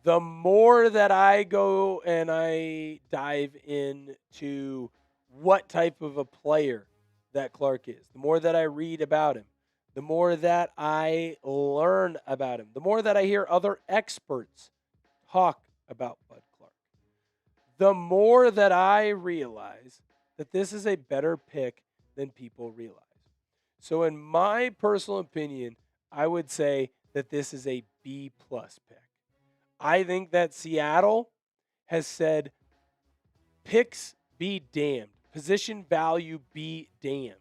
the more that I go and I dive into what type of a player that Clark is, the more that I read about him, the more that I learn about him, the more that I hear other experts talk about Bud Clark, the more that I realize that this is a better pick than people realize. So in my personal opinion, I would say that this is a B+ pick. I think that Seattle has said picks be damned, position value be damned.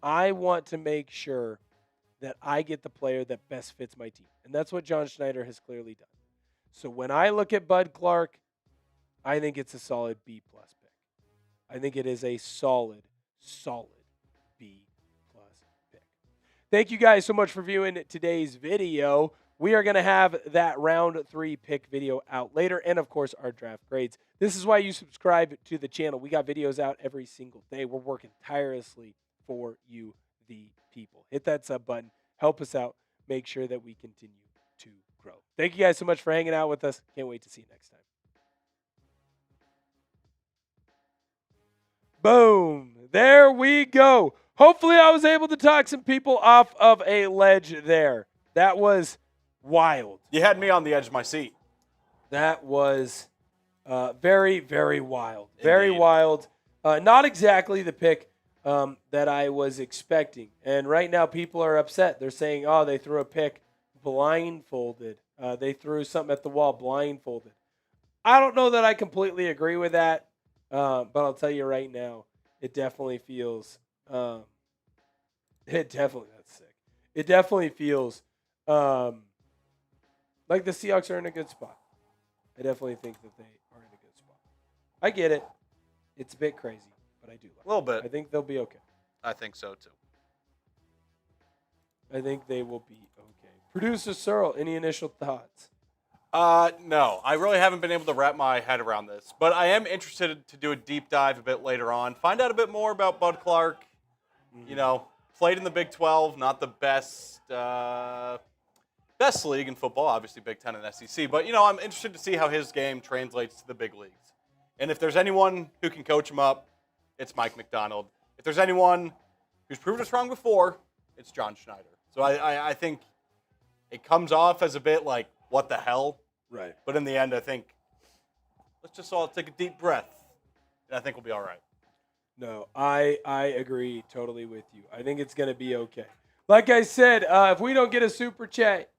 I want to make sure that I get the player that best fits my team. And that's what John Schneider has clearly done. So when I look at Bud Clark, I think it's a solid B+ pick. I think it is a solid B+ pick. Thank you guys so much for viewing today's video. We are going to have that round 3 pick video out later, and of course our draft grades. This is why you subscribe to the channel. We got videos out every single day. We're working tirelessly for you, the people. Hit that sub button. Help us out. Make sure that we continue to grow. Thank you guys so much for hanging out with us. Can't wait to see you next time. Boom. There we go. Hopefully I was able to talk some people off of a ledge there. That was wild. You had me on the edge of my seat. That was very, very wild. Very Indeed. wild. Not exactly the pick that I was expecting. And right now people are upset. They're saying, oh, they threw a pick blindfolded. They threw something at the wall blindfolded. I don't know that I completely agree with that, but I'll tell you right now, it definitely feels that's sick. It definitely feels like the Seahawks are in a good spot. I definitely think that they are in a good spot. I get it. It's a bit crazy, but I do like it. A little bit. I think they'll be okay. I think so, too. I think they will be okay. Producer Searle, any initial thoughts? No. I really haven't been able to wrap my head around this. But I am interested to do a deep dive a bit later on. Find out a bit more about Bud Clark. Mm-hmm. You know, played in the Big 12. Not the best league in football. Obviously, Big 10 and SEC. But, you know, I'm interested to see how his game translates to the big leagues. And if there's anyone who can coach him up, it's Mike Macdonald. If there's anyone who's proven us wrong before, it's John Schneider. So I think it comes off as a bit like, what the hell? Right. But in the end, I think let's just all take a deep breath, and I think we'll be all right. No, I agree totally with you. I think it's going to be okay. Like I said, if we don't get a super chat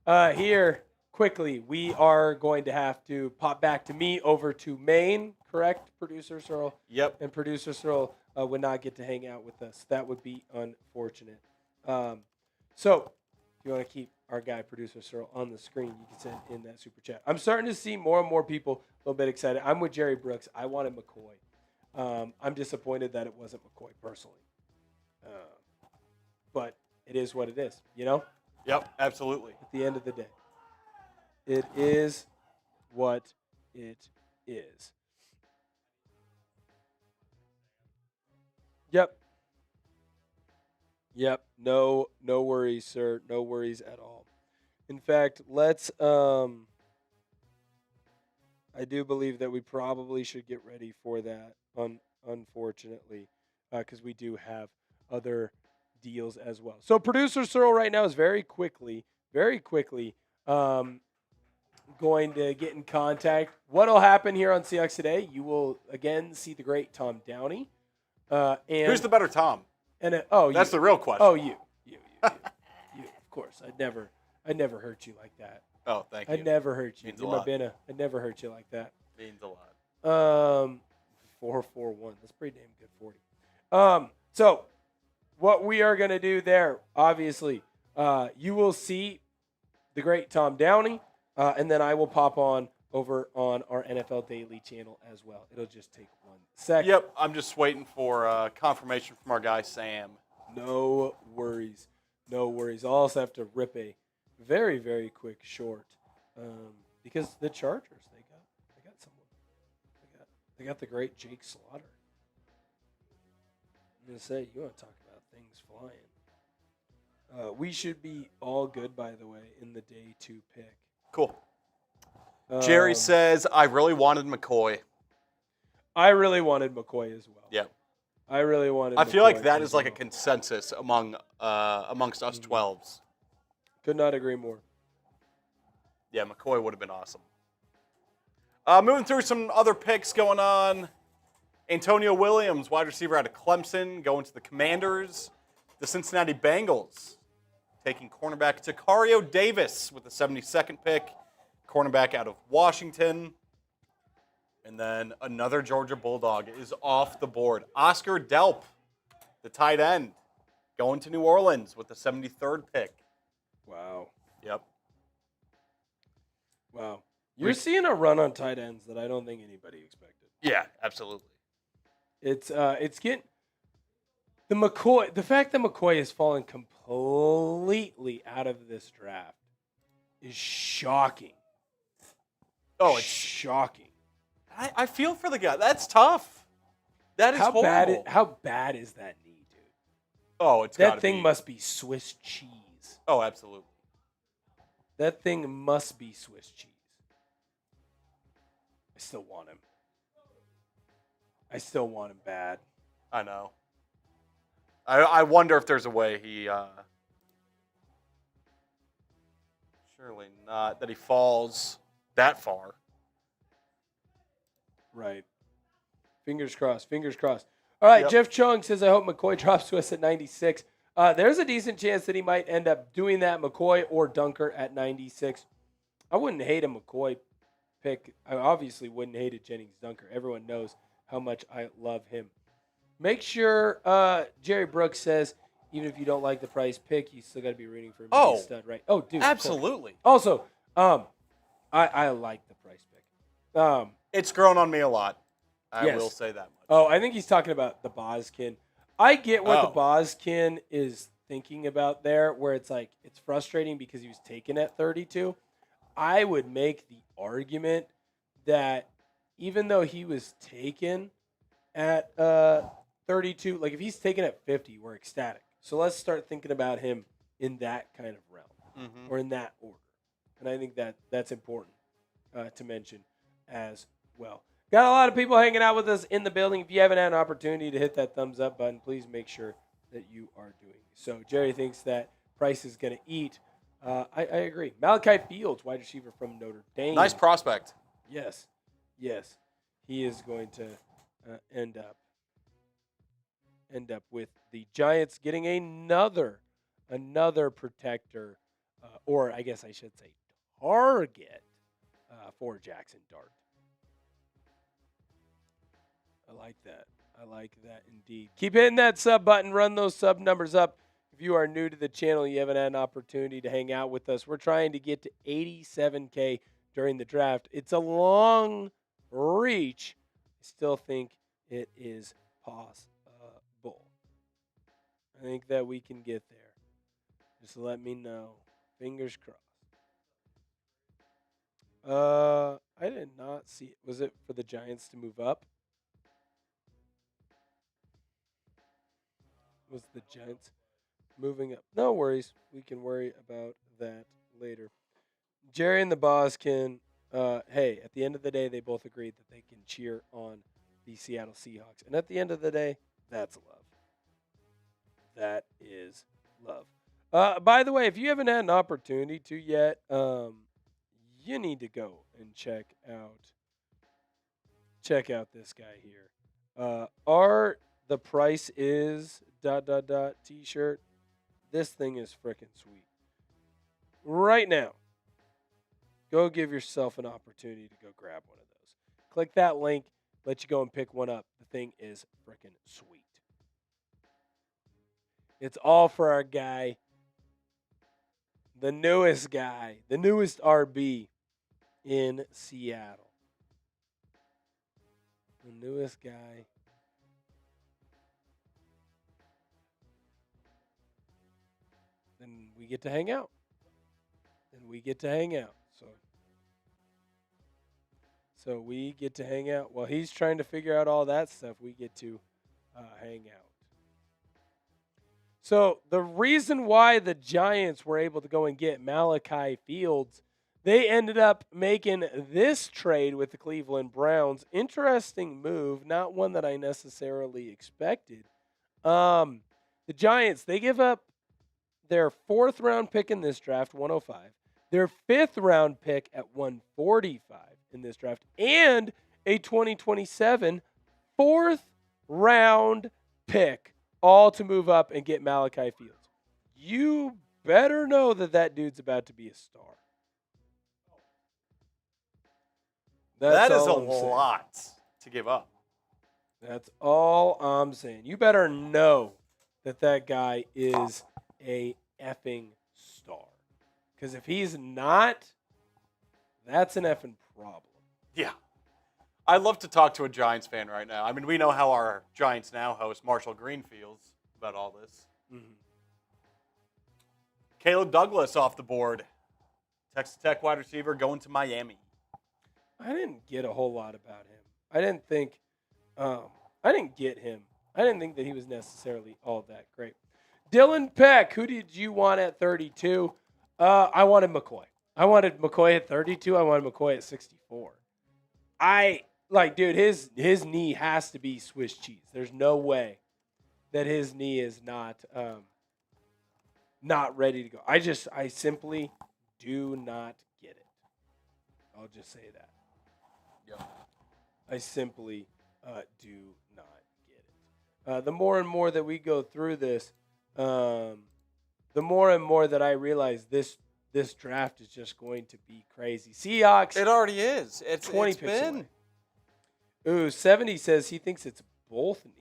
here quickly, we are going to have to pop back to me over to Maine, correct, Producer Searle? Yep. And Producer Searle would not get to hang out with us. That would be unfortunate. So if you want to keep our guy, Producer Searle, on the screen, you can send in that super chat. I'm starting to see more and more people a little bit excited. I'm with Jerry Brooks. I wanted McCoy. I'm disappointed that it wasn't McCoy personally. But it is what it is, you know? Yep, absolutely. At the end of the day. It is what it is. Yep. No worries, sir. No worries at all. In fact, let's I do believe that we probably should get ready for that, unfortunately, because we do have other deals as well. So Producer Searle right now is very quickly going to get in contact. What will happen here on Seahawks Today, you will again see the great Tom Downey. And Who's the better Tom? And that's the real question. Oh, you, of course. I'd never hurt you like that. Oh, thank you. I'd never hurt you. Means a lot. I'd never hurt you like that. Means a lot. 441. That's pretty damn good. 40. So what we are going to do there, obviously, you will see the great Tom Downey, and then I will pop on over on our NFL Daily channel as well. It'll just take 1 second. Yep, I'm just waiting for confirmation from our guy Sam. No worries. No worries. I'll also have to rip a very, very quick short because the Chargers, they got someone. They got the great Jake Slaughter. I'm going to say, you want to talk about things flying. We should be all good, by the way, in the day 2 pick. Cool. Jerry says, I really wanted McCoy. I really wanted McCoy as well. Yep. I really wanted I feel McCoy like that as is like a well. consensus amongst us 12s. Could not agree more. Yeah, McCoy would have been awesome. Moving through some other picks going on. Antonio Williams, wide receiver out of Clemson, going to the Commanders. The Cincinnati Bengals taking cornerback Takario Davis with the 72nd pick. Cornerback out of Washington. And then another Georgia Bulldog is off the board. Oscar Delp, the tight end, going to New Orleans with the 73rd pick. Wow. Yep. Wow. You're seeing a run on tight ends that I don't think anybody expected. Yeah, absolutely. It's getting the fact that McCoy has fallen completely out of this draft is shocking. Oh, it's shocking. I feel for the guy. That's tough. That is horrible. How bad is that knee, dude? Oh, it's that thing must be Swiss cheese. Oh, absolutely. That thing must be Swiss cheese. I still want him. I still want him bad. I know. I wonder if there's a way he. Surely not that he falls that far. Right. Fingers crossed. Fingers crossed. All right. Yep. Jeff Chung says, I hope McCoy drops to us at 96. There's a decent chance that he might end up doing that, McCoy or Dunker at 96. I wouldn't hate a McCoy pick. I obviously wouldn't hate a Jennings Dunker. Everyone knows how much I love him. Make sure, Jerry Brooks says, even if you don't like the Price pick, you still got to be rooting for him. Oh, He's a stud, right? Oh, dude. Absolutely. Also, I like the Price pick. It's grown on me a lot. I Yes. will say that much. Oh, I think he's talking about the Boskin. I get what the Oh. Boskin is thinking about there, where it's like it's frustrating because he was taken at 32. I would make the argument that even though he was taken at 32, like if he's taken at 50, we're ecstatic. So let's start thinking about him in that kind of realm or in that order. And I think that that's important to mention as well. Got a lot of people hanging out with us in the building. If you haven't had an opportunity to hit that thumbs up button, please make sure that you are doing so. Jerry thinks that Price is going to eat. I agree. Malachi Fields, wide receiver from Notre Dame. Nice prospect. Yes. Yes. He is going to end up with the Giants getting another protector, or I guess I should say target for Jackson Dart. I like that. I like that indeed. Keep hitting that sub button. Run those sub numbers up. If you are new to the channel, you haven't had an opportunity to hang out with us. We're trying to get to 87K during the draft. It's a long reach. I still think it is possible. I think that we can get there. Just let me know. Fingers crossed. I did not see it. Was it for the Giants to move up? Was the Giants moving up? No worries. We can worry about that later. Jerry and the boss can, hey, at the end of the day, they both agreed that they can cheer on the Seattle Seahawks. And at the end of the day, that's love. That is love. By the way, if you haven't had an opportunity to yet, you need to go and check out this guy here. The Price is ... t-shirt. This thing is freaking sweet. Right now, go give yourself an opportunity to go grab one of those. Click that link, let you go and pick one up. The thing is freaking sweet. It's all for our guy, the newest RB in Seattle. The newest guy. Then we get to hang out. So we get to hang out. While he's trying to figure out all that stuff, we get to hang out. So the reason why the Giants were able to go and get Malachi Fields, they ended up making this trade with the Cleveland Browns. Interesting move, not one that I necessarily expected. The Giants, they give up their 4th round pick in this draft, 105, their 5th round pick at 145 in this draft, and a 2027 4th round pick, all to move up and get Malachi Fields. You better know that dude's about to be a star. That is a lot to give up. That's all I'm saying. You better know that guy is a effing star. Because if he's not, that's an effing problem. Yeah. I'd love to talk to a Giants fan right now. I mean, we know how our Giants Now host, Marshall Green, feels about all this. Mm-hmm. Caleb Douglas off the board. Texas Tech wide receiver going to Miami. I didn't get a whole lot about him. I didn't get him. I didn't think that he was necessarily all that great. Dylan Peck, who did you want at 32? I wanted McCoy. I wanted McCoy at 32. I wanted McCoy at 64. Dude, his knee has to be Swiss cheese. There's no way that his knee is not ready to go. I simply do not get it. I'll just say that. Yeah. I simply do not get it. The more and more that we go through this, the more and more that I realize this draft is just going to be crazy. Seahawks. It already is. It's 20 it's picks been. away. Ooh, 70 says he thinks it's both knees.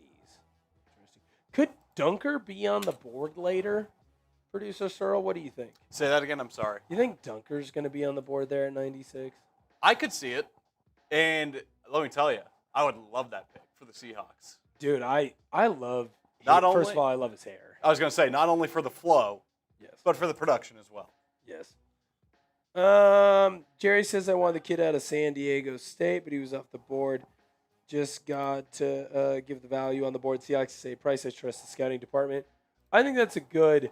Interesting. Could Dunker be on the board later? Producer Searle, what do you think? Say that again. I'm sorry. You think Dunker's going to be on the board there at 96? I could see it. And let me tell you, I would love that pick for the Seahawks. Dude, I love Not him. only- First of all, I love his hair. I was going to say, not only for the flow, Yes. but for the production as well. Yes. Jerry says I wanted the kid out of San Diego State, but he was off the board. Just got to give the value on the board. Seahawks say Price. I trust the scouting department. I think that's a good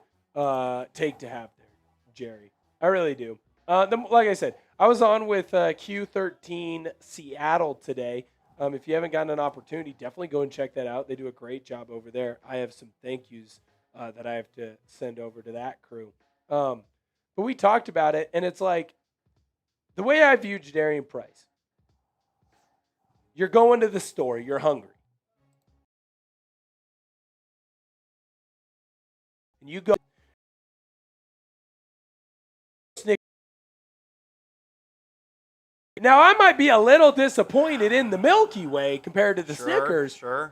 take to have there, Jerry. I really do. Like I said, I was on with Q13 Seattle today. If you haven't gotten an opportunity, definitely go and check that out. They do a great job over there. I have some thank yous that I have to send over to that crew. But we talked about it, and it's like the way I view Jadarian Price. You're going to the store. You're hungry. And you go. Now, I might be a little disappointed in the Milky Way compared to the Snickers. Sure.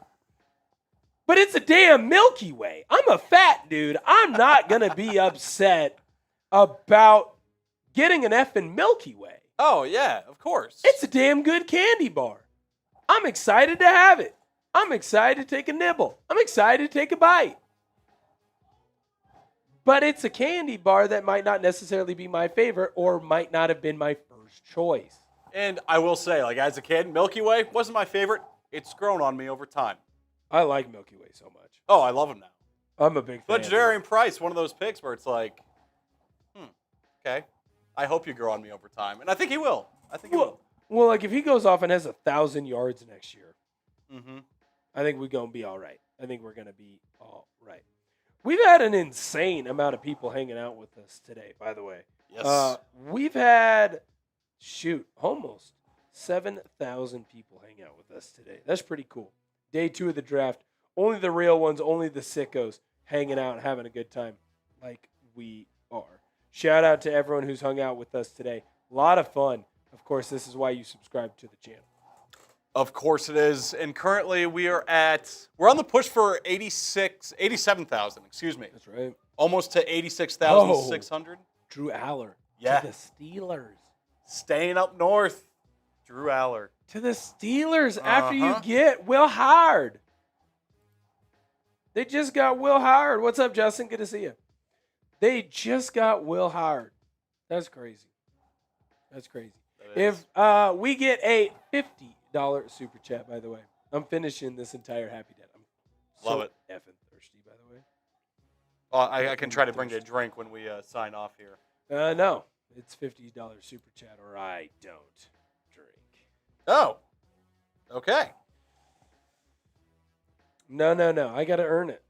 But it's a damn Milky Way. I'm a fat dude. I'm not going to be upset about getting an effing Milky Way. Oh, yeah, of course. It's a damn good candy bar. I'm excited to have it. I'm excited to take a nibble. I'm excited to take a bite. But it's a candy bar that might not necessarily be my favorite or might not have been my first choice. And I will say, like, as a kid, Milky Way wasn't my favorite. It's grown on me over time. I like Milky Way so much. Oh, I love them now. I'm a big fan. But Jadarian Price, one of those picks where it's like, okay, I hope you grow on me over time. And I think he will. He will. Well, like if he goes off and has 1,000 yards next year, Mm-hmm. I think we're going to be all right. I think we're going to be all right. We've had an insane amount of people hanging out with us today, by the way. Yes. We've had, almost 7,000 people hang out with us today. That's pretty cool. Day 2 of the draft. Only the real ones, only the sickos hanging out and having a good time like we are. Shout out to everyone who's hung out with us today. A lot of fun. Of course, this is why you subscribe to the channel. Of course it is. And currently we're on the push for 87,000, excuse me. That's right. Almost to 86,600. Drew Aller. Yeah. To the Steelers. Staying up north. Drew Aller. To the Steelers after you get Will Howard. They just got Will Howard. What's up, Justin? Good to see you. They just got Will Howard. That's crazy. That's crazy. If we get a $50 super chat, by the way, I'm finishing this entire Happy Dad. I'm Love so it. effing thirsty, by the way. I can try to bring you a drink when we sign off here. No, it's $50 super chat, or I don't drink. Oh, okay. No. I got to earn it.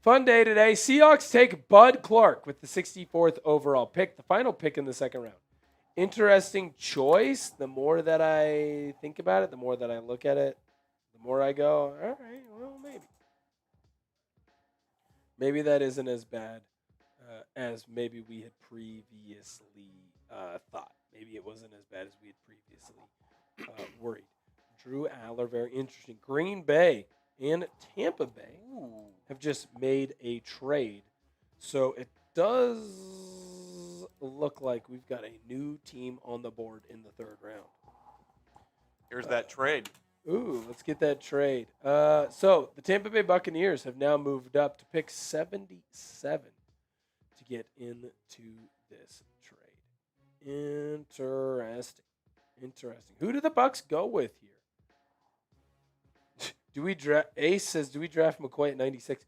Fun day today. Seahawks take Bud Clark with the 64th overall pick, the final pick in the second round. Interesting choice. The more that I think about it, the more that I look at it, the more I go, all right, well, maybe. Maybe that isn't as bad as maybe we had previously thought. Maybe it wasn't as bad as we had previously worried. Drew Aller, very interesting. Green Bay and Tampa Bay have just made a trade. So it does look like we've got a new team on the board in the third round. Here's that trade. Ooh, let's get that trade. So the Tampa Bay Buccaneers have now moved up to pick 77 to get into this trade. Interesting. Who do the Bucs go with here? Ace says, do we draft McCoy at 96?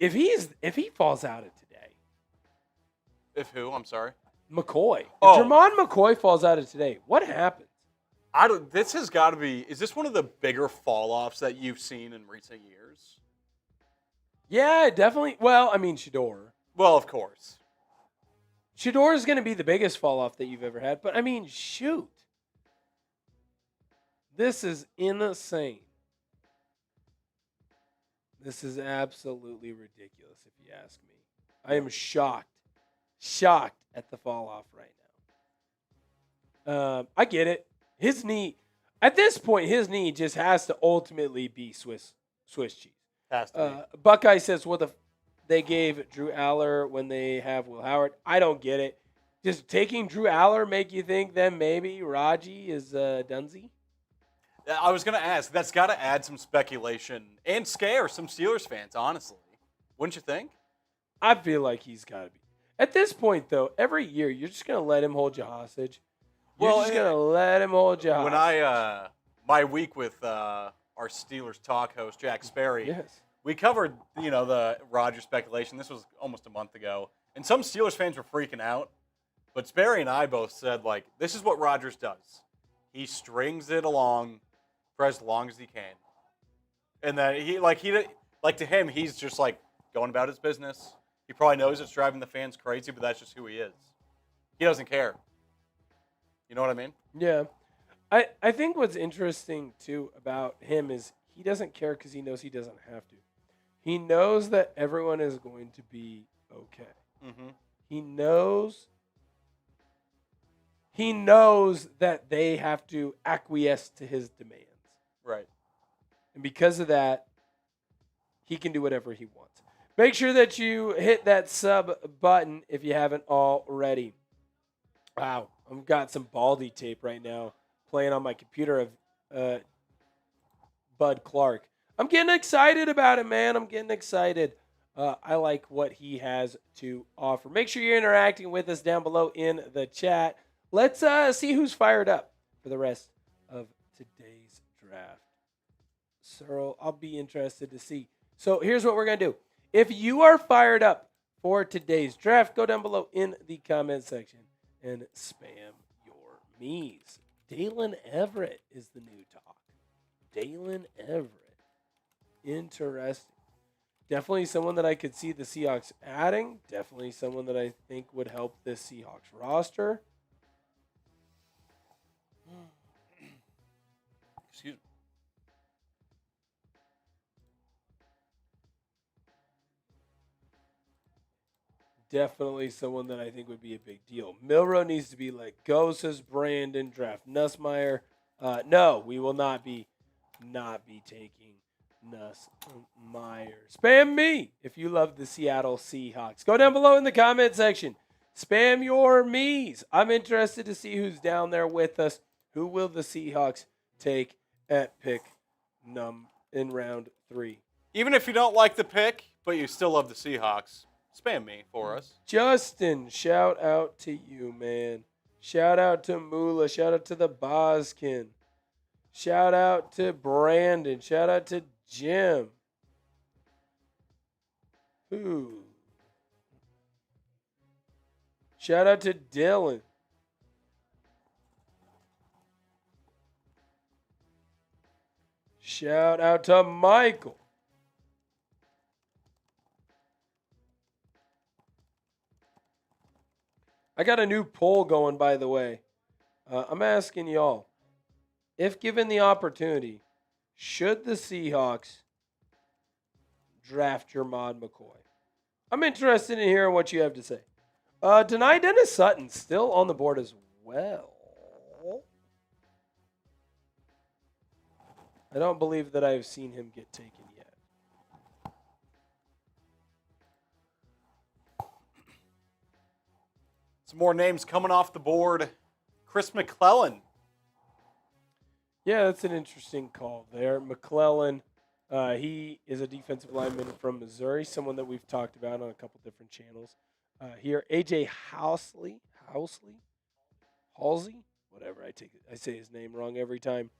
If he falls out of today. If who? I'm sorry. McCoy. If Oh. Jermon McCoy falls out of today, what happens? This has got to be. Is this one of the bigger fall-offs that you've seen in recent years? Yeah, definitely. Well, I mean, Shador. Well, of course. Shador is going to be the biggest fall off that you've ever had. But, I mean, shoot. This is insane. This is absolutely ridiculous, if you ask me. I am shocked at the fall off right now. I get it. His knee, at this point, his knee just has to ultimately be Swiss cheese. Has to be. Buckeye says, they gave Drew Aller when they have Will Howard. I don't get it. Does taking Drew Aller make you think then maybe Raji is Dunsey? I was going to ask. That's got to add some speculation and scare some Steelers fans, honestly. Wouldn't you think? I feel like he's got to be. At this point, though, every year you're just going to let him hold you hostage. You're just going to let him hold you hostage. When my week with our Steelers talk host, Jack Sperry, Yes. we covered, the Rodgers speculation. This was almost a month ago. And some Steelers fans were freaking out. But Sperry and I both said, this is what Rodgers does. He strings it along for as long as he can. And then to him, he's just going about his business. He probably knows it's driving the fans crazy, but that's just who he is. He doesn't care. You know what I mean? Yeah. I think what's interesting, too, about him is he doesn't care because he knows he doesn't have to. He knows that everyone is going to be okay. Mm-hmm. He knows that they have to acquiesce to his demands. Right. And because of that, he can do whatever he wants. Make sure that you hit that sub button if you haven't already. Wow, I've got some Baldy tape right now playing on my computer of Bud Clark. I'm getting excited about it, man. I'm getting excited. I like what he has to offer. Make sure you're interacting with us down below in the chat. Let's see who's fired up for the rest of today's draft. Searle, I'll be interested to see. So here's what we're going to do. If you are fired up for today's draft, go down below in the comment section and spam your me's. Dalen Everett is the new talk. Dalen Everett. Interesting. Definitely someone that I could see the Seahawks adding. Definitely someone that I think would help this Seahawks roster. Excuse me. Definitely someone that I think would be a big deal. Milrow needs to be let go, says Brandon. Draft Nussmeier. No, we will not be taking Nuss Meyer. Spam me if you love the Seattle Seahawks. Go down below in the comment section. Spam your me's. I'm interested to see who's down there with us. Who will the Seahawks take at pick in round 3? Even if you don't like the pick, but you still love the Seahawks, spam me for us. Justin, shout out to you, man. Shout out to Moolah. Shout out to the Boskin. Shout out to Brandon. Shout out to Jim. Ooh. Shout out to Dylan. Shout out to Michael. I got a new poll going, by the way. I'm asking y'all, if given the opportunity, should the Seahawks draft Jermod McCoy? I'm interested in hearing what you have to say. Deny Dennis Sutton still on the board as well. I don't believe that I've seen him get taken yet. Some more names coming off the board. Chris McClellan. Yeah, that's an interesting call there. McClellan, he is a defensive lineman from Missouri, someone that we've talked about on a couple different channels. Here, AJ Halsey, whatever, I say his name wrong every time.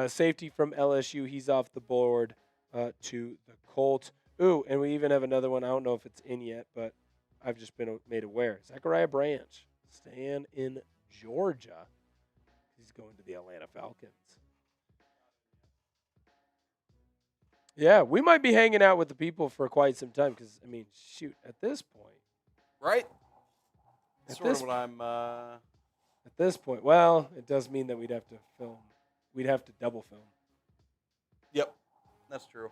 Safety from LSU, he's off the board to the Colts. Ooh, and we even have another one. I don't know if it's in yet, but I've just been made aware. Zachariah Branch, staying in Georgia. He's going to the Atlanta Falcons. Yeah, we might be hanging out with the people for quite some time because, I mean, shoot, at this point. Right? At Sort this, of what I'm... At this point, well, it does mean that we'd have to film. We'd have to double film. Yep, that's true.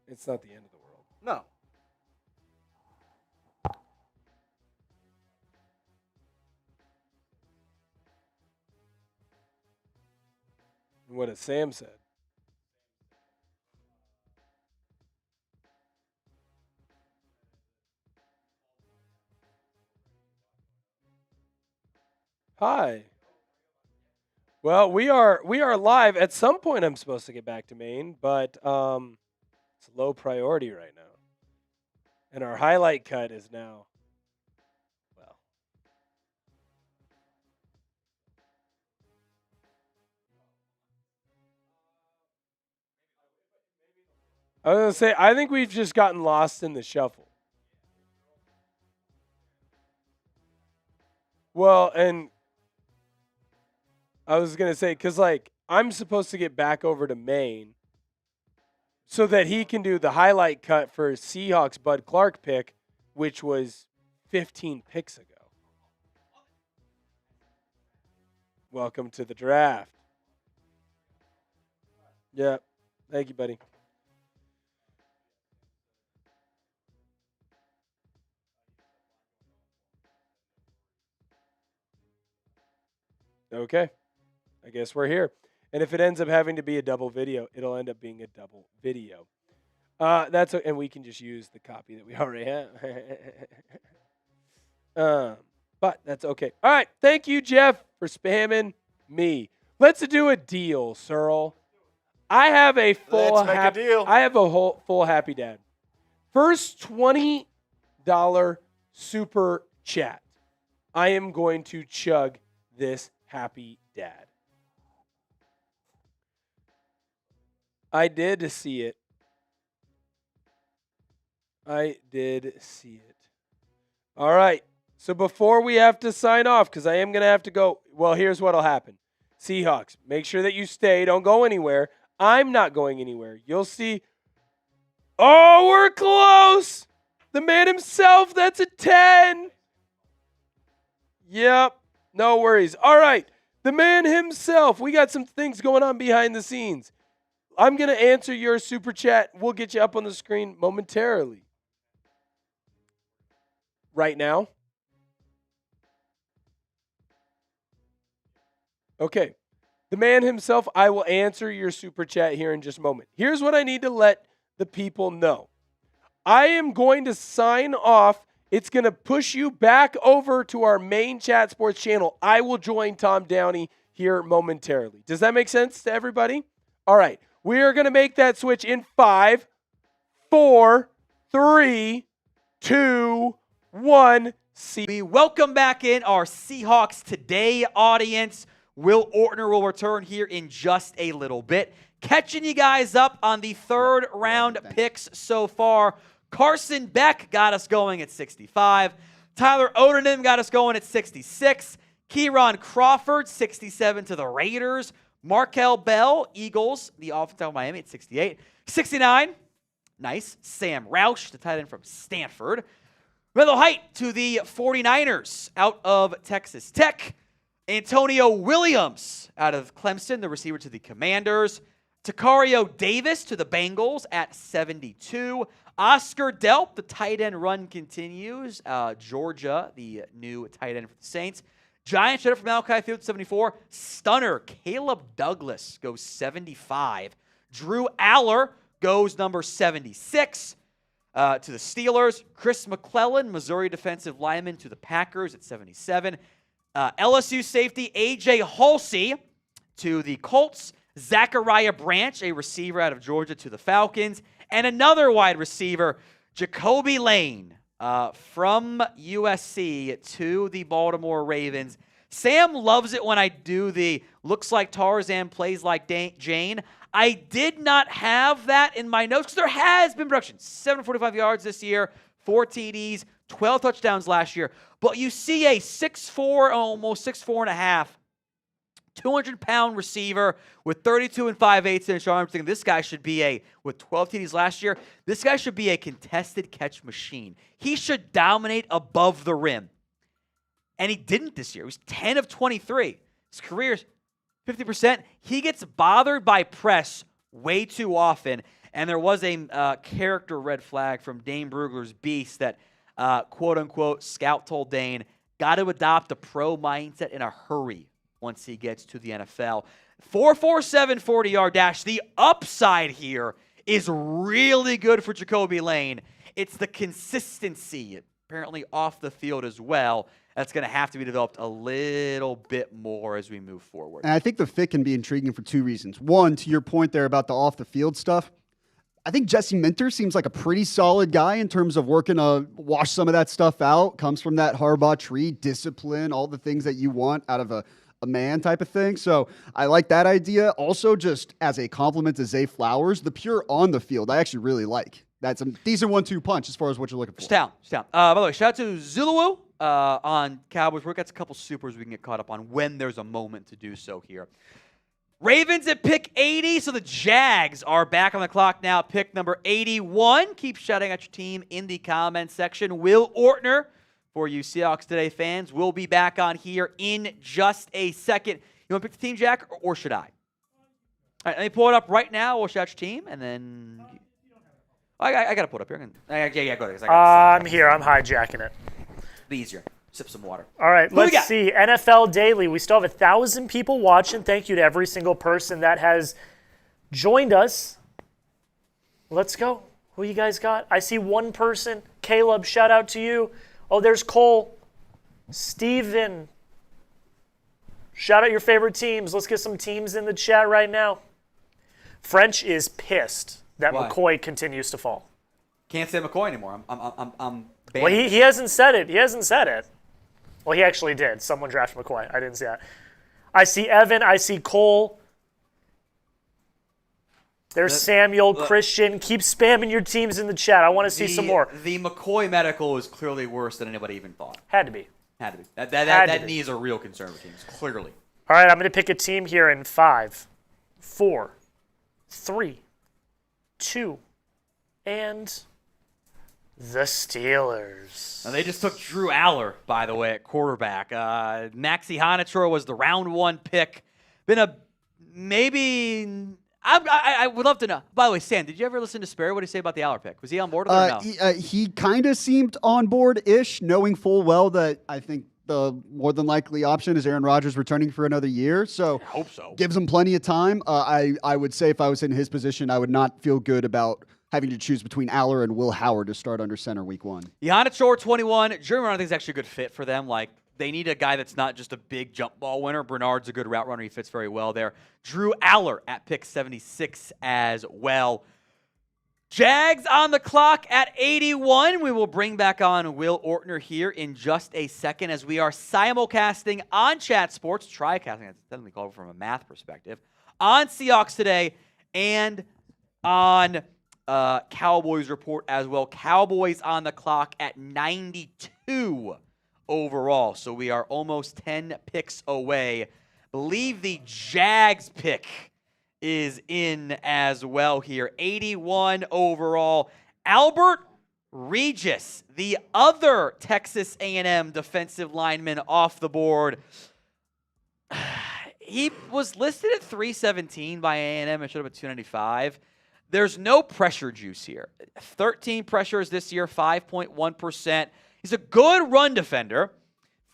It's not the end of the world. No. And what has Sam said? Hi. Well, we are live. At some point, I'm supposed to get back to Maine, but it's low priority right now. And our highlight cut is now, well. I was going to say, I think we've just gotten lost in the shuffle. Well, and I was going to say, because, like, I'm supposed to get back over to Maine so that he can do the highlight cut for Seahawks Bud Clark pick, which was 15 picks ago. Welcome to the draft. Yeah. Thank you, buddy. Okay. I guess we're here. And if it ends up having to be a double video, it'll end up being a double video. And we can just use the copy that we already have. But that's okay. All right. Thank you, Jeff, for spamming me. Let's do a deal, Searle. I have a full Let's make a deal. I have a whole full happy dad. First $20 super chat. I am going to chug this happy dad. I did see it. I did see it. All right. So before we have to sign off, because I am going to have to go, well, here's what will happen. Seahawks, make sure that you stay. Don't go anywhere. I'm not going anywhere. You'll see. Oh, we're close. The man himself, that's a 10. Yep. No worries. All right. The man himself. We got some things going on behind the scenes. I'm going to answer your super chat. We'll get you up on the screen momentarily. Right now. Okay. the man himself, I will answer your super chat here in just a moment. Here's what I need to let the people know. I am going to sign off. It's going to push you back over to our main Chat Sports channel. I will join Tom Downey here momentarily. Does that make sense to everybody? All right. We are going to make that switch in 5, 4, 3, 2, 1. We welcome back in our Seahawks Today audience. Will Ortner will return here in just a little bit. Catching you guys up on the third round picks so far. Carson Beck got us going at 65. Tyler Outten got us going at 66. Kieron Crawford, 67 to the Raiders. Markel Bell, Eagles, the offensive of Miami at 68. 69, nice. Sam Roush, the tight end from Stanford. Melo Height to the 49ers out of Texas Tech. Antonio Williams out of Clemson, the receiver to the Commanders. Takario Davis to the Bengals at 72. Oscar Delp, the tight end run continues. Georgia, the new tight end for the Saints. Giants shut up from Malachi Field, 74. Stunner, Caleb Douglas goes 75. Drew Aller goes number 76 to the Steelers. Chris McClellan, Missouri defensive lineman to the Packers at 77. LSU safety A.J. Halsey to the Colts. Zachariah Branch, a receiver out of Georgia, to the Falcons. And another wide receiver, Jacoby Lane, from USC to the Baltimore Ravens. Sam loves it when I do the looks like Tarzan, plays like Jane. I did not have that in my notes because there has been production. 745 yards this year, 4 TDs, 12 touchdowns last year. But you see a 6'4", almost 6'4 and a half, 200-pound receiver with 32 and 5/8 inch arms. Thinking this guy should be with 12 TDs last year, this guy should be a contested catch machine. He should dominate above the rim. And he didn't this year. He was 10 of 23. His career's 50%. He gets bothered by press way too often. And there was a character red flag from Dane Brugler's Beast that, quote-unquote, Scout told Dane, got to adopt a pro mindset in a hurry once he gets to the NFL. 4.47 40-yard dash. The upside here is really good for Jacoby Lane. It's the consistency, apparently off the field as well, that's going to have to be developed a little bit more as we move forward. And I think the fit can be intriguing for 2 reasons. One, to your point there about the off-the-field stuff, I think Jesse Minter seems like a pretty solid guy in terms of working to wash some of that stuff out. Comes from that Harbaugh tree, discipline, all the things that you want out of a man type of thing. So I like that idea. Also, just as a compliment to Zay Flowers, the pure on the field, I actually really like. That's a decent 1-2 punch as far as what you're looking for. Just down. By the way, shout out to Zuluwu on Cowboys. We've got a couple supers we can get caught up on when there's a moment to do so here. Ravens at pick 80, so the Jags are back on the clock now. Pick number 81. Keep shouting at your team in the comment section. Will Ortner, for you Seahawks Today fans, will be back on here in just a second. You want to pick the team, Jack, or should I? All right, let me pull it up right now. We'll shout your team, and then I got to pull it up here. Yeah, go ahead. I'm here. I'm hijacking it. Be easier. Sip some water. All right, let's see. NFL Daily. We still have 1,000 people watching. Thank you to every single person that has joined us. Let's go. Who you guys got? I see one person. Caleb, shout out to you. Oh, there's Cole. Steven. Shout out your favorite teams. Let's get some teams in the chat right now. French is pissed that McCoy continues to fall. Can't say McCoy anymore. I'm well, he hasn't said it. Well, he actually did. Someone drafted McCoy. I didn't see that. I see Evan. I see Cole. There's Samuel, Christian. Keep spamming your teams in the chat. I want to see some more. The McCoy medical is clearly worse than anybody even thought. Had to be. That knee is a real concern for teams, clearly. All right, I'm going to pick a team here in 5, 4, 3, 2, and the Steelers. Now they just took Drew Aller, by the way, at quarterback. Maxi Honitor was the round 1 pick. Been a maybe. I would love to know. By the way, Sam, did you ever listen to Sperry? What did he say about the Aller pick? Was he on board with it or no? He kind of seemed on board-ish, knowing full well that I think the more than likely option is Aaron Rodgers returning for another year. So I hope so. gives him plenty of time. I would say if I was in his position, I would not feel good about having to choose between Aller and Will Howard to start under center week 1. Johanna Chor, 21. Jeremy Renard, I think is actually a good fit for them. Like, they need a guy that's not just a big jump ball winner. Bernard's a good route runner. He fits very well there. Drew Aller at pick 76 as well. Jags on the clock at 81. We will bring back on Will Ortner here in just a second as we are simulcasting on Chat Sports, tricasting, that's definitely called from a math perspective, on Seahawks Today and on Cowboys Report as well. Cowboys on the clock at 92 overall. So we are almost 10 picks away. Believe the Jags pick is in as well here. 81 overall. Albert Regis, the other Texas A&M defensive lineman off the board. He was listed at 317 by A&M. It should have been 295. There's no pressure juice here. 13 pressures this year, 5.1%. He's a good run defender.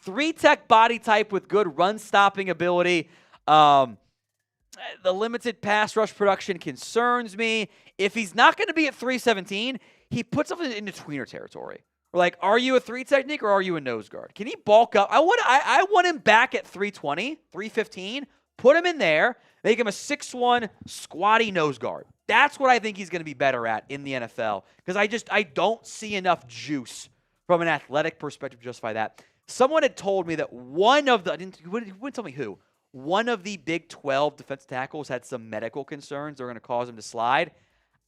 3-tech body type with good run-stopping ability. The limited pass rush production concerns me. If he's not going to be at 317, he puts himself into tweener territory. We're like, are you a 3 technique or are you a nose guard? Can he bulk up? I want him back at 320, 315. Put him in there. Make him a 6'1", squatty nose guard. That's what I think he's going to be better at in the NFL because I don't see enough juice from an athletic perspective to justify that. Someone had told me that he wouldn't tell me who. One of the Big 12 defensive tackles had some medical concerns that are going to cause him to slide.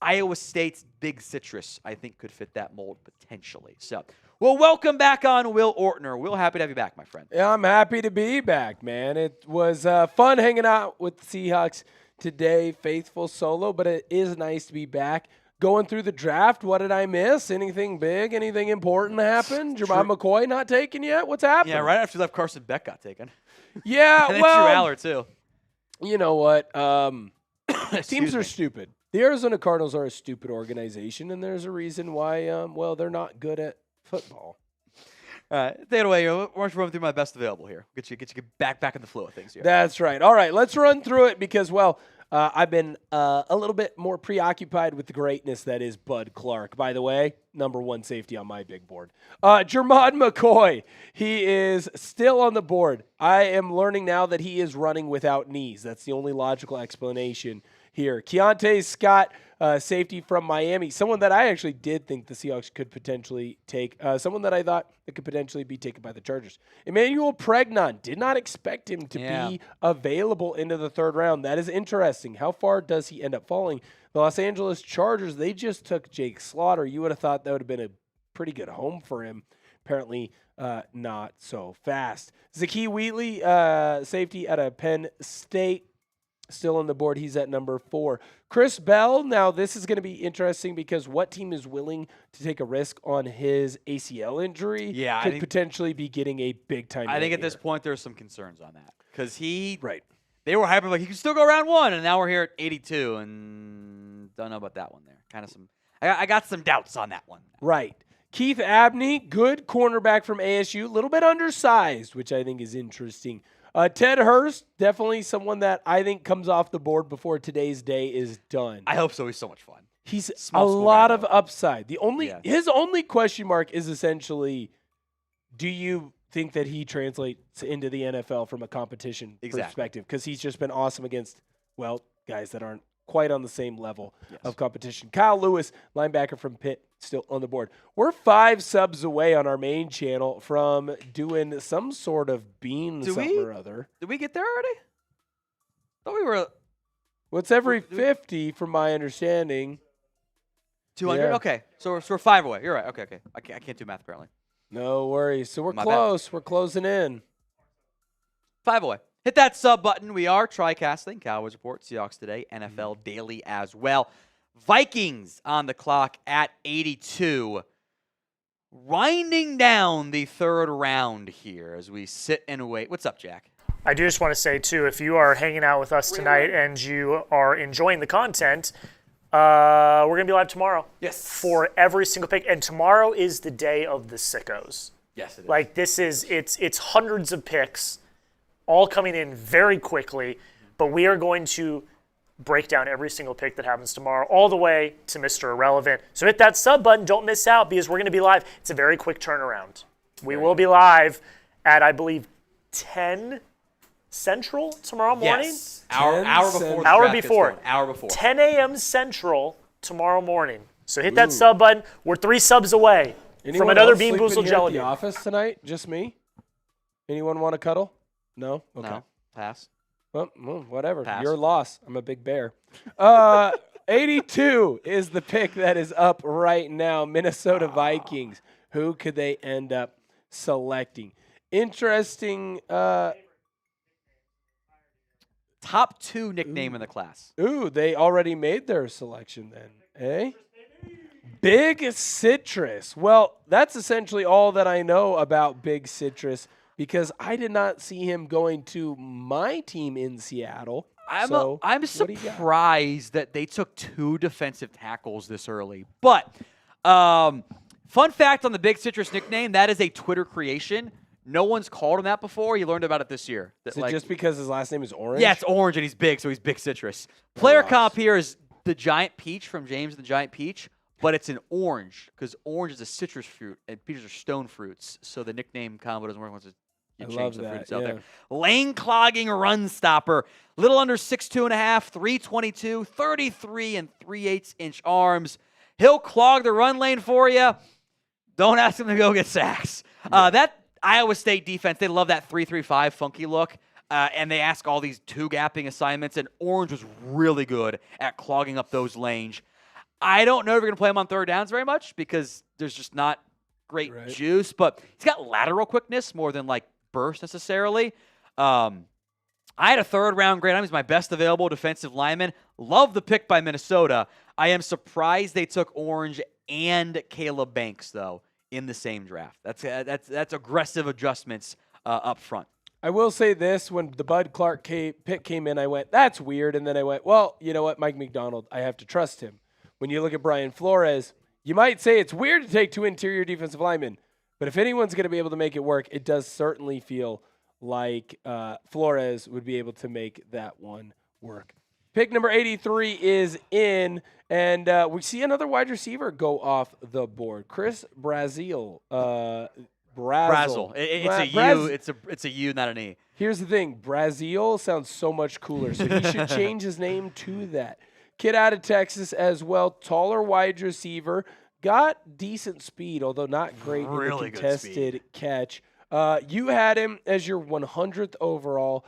Iowa State's Big Citrus, I think, could fit that mold potentially. So, well, welcome back on Will Ortner. Will, happy to have you back, my friend. Yeah, I'm happy to be back, man. It was fun hanging out with the Seahawks today, faithful solo, but it is nice to be back. Going through the draft, what did I miss? Anything big? Anything important happen? Jermon McCoy not taken yet? What's happening? Yeah, right after you left, Carson Beck got taken. Yeah, and then well, Drew Aller, too. You know what? Teams are stupid. The Arizona Cardinals are a stupid organization, and there's a reason why, they're not good at football. All right, take it away. Why don't you run through my best available here? Get you back in the flow of things here. That's right. All right, let's run through it because, I've been a little bit more preoccupied with the greatness that is Bud Clark. By the way, number 1 safety on my big board. Jermon McCoy, he is still on the board. I am learning now that he is running without knees. That's the only logical explanation here. Keontae Scott, safety from Miami, someone that I actually did think the Seahawks could potentially take, someone that I thought that could potentially be taken by the Chargers. Emmanuel Pregnon, did not expect him to be available into the 3rd round. That is interesting. How far does he end up falling? The Los Angeles Chargers, they just took Jake Slaughter. You would have thought that would have been a pretty good home for him. Apparently not so fast. Zakee Wheatley, safety out of Penn State. Still on the board. He's at number 4. Chris Bell. Now, this is going to be interesting because what team is willing to take a risk on his ACL injury could potentially be getting a big-time I think at here. this point there's some concerns on that because they Right. were hyping like he can still go round 1, and now we're here at 82, and don't know about that one there. Kind of I got some doubts on that one. Right. Keith Abney, good cornerback from ASU, a little bit undersized, which I think is interesting. Ted Hurst, definitely someone that I think comes off the board before today's day is done. I hope so. He's so much fun. He's Small a school lot guy, of though. upside. His only question mark is essentially, do you think that he translates into the NFL from a competition perspective? Because he's just been awesome against, guys that aren't quite on the same level of competition. Kyle Lewis, linebacker from Pitt, still on the board. We're 5 subs away on our main channel from doing some sort of bean or other. Did we get there already? Thought we were What's every 50 from my understanding? 200. Yeah. Okay, so we're 5 away. You're right. Okay. I can't do math apparently. No worries. So we're My close. We're closing in. 5 away. Hit that sub button. We are TriCasting, Cowboys Report, Seahawks Today, NFL Daily as well. Vikings on the clock at 82. Winding down the 3rd round here as we sit and wait. What's up, Jack? I do just want to say, too, if you are hanging out with us tonight and you are enjoying the content, we're going to be live tomorrow. Yes. For every single pick. And tomorrow is the day of the sickos. Yes, it is. Like it's hundreds of picks, all coming in very quickly. But we are going to break down every single pick that happens tomorrow, all the way to Mr. Irrelevant. So hit that sub button. Don't miss out because we're going to be live. It's a very quick turnaround. We will be live at, I believe, 10 Central tomorrow morning. Yes. Hour before. the Hour draft gets before. going. Hour before. 10 a.m. Central tomorrow morning. So hit that sub button. We're 3 subs away from another else Bean sleeping Boozled here Jelly at the Bean. office tonight? Just me? Anyone want to cuddle? No? Okay. No. Pass. Well, whatever. Pass. Your loss. I'm a big bear. 82 is the pick that is up right now. Minnesota Vikings. Who could they end up selecting? Interesting. Top 2 nickname in the class. They already made their selection then, eh? Big Citrus. Well, that's essentially all that I know about Big Citrus because I did not see him going to my team in Seattle. I'm what do you got? surprised that they took 2 defensive tackles this early. But fun fact on the Big Citrus nickname, that is a Twitter creation. No one's called him that before. You learned about it this year. Is it just because his last name is Orange? Yeah, it's orange and he's big, so he's Big Citrus. Player comp here is the Giant Peach from James and the Giant Peach, but it's an orange because orange is a citrus fruit and peaches are stone fruits. So the nickname combo doesn't work once you change the fruits out there. Lane clogging run stopper. Little under 6'2.5", 322, 33 and 3/8 inch arms. He'll clog the run lane for you. Don't ask him to go get sacks. That Iowa State defense, they love that 3-3-5 funky look. And they ask all these 2-gapping assignments, and Orange was really good at clogging up those lanes. I don't know if you're going to play him on 3rd downs very much because there's just not great juice, but he's got lateral quickness more than like burst necessarily. I had a 3rd-round grade on him. He's my best available defensive lineman. Love the pick by Minnesota. I am surprised they took Orange and Caleb Banks, though, in the same draft. That's aggressive adjustments up front. I will say this, when the Bud Clark pick came in, I went, that's weird. And then I went, well, you know what, Mike Macdonald, I have to trust him. When you look at Brian Flores, you might say it's weird to take 2 interior defensive linemen. But if anyone's going to be able to make it work, it does certainly feel like Flores would be able to make that one work. Pick number 83 is in, and we see another wide receiver go off the board. Chris Braziel. Brazzle. It's a U, not an E. Here's the thing. Braziel sounds so much cooler, so he should change his name to that. Kid out of Texas as well. Taller wide receiver. Got decent speed, although not great Really in the contested catch. You had him as your 100th overall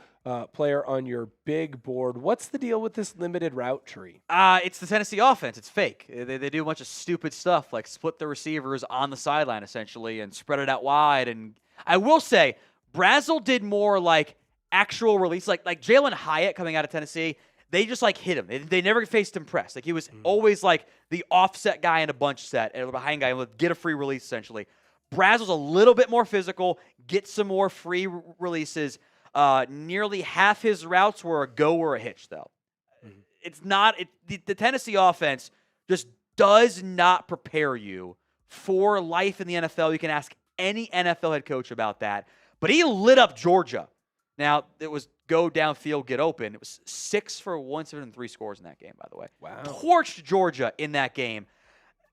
player on your big board. What's the deal with this limited route tree? It's the Tennessee offense. It's fake. They do a bunch of stupid stuff like split the receivers on the sideline essentially and spread it out wide. And I will say, Brazzle did more like actual release, like Jalen Hyatt coming out of Tennessee. They just like hit him. They never faced him press. Like he was always like the offset guy in a bunch set and a behind guy and would get a free release essentially. Brazzle's a little bit more physical, get some more free releases. Nearly half his routes were a go or a hitch, though. It's not the Tennessee offense just does not prepare you for life in the NFL. You can ask any NFL head coach about that. But he lit up Georgia. Now, it was go downfield, get open. It was 6 for 173 scores in that game, by the way. Wow. Torched Georgia in that game.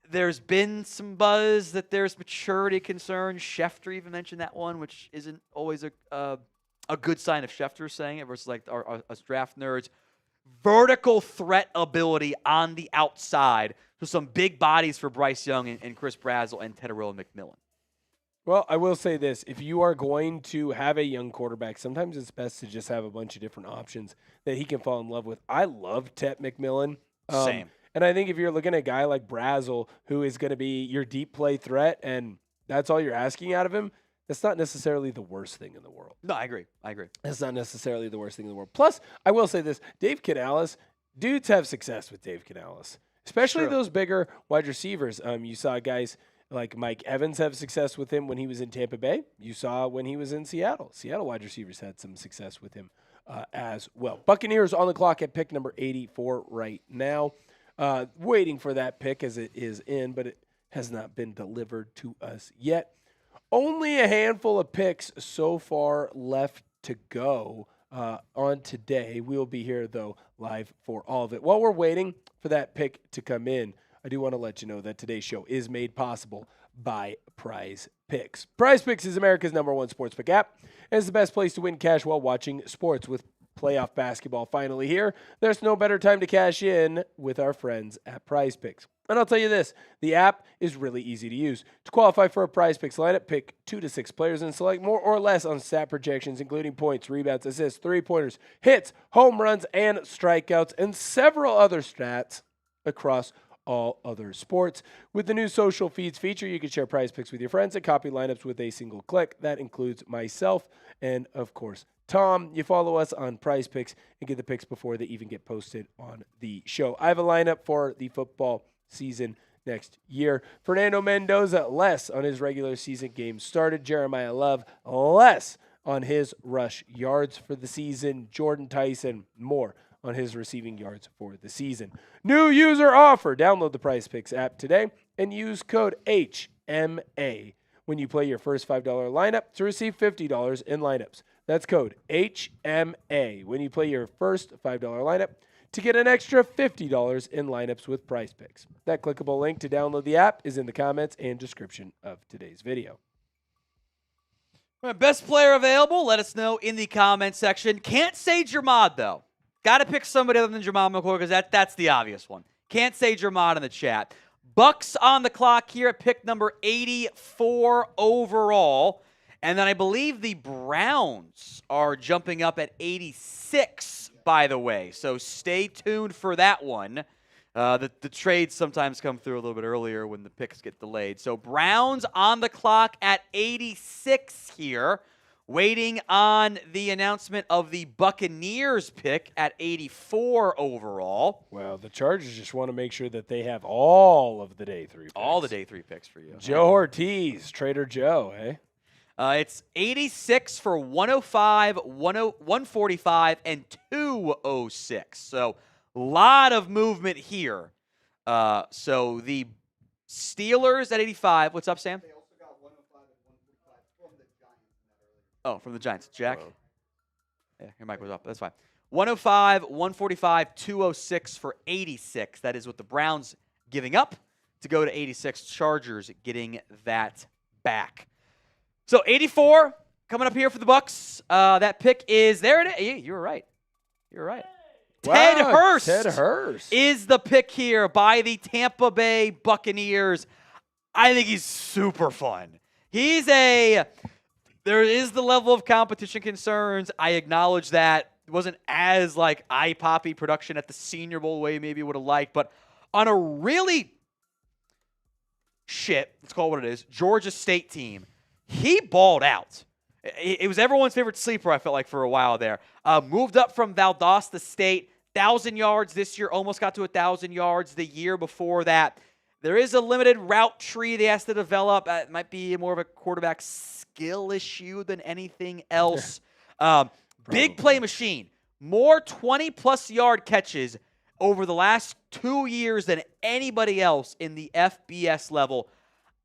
There's been some buzz that there's maturity concerns. Schefter even mentioned that one, which isn't always a good sign if Schefter's saying it versus like us draft nerds. Vertical threat ability on the outside. So some big bodies for Bryce Young and Chris Brazzle and Teddarilla McMillan. Well, I will say this. If you are going to have a young quarterback, sometimes it's best to just have a bunch of different options that he can fall in love with. I love Ted McMillan. Same. And I think if you're looking at a guy like Brazzle, who is going to be your deep play threat, and that's all you're asking out of him, that's not necessarily the worst thing in the world. No, I agree. That's not necessarily the worst thing in the world. Plus, I will say this. Dave Canales, dudes have success with Dave Canales, especially those bigger wide receivers. You saw guys like Mike Evans have success with him when he was in Tampa Bay. You saw when he was in Seattle. Seattle wide receivers had some success with him as well. Buccaneers on the clock at pick number 84 right now. Waiting for that pick as it is in, but it has not been delivered to us yet. Only a handful of picks so far left to go on today. We'll be here, though, live for all of it. While we're waiting for that pick to come in, I do want to let you know that today's show is made possible by Prize Picks. Prize Picks is America's #1 sportsbook app, and it's the best place to win cash while watching sports. With playoff basketball finally here, there's no better time to cash in with our friends at Prize Picks. And I'll tell you this, the app is really easy to use. To qualify for a Prize Picks lineup, pick 2 to 6 players and select more or less on stat projections, including points, rebounds, assists, three-pointers, hits, home runs, and strikeouts, and several other stats across all other sports. With the new social feeds feature, you can share Prize Picks with your friends and copy lineups with a single click. That includes myself and, of course, Tom. You follow us on Prize Picks and get the picks before they even get posted on the show. I have a lineup for the football season next year. Fernando Mendoza, less on his regular season games started. Jeremiah Love, less on his rush yards for the season. Jordan Tyson, more on his receiving yards for the season. New user offer. Download the Prize Picks app today and use code HMA when you play your first $5 lineup to receive $50 in lineups. That's code HMA when you play your first $5 lineup to get an extra $50 in lineups with Prize Picks. That clickable link to download the app is in the comments and description of today's video. Best player available, let us know in the comments section. Can't say Jermod, though. Got to pick somebody other than Jermod McCoy because that's the obvious one. Can't say Jermod in the chat. Bucks on the clock here at pick number 84 overall. And then I believe the Browns are jumping up at 86, by the way. So stay tuned for that one. The trades sometimes come through a little bit earlier when the picks get delayed. So Browns on the clock at 86 here, waiting on the announcement of the Buccaneers pick at 84 overall. Well, the Chargers just want to make sure that they have all of the day 3 picks. All the day 3 picks for you. Joe Ortiz, Trader Joe, eh? It's 86 for 105, 145, and 206. So a lot of movement here. So the Steelers at 85. What's up, Sam? They also got 105 and 145 from the Giants. Oh, from the Giants. Jack? Whoa. Yeah, your mic was up. That's fine. 105, 145, 206 for 86. That is what the Browns giving up to go to 86. Chargers getting that back. So 84 coming up here for the Bucks. That pick is there. It is. You were right. You're right. Wow, Ted Ted Hurst is the pick here by the Tampa Bay Buccaneers. I think he's super fun. There is the level of competition concerns. I acknowledge that. It wasn't as eye-poppy production at the Senior Bowl way maybe would have liked, but on a really let's call it what it is, Georgia State team, he balled out. It was everyone's favorite sleeper, I felt like, for a while there. Moved up from Valdosta State, 1,000 yards this year, almost got to 1,000 yards the year before that. There is a limited route tree they has to develop. It might be more of a quarterback skill issue than anything else. Big play machine. More 20-plus yard catches over the last 2 years than anybody else in the FBS level.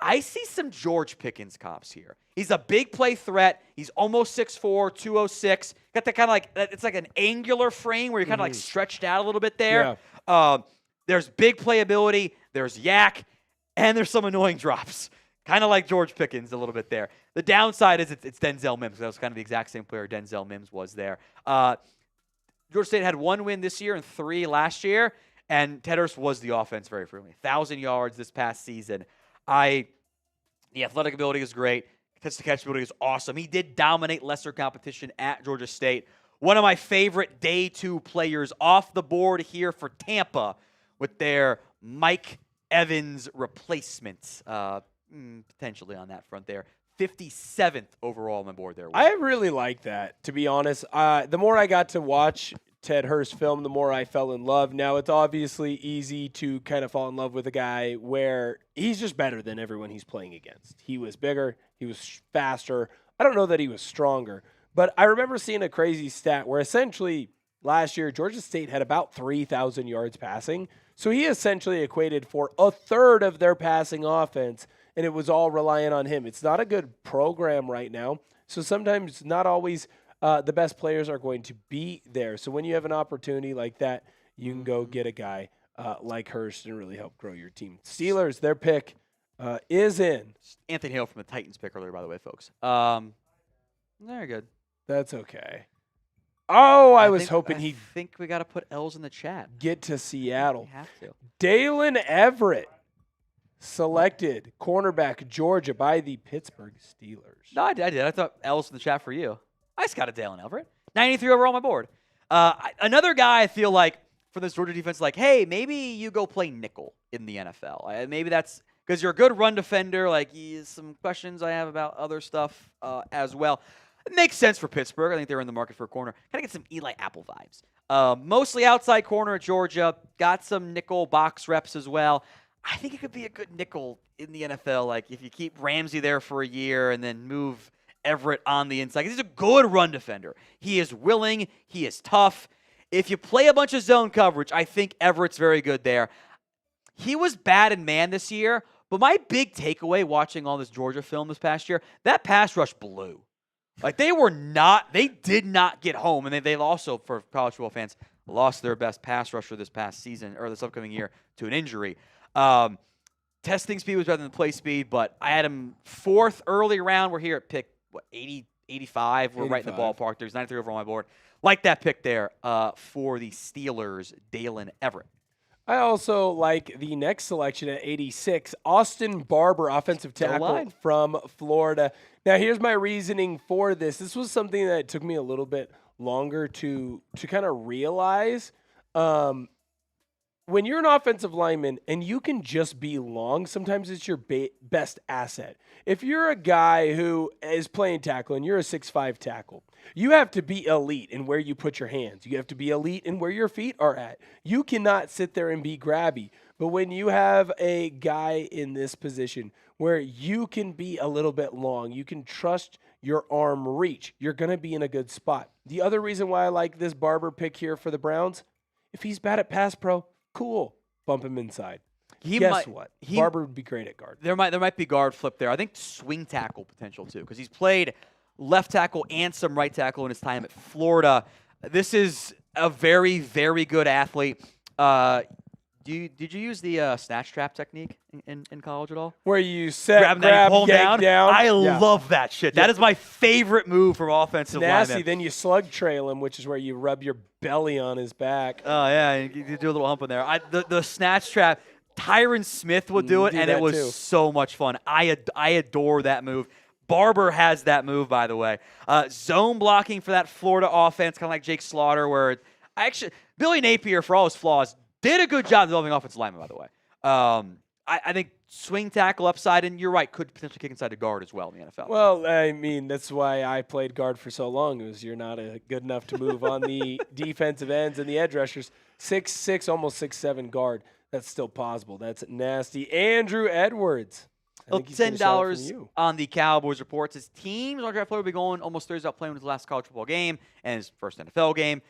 I see some George Pickens comps here. He's a big play threat. He's almost 6'4", 206. Got that kind of it's like an angular frame where you're kind of stretched out a little bit there. Yeah. There's big playability. There's yak. And there's some annoying drops. Kind of like George Pickens a little bit there. The downside is it's Denzel Mims. That was kind of the exact same player Denzel Mims was there. Georgia State had 1 win this year and 3 last year. And Ted Hurst was the offense very frequently. 1,000 yards this past season. The athletic ability is great. Catch-to-catch ability is awesome. He did dominate lesser competition at Georgia State. One of my favorite day 2 players off the board here for Tampa with their Mike Evans replacement, potentially on that front there. 57th overall on the board there. I really like that, to be honest. The more I got to watch Ted Hurst film, the more I fell in love. Now, it's obviously easy to kind of fall in love with a guy where he's just better than everyone he's playing against. He was bigger. He was faster. I don't know that he was stronger, but I remember seeing a crazy stat where essentially last year Georgia State had about 3,000 yards passing. So he essentially equated for a third of their passing offense and it was all reliant on him. It's not a good program right now. So sometimes not always the best players are going to be there. So when you have an opportunity like that, you can go get a guy like Hurst and really help grow your team. Steelers, their pick is in. Anthony Hill from the Titans pick earlier, by the way, folks. Very good. That's okay. Oh, I was hoping I he'd think we got to put L's in the chat. get to Seattle. We have to. Dalen Everett, selected cornerback, Georgia, by the Pittsburgh Steelers. No, I did. I thought L's in the chat for you. I just got a Dalen Everett. 93 overall on my board. Another guy I feel like for this Georgia defense, like, hey, maybe you go play nickel in the NFL. Maybe that's because you're a good run defender. Like, some questions I have about other stuff as well. It makes sense for Pittsburgh. I think they're in the market for a corner. Kind of get some Eli Apple vibes. Mostly outside corner at Georgia. Got some nickel box reps as well. I think it could be a good nickel in the NFL. Like, if you keep Ramsey there for a year and then move Everett on the inside. He's a good run defender. He is willing. He is tough. If you play a bunch of zone coverage, I think Everett's very good there. He was bad in man this year, but my big takeaway watching all this Georgia film this past year, that pass rush blew. Like, they did not get home. And they also, for college football fans, lost their best pass rusher this past season, or this upcoming year, to an injury. Testing speed was better than the play speed, but I had him 4th early round. We're here at pick, 80, 85. We're right in the ballpark. There's 93 over on my board. Like that pick there for the Steelers, Dalen Everett. I also like the next selection at 86, Austin Barber, offensive tackle from Florida. Now, here's my reasoning for this. This was something that took me a little bit longer to kind of realize. When you're an offensive lineman and you can just be long, sometimes it's your best asset. If you're a guy who is playing tackle and you're a 6'5" tackle, you have to be elite in where you put your hands. You have to be elite in where your feet are at. You cannot sit there and be grabby. But when you have a guy in this position where you can be a little bit long, you can trust your arm reach, you're going to be in a good spot. The other reason why I like this Barber pick here for the Browns, if he's bad at pass pro, cool. Bump him inside. Guess what? Barber would be great at guard. There might be guard flip there. I think swing tackle potential too, because he's played left tackle and some right tackle in his time at Florida. This is a very, very good athlete. Did you use the snatch trap technique in college at all? Where you grab, pull yank down? I love that shit. That is my favorite move from offensive nasty. linemen. Then you slug trail him, which is where you rub your belly on his back. Oh, yeah, you do a little hump in there. The snatch trap, Tyron Smith would do it, and it was so much fun. I adore that move. Barber has that move, by the way. Zone blocking for that Florida offense, kind of like Jake Slaughter, where Billy Napier, for all his flaws, did a good job developing offensive linemen, by the way. I think swing tackle upside, and you're right, could potentially kick inside the guard as well in the NFL. Well, I mean, that's why I played guard for so long, is you're not good enough to move on the defensive ends and the edge rushers. 6'6", almost 6'7" guard. That's still possible. That's nasty. Andrew Edwards. $10 on the Cowboys reports. His team's on draft player will be going almost Thursday out playing his last college football game and his first NFL game.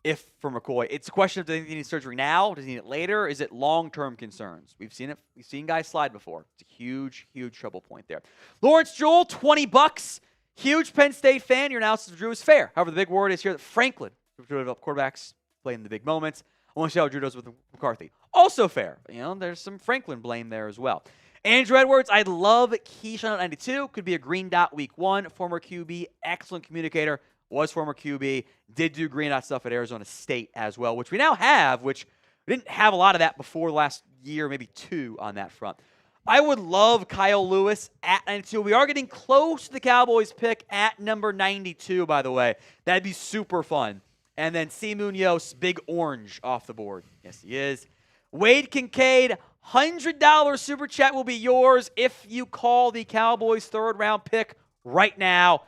If for McCoy, it's a question of does he need surgery now? Does he need it later? Is it long-term concerns? We've seen it. We've seen guys slide before. It's a huge, huge trouble point there. Lawrence Jewell, $20. Huge Penn State fan. Your analysis of Drew is fair. However, the big word is here that Franklin, quarterbacks, playing the big moments. I want to see how Drew does with McCarthy. Also fair. There's some Franklin blame there as well. Andrew Edwards, I love Keyshawn at 92. Could be a green dot week 1. Former QB, excellent communicator. Was former QB. Did do green dot stuff at Arizona State as well, which we now have, which we didn't have a lot of that before last year, maybe 2 on that front. I would love Kyle Lewis at 92. We are getting close to the Cowboys pick at number 92, by the way. That'd be super fun. And then C. Munoz, big orange off the board. Yes, he is. Wade Kincaid, $100 super chat will be yours if you call the Cowboys 3rd round pick right now.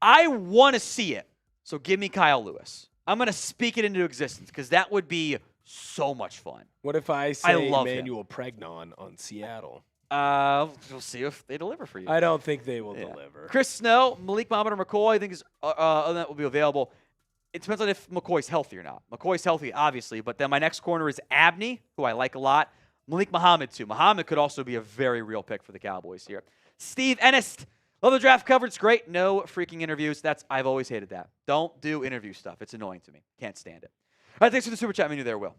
I want to see it, so give me Kyle Lewis. I'm going to speak it into existence because that would be so much fun. What if I say Emmanuel Pregnon on Seattle? We'll see if they deliver for you. I don't think they will deliver. Chris Snow, Malik Muhammad, or McCoy, I think that will be available. It depends on if McCoy's healthy or not. McCoy's healthy, obviously, but then my next corner is Abney, who I like a lot. Malik Muhammad, too. Muhammad could also be a very real pick for the Cowboys here. Steve Ennis. Love the draft coverage. It's great. No freaking interviews. I've always hated that. Don't do interview stuff. It's annoying to me. Can't stand it. All right, thanks for the super chat menu there, Will.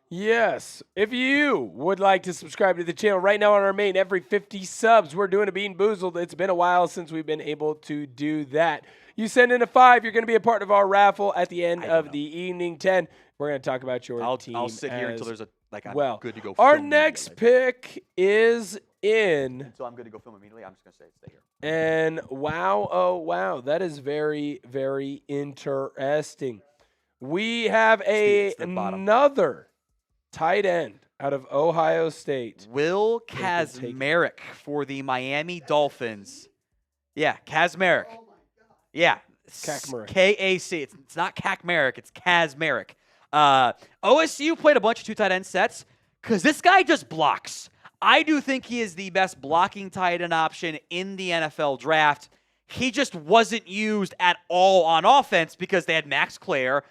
Yes. If you would like to subscribe to the channel right now on our main, every 50 subs, we're doing a Bean Boozled. It's been a while since we've been able to do that. You send in a 5, you're going to be a part of our raffle at the end of the evening. 10, we're going to talk about your team. I'll sit here until there's I'm good to go. Our next pick is in. Until I'm good to go film immediately, I'm just going to say stay here. And wow, oh wow, that is very, very interesting. We have another tight end out of Ohio State. Will Kazmarek for the Miami Dolphins. Yeah, Kazmarek. Yeah. Kazmarek. K-A-C. It's not Kazmarek. It's Kazmarek. OSU played a bunch of 2 tight end sets because this guy just blocks. I do think he is the best blocking tight end option in the NFL draft. He just wasn't used at all on offense because they had Max Clare,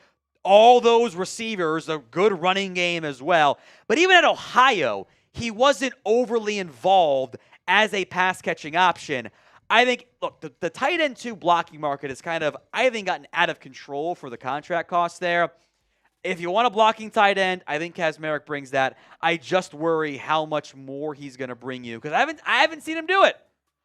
all those receivers, a good running game as well. But even at Ohio, he wasn't overly involved as a pass-catching option. I think, look, the tight end 2 blocking market has kind of, I think, gotten out of control for the contract costs there. If you want a blocking tight end, I think Kazmarek brings that. I just worry how much more he's going to bring you because I haven't seen him do it.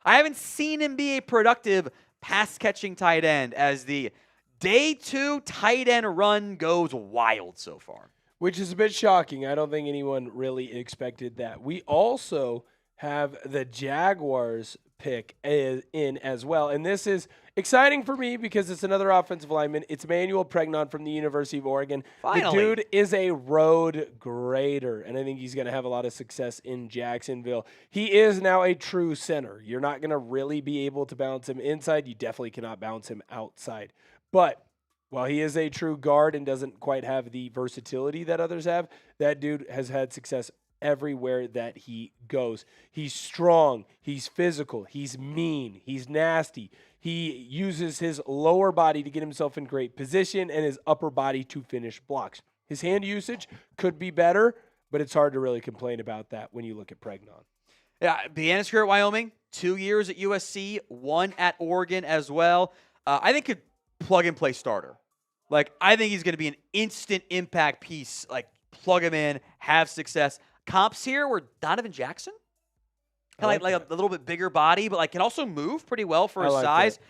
I haven't seen him be a productive pass-catching tight end as the day 2 tight end run goes wild so far. Which is a bit shocking. I don't think anyone really expected that. We also have the Jaguars pick in as well. And this is exciting for me because it's another offensive lineman. It's Manuel Pregnon from the University of Oregon. Finally. The dude is a road grader, and I think he's going to have a lot of success in Jacksonville. He is now a true center. You're not going to really be able to bounce him inside. You definitely cannot bounce him outside. But while he is a true guard and doesn't quite have the versatility that others have, that dude has had success everywhere that he goes. He's strong, he's physical, he's mean, he's nasty. He uses his lower body to get himself in great position and his upper body to finish blocks. His hand usage could be better, but it's hard to really complain about that when you look at Pregnon. Yeah, Biana's here at Wyoming, 2 years at USC, 1 at Oregon as well. I think could plug-and-play starter. I think he's going to be an instant impact piece. Plug him in, have success. Comps here were Donovan Jackson. Kind of like a little bit bigger body, but can also move pretty well for his size. That.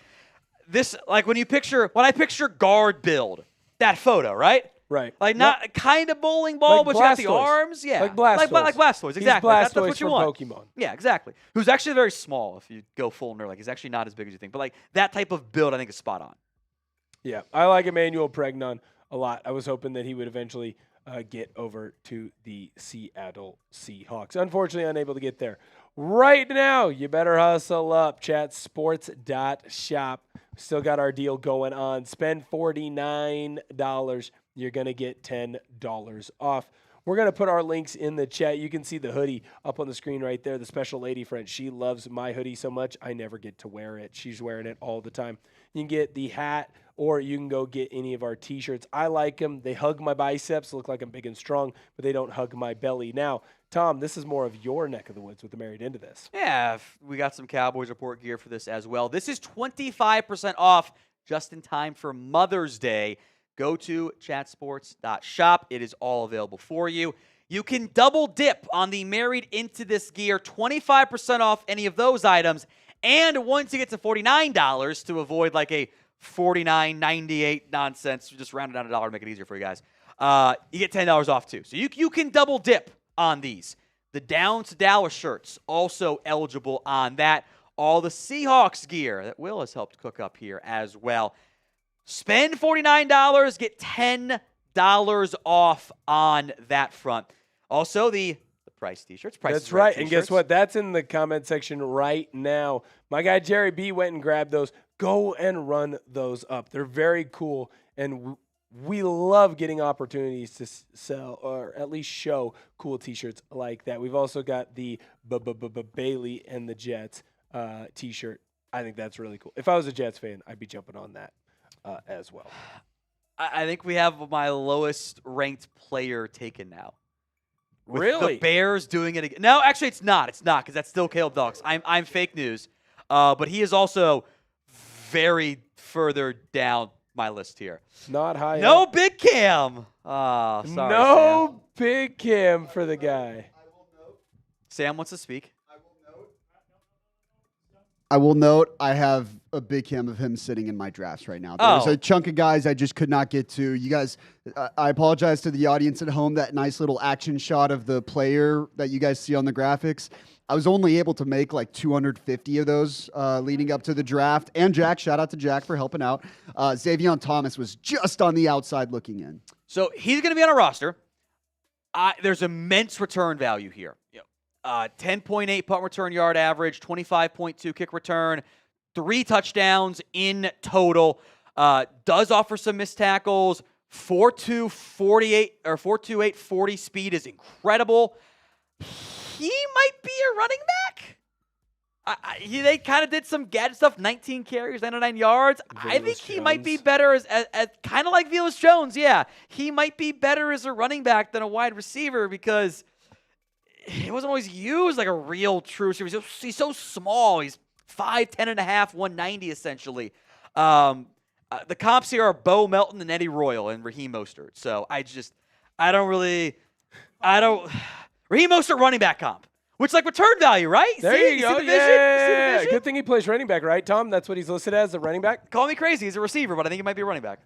This, when I picture guard build, that photo, right? Right. Not kind of bowling ball, but you got the arms. Yeah. Like Blastoise. Like Blastoise, exactly. Blastoise That's what you want. Pokemon. Yeah, exactly. Who's actually very small if you go full nerd. He's actually not as big as you think. But that type of build, I think, is spot on. Yeah, I like Emmanuel Pregnon a lot. I was hoping that he would eventually get over to the Seattle Seahawks. Unfortunately, unable to get there. Right now, you better hustle up. Chatsports.shop. Still got our deal going on. Spend $49. You're going to get $10 off. We're going to put our links in the chat. You can see the hoodie up on the screen right there. The special lady friend, she loves my hoodie so much, I never get to wear it. She's wearing it all the time. You can get the hat, or you can go get any of our T-shirts. I like them. They hug my biceps, look like I'm big and strong, but they don't hug my belly. Now, Tom, this is more of your neck of the woods with the married into this. Yeah, we got some Cowboys Report gear for this as well. This is 25% off just in time for Mother's Day. Go to chatsports.shop. It is all available for you. You can double dip on the married into this gear, 25% off any of those items. And once you get to $49 to avoid a $49.98 nonsense, just round it down $1 to make it easier for you guys, you get $10 off too. So you can double dip on these. The Down to Dallas shirts, also eligible on that. All the Seahawks gear that Will has helped cook up here as well. Spend $49, get $10 off on that front. Also, the Price T-shirts. That's right. And guess what? That's in the comment section right now. My guy Jerry B went and grabbed those. Go and run those up. They're very cool, and we love getting opportunities to sell or at least show cool T-shirts like that. We've also got the Bailey and the Jets T-shirt. I think that's really cool. If I was a Jets fan, I'd be jumping on that as well. I think we have my lowest ranked player taken now. With Really? the Bears doing it again. No, actually, it's not. It's not, because that's still Caleb Dawkins. I'm fake news. But he is also very further down my list here. Not high No up. Big Cam. Sorry, No Big Cam for the guy. Sam wants to speak. I will note I have a big cam of him sitting in my drafts right now. There's a chunk of guys I just could not get to. You guys, I apologize to the audience at home. That nice little action shot of the player that you guys see on the graphics, I was only able to make like 250 of those leading up to the draft. And Jack, shout out to Jack for helping out. Xavier Thomas was just on the outside looking in. So he's going to be on a roster. There's immense return value here. 10.8 punt return yard average, 25.2 kick return, 3 touchdowns in total. Does offer some missed tackles. 4.2 48 or 4.28 40 speed is incredible. He might be a running back. They kind of did some gadget stuff. 19 carries, 99 yards. I think he might be better as kind of like Velus Jones. Yeah, he might be better as a running back than a wide receiver because he wasn't always used like a real true receiver. He's so small. He's 5'10 and a half, 190 essentially. The comps here are Bo Melton and Eddie Royal and Raheem Mostert. So Raheem Mostert running back comp, which like return value, right? There you go. See the vision? Yeah. See the vision? Good thing he plays running back, right, Tom? That's what he's listed as, a running back? Call me crazy. He's a receiver, but I think he might be a running back.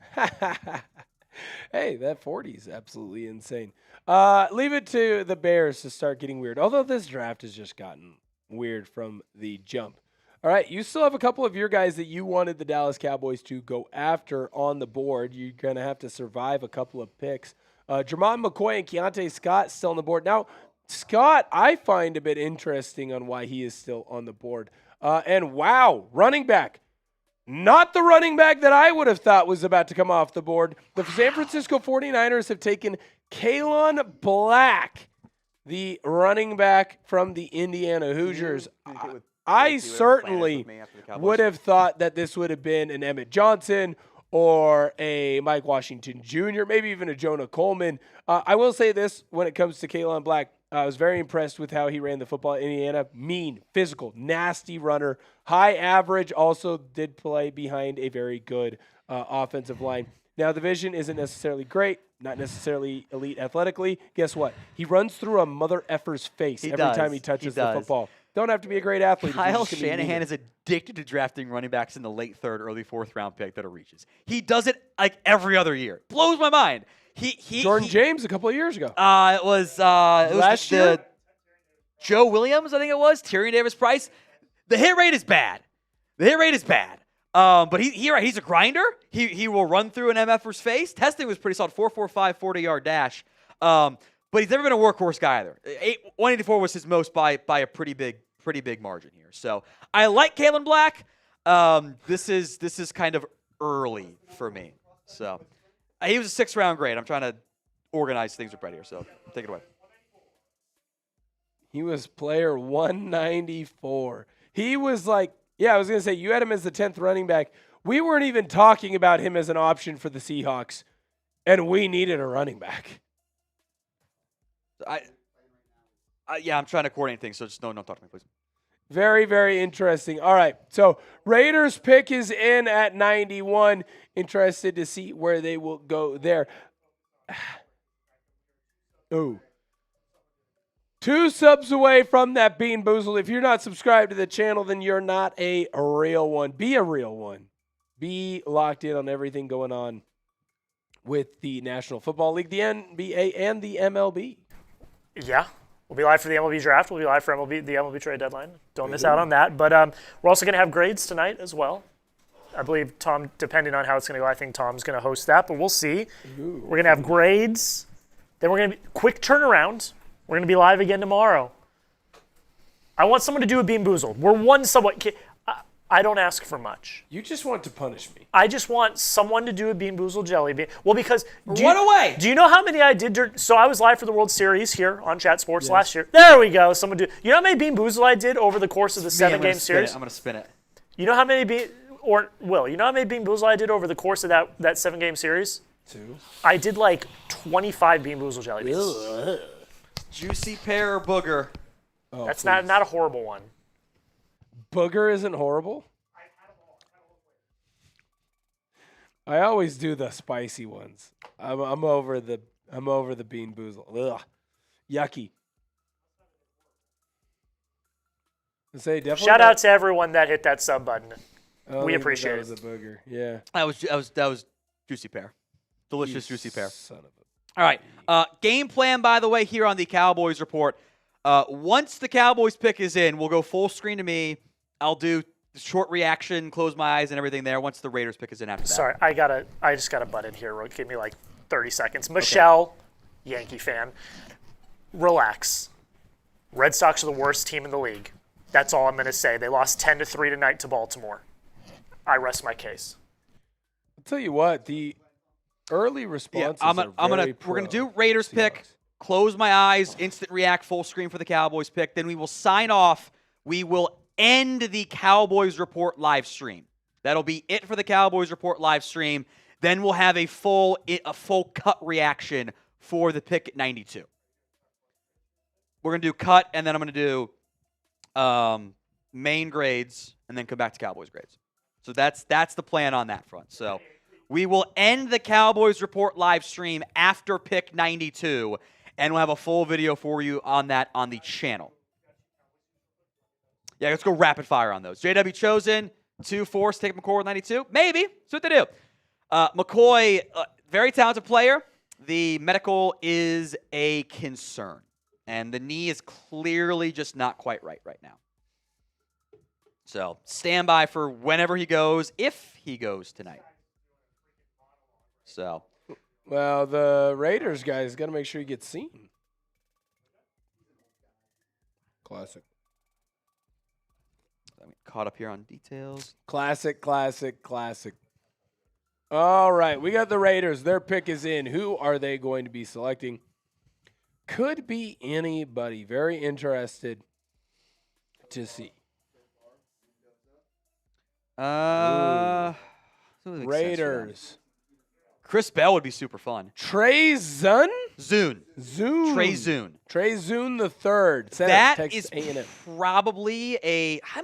Hey, that 40 is absolutely insane. Leave it to the Bears to start getting weird, although this draft has just gotten weird from the jump. All right, you still have a couple of your guys that you wanted the Dallas Cowboys to go after on the board. You're going to have to survive a couple of picks. Jermon McCoy and Keontae Scott still on the board. Now, Scott, I find a bit interesting on why he is still on the board. And wow, running back. Not the running back that I would have thought was about to come off the board. The San Francisco 49ers have taken Kalon Black, the running back from the Indiana Hoosiers. I certainly would have thought that this would have been an Emmett Johnson or a Mike Washington Jr., maybe even a Jonah Coleman. I will say this when it comes to Kalon Black. I was very impressed with how he ran the football in Indiana. Mean, physical, nasty runner. High average, also did play behind a very good offensive line. Now, the vision isn't necessarily great, not necessarily elite athletically. Guess what? He runs through a mother effer's face every time he touches the football. Don't have to be a great athlete. Kyle Shanahan is addicted to drafting running backs in the late third, early fourth round pick that are reaches. He does it like every other year. Blows my mind. Jordan James a couple of years ago. It was last year. Joe Williams, I think it was. Tyrion Davis Price. The hit rate is bad. But he's a grinder. He will run through an MFer's face. Testing was pretty solid. 4.45 40-yard dash. But he's never been a workhorse guy either. 184 was his most by a pretty big margin here. So I like Kalon Black. This is kind of early for me. So he was a 6th round grade. I'm trying to organize things with Brett here. So take it away. He was player 194. He was like, yeah, I was going to say, you had him as the 10th running back. We weren't even talking about him as an option for the Seahawks, and we needed a running back. I'm trying to coordinate things, so just don't talk to me, please. Very, very interesting. All right, so Raiders pick is in at 91. Interested to see where they will go there. Ooh. 2 subs away from that Bean Boozled. If you're not subscribed to the channel, then you're not a real one. Be a real one. Be locked in on everything going on with the National Football League, the NBA, and the MLB. Yeah. We'll be live for the MLB draft. We'll be live for the MLB trade deadline. Don't miss out on that. But we're also going to have grades tonight as well. I believe Tom, depending on how it's going to go, I think Tom's going to host that, but we'll see. We're going to have grades. Then we're going to be quick turnaround. We're going to be live again tomorrow. I want someone to do a Bean Boozled. We're one somewhat. I don't ask for much. You just want to punish me. I just want someone to do a Bean Boozled jelly bean. Well, because Run away. Do you know how many I did? So I was live for the World Series here on Chat Sports last year. There we go. Someone do. You know how many Bean Boozled I did over the course of the 7-game series? I'm going to spin it. You know how many you know how many Bean Boozled I did over the course of that 7-game series? 2. I did like 25 Bean Boozled jelly beans. Juicy pear or booger? Oh, That's please. not a horrible one. Booger isn't horrible. I always do the spicy ones. I'm over the Bean Boozle. Ugh, yucky. I say definitely. Shout out to everyone that hit that sub button. I don't We think appreciate that was a booger. Yeah. That was juicy pear. Delicious You juicy pear. Son of a. All right. Game plan, by the way, here on the Cowboys report. Once the Cowboys pick is in, we'll go full screen to me. I'll do the short reaction, close my eyes and everything there once the Raiders pick is in after that. Sorry, I just got to butt in here. Give me like 30 seconds. Michelle, Yankee fan, relax. Red Sox are the worst team in the league. That's all I'm going to say. They lost 10-3 tonight to Baltimore. I rest my case. I'll tell you what, the early responses we're gonna do Raiders pick. Close my eyes, instant react, full screen for the Cowboys pick. Then we will sign off. We will end the Cowboys report live stream. That'll be it for the Cowboys report live stream. Then we'll have a full cut reaction for the pick at 92. We're gonna do cut, and then I'm gonna do main grades, and then come back to Cowboys grades. So that's the plan on that front. So we will end the Cowboys report live stream after pick 92, and we'll have a full video for you on that on the channel. Yeah, let's go rapid fire on those. JW Chosen, 2-4, take McCoy with 92. Maybe. That's what they do. McCoy, very talented player. The medical is a concern. And the knee is clearly just not quite right now. So stand by for whenever he goes, if he goes tonight. So. Well, the Raiders guys got to make sure he gets seen. Classic. I'm caught up here on details. Classic. All right, we got the Raiders. Their pick is in. Who are they going to be selecting? Could be anybody. Very interested to see. Raiders. Chris Bell would be super fun. Trey Zune? Trey Zune. Trey Zune the third. That Texas is A&M. probably a... How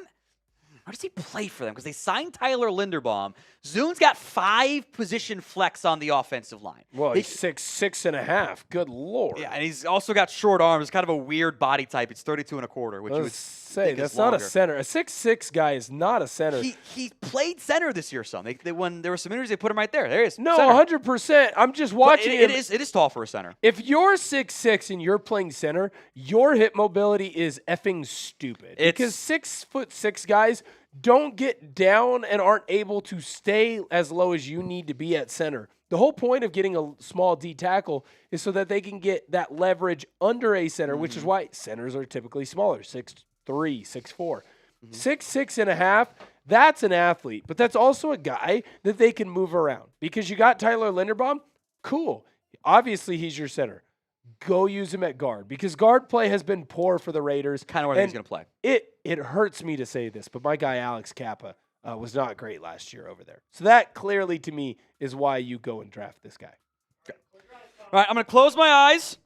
does he play for them? Because they signed Tyler Linderbaum. Zune's got 5 position flex on the offensive line. Well, he's 6'6.5". Good Lord. Yeah, and he's also got short arms. It's kind of a weird body type. It's 32 1/4, which you would think that's is not longer. a center. A 6'6" guy is not a center. He played center this year some. When there were some injuries, they put him right there. There he is. No, center. 100%. I'm just watching It is tall for a center. If you're 6'6" and you're playing center, your hip mobility is effing stupid. Because 6'6" guys don't get down and aren't able to stay as low as you need to be at center. The whole point of getting a small D tackle is so that they can get that leverage under a center, which is why centers are typically smaller, 6'3", 6'4". 6'6.5", that's an athlete, but that's also a guy that they can move around. Because you got Tyler Linderbaum, cool. Obviously, he's your center. Go use him at guard because guard play has been poor for the Raiders. Kind of where he's going to play. It hurts me to say this, but my guy Alex Kappa was not great last year over there. So that clearly to me is why you go and draft this guy. Okay. All right, I'm going to close my eyes.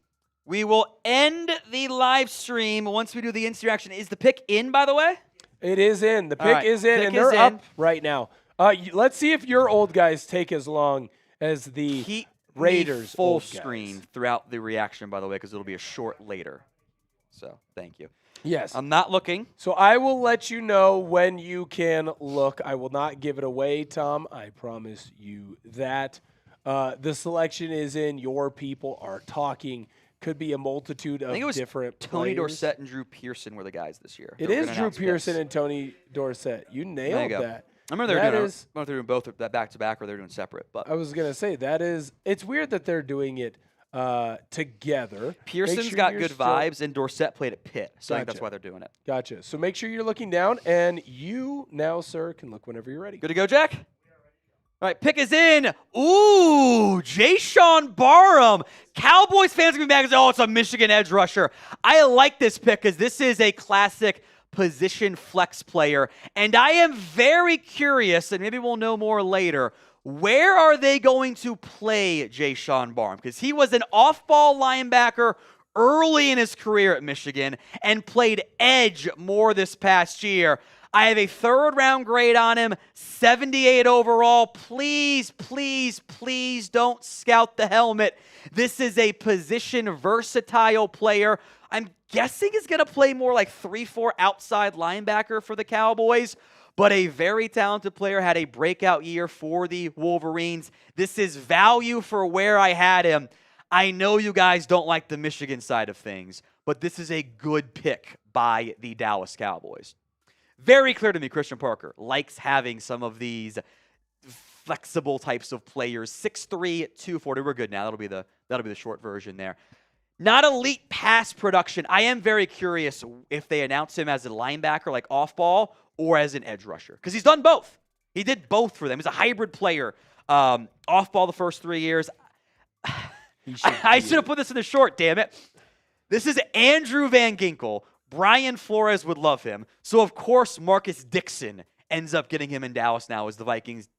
We will end the live stream once we do the interaction. Is the pick in, by the way? It is in. The pick is in, and they're up right now. Let's see if your old guys take as long as the Raiders full screen throughout the reaction, by the way, because it'll be a short later. So thank you. Yes. I'm not looking. So I will let you know when you can look. I will not give it away, Tom. I promise you that. The selection is in. Your people are talking. Could be a multitude of different Tony players. Dorsett and Drew Pearson were the guys this year. It is Drew Pearson and Tony Dorsett. You nailed that. I remember they were doing both that back-to-back or they're doing separate. But I was going to say, it's weird that they're doing it together. Pearson's got good vibes, and Dorsett played at Pitt, so I think that's why they're doing it. Gotcha. So make sure you're looking down, and you now, sir, can look whenever you're ready. Good to go, Jack? All right, pick is in. Ooh, Jay-Sean Barham. Cowboys fans are going to be mad because, it's a Michigan edge rusher. I like this pick because this is a classic position flex player, and I am very curious, and maybe we'll know more later, where are they going to play Jay-Sean Barham? Because he was an off-ball linebacker early in his career at Michigan and played edge more this past year. I have a 3rd-round grade on him, 78 overall. Please, please, please don't scout the helmet. This is a position versatile player. I'm guessing he's going to play more like 3-4 outside linebacker for the Cowboys, but a very talented player, had a breakout year for the Wolverines. This is value for where I had him. I know you guys don't like the Michigan side of things, but this is a good pick by the Dallas Cowboys. Very clear to me, Christian Parker likes having some of these flexible types of players. 6'3", 240. We're good now. That'll be the short version there. Not elite pass production. I am very curious if they announce him as a linebacker, like off ball, or as an edge rusher, because he's done both. He did both for them. He's a hybrid player. Off ball the first 3 years. I should have put this in the short. Damn it. This is Andrew Van Ginkel. Brian Flores would love him. So, of course, Marcus Dixon ends up getting him in Dallas now as the Vikings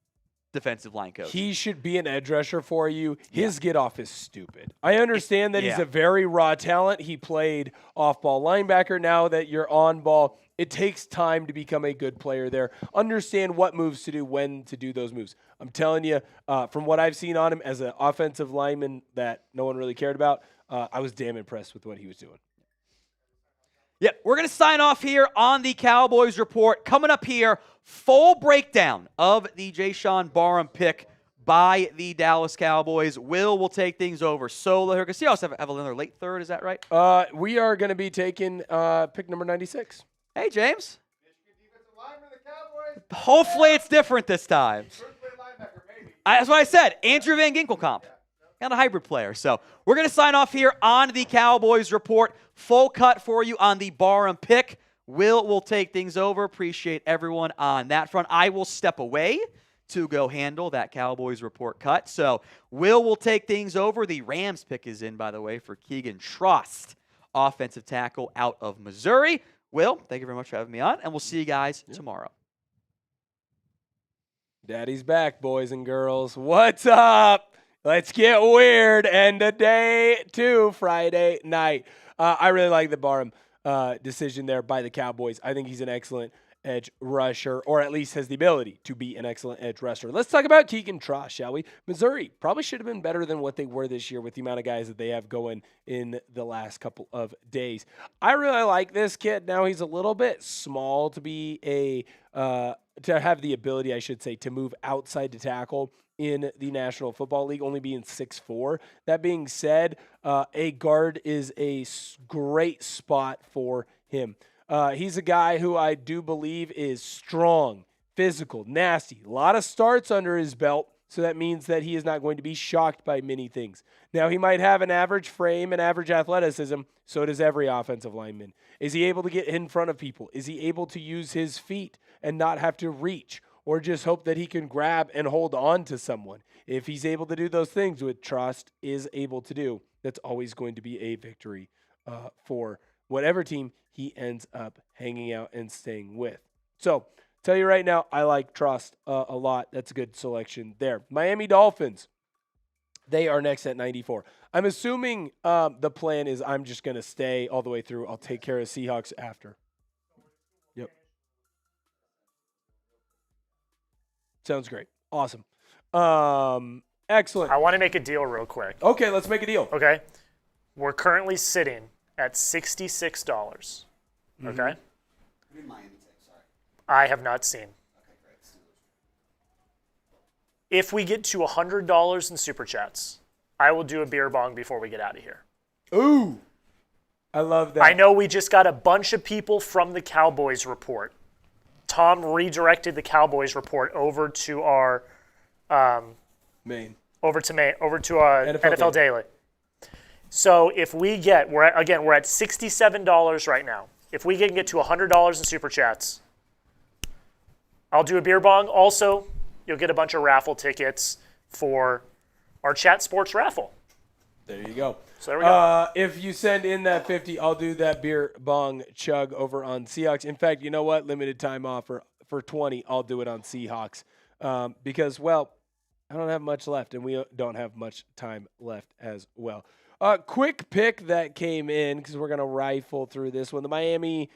defensive line coach. He should be an edge rusher for you. His get off is stupid. I understand that he's a very raw talent. He played off-ball linebacker. Now that you're on ball, it takes time to become a good player there. Understand what moves to do, when to do those moves. I'm telling you, from what I've seen on him as an offensive lineman that no one really cared about, I was damn impressed with what he was doing. Yep, we're going to sign off here on the Cowboys Report. Coming up here, full breakdown of the Jaysean Barham pick by the Dallas Cowboys. Will take things over solo here, because he also have another late third. Is that right? We are going to be taking pick number 96. Hey, James. Hopefully it's different this time. That's what I said. Andrew Van Ginkel comp. And a hybrid player. So we're going to sign off here on the Cowboys Report. Full cut for you on the Barham pick. Will take things over. Appreciate everyone on that front. I will step away to go handle that Cowboys Report cut. So will take things over. The Rams pick is in, by the way, for Keegan Trost, offensive tackle out of Missouri. Will, thank you very much for having me on, and we'll see you guys tomorrow. Daddy's back, boys and girls. What's up? Let's get weird. And a day to Friday night. I really like the Barham decision there by the Cowboys. I think he's an excellent edge rusher, or at least has the ability to be an excellent edge rusher. Let's talk about Keegan Trost, shall we? Missouri probably should have been better than what they were this year with the amount of guys that they have going in the last couple of days. I really like this kid. Now he's a little bit small to be to have the ability, I should say, to move outside to tackle in the National Football League, only being 6'4". That being said, a guard is a great spot for him. He's a guy who I do believe is strong, physical, nasty. A lot of starts under his belt, so that means that he is not going to be shocked by many things. Now, he might have an average frame and average athleticism, so does every offensive lineman. Is he able to get in front of people? Is he able to use his feet and not have to reach, or just hope that he can grab and hold on to someone? If he's able to do those things, which Trost is able to do, that's always going to be a victory for whatever team he ends up hanging out and staying with. So, tell you right now, I like Trost a lot. That's a good selection there. Miami Dolphins, they are next at 94. I'm assuming the plan is I'm just going to stay all the way through. I'll take care of Seahawks after. Yep. Sounds great. Awesome. Excellent. I want to make a deal real quick. Okay, let's make a deal. Okay. We're currently sitting at $66. Okay? I have not seen. If we get to $100 in Super Chats, I will do a beer bong before we get out of here. Ooh. I love that. I know we just got a bunch of people from the Cowboys Report. Tom redirected the Cowboys Report over to our Main. over to NFL Daily. So if we get, we're at $67 right now. If we can get to $100 in Super Chats, I'll do a beer bong. Also, you'll get a bunch of raffle tickets for our Chat Sports raffle. There you go. So there we go. If you send in that 50, I'll do that beer bong chug over on Seahawks. In fact, you know what? Limited time offer for 20. I'll do it on Seahawks because, well, I don't have much left, and we don't have much time left as well. Quick pick that came in because we're going to rifle through this one. The Miami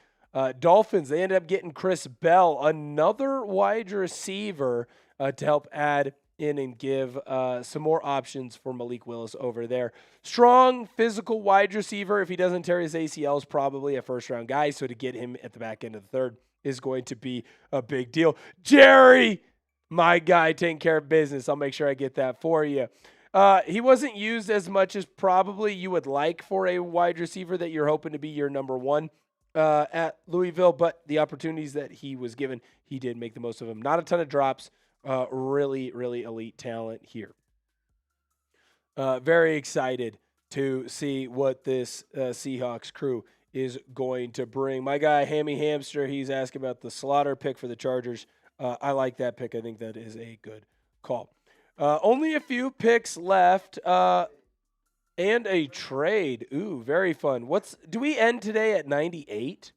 Dolphins, they ended up getting Chris Bell, another wide receiver to help add in and give some more options for Malik Willis over there. Strong, physical wide receiver. If he doesn't tear his ACLs, probably a first-round guy. So to get him at the back end of the third is going to be a big deal. Jerry, my guy, taking care of business. I'll make sure I get that for you. He wasn't used as much as probably you would like for a wide receiver that you're hoping to be your number one at Louisville, but the opportunities that he was given, he did make the most of them. Not a ton of drops. Really, really elite talent here. Very excited to see what this Seahawks crew is going to bring. My guy, Hammy Hamster, he's asking about the Slaughter pick for the Chargers. I like that pick. I think that is a good call. Only a few picks left and a trade. Ooh, very fun. Do we end today at 98?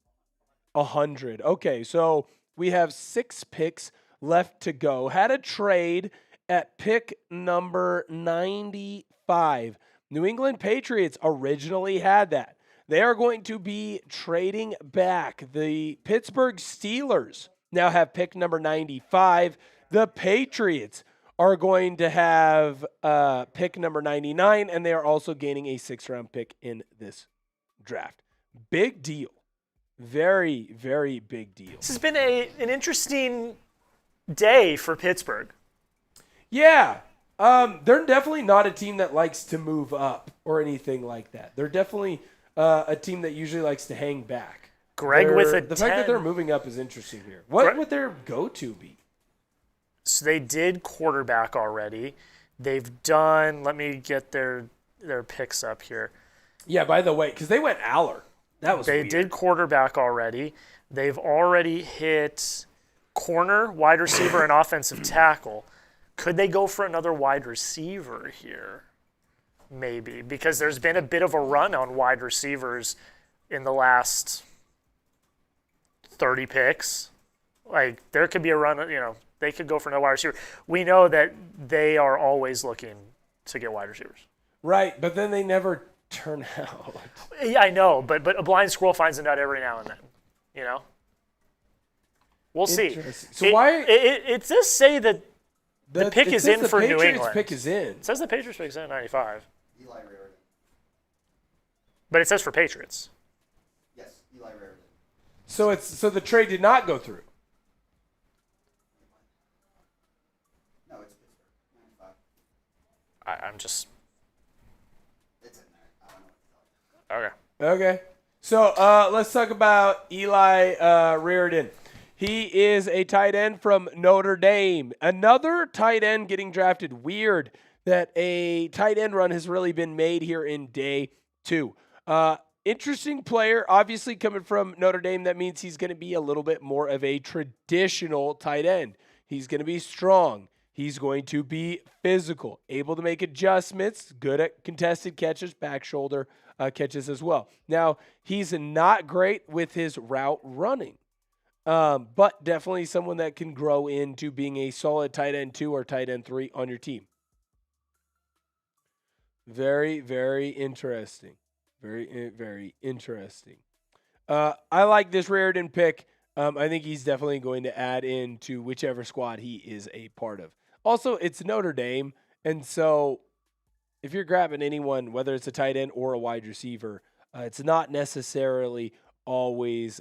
100. Okay, so we have 6 picks left to go. Had a trade at pick number 95. New England Patriots originally had that. They are going to be trading back. The Pittsburgh Steelers now have pick number 95. The Patriots are going to have pick number 99, and they are also gaining a 6th-round pick in this draft. Big deal. Very, very big deal. This has been an interesting day for Pittsburgh. Yeah. They're definitely not a team that likes to move up or anything like that. They're definitely a team that usually likes to hang back. The fact that they're moving up is interesting here. What would their go-to be? So they did quarterback already. They've done, let me get their picks up here. Yeah, by the way, because they went Aller. That was weird. Did quarterback already. They've already hit corner, wide receiver, and offensive tackle. Could they go for another wide receiver here? Maybe, because there's been a bit of a run on wide receivers in the last 30 picks. Like, there could be a run, they could go for no wide receiver. We know that they are always looking to get wide receivers. Right, but then they never turn out. Yeah, I know, but a blind squirrel finds a nut every now and then, We'll see. So why? It does say that the pick is in for New England. The Patriots pick is in. It says the Patriots pick is in at 95. Eli Raritan. But it says for Patriots. Yes, Eli Raritan. So the trade did not go through. No, it's Pittsburgh. 95. I'm just... It's in there. I don't know what to tell you. Okay. Okay. So let's talk about Eli Raritan. He is a tight end from Notre Dame. Another tight end getting drafted. Weird that a tight end run has really been made here in day 2. Interesting player, obviously coming from Notre Dame. That means he's going to be a little bit more of a traditional tight end. He's going to be strong. He's going to be physical, able to make adjustments, good at contested catches, back shoulder catches as well. Now, he's not great with his route running. But definitely someone that can grow into being a solid tight end 2 or tight end 3 on your team. Very, very interesting. Very, very interesting. I like this Raritan pick. I think he's definitely going to add into whichever squad he is a part of. Also, it's Notre Dame, and so if you're grabbing anyone, whether it's a tight end or a wide receiver, it's not necessarily always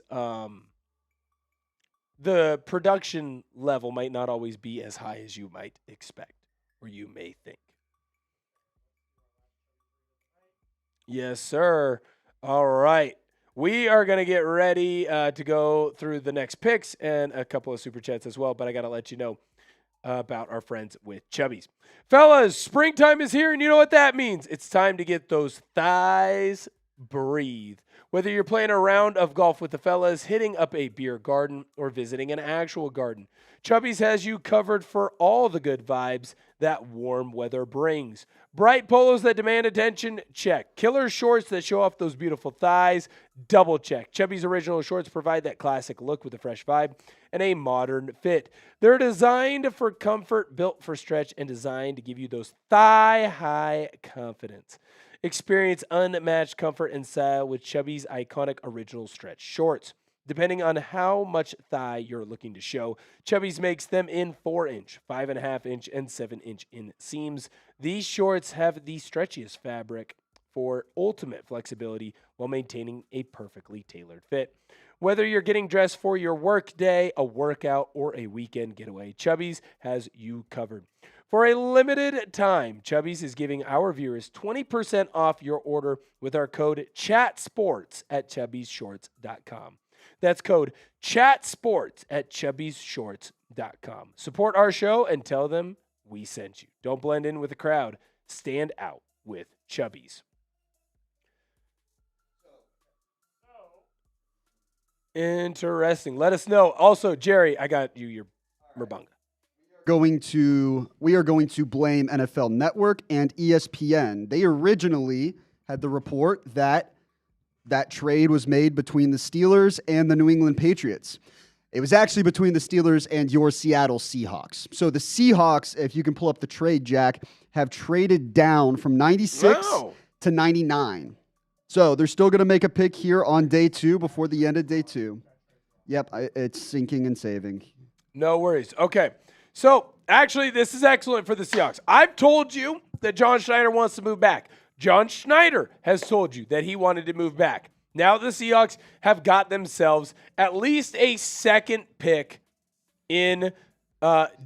the production level might not always be as high as you might expect or you may think. Yes, sir. All right. We are going to get ready to go through the next picks and a couple of super chats as well, but I got to let you know about our friends with Chubbies. Fellas, springtime is here, and you know what that means. It's time to get those thighs breathe. Whether you're playing a round of golf with the fellas, hitting up a beer garden, or visiting an actual garden, Chubbies has you covered for all the good vibes that warm weather brings. Bright polos that demand attention? Check. Killer shorts that show off those beautiful thighs? Double check. Chubby's original shorts provide that classic look with a fresh vibe and a modern fit. They're designed for comfort, built for stretch, and designed to give you those thigh-high confidence. Experience unmatched comfort and style with Chubby's iconic original stretch shorts. Depending on how much thigh you're looking to show, Chubby's makes them in 4-inch, 5.5-inch, and 7-inch inseams. These shorts have the stretchiest fabric for ultimate flexibility while maintaining a perfectly tailored fit. Whether you're getting dressed for your work day, a workout, or a weekend getaway, Chubby's has you covered. For a limited time, Chubby's is giving our viewers 20% off your order with our code CHATSPORTS at chubbysshorts.com. That's code CHATSPORTS at chubbysshorts.com. Support our show and tell them we sent you. Don't blend in with the crowd. Stand out with Chubby's. Interesting. Let us know. Also, Jerry, I got you your Merbunga. We are going to blame NFL Network and ESPN. They originally had the report that trade was made between the Steelers and the New England Patriots. It was actually between the Steelers and your Seattle Seahawks. So the Seahawks, if you can pull up the trade, Jack, have traded down from 96 to 99. So they're still going to make a pick here on day 2 before the end of day 2. Yep, it's sinking and saving. No worries. Okay. So, actually, this is excellent for the Seahawks. I've told you that John Schneider wants to move back. John Schneider has told you that he wanted to move back. Now the Seahawks have got themselves at least a second pick in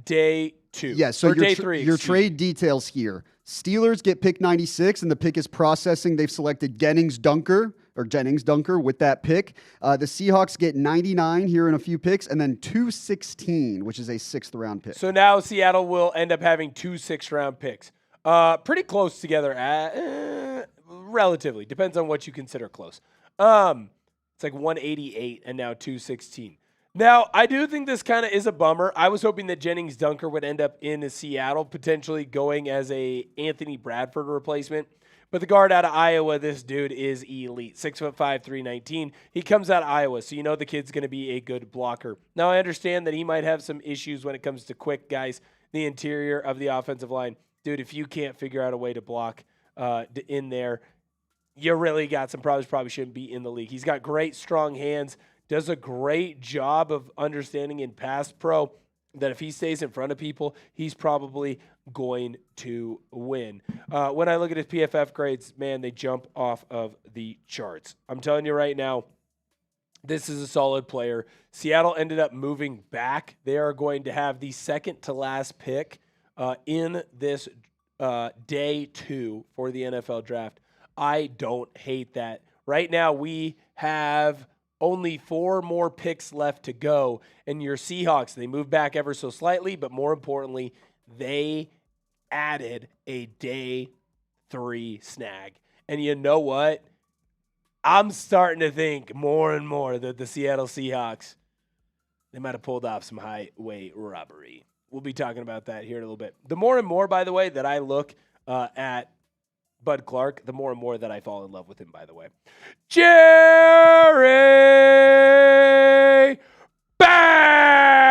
day 2. Yeah, so day 3. Your trade details here. Steelers get pick 96, and the pick is processing. They've selected Jennings Dunker with that pick. The Seahawks get 99 here in a few picks, and then 216, which is a 6th-round pick. So now Seattle will end up having 2 6th-round picks. Pretty close together, relatively. Depends on what you consider close. It's like 188 and now 216. Now, I do think this kind of is a bummer. I was hoping that Jennings Dunker would end up in Seattle, potentially going as a Anthony Bradford replacement. But the guard out of Iowa, this dude is elite. 6'5", 319. He comes out of Iowa, so you know the kid's going to be a good blocker. Now, I understand that he might have some issues when it comes to quick guys, the interior of the offensive line. Dude, if you can't figure out a way to block in there, you really got some problems. Probably shouldn't be in the league. He's got great, strong hands, does a great job of understanding in pass pro that if he stays in front of people, he's probably going to win. When I look at his PFF grades, man, they jump off of the charts. I'm telling you right now, this is a solid player. Seattle ended up moving back. They are going to have the second to last pick in this day 2 for the NFL draft. I don't hate that. Right now, we have only 4 more picks left to go. And your Seahawks, they moved back ever so slightly, but more importantly, they added a day 3 snag. And you know what? I'm starting to think more and more that the Seattle Seahawks, they might have pulled off some highway robbery. We'll be talking about that here in a little bit. The more and more, by the way, that I look at Bud Clark, the more and more that I fall in love with him, by the way. Jerry! Bang!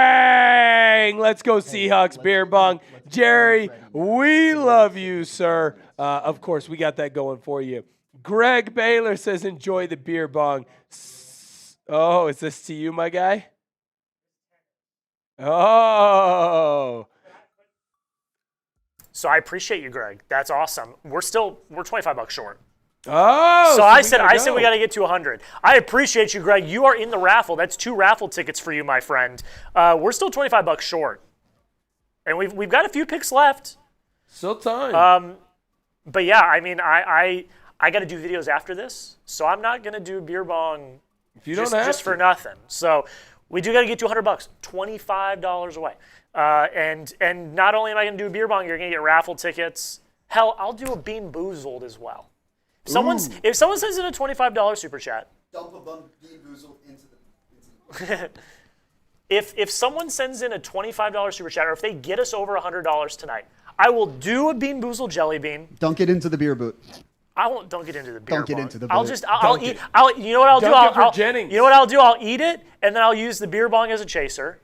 Let's go Seahawks, beer bong. Jerry, we love you, sir. Of course, we got that going for you. Greg Baylor says, enjoy the beer bong. Oh, is this to you, my guy? Oh. So I appreciate you, Greg. That's awesome. We're $25 short. Oh. So I said we got to get to 100. I appreciate you, Greg. You are in the raffle. That's 2 raffle tickets for you, my friend. We're still $25 short. And we've got a few picks left. Still time. But yeah, I mean, I got to do videos after this, so I'm not going to do beer bong if you don't have just for nothing. So we do got to get to $100, $25 away. And not only am I going to do a beer bong, you're going to get raffle tickets. Hell, I'll do a Bean Boozled as well. If someone sends in a $25 super chat, dump a Bean Boozled into the if someone sends in a $25 super chat, or if they get us over $100 tonight, I will do a Bean Boozled jelly bean. Don't get into the beer boot. I won't. Don't get into the beer. Don't get bong. into the I'll boot. just. I'll eat. You know what I'll do? Dunk it for Jennings. You know what I'll do? I'll eat it, and then I'll use the beer bong as a chaser.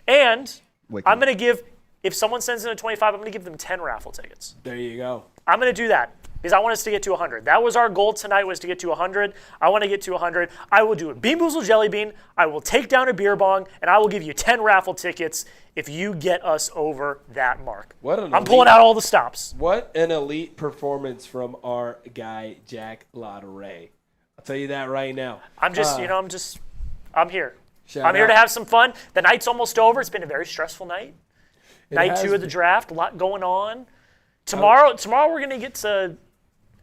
And Wicked. I'm gonna give. If someone sends in a 25, I'm gonna give them 10 raffle tickets. There you go. I'm gonna do that because I want us to get to 100. That was our goal tonight, was to get to 100. I want to get to 100. I will do a Bean Boozled jelly bean. I will take down a beer bong, and I will give you 10 raffle tickets if you get us over that mark. I'm pulling out all the stops. What an elite performance from our guy Jack Lotteray. I'll tell you that right now. I'm here. Shout I'm here out. to have some fun. The night's almost over. It's been a very stressful night. Night has 2 of the been. draft, a lot going on. Tomorrow we're gonna get to.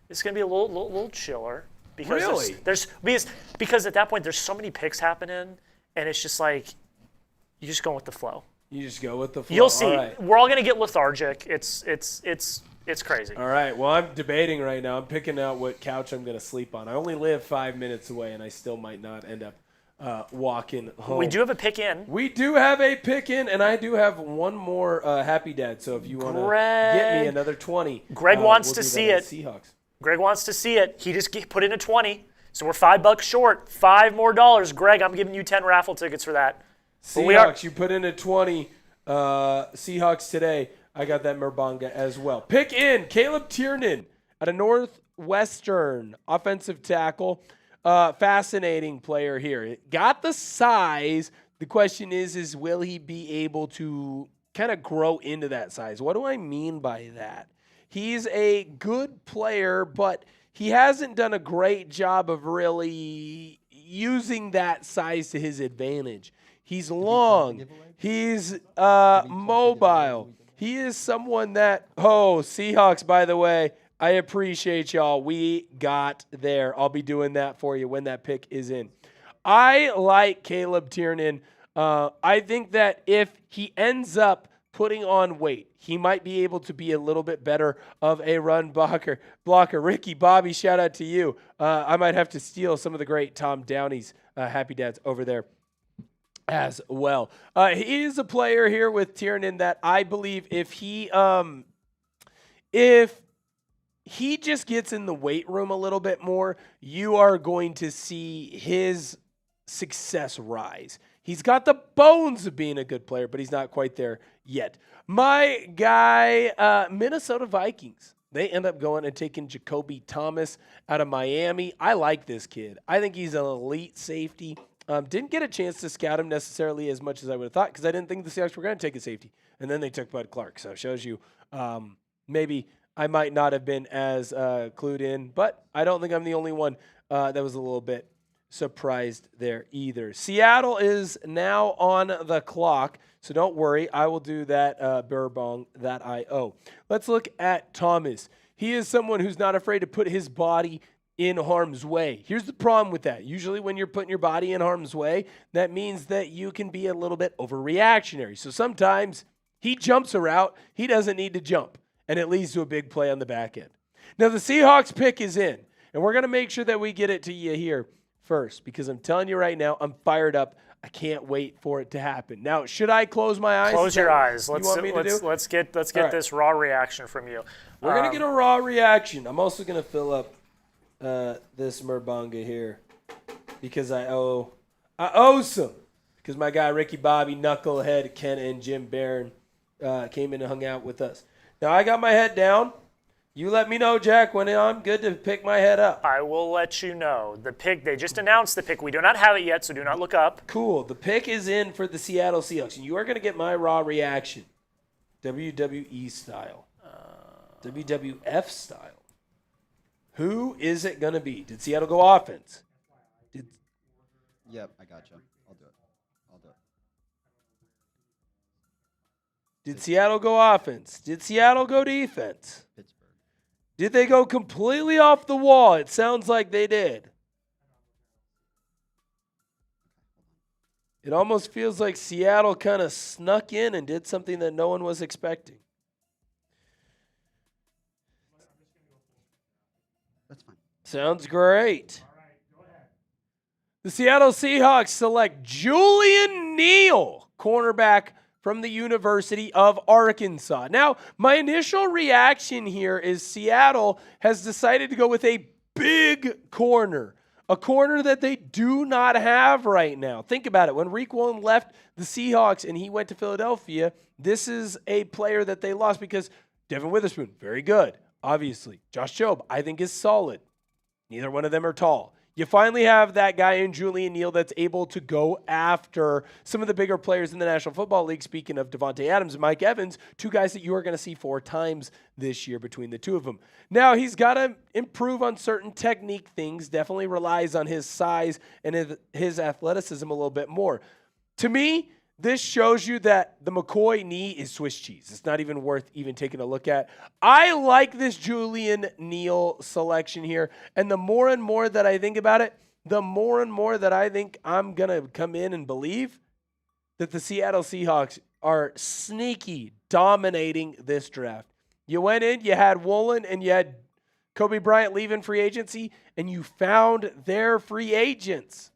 It's gonna be a little chiller because Really? because at that point there's so many picks happening, and it's just like you just go with the flow. You just go with the flow. You'll see. All right. We're all gonna get lethargic. It's crazy. All right. Well, I'm debating right now. I'm picking out what couch I'm going to sleep on. I only live 5 minutes away, and I still might not end up walking home. We do have a pick in. We do have a pick in, and I do have one more Happy Dad. So if you want to get me another 20, Greg wants we'll to do see that it. at Seahawks. Greg wants to see it. He just put in a 20, so we're $5 short. $5 more. Greg, I'm giving you 10 raffle tickets for that. Seahawks, you put in a 20. Seahawks today. I got that Merbonga as well. Pick in Caleb Tiernan at a Northwestern offensive tackle. Fascinating player here. Got the size. The question is will he be able to kind of grow into that size? What do I mean by that? He's a good player, but he hasn't done a great job of really using that size to his advantage. He's long. He's mobile. He is someone that, Seahawks, by the way, I appreciate y'all. We got there. I'll be doing that for you when that pick is in. I like Caleb Tiernan. I think that if he ends up putting on weight, he might be able to be a little bit better of a run blocker. Ricky, Bobby, shout out to you. I might have to steal some of the great Tom Downey's Happy Dads over there as well. He is a player here with Tiernan that I believe if he just gets in the weight room a little bit more, you are going to see his success rise. He's got the bones of being a good player, but he's not quite there yet. My guy, Minnesota Vikings. They end up going and taking Jacoby Thomas out of Miami. I like this kid. I think he's an elite safety. Didn't get a chance to scout him necessarily as much as I would have thought because I didn't think the Seahawks were going to take a safety. And then they took Bud Clark. So it shows you maybe I might not have been as clued in, but I don't think I'm the only one that was a little bit surprised there either. Seattle is now on the clock, so don't worry. I will do that Burbong that I owe. Let's look at Thomas. He is someone who's not afraid to put his body in harm's way. Here's the problem with that. Usually when you're putting your body in harm's way, that means that you can be a little bit overreactionary. So sometimes he jumps a route he doesn't need to jump, and it leads to a big play on the back end. Now the Seahawks pick is in, and we're going to make sure that we get it to you here first because I'm telling you right now, I'm fired up. I can't wait for it to happen. Now, should I close my eyes? Close your eyes. Let's get this raw reaction from you. We're going to get a raw reaction. I'm also going to fill up this Merbonga here because I owe some. Because my guy Ricky Bobby, Knucklehead, Ken, and Jim Barron came in and hung out with us. Now I got my head down. You let me know, Jack, when I'm good to pick my head up. I will let you know. The pick, they just announced the pick. We do not have it yet, so do not look up. Cool. The pick is in for the Seattle Seahawks. And you are going to get my raw reaction. WWE style. WWF style. Who is it going to be? Did Seattle go offense? Yep, I got you. I'll do it. Did Seattle go offense? Did Seattle go defense? Pittsburgh. Did they go completely off the wall? It sounds like they did. It almost feels like Seattle kind of snuck in and did something that no one was expecting. That's fine. Sounds great. All right, go ahead. The Seattle Seahawks select Julian Neal, cornerback from the University of Arkansas. Now, my initial reaction here is Seattle has decided to go with a big corner, a corner that they do not have right now. Think about it. When Reek Wallen left the Seahawks and he went to Philadelphia, this is a player that they lost because Devin Witherspoon, very good, obviously. Josh Jobe, I think, is solid. Neither one of them are tall. You finally have that guy in Julian Neal that's able to go after some of the bigger players in the National Football League. Speaking of Devontae Adams and Mike Evans, two guys that you are going to see 4 times this year between the two of them. Now, he's got to improve on certain technique things, definitely relies on his size and his athleticism a little bit more. To me, this shows you that the McCoy knee is Swiss cheese. It's not even worth even taking a look at. I like this Julian Neal selection here, and the more and more that I think about it, the more and more that I think I'm going to come in and believe that the Seattle Seahawks are sneaky dominating this draft. You went in, you had Woolen, and you had Kobe Bryant leaving free agency, and you found their free agents.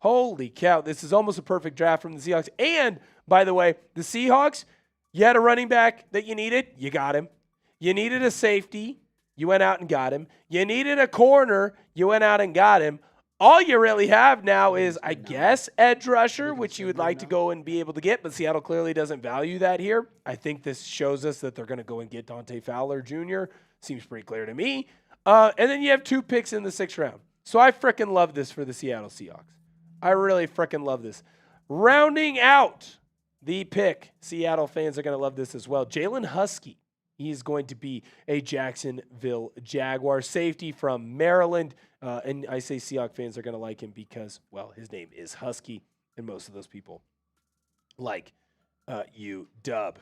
Holy cow, this is almost a perfect draft from the Seahawks. And, by the way, the Seahawks, you had a running back that you needed, you got him. You needed a safety, you went out and got him. You needed a corner, you went out and got him. All you really have now is, I guess, edge rusher, which you would like to go and be able to get, but Seattle clearly doesn't value that here. I think this shows us that they're going to go and get Dante Fowler Jr. Seems pretty clear to me. And then you have 2 picks in the 6th round. So I freaking love this for the Seattle Seahawks. I really freaking love this. Rounding out the pick, Seattle fans are going to love this as well. Jalen Husky. He's going to be a Jacksonville Jaguar safety from Maryland. And I say Seahawks fans are going to like him because, well, his name is Husky, and most of those people like UW.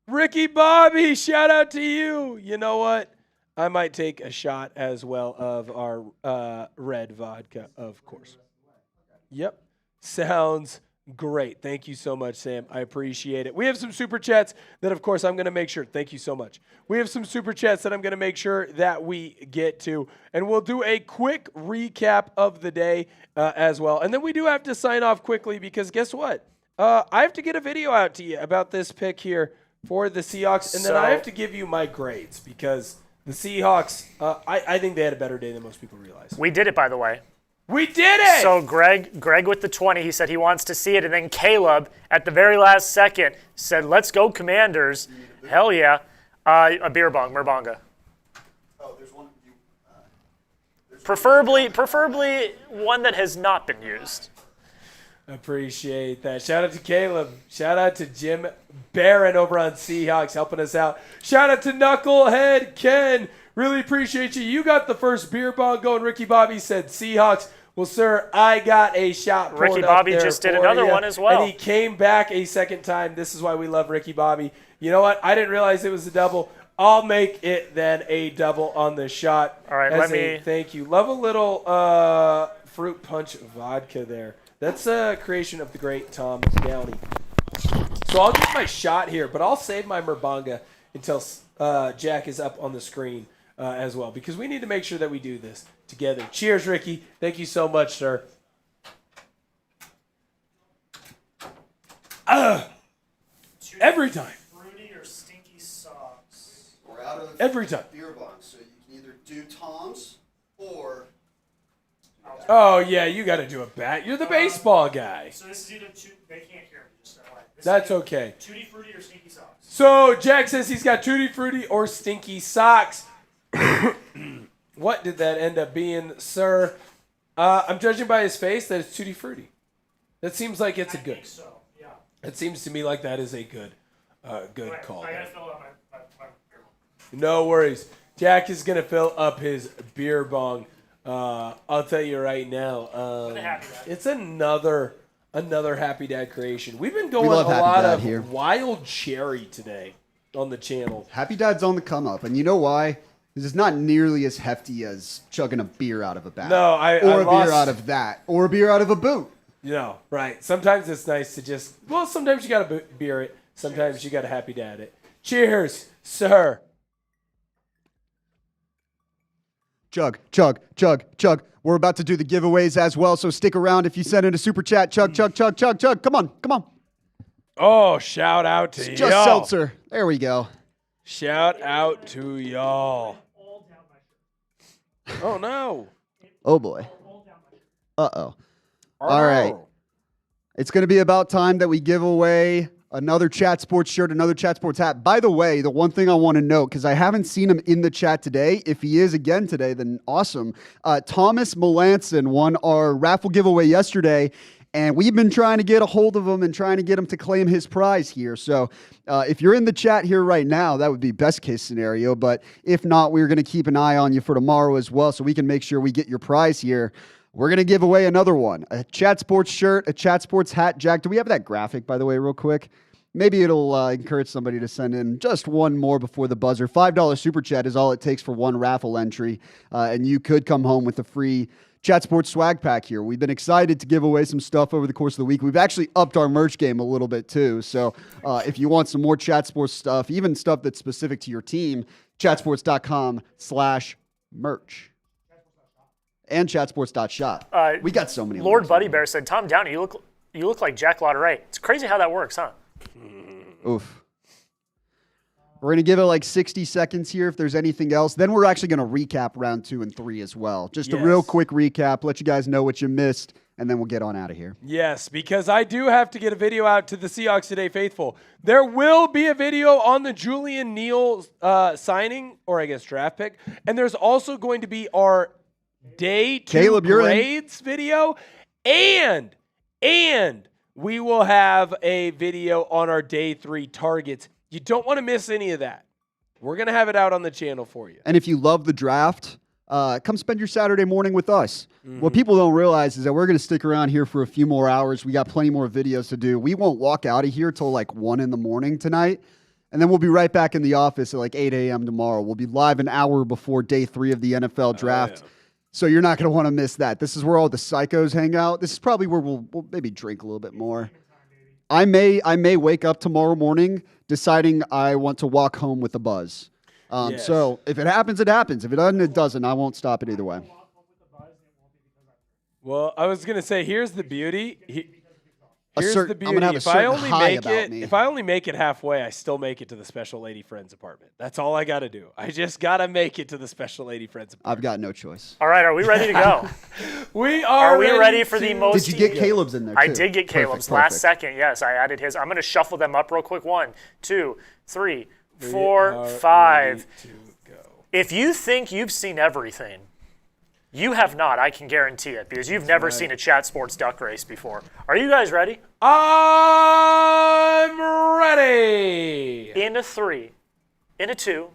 Ricky Bobby, shout out to you. You know what? I might take a shot as well of our red vodka, of course. Yep. Sounds great. Thank you so much, Sam. I appreciate it. We have some super chats that, of course, I'm going to make sure. Thank you so much. We have some super chats that I'm going to make sure that we get to. And we'll do a quick recap of the day as well. And then we do have to sign off quickly because guess what? I have to get a video out to you about this pick here for the Seahawks. And then I have to give you my grades because the Seahawks, I think they had a better day than most people realize. We did it, by the way. We did it! So Greg with the 20, he said he wants to see it. And then Caleb, at the very last second, said, let's go Commanders. Hell yeah. A beer bong, Murbanga. Oh, there's one. Preferably one that has not been used. Appreciate that. Shout out to Caleb. Shout out to Jim Barron over on Seahawks helping us out. Shout out to Knucklehead Ken. Really appreciate you. You got the first beer bong going. Ricky Bobby said Seahawks. Well, sir, I got a shot. Ricky Bobby just did another one as well. And he came back a second time. This is why we love Ricky Bobby. You know what? I didn't realize it was a double. I'll make it then a double on the shot. All right, let me. Thank you. Love a little fruit punch vodka there. That's a creation of the great Tom Downey. So I'll get my shot here, but I'll save my Murbanga until Jack is up on the screen as well, because we need to make sure that we do this together. Cheers, Ricky. Thank you so much, sir. Every time. Fruity or stinky socks? We're out of Every time. beer bongs, so you can either do Tom's or... Oh, yeah, you got to do a bat. You're the baseball guy. So this is either two. They can't hear me. Just that way. That's okay. Tutti Frutti or stinky socks? So Jack says he's got Tutti Frutti or stinky socks. What did that end up being, sir? I'm judging by his face that it's Tutti Frutti. That seems like it's a good. I think so, yeah. It seems to me like that is a good call. I gotta fill up my beer bong. No worries. Jack is going to fill up his beer bong. I'll tell you right now. It's another Happy Dad creation. We've been going a lot of here. Wild cherry today on the channel. Happy Dad's on the come up, and you know why? Because it's not nearly as hefty as chugging a beer out of a bag. No, or a beer out of that, or a beer out of a boot. No, right. Sometimes it's nice to just. Well, sometimes you got to beer it. Sometimes you got to Happy Dad it. Cheers, sir. Chug, chug, chug, chug. We're about to do the giveaways as well, so stick around if you send in a super chat. Chug, chug, chug, chug, chug. Come on, come on. Oh, shout out to Just y'all. seltzer. There we go. Shout out to y'all. Oh, no. Oh, boy. Uh-oh. All right. It's going to be about time that we give away another Chat Sports shirt, another Chat Sports hat. By the way, the one thing I want to note, because I haven't seen him in the chat today. If he is again today, then awesome. Thomas Melanson won our raffle giveaway yesterday, and we've been trying to get a hold of him and trying to get him to claim his prize here. So if you're in the chat here right now, that would be best case scenario. But if not, we're going to keep an eye on you for tomorrow as well, so we can make sure we get your prize here. We're going to give away another one, a Chat Sports shirt, a Chat Sports hat. Jack, do we have that graphic, by the way, real quick? Maybe it'll encourage somebody to send in just one more before the buzzer. $5 Super Chat is all it takes for one raffle entry, and you could come home with a free Chat Sports swag pack here. We've been excited to give away some stuff over the course of the week. We've actually upped our merch game a little bit, too. So if you want some more Chat Sports stuff, even stuff that's specific to your team, chatsports.com/merch. And chatsports.shop. We got so many. Lord Buddy Bear said, Tom Downey, you look like Jack Lotteray. It's crazy how that works, huh? Oof. We're going to give it like 60 seconds here if there's anything else. Then we're actually going to recap round 2 and 3 as well. Just a real quick recap, let you guys know what you missed, and then we'll get on out of here. Yes, because I do have to get a video out to the Seahawks Today faithful. There will be a video on the Julian Neal signing, or I guess draft pick, and there's also going to be our Day 2 grades video, and we will have a video on our Day 3 targets. You don't want to miss any of that. We're going to have it out on the channel for you. And if you love the draft, come spend your Saturday morning with us. What people don't realize is that we're going to stick around here for a few more hours. We got plenty more videos to do. We won't walk out of here till like 1 in the morning tonight. And then we'll be right back in the office at like 8 a.m. tomorrow. We'll be live an hour before Day 3 of the NFL Draft. So you're not going to want to miss that. This is where all the psychos hang out. This is probably where we'll maybe drink a little bit more. I may wake up tomorrow morning deciding I want to walk home with a buzz. So if it happens, it happens. If it doesn't, it doesn't. I won't stop it either way. Well, I was going to say, here's the beauty. Here's the beauty. I'm gonna have a certain high about me. If I only make it halfway, I still make it to the Special Lady Friends apartment. That's all I got to do. I just got to make it to the Special Lady Friends apartment. I've got no choice. All right, are we ready to go? Are we ready for the most? Did you get Caleb's in there, too? I did get Caleb's last second. Yes, I added his. I'm going to shuffle them up real quick. 1, 2, 3, 4, 5. If you think you've seen everything, you have not, I can guarantee it, because you've never seen a Chat Sports duck race before. Are you guys ready? I'm ready. In a 3, in a 2,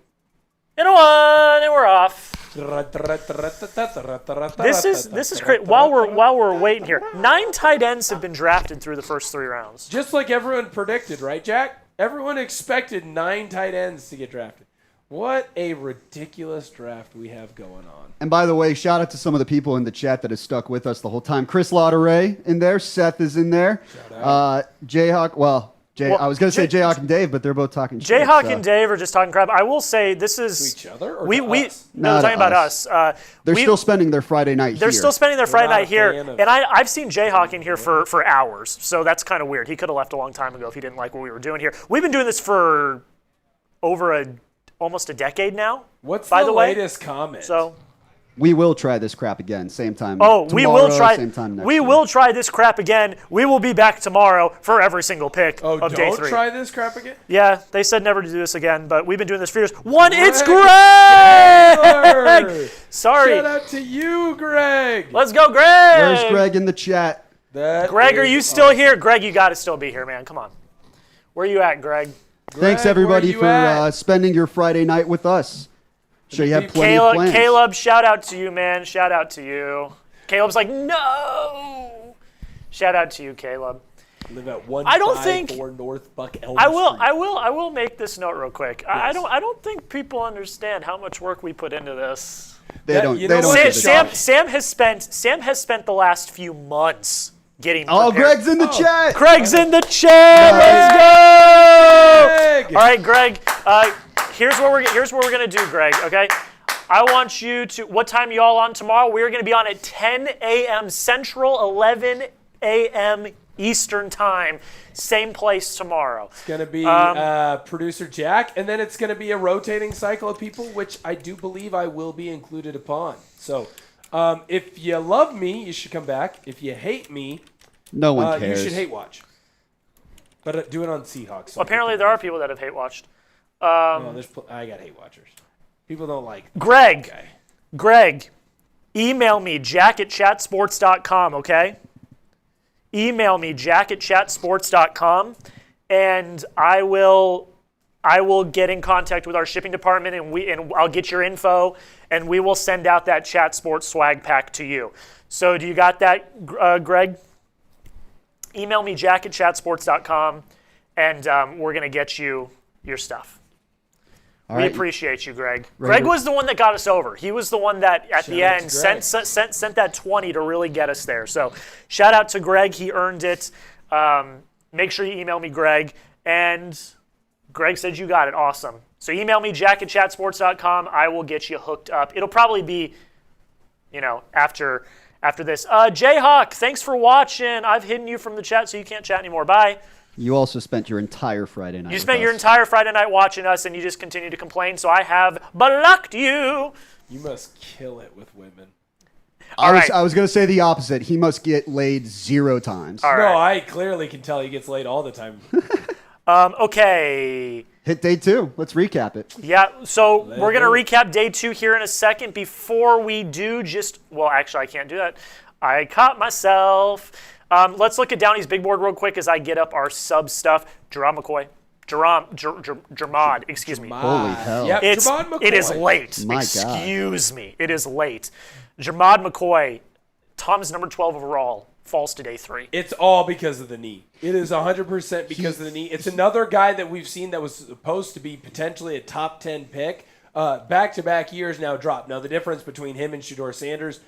in a 1, and we're off. This is great. While we're waiting here, 9 tight ends have been drafted through the first 3 rounds. Just like everyone predicted, right, Jack? Everyone expected 9 tight ends to get drafted. What a ridiculous draft we have going on. And by the way, shout out to some of the people in the chat that have stuck with us the whole time. Chris Lotteray in there. Seth is in there. Jayhawk, I was going to say Jayhawk and Dave, but they're both talking shit. Jayhawk and Dave are just talking crap. I will say this is... To each other or we us? No, they're talking about us. They're still spending their Friday night here. They're still spending their Friday night here. And I've seen Jayhawk in here for hours, so that's kind of weird. He could have left a long time ago if he didn't like what we were doing here. We've been doing this for over almost a decade now. What's by the way. latest comment? So we will try this crap again, same time. Oh, tomorrow, we will try. Same time next we week. will try this crap again. We will be back tomorrow for every single pick of Day 3. Don't try this crap again? Yeah, they said never to do this again, but we've been doing this for years. It's Greg! Sorry. Shout out to you, Greg. Let's go, Greg. Where's Greg in the chat? Greg, are you still here? Greg, you got to still be here, man. Come on. Where you at, Greg? Thanks, everybody, for spending your Friday night with us. Sure, you have plenty of plans. Caleb, shout out to you, man. Shout out to you. Caleb's like, no. Shout out to you, Caleb. Live at 154 North Buck Elm Street. I will make this note real quick. Yes. I don't think people understand how much work we put into this. They don't. Sam has spent the last few months getting prepared. Oh, Greg's in the chat. Greg's in the chat. Let's go. All right, Greg. Here's what we're gonna do, Greg. Okay. I want you to. What time are y'all on tomorrow? We're gonna be on at 10 a.m. Central, 11 a.m. Eastern Time, same place tomorrow. It's going to be producer Jack, and then it's going to be a rotating cycle of people, which I do believe I will be included upon. So if you love me, you should come back. If you hate me, no one cares. You should hate watch. But do it on Seahawks. So apparently there are people that have hate watched. I got hate watchers. People don't like Greg, email me, jack@chatsports.com, okay? Email me, jack@chatsports.com, and I will get in contact with our shipping department, and I'll get your info, and we will send out that Chat Sports swag pack to you. So do you got that, Greg? Email me, jack@chatsports.com, and we're going to get you your stuff. We appreciate you, Greg. Greg was the one that got us over. He was the one that, at the end, sent that 20 to really get us there. So shout out to Greg. He earned it. Make sure you email me, Greg. And Greg said you got it. Awesome. So email me, jack@chatsports.com. I will get you hooked up. It'll probably be, after this. Jayhawk, thanks for watching. I've hidden you from the chat, so you can't chat anymore. Bye. You also spent your entire Friday night. You spent your entire Friday night watching us, and you just continue to complain. So I have blocked you. You must kill it with women. I was going to say the opposite. He must get laid 0 times. All No, right. I clearly can tell he gets laid all the time. Okay. Hit day 2. Let's recap it. Yeah, so we're going to recap day 2 here in a second. Before we do, actually, I can't do that. I caught myself. Let's look at Downey's big board real quick as I get up our sub stuff. Jerome McCoy. Jermod, excuse me. Holy hell. Yep, It is late. My God. Excuse me. It is late. Jermod McCoy, Tom's number 12 overall, falls to day 3. It's all because of the knee. It is 100% because of the knee. It's another guy that we've seen that was supposed to be potentially a top 10 pick. Back-to-back years now dropped. Now, the difference between him and Shedeur Sanders,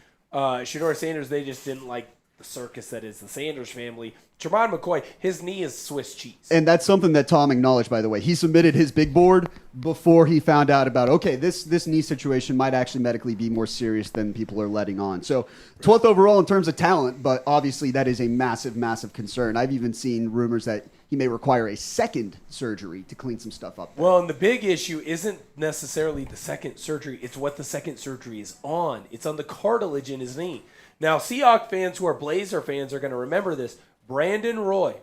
they just didn't like the circus that is the Sanders family. Jermod McCoy, his knee is Swiss cheese. And that's something that Tom acknowledged, by the way. He submitted his big board before he found out about, this knee situation might actually medically be more serious than people are letting on. So 12th overall in terms of talent, but obviously that is a massive, massive concern. I've even seen rumors that he may require a second surgery to clean some stuff up. Well, and the big issue isn't necessarily the second surgery. It's what the second surgery is on. It's on the cartilage in his knee. Now, Seahawks fans who are Blazer fans are going to remember this. Brandon Roy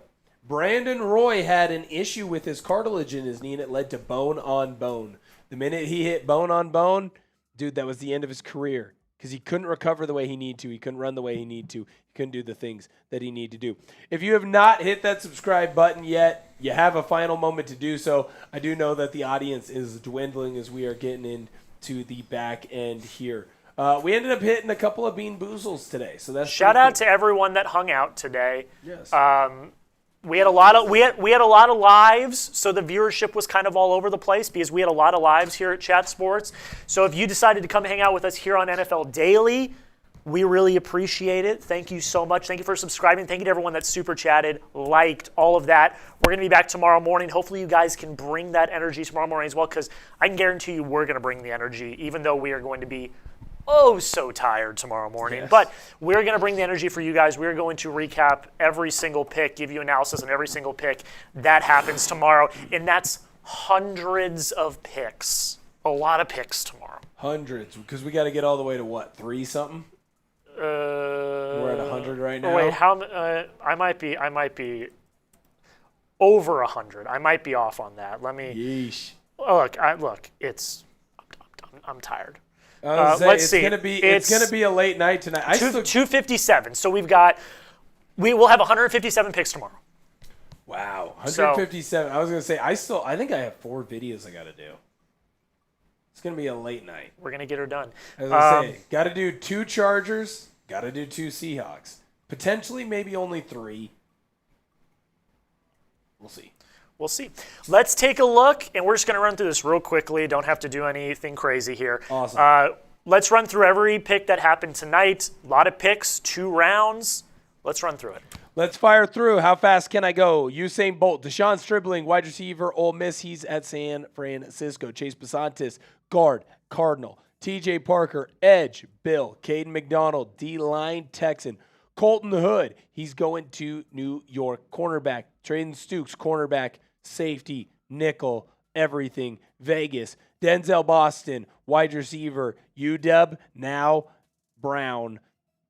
had an issue with his cartilage in his knee, and it led to bone on bone. The minute he hit bone on bone, dude, that was the end of his career because he couldn't recover the way he needed to. He couldn't run the way he needed to. He couldn't do the things that he needed to do. If you have not hit that subscribe button yet, you have a final moment to do so. I do know that the audience is dwindling as we are getting into the back end here. We ended up hitting a couple of Bean Boozles today, so that's shout out to everyone that hung out today. Yes. We had a lot of lives, so the viewership was kind of all over the place because we had a lot of lives here at Chat Sports. So if you decided to come hang out with us here on NFL Daily, we really appreciate it. Thank you so much. Thank you for subscribing. Thank you to everyone that super chatted, liked, all of that. We're going to be back tomorrow morning. Hopefully you guys can bring that energy tomorrow morning as well, because I can guarantee you we're going to bring the energy, even though we are going to be so tired tomorrow morning. Yes. But we're going to bring the energy for you guys. We're going to recap every single pick, give you analysis on every single pick. That happens tomorrow, and that's hundreds of picks. A lot of picks tomorrow. Hundreds, because we got to get all the way to what, 3-something? We're at 100 right now. Wait, I might be over 100. I might be off on that. Let me. Yeesh. Look, I'm tired. Let's see. It's gonna be a late night tonight. 257. So we will have 157 picks tomorrow. Wow, 157. I was gonna say I think I have 4 videos I gotta do. It's gonna be a late night. We're gonna get her done. I was gonna say, gotta do 2 Chargers, gotta do 2 Seahawks, potentially maybe only 3. We'll see. We'll see. Let's take a look, and we're just going to run through this real quickly. Don't have to do anything crazy here. Awesome. Let's run through every pick that happened tonight. A lot of picks, 2 rounds. Let's run through it. Let's fire through. How fast can I go? Usain Bolt, Deshaun Stribling, wide receiver, Ole Miss. He's at San Francisco. Chase Basantis, guard, Cardinal. TJ Parker, edge, Bill. Caden McDonald, D-line, Texan. Colton Hood, he's going to New York. Cornerback, Traden Stukes, cornerback, safety, nickel, everything, Vegas. Denzel Boston, wide receiver, UW, now Brown,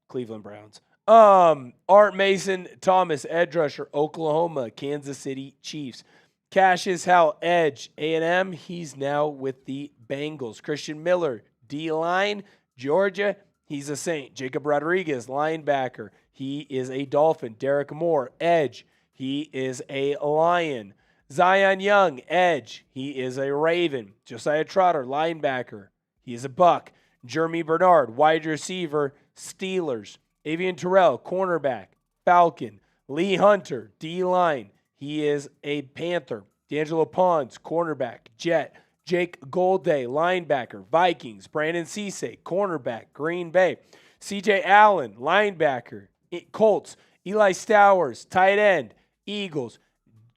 Cleveland Browns. Art Mason Thomas, edge rusher, Oklahoma, Kansas City Chiefs. Cassius Howell, edge, A&M, he's now with the Bengals. Christian Miller, D-line, Georgia, he's a Saint. Jacob Rodriguez, linebacker, he is a Dolphin. Derek Moore, edge, he is a Lion. Zion Young, edge, he is a Raven. Josiah Trotter, linebacker, he is a Buck. Jeremy Bernard, wide receiver, Steelers. Avian Terrell, cornerback, Falcon. Lee Hunter, D-line, he is a Panther. D'Angelo Pons, cornerback, Jet. Jake Golday, linebacker, Vikings. Brandon Cisse, cornerback, Green Bay. CJ Allen, linebacker, Colts. Eli Stowers, tight end, Eagles.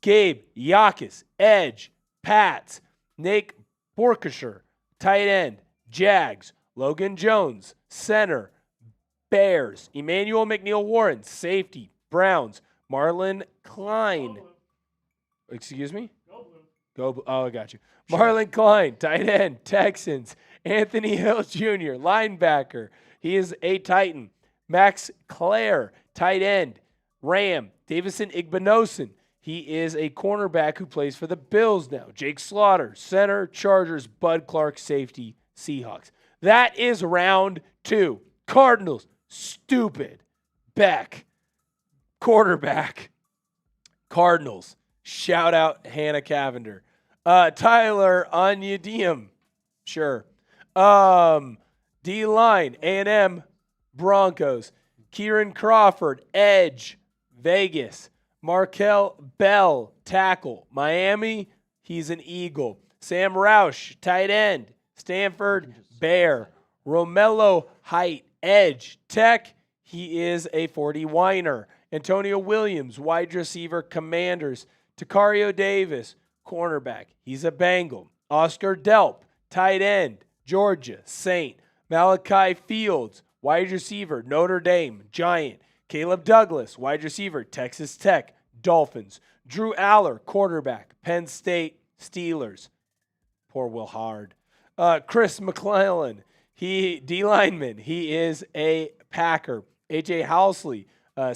Gabe Yakis, edge, Pats. Nate Borkesher, tight end, Jags. Logan Jones, center, Bears. Emmanuel McNeil Warren, safety, Browns. Marlon Klein. Excuse me? Go. Oh, I got you. Marlon Klein, tight end, Texans. Anthony Hill Jr., linebacker. He is a Titan. Max Clare, tight end, Ram. Davison Igbinosun. He is a cornerback who plays for the Bills now. Jake Slaughter, center, Chargers. Bud Clark, safety, Seahawks. That is round 2. Cardinals, stupid. Beck, quarterback. Cardinals, shout out Hannah Cavender. Tyler Onyedinma, sure. D-line, A&M, Broncos. Kieran Crawford, edge, Vegas. Markel Bell, tackle, Miami, he's an Eagle. Sam Roush, tight end, Stanford, Bear. Romello Height, edge, Tech, he is a 40-winer. Antonio Williams, wide receiver, Commanders. Takario Davis, cornerback, he's a Bengal. Oscar Delp, tight end, Georgia, Saint. Malachi Fields, wide receiver, Notre Dame, Giant. Caleb Douglas, wide receiver, Texas Tech, Dolphins. Drew Aller, quarterback, Penn State, Steelers. Poor Will Hard. Chris McClellan, he D-lineman, he is a Packer. AJ Housley,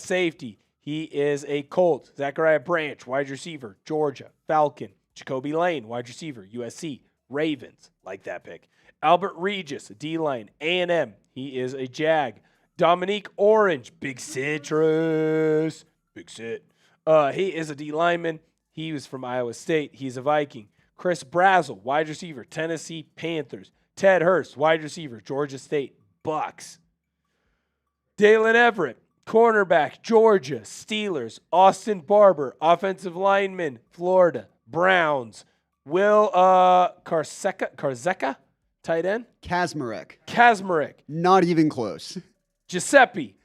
safety, he is a Colt. Zachariah Branch, wide receiver, Georgia, Falcon. Jacoby Lane, wide receiver, USC, Ravens. Like that pick. Albert Regis, D-line, A&M, he is a Jag. Dominique Orange, Big Citrus, Big Sit. He is a D-lineman. He was from Iowa State. He's a Viking. Chris Brazel, wide receiver, Tennessee Panthers. Ted Hurst, wide receiver, Georgia State Bucks. Dalen Everett, cornerback, Georgia Steelers. Austin Barber, offensive lineman, Florida Browns. Will Karzeka, tight end. Kazmarek. Not even close. Giuseppe.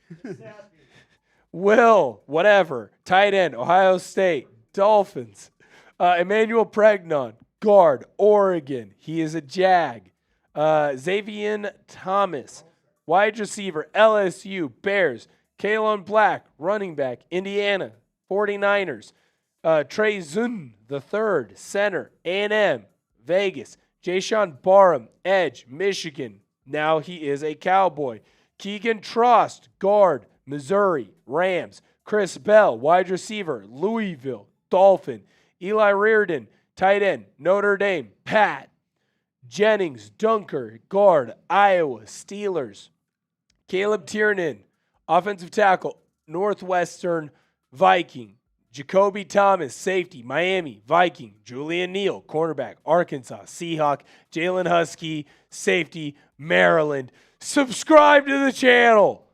Will, whatever, tight end, Ohio State, Dolphins. Emmanuel Pregnon, guard, Oregon. He is a Jag. Xavier Thomas, wide receiver, LSU, Bears. Kalen Black, running back, Indiana, 49ers. Trey Zun, the third, center, A&M, Vegas. Jayshawn Barham, edge, Michigan. Now he is a Cowboy. Keegan Trost, guard, Missouri, Rams. Chris Bell, wide receiver, Louisville, Dolphin. Eli Reardon, tight end, Notre Dame, Pat. Jennings, Dunker, guard, Iowa, Steelers. Caleb Tiernan, offensive tackle, Northwestern, Viking. Jacoby Thomas, safety, Miami, Viking. Julian Neal, cornerback, Arkansas, Seahawk. Jalen Husky, safety, Maryland. Subscribe to the channel.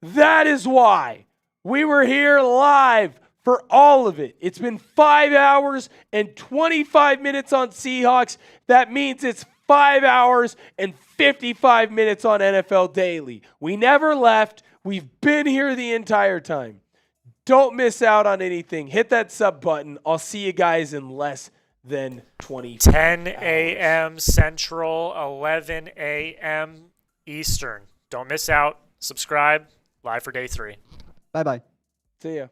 That is why we were here live for all of it. It's been 5 hours and 25 minutes on Seahawks. That means it's 5 hours and 55 minutes on NFL Daily. We never left. We've been here the entire time. Don't miss out on anything. Hit that sub button. I'll see you guys in less than 20 10 a.m. Central, 11 a.m. Eastern. Don't miss out. Subscribe. Live for day 3. Bye-bye. See ya.